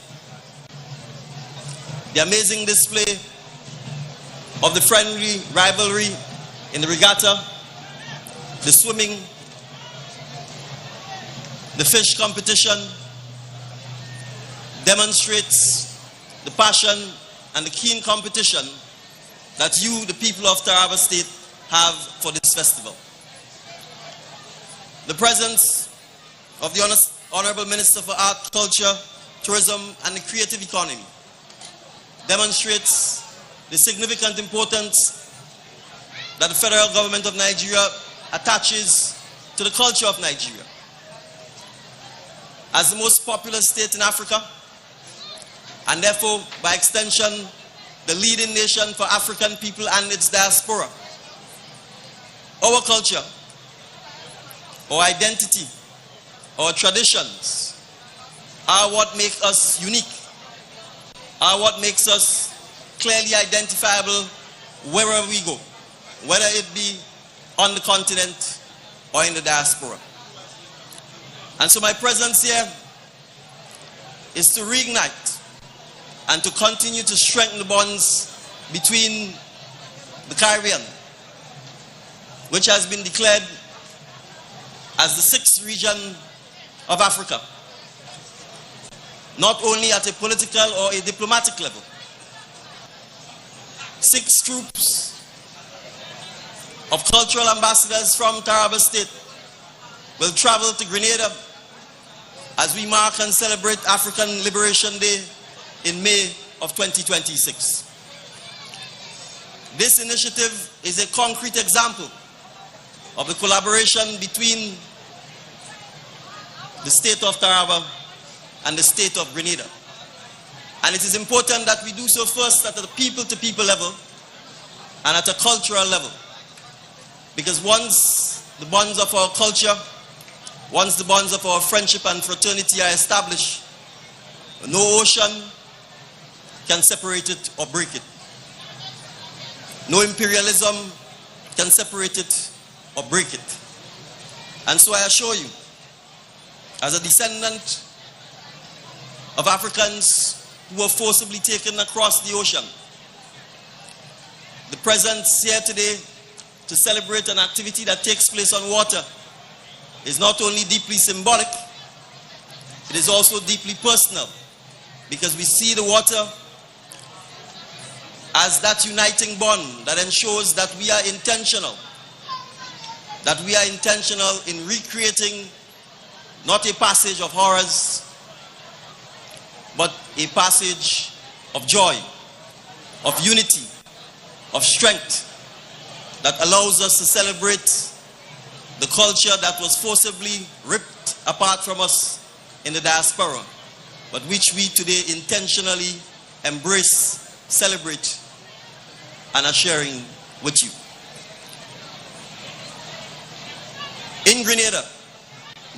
the amazing display of the friendly rivalry in the regatta, the swimming, the fish competition, demonstrates the passion and the keen competition that you, the people of Taraba State, have for this festival. The presence of the Honorable Minister for Art, Culture, Tourism and the Creative Economy demonstrates the significant importance that the federal government of Nigeria attaches to the culture of Nigeria. As the most populous state in Africa, and therefore, by extension, the leading nation for African people and its diaspora, our culture, our identity, our traditions are what make us unique, are what makes us clearly identifiable wherever we go, whether it be on the continent or in the diaspora. And so my presence here is to reignite and to continue to strengthen the bonds between the Caribbean, which has been declared as the sixth region of Africa, not only at a political or a diplomatic level. 6 groups of cultural ambassadors from Taraba State will travel to Grenada as we mark and celebrate African Liberation Day in May of 2026. This initiative is a concrete example of the collaboration between the state of Taraba and the state of Grenada. And it is important that we do so first at a people-to-people level and at a cultural level. Because once the bonds of our culture, once the bonds of our friendship and fraternity are established, no ocean can separate it or break it. No imperialism can separate it or break it. And so I assure you, as a descendant of Africans who were forcibly taken across the ocean, the presence here today to celebrate an activity that takes place on water is not only deeply symbolic, it is also deeply personal, because we see the water as that uniting bond that ensures that we are intentional in recreating not a passage of horrors, but a passage of joy, of unity, of strength that allows us to celebrate the culture that was forcibly ripped apart from us in the diaspora, but which we today intentionally embrace, celebrate, and are sharing with you. In Grenada,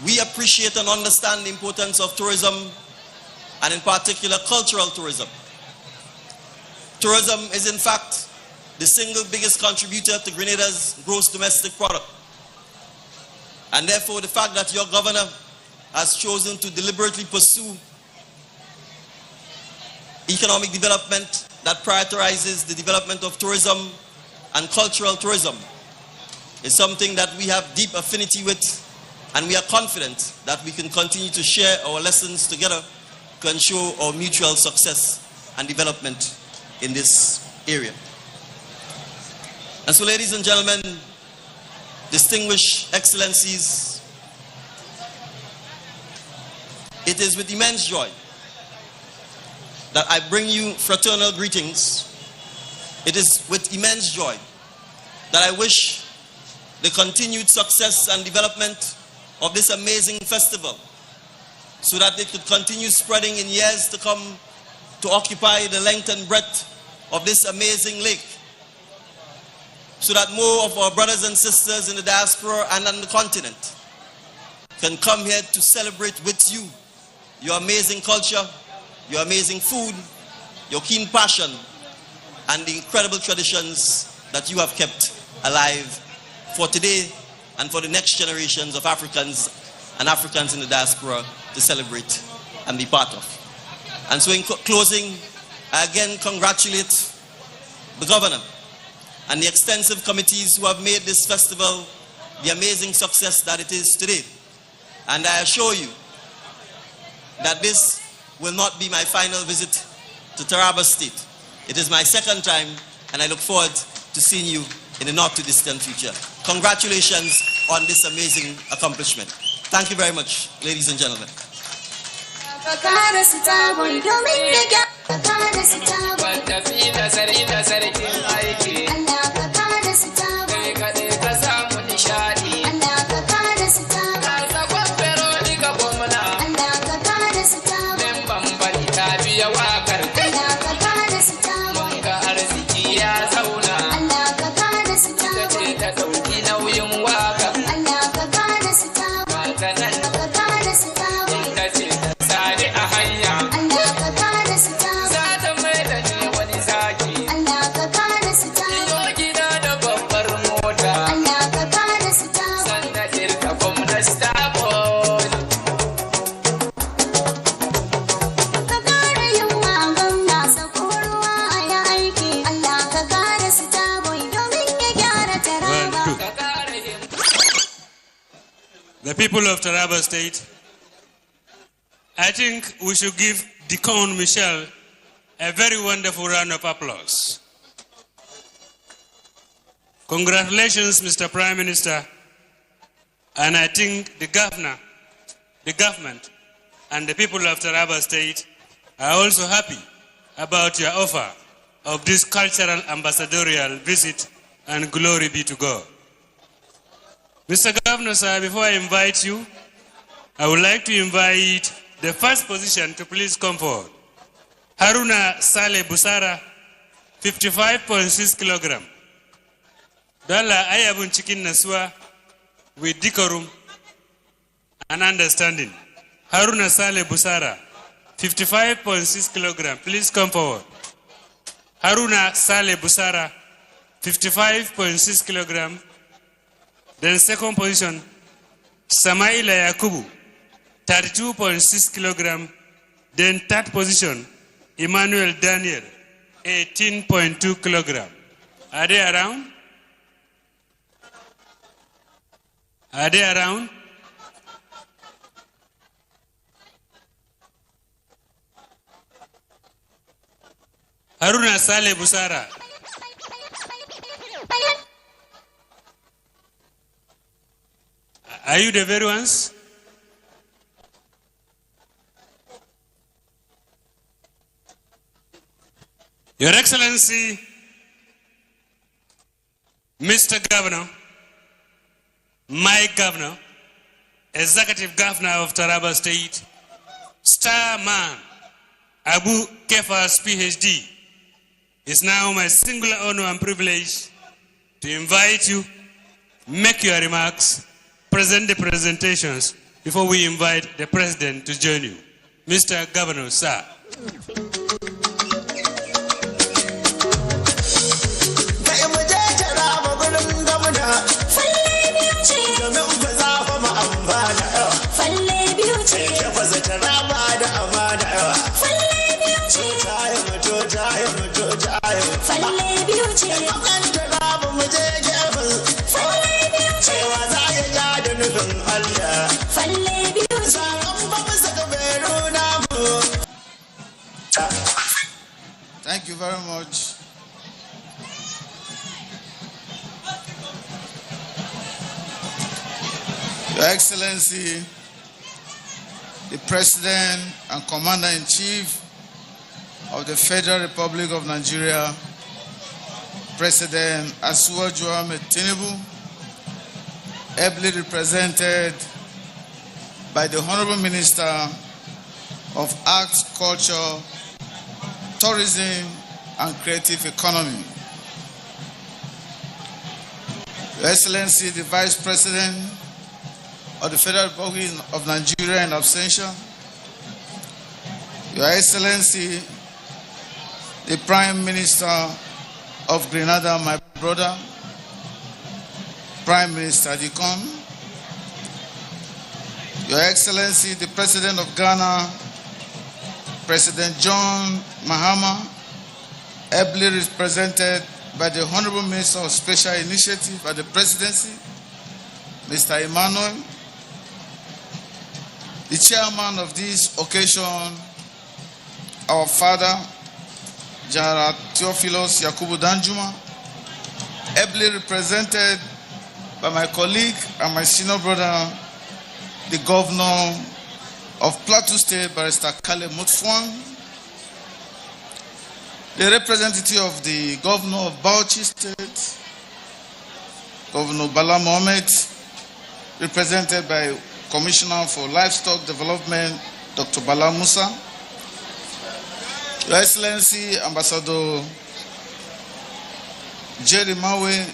we appreciate and understand the importance of tourism, and in particular cultural tourism. Tourism is in fact the single biggest contributor to Grenada's gross domestic product. And therefore the fact that your governor has chosen to deliberately pursue economic development that prioritizes the development of tourism and cultural tourism is something that we have deep affinity with, and we are confident that we can continue to share our lessons together to ensure our mutual success and development in this area. And so, ladies and gentlemen, distinguished excellencies, it is with immense joy that I bring you fraternal greetings. It is with immense joy that I wish the continued success and development of this amazing festival, so that it could continue spreading in years to come to occupy the length and breadth of this amazing lake, so that more of our brothers and sisters in the diaspora and on the continent can come here to celebrate with you your amazing culture, your amazing food, your keen passion, and the incredible traditions that you have kept alive for today and for the next generations of Africans and Africans in the diaspora to celebrate and be part of. And so in closing, I again congratulate the governor and the extensive committees who have made this festival the amazing success that it is today. And I assure you that this will not be my final visit to Taraba State. It is my second time, and I look forward to seeing you in the not too distant future. Congratulations on this amazing accomplishment. Thank you very much, ladies and gentlemen. The people of Taraba State, I think we should give Deacon Michel a very wonderful round of applause. Congratulations, Mr. Prime Minister, and I think the governor, the government, and the people of Taraba State are also happy about your offer of this cultural ambassadorial visit, and glory be to God. Mr. Governor, sir, before I invite you, I would like to invite the first position to please come forward. Haruna Saleh Busara, 55.6 kilogram. Dala ayabun chicken nasua with decorum and understanding. Haruna Saleh Busara, 55.6 kilogram. Please come forward. Haruna Saleh Busara, 55.6 kilogram. Then second position, Samaila Yakubu, 32.6 kilogram. Then third position, Emmanuel Daniel, 18.2 kilogram. Are they around? Are they around? Haruna Saleh Busara. Are you the very ones? Your Excellency, Mr. Governor, my Governor, Executive Governor of Taraba State, Star Man, Abu Kefas PhD, it's now my singular honor and privilege to invite you, make your remarks, present the presentations before we invite the President to join you. Mr. Governor, sir. Thank you very much. Your Excellency, the President and Commander-in-Chief of the Federal Republic of Nigeria, President Asiwaju Ahmed Tinubu, ably represented by the Honorable Minister of Arts, Culture, Tourism and Creative Economy, Your Excellency, the Vice President of the Federal Republic of Nigeria in absentia, Your Excellency, the Prime Minister of Grenada, my brother, Prime Minister Dikon, Your Excellency, the President of Ghana, President John Mahama, ably represented by the Honorable Minister of Special Initiative at the Presidency, Mr. Emmanuel, the Chairman of this occasion, our Father, General Theophilus Yakubu Danjuma, ably represented by my colleague and my senior brother, the Governor of Plateau State, Barrister Kale Mutfwang, the representative of the Governor of Bouchi State, Governor Bala Mohammed, represented by Commissioner for Livestock Development, Dr. Bala Musa, Your Excellency, Ambassador Jerry Mawe,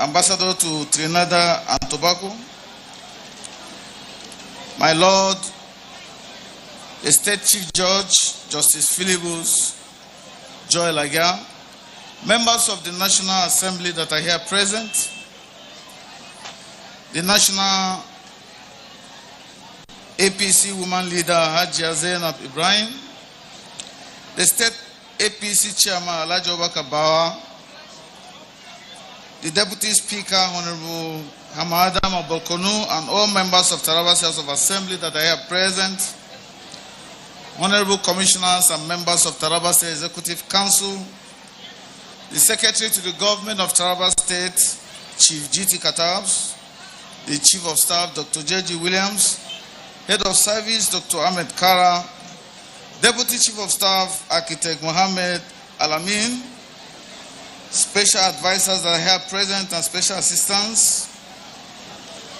Ambassador to Trinidad and Tobago, my Lord, the State Chief Judge, Justice Philibus Joy Laga, members of the National Assembly that are here present, the National APC Woman Leader Hajia Zainab Ibrahim, the State APC Chairman Alhaji Obaka Bawa, the Deputy Speaker Honorable Hamadam Abolkonu, and all members of Taraba House of Assembly that are here present, Honorable Commissioners and members of Taraba State Executive Council, the Secretary to the Government of Taraba State, Chief G.T. Katabs, the Chief of Staff, Dr. J.G. Williams, Head of Service, Dr. Ahmed Kara, Deputy Chief of Staff, Architect Mohammed Alamin, Special Advisors that are here present and Special Assistants,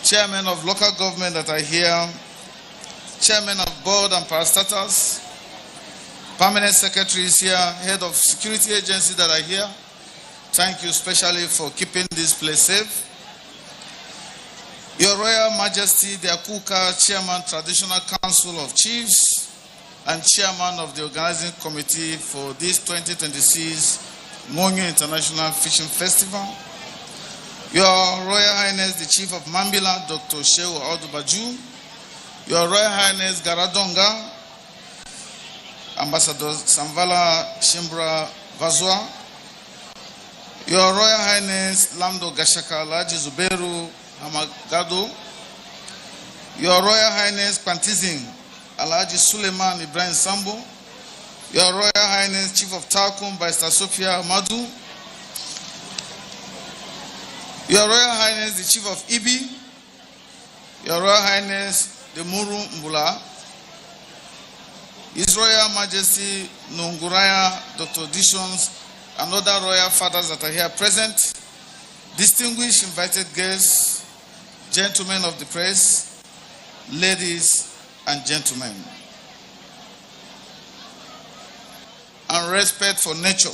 Chairmen of Local Government that are here, Chairman of Board and Parastatals permanent secretaries here, head of security agencies that are here. Thank you especially for keeping this place safe. Your Royal Majesty, the Akuka, Chairman, Traditional Council of Chiefs, and Chairman of the Organizing Committee for this 2026 Monyo International Fishing Festival. Your Royal Highness, the Chief of Mambila, Dr. Shehu Audubaju. Your Royal Highness, Garadonga, Ambassador Samvala Shimbra Vazwa. Your Royal Highness, Lamdo Gashaka Laji Zuberu Hamagado. Your Royal Highness, Pantizing Alaji Suleiman Ibrahim Sambo. Your Royal Highness, Chief of Takum, Barrister Sophia Madu. Your Royal Highness, the Chief of Ibi. Your Royal Highness, the Muru Mbula. His Royal Majesty Nunguraya, Dr. Dishons, and other royal fathers that are here present, distinguished invited guests, gentlemen of the press, ladies and gentlemen, and respect for nature.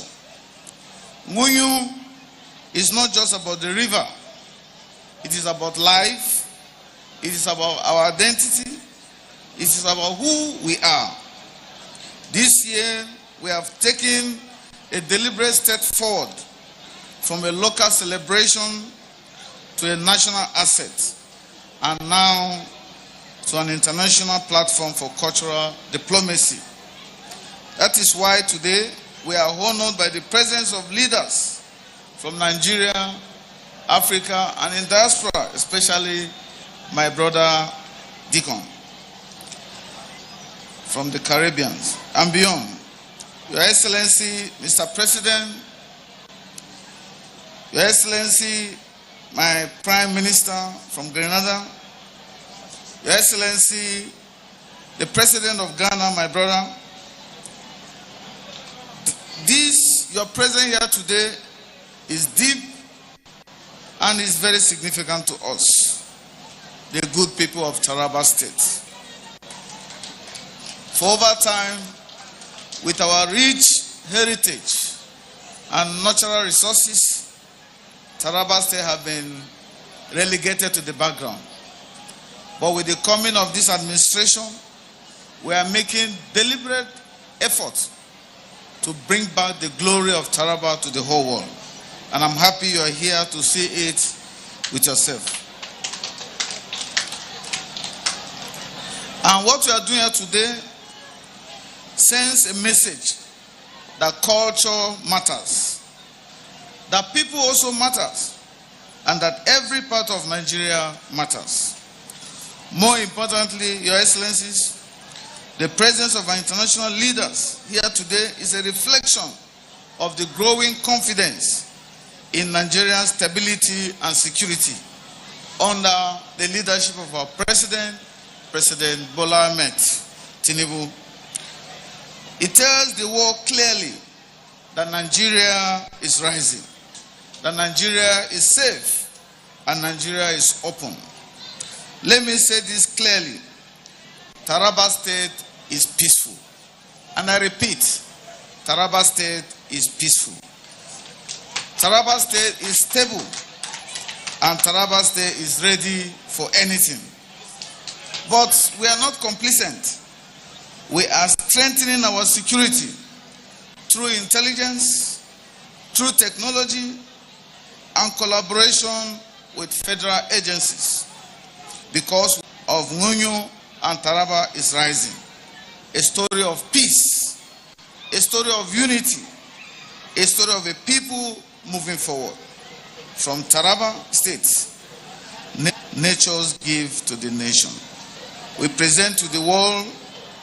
Munyu is not just about the river. It is about life. It is about our identity. It is about who we are. This year, we have taken a deliberate step forward from a local celebration to a national asset, and now to an international platform for cultural diplomacy. That is why today we are honored by the presence of leaders from Nigeria, Africa, and in diaspora, especially my brother Deacon from the Caribbean and beyond. Your Excellency, Mr. President, Your Excellency, my Prime Minister from Grenada, Your Excellency, the President of Ghana, my brother, your presence here today is deep and is very significant to us, the good people of Taraba State. For over time, with our rich heritage and natural resources, Taraba State have been relegated to the background. But with the coming of this administration, we are making deliberate efforts to bring back the glory of Taraba to the whole world. And I'm happy you are here to see it with yourself. And what we are doing here today sends a message that culture matters, that people also matters, and that every part of Nigeria matters. More importantly, Your Excellencies, the presence of our international leaders here today is a reflection of the growing confidence in Nigeria's stability and security under the leadership of our President, President Bola Ahmed Tinubu. It tells the world clearly that Nigeria is rising, that Nigeria is safe, and Nigeria is open. Let me say this clearly. Taraba State is peaceful. And I repeat, Taraba State is peaceful. Taraba State is stable. And Taraba State is ready for anything. But we are not complacent. We are strengthening our security through intelligence, through technology, and collaboration with federal agencies. Because of Ngunyu and Taraba is rising. A story of peace, a story of unity, a story of a people moving forward. From Taraba State, nature's gift to the nation. We present to the world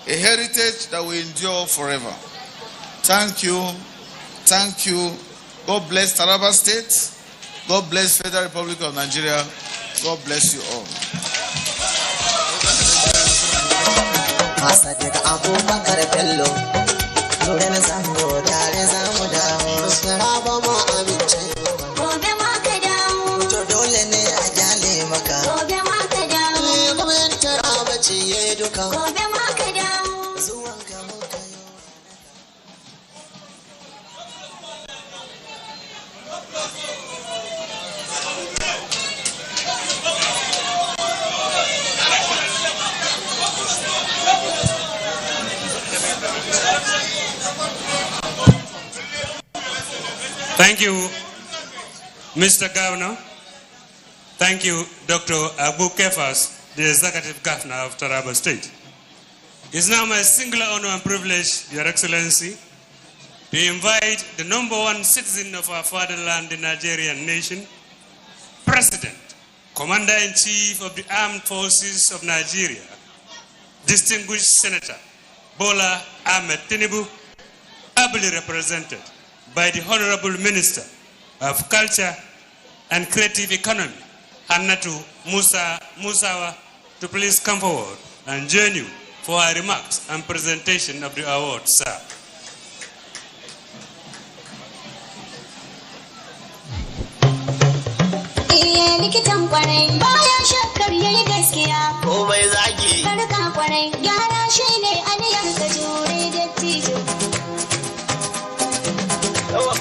a heritage that will endure forever. Thank you. Thank you. God bless Taraba State. God bless Federal Republic of Nigeria. God bless you all. Thank you, Mr. Governor. Thank you, Dr. Abu Kefas, the Executive Governor of Taraba State. It's now my singular honor and privilege, Your Excellency, to invite the #1 citizen of our fatherland, the Nigerian nation, President, Commander-in-Chief of the Armed Forces of Nigeria, distinguished Senator Bola Ahmed Tinubu, ably represented by the Honorable Minister of Culture and Creative Economy, Hannatu Musawa, to please come forward and join you for our remarks and presentation of the award, sir. Likitan kwarai bayan shakkar yayi gaskiya komai zaki karka kwarai gyara shine aniyar ka jure dattijo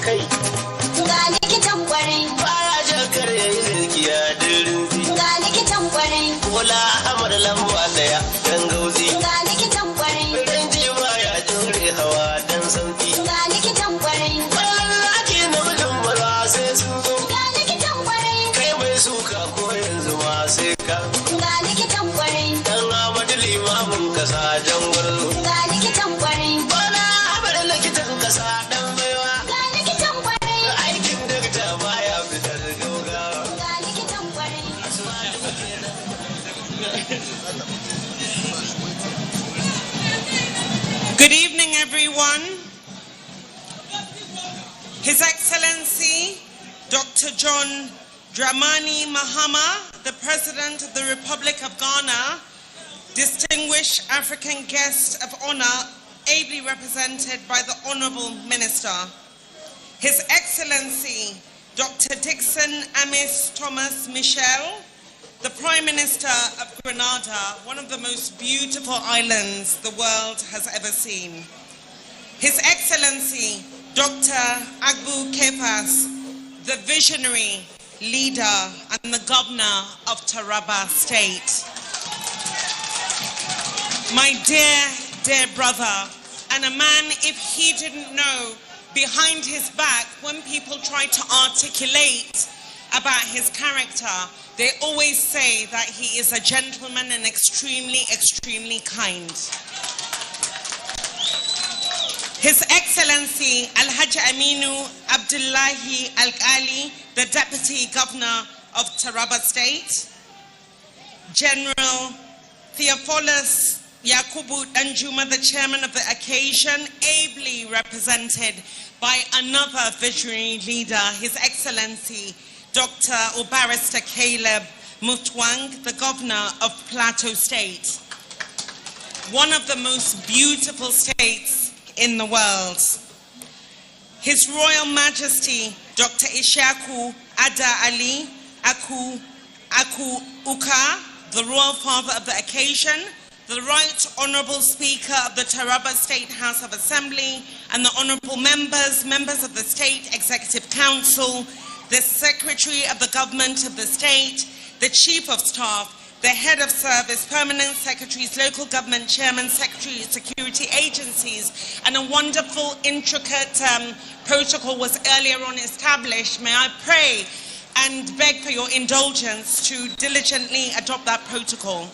kai ga likitan kwarai baya shakkar yayi gaskiya dirin ga likitan kwarai wala amar lamba daya dan gauzi ga likitan kwarai dan ji baya jure hawa dan sauki ga likitan kwarai wallahi ake namijin maza sai sun zo suka ko yanzu ma sai ka ga likitan kwarai dan Ahmadu limamin kasa jangwalo ga likitan kwarai bana Ahmadu likitan kasa dan baiwa ga likitan kwarai aikin dakta baya fitar gaugawa ga likitan kwarai Good evening, everyone. His Excellency Dr. John Dramani Mahama, the President of the Republic of Ghana, distinguished African guest of honor, ably represented by the Honorable Minister. His Excellency, Dr. Dixon Amis Thomas Michel, the Prime Minister of Grenada, one of the most beautiful islands the world has ever seen. His Excellency, Dr. Abu Kefas, the visionary leader and the governor of Taraba State. My dear brother, and a man, if he didn't know, behind his back, when people try to articulate about his character, they always say that he is a gentleman and extremely kind. His Excellency Alhaji Aminu Abdullahi Al-Ali, the Deputy Governor of Taraba State, General Theophilus Yakubu Danjuma, the Chairman of the occasion, ably represented by another visionary leader, His Excellency Dr. Barrister Caleb Mutwang, the Governor of Plateau State, one of the most beautiful states in the world. His Royal Majesty Dr. Ishaku Ada Ali Aku Uka, the Royal Father of the occasion, the Right Honourable Speaker of the Taraba State House of Assembly, and the Honourable members of the State Executive Council, the Secretary of the Government of the State, the Chief of Staff, the Head of Service, Permanent Secretaries, Local Government Chairman, Secretary of Security Agencies, and a wonderful, intricate protocol was earlier on established. May I pray and beg for your indulgence to diligently adopt that protocol.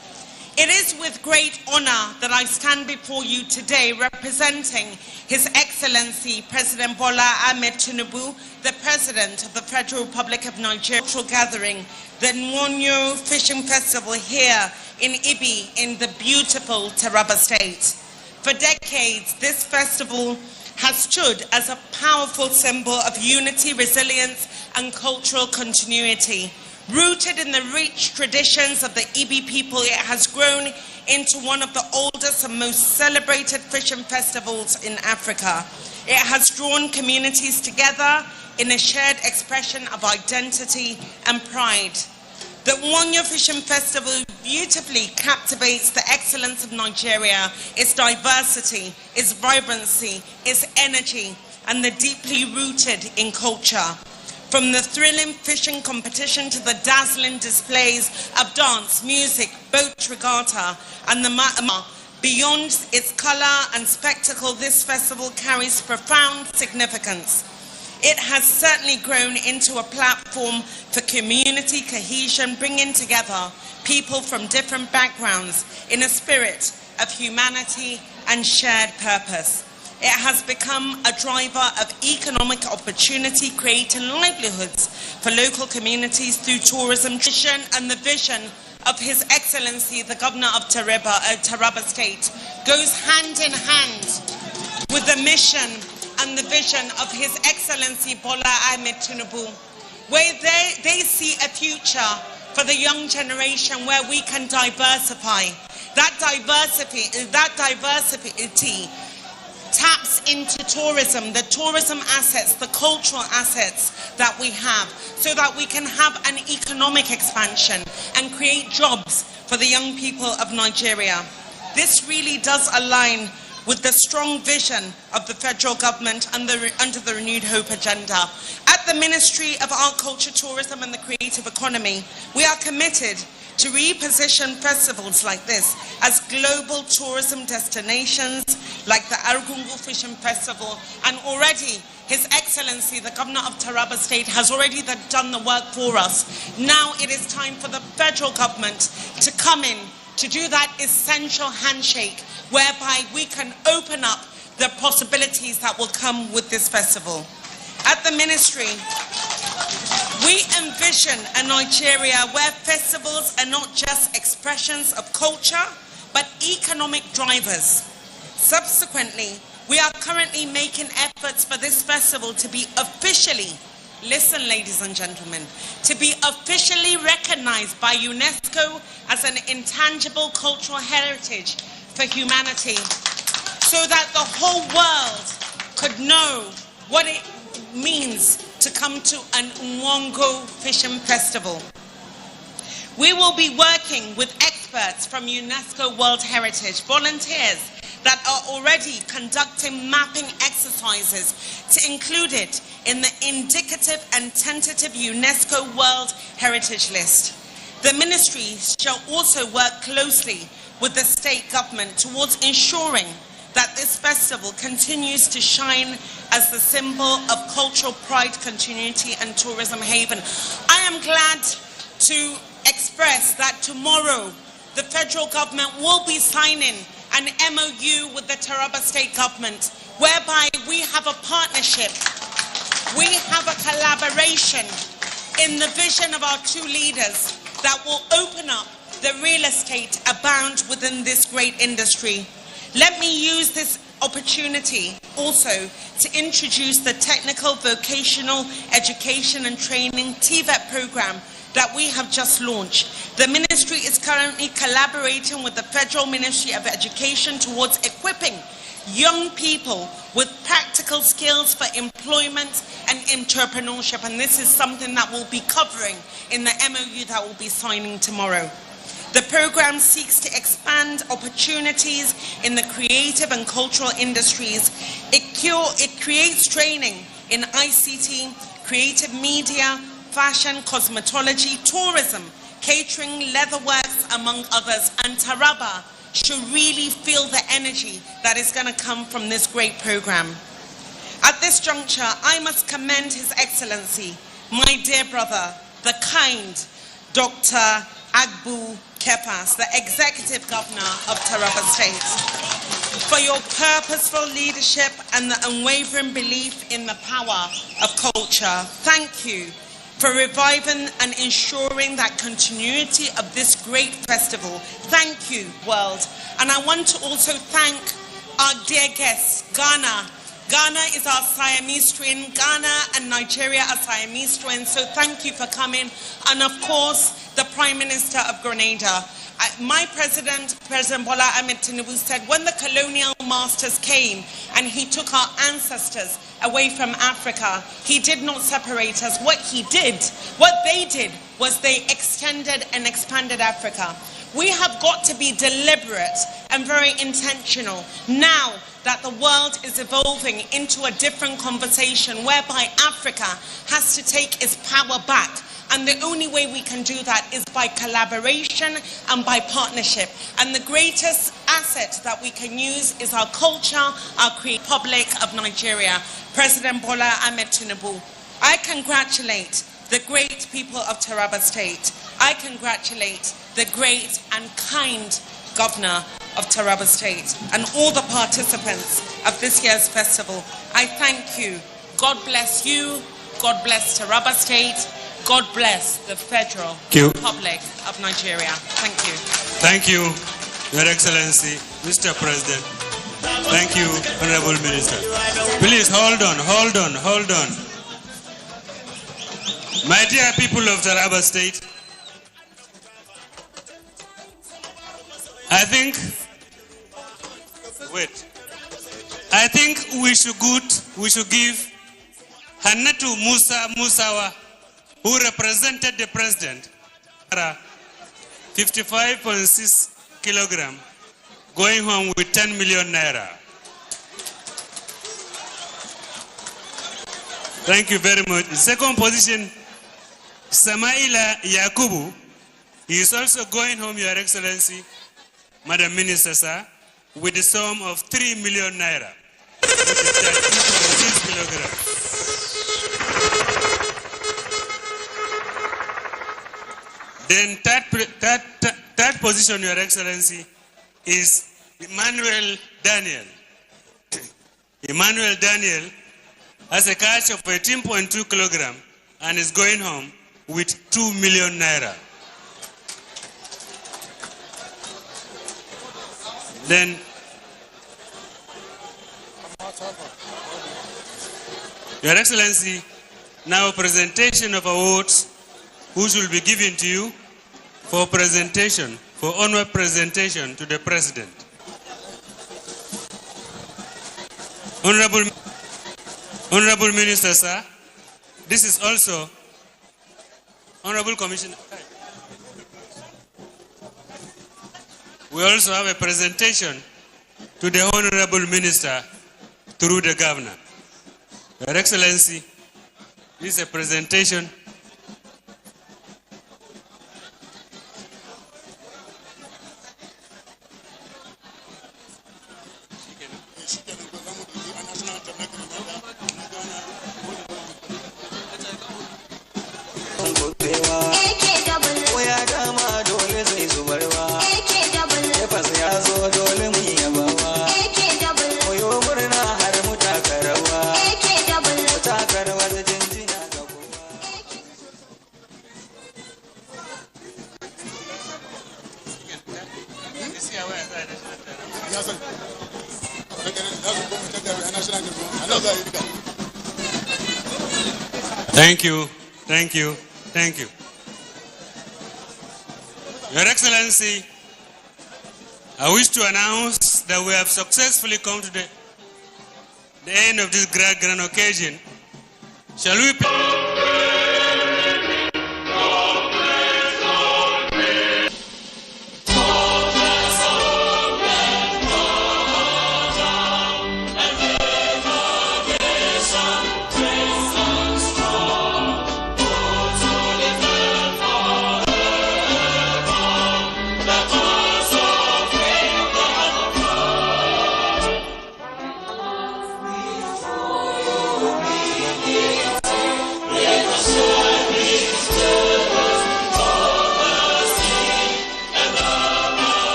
It is with great honor that I stand before you today representing His Excellency President Bola Ahmed Tinubu, the President of the Federal Republic of Nigeria, cultural gathering, the Nwanyo Fishing Festival here in Ibi in the beautiful Taraba State. For decades, this festival has stood as a powerful symbol of unity, resilience, and cultural continuity. Rooted in the rich traditions of the Ibi people, it has grown into one of the oldest and most celebrated fishing festivals in Africa. It has drawn communities together in a shared expression of identity and pride. The Nwanyo Fishing Festival beautifully captivates the excellence of Nigeria, its diversity, its vibrancy, its energy, and the deeply rooted in culture. From the thrilling fishing competition to the dazzling displays of dance, music, boat regatta, and the beyond its color and spectacle, this festival carries profound significance. It has certainly grown into a platform for community cohesion, bringing together people from different backgrounds in a spirit of humanity and shared purpose. It has become a driver of economic opportunity, creating livelihoods for local communities through tourism and the vision of His Excellency, the Governor of Taraba State, goes hand in hand with the mission and the vision of His Excellency Bola Ahmed Tinubu, where they see a future for the young generation where we can diversify. That diversity taps into tourism, the tourism assets, the cultural assets that we have, so that we can have an economic expansion and create jobs for the young people of Nigeria. This really does align with the strong vision of the federal government under the Renewed Hope agenda. At the Ministry of Art, Culture, Tourism and the Creative Economy, we are committed to reposition festivals like this as global tourism destinations like the Argungu Fishing Festival, and already His Excellency, the Governor of Taraba State, has already done the work for us. Now it is time for the federal government to come in to do that essential handshake whereby we can open up the possibilities that will come with this festival. At the ministry, we envision a Nigeria where festivals are not just expressions of culture, but economic drivers. Subsequently, we are currently making efforts for this festival to be officially, listen ladies and gentlemen, to be officially recognized by UNESCO as an intangible cultural heritage for humanity, so that the whole world could know what it means to come to an Nwango Fishing Festival. We will be working with experts from UNESCO World Heritage, volunteers that are already conducting mapping exercises to include it in the indicative and tentative UNESCO World Heritage List. The ministry shall also work closely with the state government towards ensuring that this festival continues to shine as the symbol of cultural pride, continuity and tourism haven. I am glad to express that tomorrow the federal government will be signing an MOU with the Taraba State government, whereby we have a partnership, we have a collaboration in the vision of our two leaders that will open up the real estate abound within this great industry. Let me use this opportunity also to introduce the Technical Vocational Education and Training TVET program that we have just launched. The ministry is currently collaborating with the Federal Ministry of Education towards equipping young people with practical skills for employment and entrepreneurship, and this is something that we'll be covering in the MOU that we'll be signing tomorrow. The program seeks to expand opportunities in the creative and cultural industries. It creates training in ICT, creative media, fashion, cosmetology, tourism, catering, leatherworks, among others. And Taraba should really feel the energy that is going to come from this great program. At this juncture, I must commend His Excellency, my dear brother, the kind Dr. Agbu Kepas, the Executive Governor of Taraba State, for your purposeful leadership and the unwavering belief in the power of culture. Thank you for reviving and ensuring that continuity of this great festival. Thank you, world. And I want to also thank our dear guests, Ghana. Ghana is our Siamese twin. Ghana and Nigeria are Siamese twins. So thank you for coming. And of course, the Prime Minister of Grenada. My President Bola Ahmed Tinubu said when the colonial masters came and he took our ancestors away from Africa, he did not separate us. What they did was they extended and expanded Africa. We have got to be deliberate and very intentional now that the world is evolving into a different conversation whereby Africa has to take its power back. And the only way we can do that is by collaboration and by partnership. And the greatest asset that we can use is our culture, our Republic of Nigeria. President Bola Ahmed Tinubu. I congratulate the great people of Taraba State. I congratulate the great and kind governor of Taraba State and all the participants of this year's festival. I thank you. God bless you. God bless Taraba State. God bless the Federal Republic of Nigeria. Thank you. Thank you, Your Excellency, Mr. President. Thank you, Honorable Minister. Please hold on. My dear people of Taraba State, I think we should give Hannatu Musawa, who represented the president, 55.6 kilogram, going home with 10 million naira. Thank you very much. Second position, Samaila Yakubu. He is also going home, Your Excellency, Madam Minister, sir, with the sum of 3 million naira, which is 32.6 kilograms. Then third position, Your Excellency, is Emmanuel Daniel. Emmanuel Daniel has a catch of 18.2 kilogram and is going home with 2 million naira. Then Your Excellency, now presentation of awards which will be given to you for presentation, for honor presentation to the President. Honorable Minister, sir, this is also Honorable Commissioner. We also have a presentation to the Honorable Minister through the Governor. Your Excellency, this is a presentation Thank you. Your Excellency, I wish to announce that we have successfully come to the end of this grand occasion. Shall we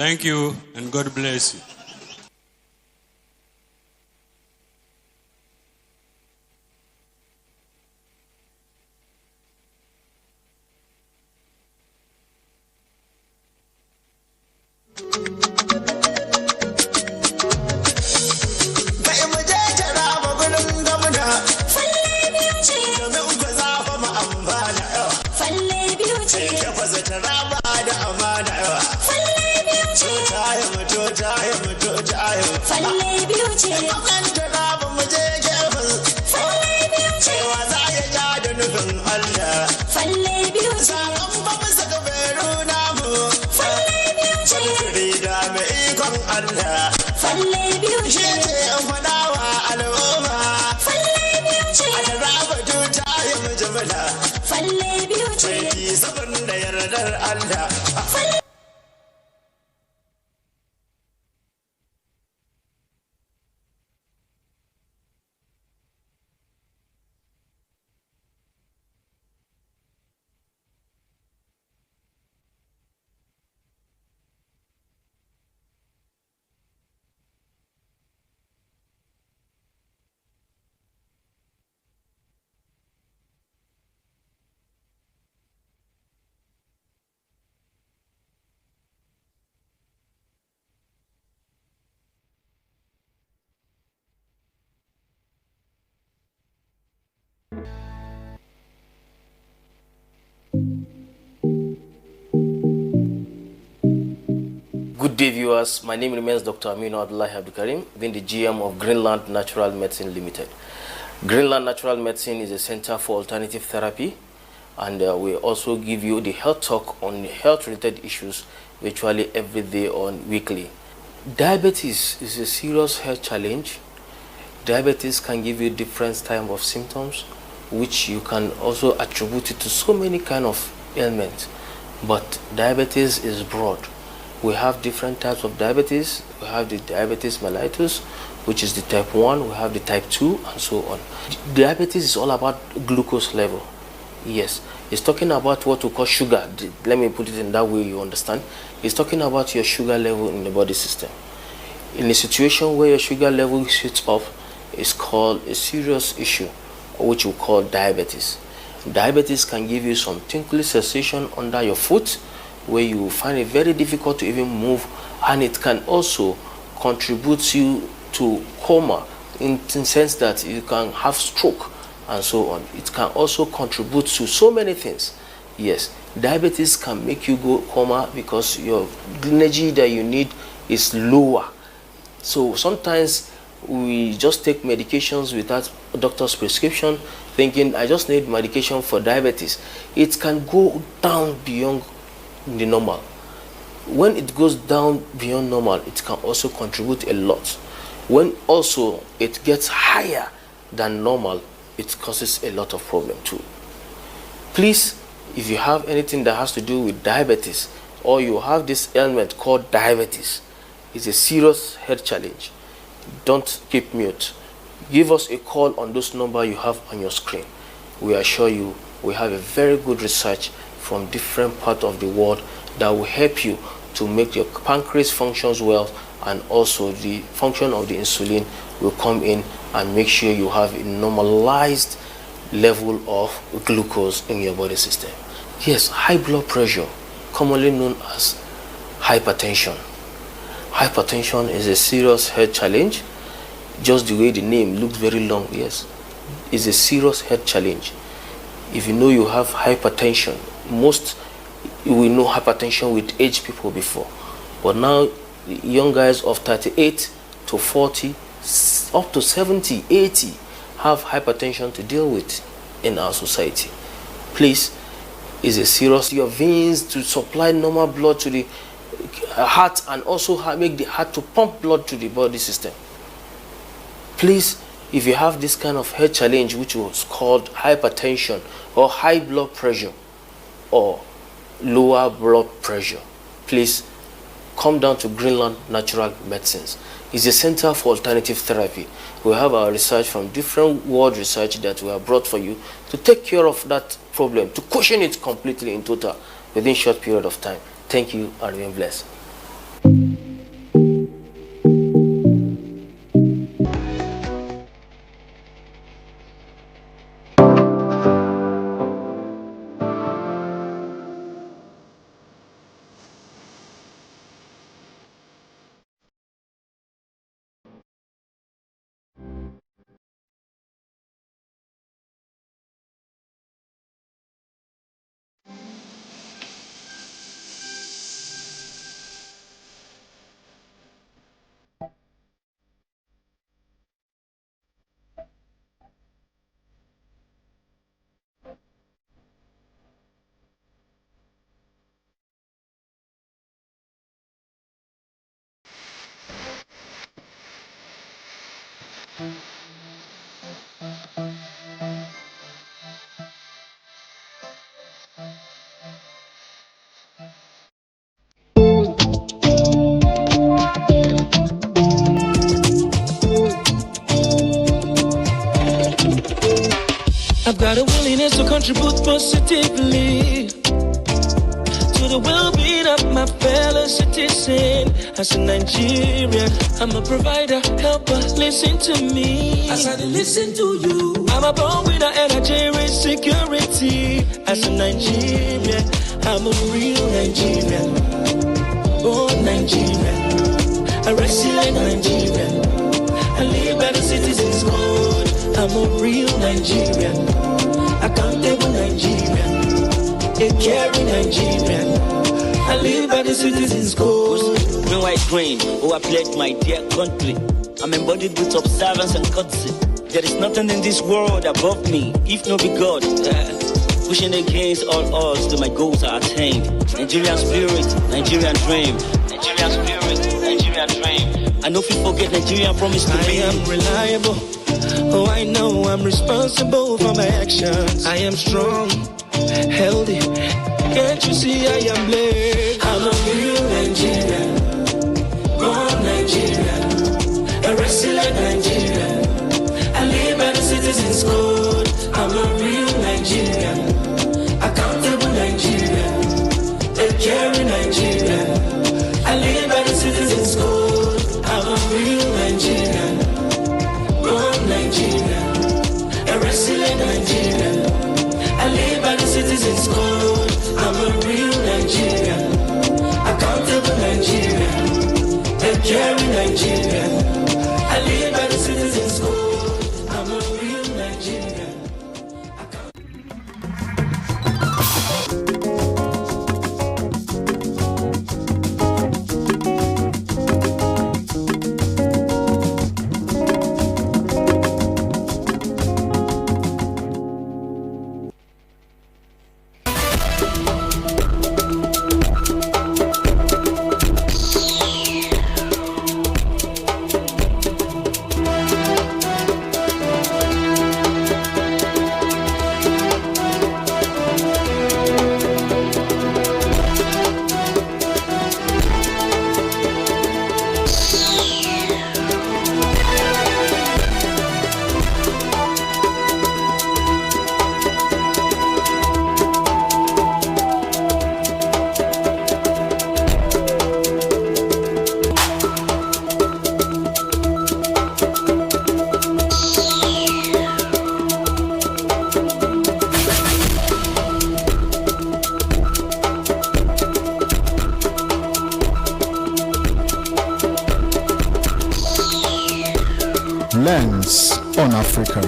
Thank you, and God bless you. Good day, viewers. My name remains Dr. Aminu Abdullahi Abdukarim, being the GM of Greenland Natural Medicine Limited. Greenland Natural Medicine is a center for alternative therapy, and we also give you the health talk on health-related issues virtually every day or weekly. Diabetes is a serious health challenge. Diabetes can give you different types of symptoms, which you can also attribute it to so many kind of ailments. But diabetes is broad. We have different types of diabetes. We have the diabetes mellitus, which is the type 1. We have the type 2, and so on. Diabetes is all about glucose level. Yes, it's talking about what we call sugar. Let me put it in that way you understand. It's talking about your sugar level in the body system. In a situation where your sugar level shoots up, it's called a serious issue, which we call diabetes. Diabetes can give you some tingling sensation under your foot, where you find it very difficult to even move, and it can also contribute you to coma in the sense that you can have stroke and so on. It can also contribute to so many things. Yes, diabetes can make you go coma because your energy that you need is lower. So sometimes we just take medications without a doctor's prescription, thinking I just need medication for diabetes. It can go down beyond the normal. When it goes down beyond normal, it can also contribute a lot. When also it gets higher than normal, it causes a lot of problem too. Please, if you have anything that has to do with diabetes, or you have this ailment called diabetes, it's a serious health challenge. Don't keep mute. Give us a call on those numbers you have on your screen. We assure you we have a very good research from different parts of the world that will help you to make your pancreas functions well, and also the function of the insulin will come in and make sure you have a normalized level of glucose in your body system. Yes, high blood pressure, commonly known as hypertension. Hypertension is a serious health challenge. Just the way the name looks very long, yes, it's a serious health challenge. If you know you have hypertension, most you will know hypertension with aged people before, but now young guys of 38 to 40 up to 70, 80 have hypertension to deal with in our society. Please, is a serious your veins to supply normal blood to the heart, and also make the heart to pump blood to the body system. Please, if you have this kind of health challenge, which was called hypertension or high blood pressure or lower blood pressure, please come down to Greenland Natural Medicines. It's a center for alternative therapy. We have our research from different world research that we have brought for you to take care of that problem, to cushion it completely in total within a short period of time. Thank you and remain blessed. I've got a willingness to contribute positively to the well-being of my fellow citizen. As a Nigerian, I'm a provider, helper, listen to me. As I listen to you, I'm a born winner and I cherish security. As a Nigerian, I'm a real Nigerian, born Nigerian, a resilient Nigerian, I live by the citizens' code. I'm a real Nigerian, accountable Nigerian, a caring Nigerian. I live by the citizens' code. Green, white, green, oh I pledge my dear country. I'm embodied with observance and courtesy. There is nothing in this world above me, if no be God. Pushing against all odds till my goals are attained. Nigerian spirit, Nigerian dream. Nigerian spirit, Nigerian dream. I know if you forget Nigerian promise to me. I am reliable. Oh, I know I'm responsible for my actions. I am strong, healthy. Can't you see I am blessed? I'm a real Nigerian, born Nigerian, a resilient Nigerian. I live by the citizens' code. I'm a real Nigerian, accountable Nigerian, a caring Nigerian. I live by the citizens' code. I'm a real Nigerian, born Nigerian, a resilient Nigerian. I live by the citizens' code. I'm a real Nigerian, accountable Nigerian, a caring Nigerian. I live by the citizens' code. I'm a real Nigerian. Lens on Africa.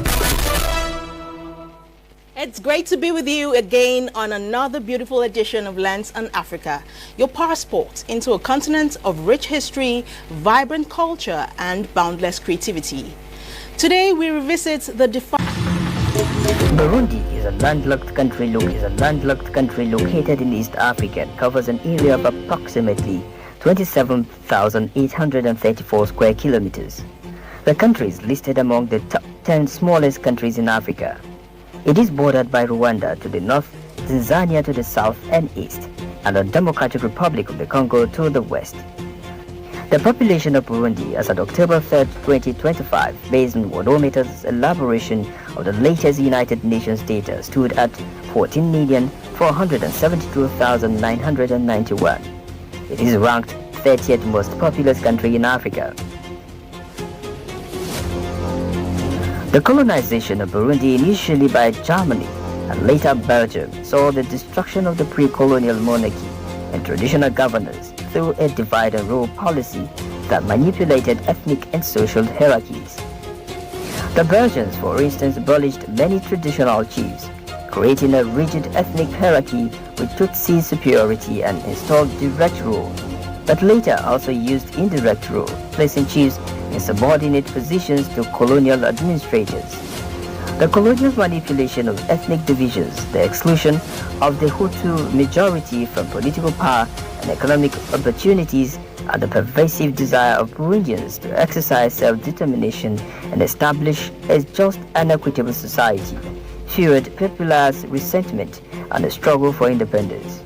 It's great to be with you again on another beautiful edition of Lens on Africa, your passport into a continent of rich history, vibrant culture, and boundless creativity. Today we revisit the Burundi is a landlocked country located in East Africa and covers an area of approximately 27,834 square kilometers. The country is listed among the top 10 smallest countries in Africa. It is bordered by Rwanda to the north, Tanzania to the south and east, and the Democratic Republic of the Congo to the west. The population of Burundi as of October 3, 2025, based on Worldometer's elaboration of the latest United Nations data, stood at 14,472,991. It is ranked 30th most populous country in Africa. The colonization of Burundi, initially by Germany and later Belgium, saw the destruction of the pre-colonial monarchy and traditional governance through a divide and rule policy that manipulated ethnic and social hierarchies. The Belgians, for instance, abolished many traditional chiefs, creating a rigid ethnic hierarchy with Tutsi superiority, and installed direct rule, but later also used indirect rule, placing chiefs in subordinate positions to colonial administrators. The colonial manipulation of ethnic divisions, the exclusion of the Hutu majority from political power and economic opportunities, and the pervasive desire of Burundians to exercise self-determination and establish a just and equitable society, fueled popular resentment and the struggle for independence.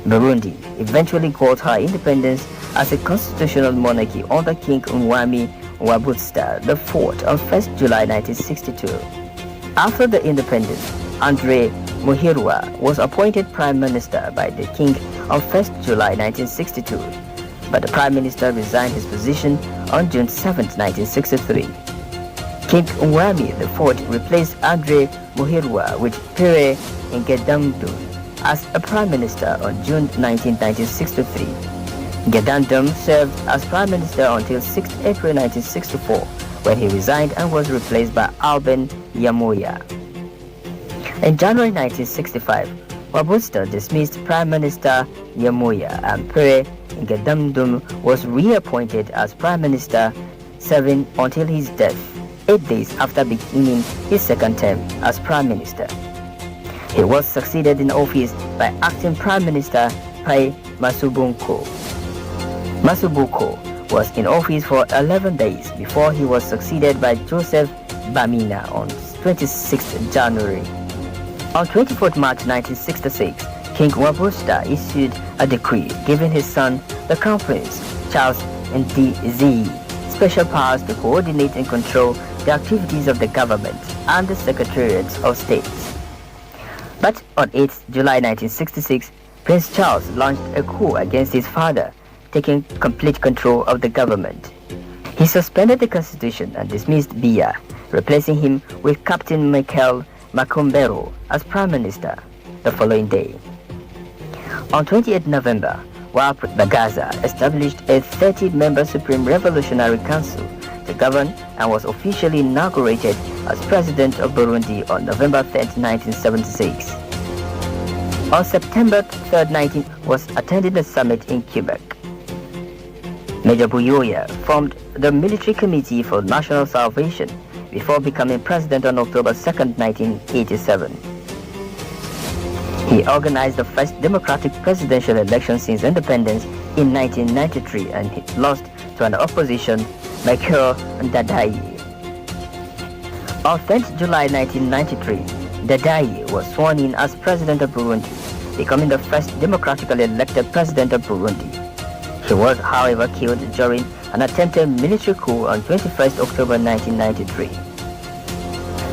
Burundi eventually got her independence as a constitutional monarchy under King Mwami Wabusta IV on 1st July 1962. After the independence, Andre Muhirwa was appointed Prime Minister by the King on 1st July 1962, but the Prime Minister resigned his position on June 7, 1963. King Mwami IV replaced Andre Muhirwa with Pierre Ngedamdu as a Prime Minister on June 19, 1963. Ngedamdu served as Prime Minister until 6 April 1964, when he resigned and was replaced by Alben Yamoya. In January 1965, Wabusta dismissed Prime Minister Yamoya and Pierre Ngedamdu was reappointed as Prime Minister, serving until his death, 8 days after beginning his second term as Prime Minister. He was succeeded in office by acting Prime Minister Pai Masubunko. Masubuko was in office for 11 days before he was succeeded by Joseph Bamina on 26 January. On 24 March 1966, King Wabusta issued a decree giving his son, the Crown Prince Charles Ndizeye, special powers to coordinate and control the activities of the government and the Secretariats of State. But on 8 July 1966, Prince Charles launched a coup against his father, taking complete control of the government. He suspended the constitution and dismissed Biya, replacing him with Captain Michael Makumbero as Prime Minister the following day. On 28 November, Bagaza established a 30-member Supreme Revolutionary Council to govern and was officially inaugurated as President of Burundi on November 3, 1976. On September 3, was attending the summit in Quebec. Major Buyoya formed the Military Committee for National Salvation before becoming president on October 2, 1987. He organized the first democratic presidential election since independence in 1993 and he lost to an opposition, Michael Ndadaye. On 10th July 1993, Ndadaye was sworn in as president of Burundi, becoming the first democratically elected president of Burundi. He was, however, killed during an attempted military coup on 21st October 1993.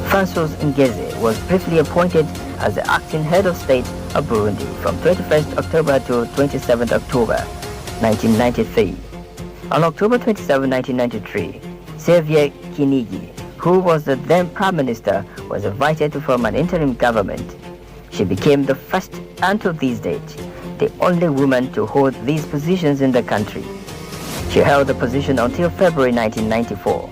Francois Ngeze was briefly appointed as the acting head of state of Burundi from 21st October to 27th October 1993. On October 27, 1993, Xavier Kinigi, who was the then Prime Minister, was invited to form an interim government. She became the first, and to this date, the only woman to hold these positions in the country. She held the position until February 1994.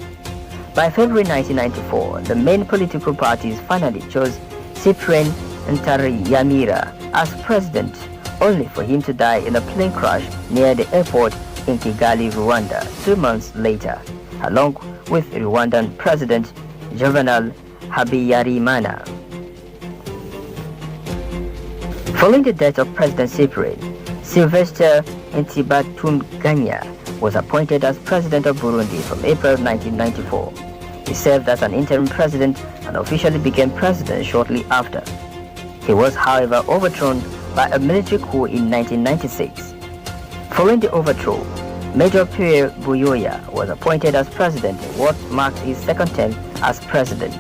By February 1994, the main political parties finally chose Cyprien Ntaryamira as president, only for him to die in a plane crash near the airport in Kigali, Rwanda, 2 months later, along with Rwandan President Juvenal Habyarimana. Following the death of President Cyprien, Sylvester Ntibantunganya was appointed as president of Burundi from April 1994. He served as an interim president and officially became president shortly after. He was, however, overthrown by a military coup in 1996. Following the overthrow, Major Pierre Buyoya was appointed as president in what marked his second term as president.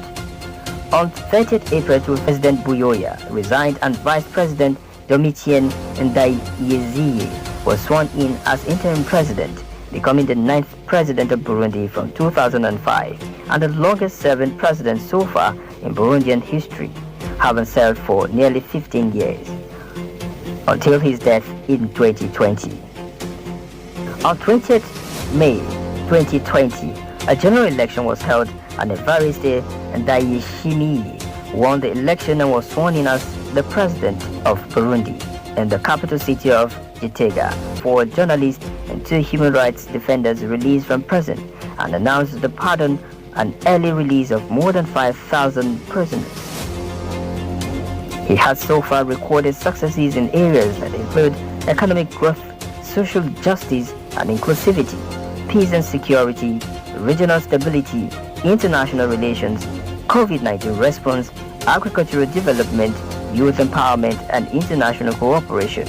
On 30th April, President Buyoya resigned and Vice President Domitien Ndayizeye was sworn in as interim president, becoming the 9th president of Burundi from 2005 and the longest-serving president so far in Burundian history, having served for nearly 15 years, until his death in 2020. On 20th May 2020, a general election was held and Evariste Ndayishimiye won the election and was sworn in as the president of Burundi in the capital city of Gitega. 4 journalists and 2 human rights defenders released from prison and announced the pardon and early release of more than 5,000 prisoners. He has so far recorded successes in areas that include economic growth, social justice, and inclusivity, peace and security, regional stability, international relations, COVID-19 response, agricultural development, youth empowerment, and international cooperation,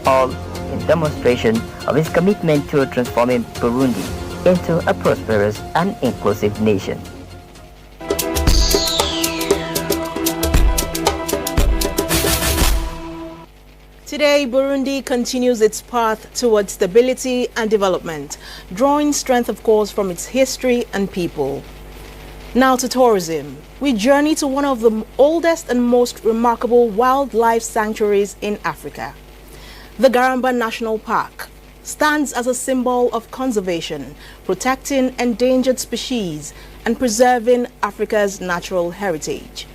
all in demonstration of his commitment to transforming Burundi into a prosperous and inclusive nation. Today, Burundi continues its path towards stability and development, drawing strength, of course, from its history and people. Now to tourism. We journey to one of the oldest and most remarkable wildlife sanctuaries in Africa. The Garamba National Park stands as a symbol of conservation, protecting endangered species and preserving Africa's natural heritage.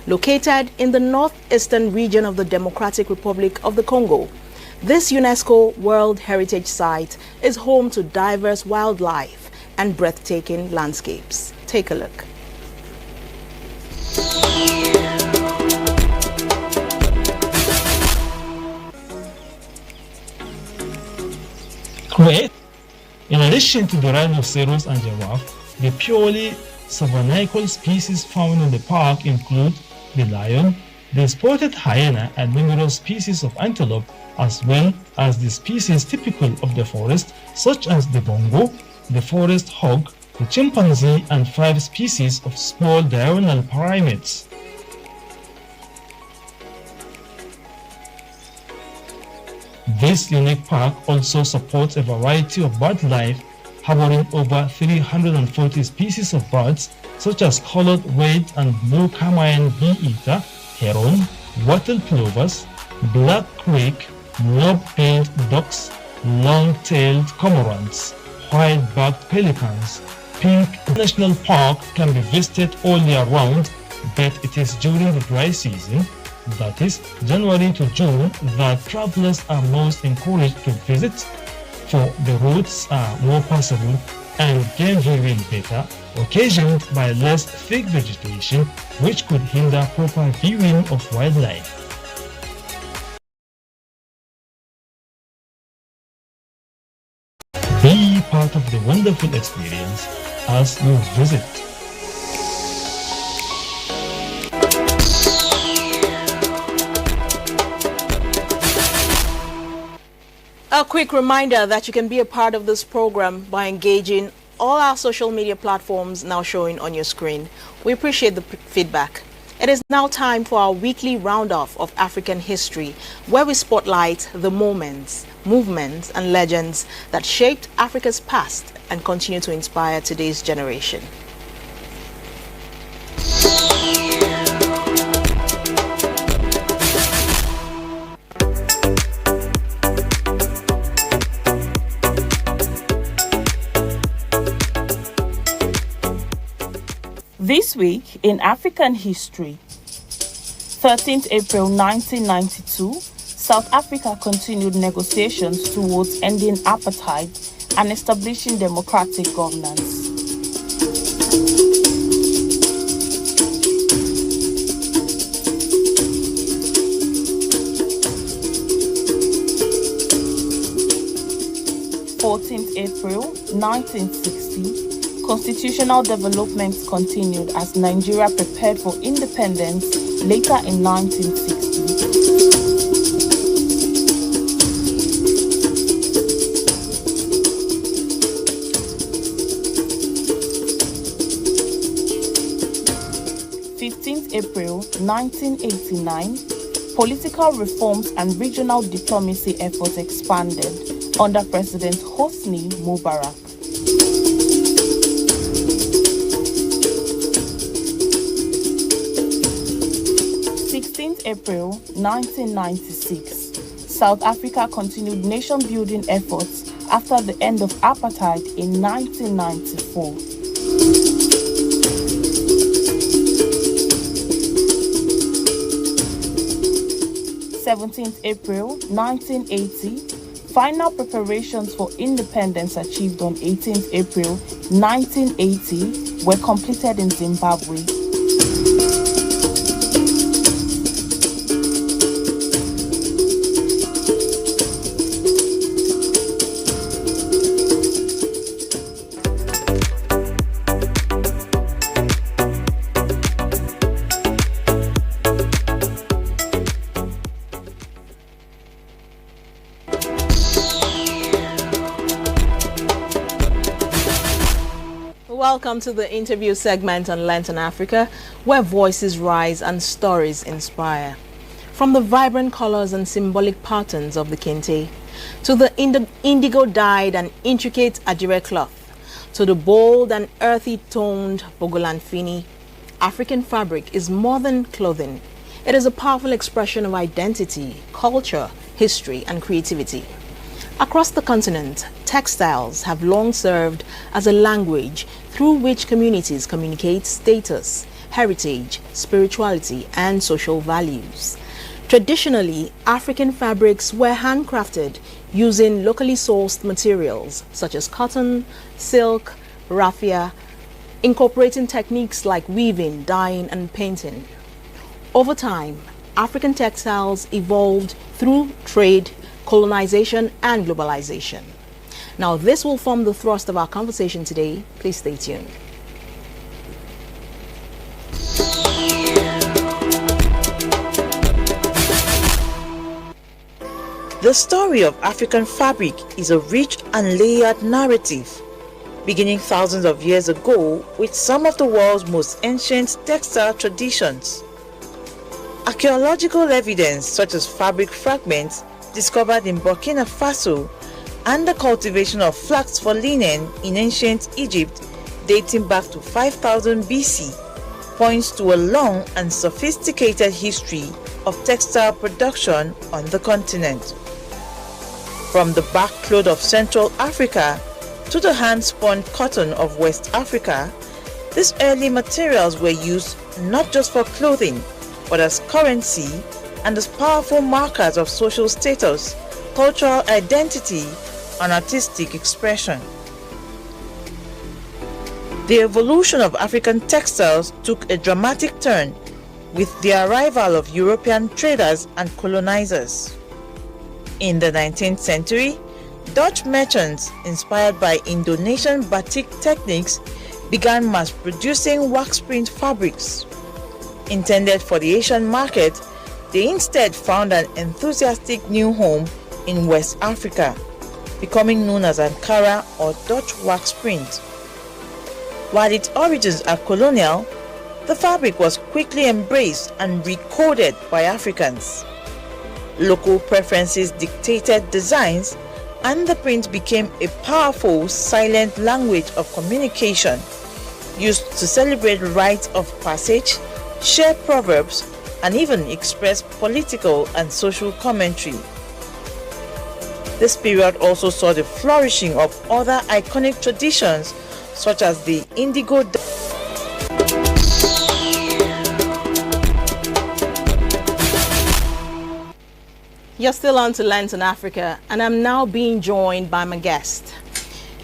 Located in the northeastern region of the Democratic Republic of the Congo, this UNESCO World Heritage Site is home to diverse wildlife and breathtaking landscapes. Take a look. In addition to the rhinoceros and giraffe, the purely savannical species found in the park include the lion, the spotted hyena, and numerous species of antelope, as well as the species typical of the forest, such as the bongo, the forest hog, the chimpanzee, and 5 species of small diurnal primates. This unique park also supports a variety of bird life, harboring over 340 species of birds, such as colored red and blue carmine bee-eater, heron, wattle plovers, black crake, knob-tailed ducks, long-tailed cormorants, white-backed pelicans. Pink National Park can be visited all year round, but it is during the dry season, that is January to June, that travelers are most encouraged to visit, for the routes are more passable and game viewing better, occasioned by less thick vegetation, which could hinder proper viewing of wildlife. Be part of the wonderful experience as you visit. A quick reminder that you can be a part of this program by engaging all our social media platforms now showing on your screen. We appreciate the feedback. It is now time for our weekly roundoff of African history, where we spotlight the moments, movements, and legends that shaped Africa's past and continue to inspire today's generation. This week in African history, 13th April 1992, South Africa continued negotiations towards ending apartheid and establishing democratic governance. April 1960, constitutional developments continued as Nigeria prepared for independence later in 1960. 15th April 1989, political reforms and regional diplomacy efforts expanded under President Hosni Mubarak. 16th April 1996, South Africa continued nation-building efforts after the end of apartheid in 1994. 17th April 1980, final preparations for independence achieved on 18th April 1980 were completed in Zimbabwe. Welcome to the interview segment on Lantern Africa, where voices rise and stories inspire. From the vibrant colors and symbolic patterns of the kente, to the indigo-dyed and intricate ajire cloth, to the bold and earthy-toned bogolanfini, African fabric is more than clothing. It is a powerful expression of identity, culture, history, and creativity. Across the continent, textiles have long served as a language through which communities communicate status, heritage, spirituality, and social values. Traditionally, African fabrics were handcrafted using locally sourced materials such as cotton, silk, raffia, incorporating techniques like weaving, dyeing, and painting. Over time, African textiles evolved through trade, colonization, and globalization. Now, this will form the thrust of our conversation today. Please stay tuned. The story of African fabric is a rich and layered narrative, beginning thousands of years ago with some of the world's most ancient textile traditions. Archaeological evidence such as fabric fragments discovered in Burkina Faso and the cultivation of flax for linen in ancient Egypt dating back to 5000 BC points to a long and sophisticated history of textile production on the continent. From the bark cloth of Central Africa to the hand-spun cotton of West Africa, these early materials were used not just for clothing, but as currency and as powerful markers of social status, cultural identity, and artistic expression. The evolution of African textiles took a dramatic turn with the arrival of European traders and colonizers. In the 19th century, Dutch merchants, inspired by Indonesian batik techniques, began mass-producing wax print fabrics. Intended for the Asian market, they instead found an enthusiastic new home in West Africa, becoming known as Ankara or Dutch wax print. While its origins are colonial, the fabric was quickly embraced and recoded by Africans. Local preferences dictated designs, and the print became a powerful silent language of communication, used to celebrate rites of passage, share proverbs, and even express political and social commentary. This period also saw the flourishing of other iconic traditions such as the indigo. You're still on to Lantern Africa, and I'm now being joined by my guest.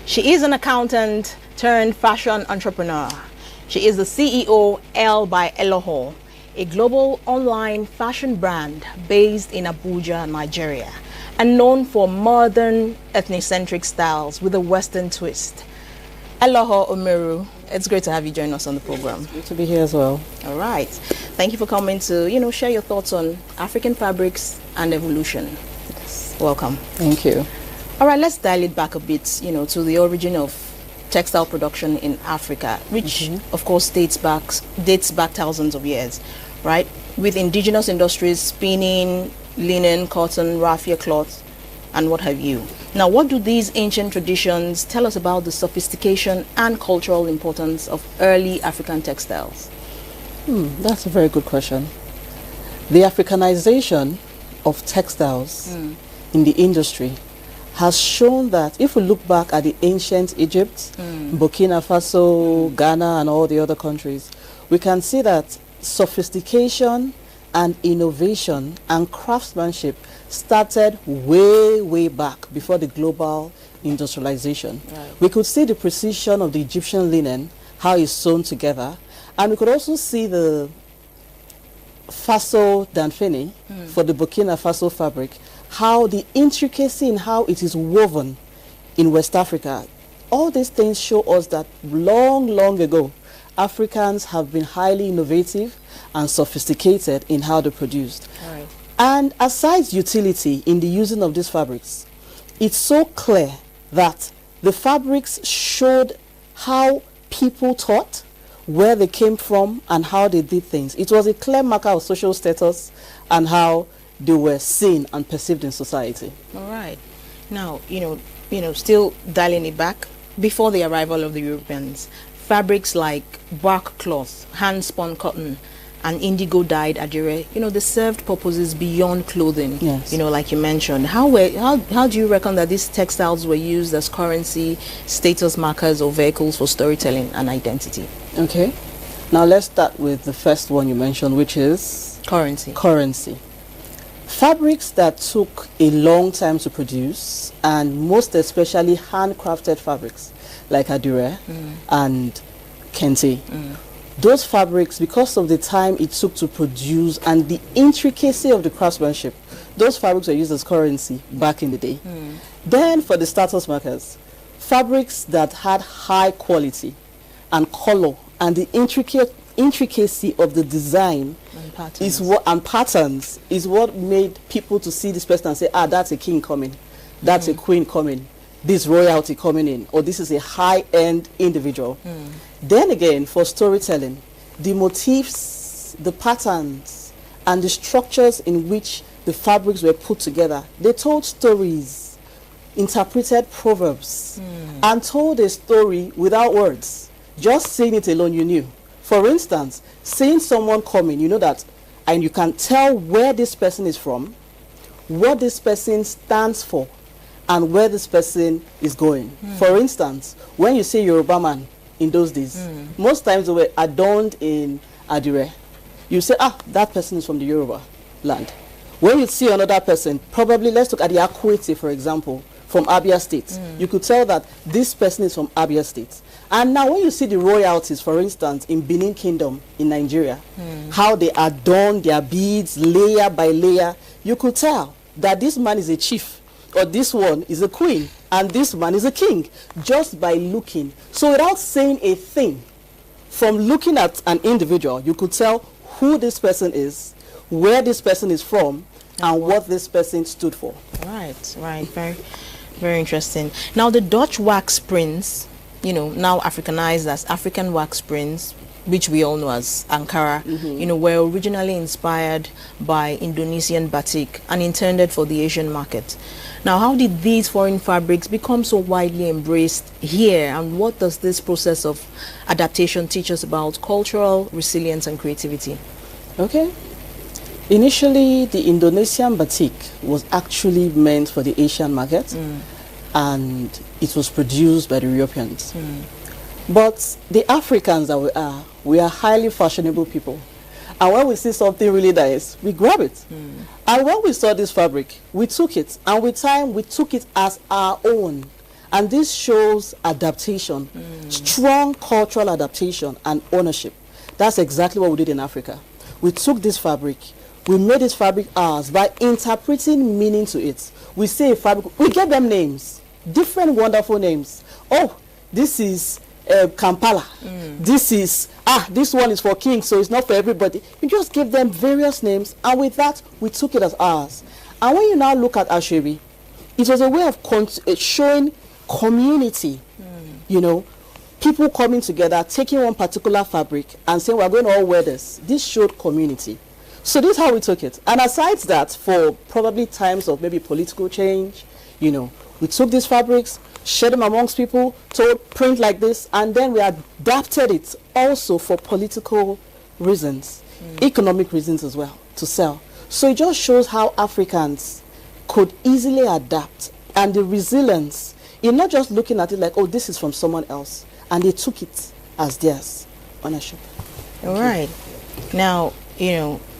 She is an accountant turned fashion entrepreneur. She is the CEO L by Eloho, a global online fashion brand based in Abuja, Nigeria, and known for modern ethnic-centric styles with a Western twist. Eloho Omeru, it's great to have you join us on the program. It's good to be here as well. All right. Thank you for coming to, share your thoughts on African fabrics and evolution. Yes. Welcome. Thank you. All right, let's dial it back a bit, to the origin of textile production in Africa, which of course dates back thousands of years, right? With indigenous industries, spinning, linen, cotton, raffia cloth, and what have you. Now, what do these ancient traditions tell us about the sophistication and cultural importance of early African textiles? That's a very good question. The Africanization of textiles in the industry has shown that if we look back at the ancient Egypt, Burkina Faso, Ghana, and all the other countries, we can see that sophistication and innovation and craftsmanship started way back before the global industrialization. Right. We could see the precision of the Egyptian linen, how it's sewn together, and we could also see the Faso Danfeni for the Burkina Faso fabric, how the intricacy in how it is woven in West Africa. All these things show us that long ago, Africans have been highly innovative and sophisticated in how they're produced. Right. And aside utility in the using of these fabrics, it's so clear that the fabrics showed how people thought, where they came from, and how they did things. It was a clear marker of social status and how they were seen and perceived in society. All right. Now, still dialing it back, before the arrival of the Europeans, fabrics like bark cloth, hand-spun cotton, and indigo dyed adire, they served purposes beyond clothing. Yes. Like you mentioned. How do you reckon that these textiles were used as currency, status markers, or vehicles for storytelling and identity? Okay. Now let's start with the first one you mentioned, which is currency. Currency. Fabrics that took a long time to produce, and most especially handcrafted fabrics like adire and kente. Those fabrics, because of the time it took to produce and the intricacy of the craftsmanship, those fabrics were used as currency back in the day. Then for the status markers, fabrics that had high quality and color and the intricacy of the design and patterns is what made people to see this person and say, that's a king coming, that's a queen coming, this royalty coming in, or this is a high-end individual. Then again, for storytelling, the motifs, the patterns, and the structures in which the fabrics were put together, they told stories, interpreted proverbs, and told a story without words. Just seeing it alone, you knew. For instance, seeing someone coming, you know that, and you can tell where this person is from, what this person stands for, and where this person is going. For instance, when you see Yoruba man in those days, most times they were adorned in adire. You say, that person is from the Yoruba land. When you see another person, probably, let's look at the Akwete, for example, from Abia State. You could tell that this person is from Abia State. And now when you see the royalties, for instance, in Benin Kingdom in Nigeria, how they adorn their beads layer by layer, you could tell that this man is a chief, or this one is a queen, and this man is a king, just by looking. So without saying a thing, from looking at an individual, you could tell who this person is, where this person is from, and what this person stood for. Right. Very, very interesting. Now, the Dutch wax prints, now Africanized as African wax prints, which we all know as Ankara, were originally inspired by Indonesian batik and intended for the Asian market. Now, how did these foreign fabrics become so widely embraced here, and what does this process of adaptation teach us about cultural resilience and creativity? Okay. Initially, the Indonesian batik was actually meant for the Asian market, and it was produced by the Europeans. But the Africans that we are highly fashionable people. And when we see something really nice, we grab it. And when we saw this fabric, we took it. And with time, we took it as our own. And this shows adaptation, strong cultural adaptation and ownership. That's exactly what we did in Africa. We took this fabric, we made this fabric ours by interpreting meaning to it. We say a fabric, we gave them names, different wonderful names. Oh, this is Kampala. This is, this one is for kings, so it's not for everybody. We just gave them various names, and with that, we took it as ours. And when you now look at Ashwebi, it was a way of showing community, people coming together, taking one particular fabric and saying, we're going to all wear this. This showed community. So this is how we took it. And aside that, for probably times of maybe political change, we took these fabrics, shared them amongst people, told print like this, and then we adapted it also for political reasons, economic reasons as well, to sell. So it just shows how Africans could easily adapt, and the resilience in not just looking at it like, oh, this is from someone else, and they took it as theirs. Ownership. All right. Now,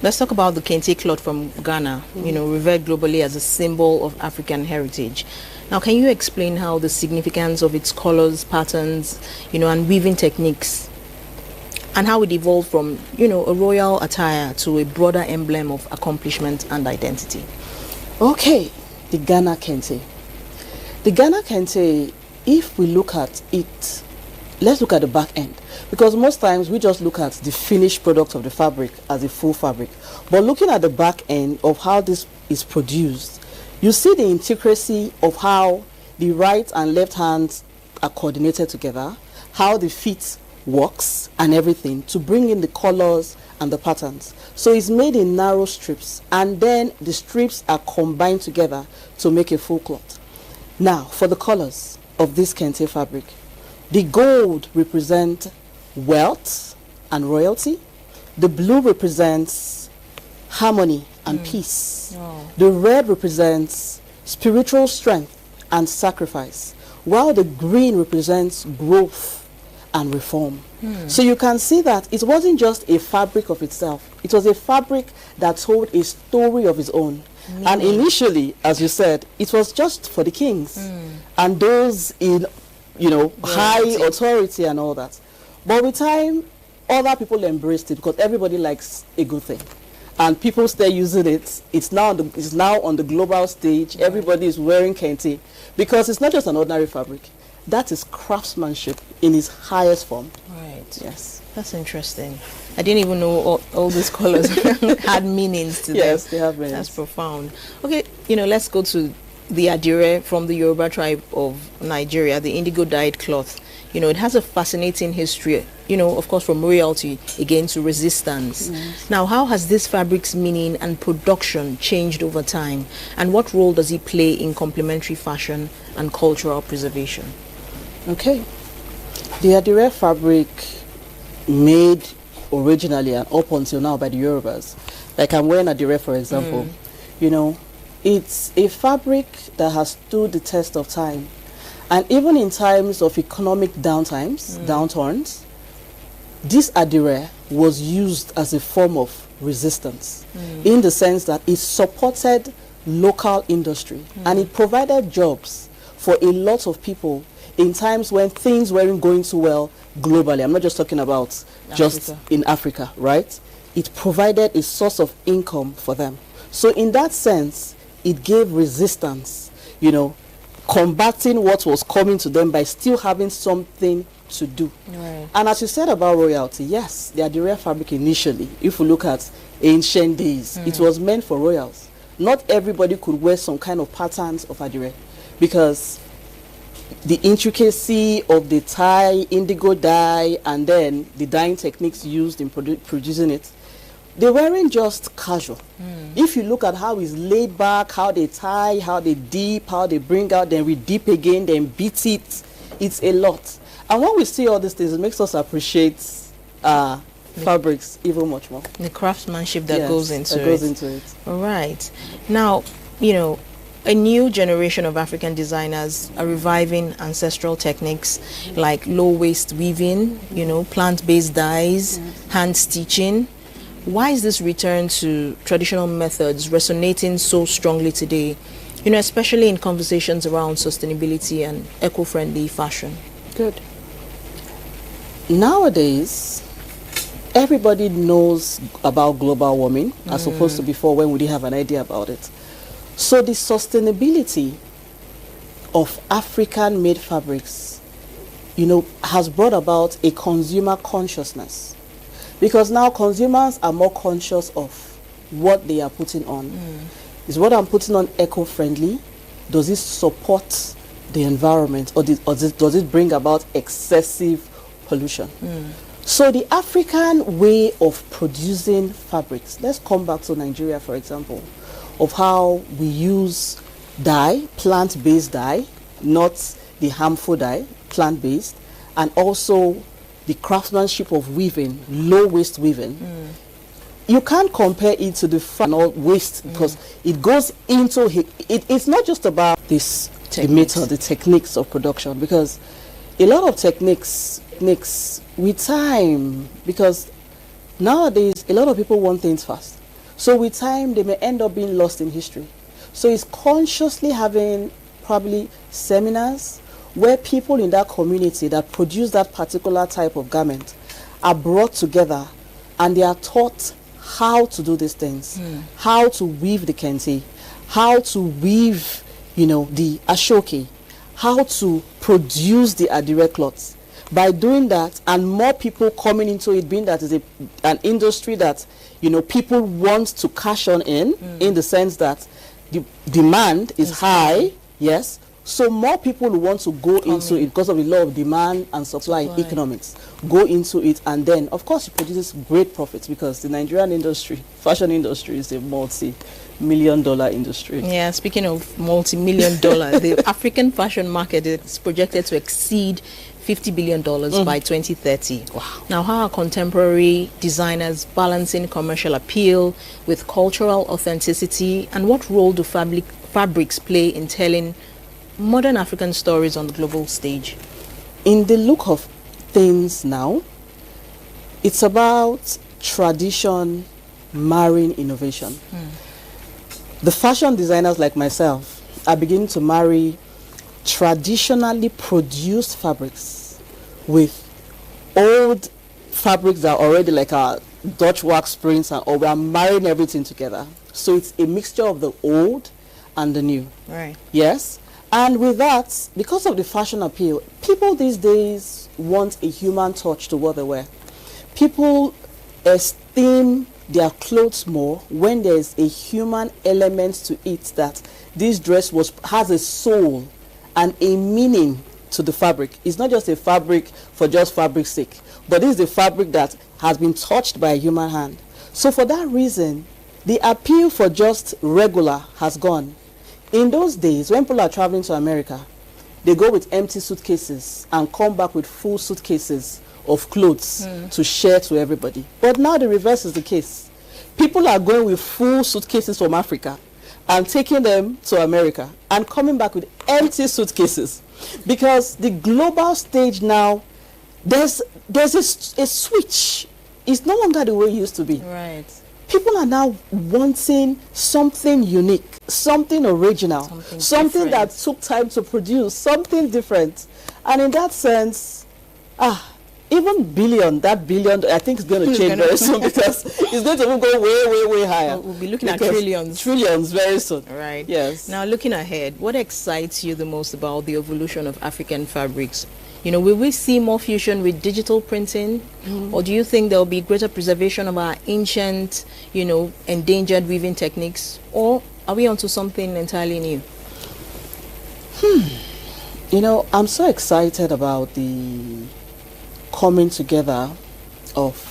let's talk about the kente cloth from Ghana, revered globally as a symbol of African heritage. Now, can you explain how the significance of its colors, patterns, and weaving techniques, and how it evolved from, a royal attire to a broader emblem of accomplishment and identity? Okay, the Ghana kente. The Ghana kente, if we look at it, let's look at the back end. Because most times we just look at the finished product of the fabric as a full fabric. But looking at the back end of how this is produced, you see the intricacy of how the right and left hands are coordinated together, how the feet works and everything to bring in the colors and the patterns. So it's made in narrow strips, and then the strips are combined together to make a full cloth. Now, for the colors of this kente fabric, the gold represents wealth and royalty. The blue represents harmony and peace. Oh. The red represents spiritual strength and sacrifice, while the green represents growth and reform. So you can see that it wasn't just a fabric of itself. It was a fabric that told a story of its own. And initially, as you said, it was just for the kings and those in, high authority and all that. But with time, other people embraced it because everybody likes a good thing. And people start using it. It's now on the global stage. Everybody is wearing kente because it's not just an ordinary fabric. That is craftsmanship in its highest form. Right. Yes. That's interesting. I didn't even know all these colors had meanings to them. Yes, they have meanings. That's profound. Okay, let's go to the adire from the Yoruba tribe of Nigeria, the indigo dyed cloth. It has a fascinating history, of course, from royalty again to resistance. Yes. Now, how has this fabric's meaning and production changed over time? And what role does it play in complementary fashion and cultural preservation? Okay. The adire fabric made originally and up until now by the Yorubas, like I'm wearing adire, for example, it's a fabric that has stood the test of time. And even in times of economic downturns, this adire was used as a form of resistance in the sense that it supported local industry and it provided jobs for a lot of people in times when things weren't going too well globally. I'm not just talking about just in Africa, right? It provided a source of income for them. So in that sense, it gave resistance, combating what was coming to them by still having something to do. Right. And as you said about royalty, yes, the adire fabric initially, if we look at ancient days, it was meant for royals. Not everybody could wear some kind of patterns of adire because the intricacy of the tie, indigo dye, and then the dyeing techniques used in producing it, they weren't just casual. If you look at how it's laid back, how they tie, how they dip, how they bring out, then we dip again, then beat it, it's a lot. And when we see all these things, it makes us appreciate fabrics even much more. The craftsmanship that goes into it. All right. Now, a new generation of African designers are reviving ancestral techniques like low-waist weaving, plant-based dyes, hand stitching. Why is this return to traditional methods resonating so strongly today, especially in conversations around sustainability and eco-friendly fashion? Good. Nowadays, everybody knows about global warming as opposed to before when we didn't have an idea about it. So the sustainability of African-made fabrics, has brought about a consumer consciousness. Because now consumers are more conscious of what they are putting on. Is what I'm putting on eco-friendly? Does it support the environment, or does it bring about excessive pollution? So the African way of producing fabrics, let's come back to Nigeria, for example, of how we use dye, plant-based dye, not the harmful dye, plant-based, and also the craftsmanship of weaving, low-waist weaving. You can't compare it to the final waist because it goes into it's not just about this the method, the techniques of production, because a lot of techniques with time, because nowadays a lot of people want things fast. So with time they may end up being lost in history. So it's consciously having probably seminars where people in that community that produce that particular type of garment are brought together and they are taught how to do these things, how to weave the kente, how to weave, the ashoke, how to produce the adire cloths. By doing that, and more people coming into it, being that is an industry that, people want to cash on in the sense that the demand is high, yes, So more people who want to go into it because of the law of demand and supply economics, go into it, and then of course it produces great profits, because the Nigerian industry, fashion industry, is a multi-million-dollar industry. Yeah, speaking of multi-million dollar, the African fashion market is projected to exceed $50 billion by 2030. Wow. Now, how are contemporary designers balancing commercial appeal with cultural authenticity, and what role do fabrics play in telling modern African stories on the global stage? In the look of things now, it's about tradition marrying innovation. The fashion designers like myself are beginning to marry traditionally produced fabrics with old fabrics that are already like our Dutch wax prints, or we are marrying everything together. So it's a mixture of the old and the new. Right. Yes. And with that, because of the fashion appeal, people these days want a human touch to what they wear. People esteem their clothes more when there's a human element to it, that this dress has a soul and a meaning to the fabric. It's not just a fabric for just fabric's sake, but this is a fabric that has been touched by a human hand. So for that reason, the appeal for just regular has gone. In those days, when people are traveling to America, they go with empty suitcases and come back with full suitcases of clothes to share to everybody. But now the reverse is the case. People are going with full suitcases from Africa and taking them to America and coming back with empty suitcases, because the global stage now, there's a switch. It's no longer the way it used to be. Right. People are now wanting something unique, something original, something that took time to produce, something different. And in that sense, even that billion, I think it's going to change very soon, because it's going to go way, way, way higher. We'll be looking at trillions. Trillions very soon. Right. Yes. Now, looking ahead, what excites you the most about the evolution of African fabrics? Will we see more fusion with digital printing, or do you think there will be greater preservation of our ancient, endangered weaving techniques, or are we onto something entirely new? I'm so excited about the coming together of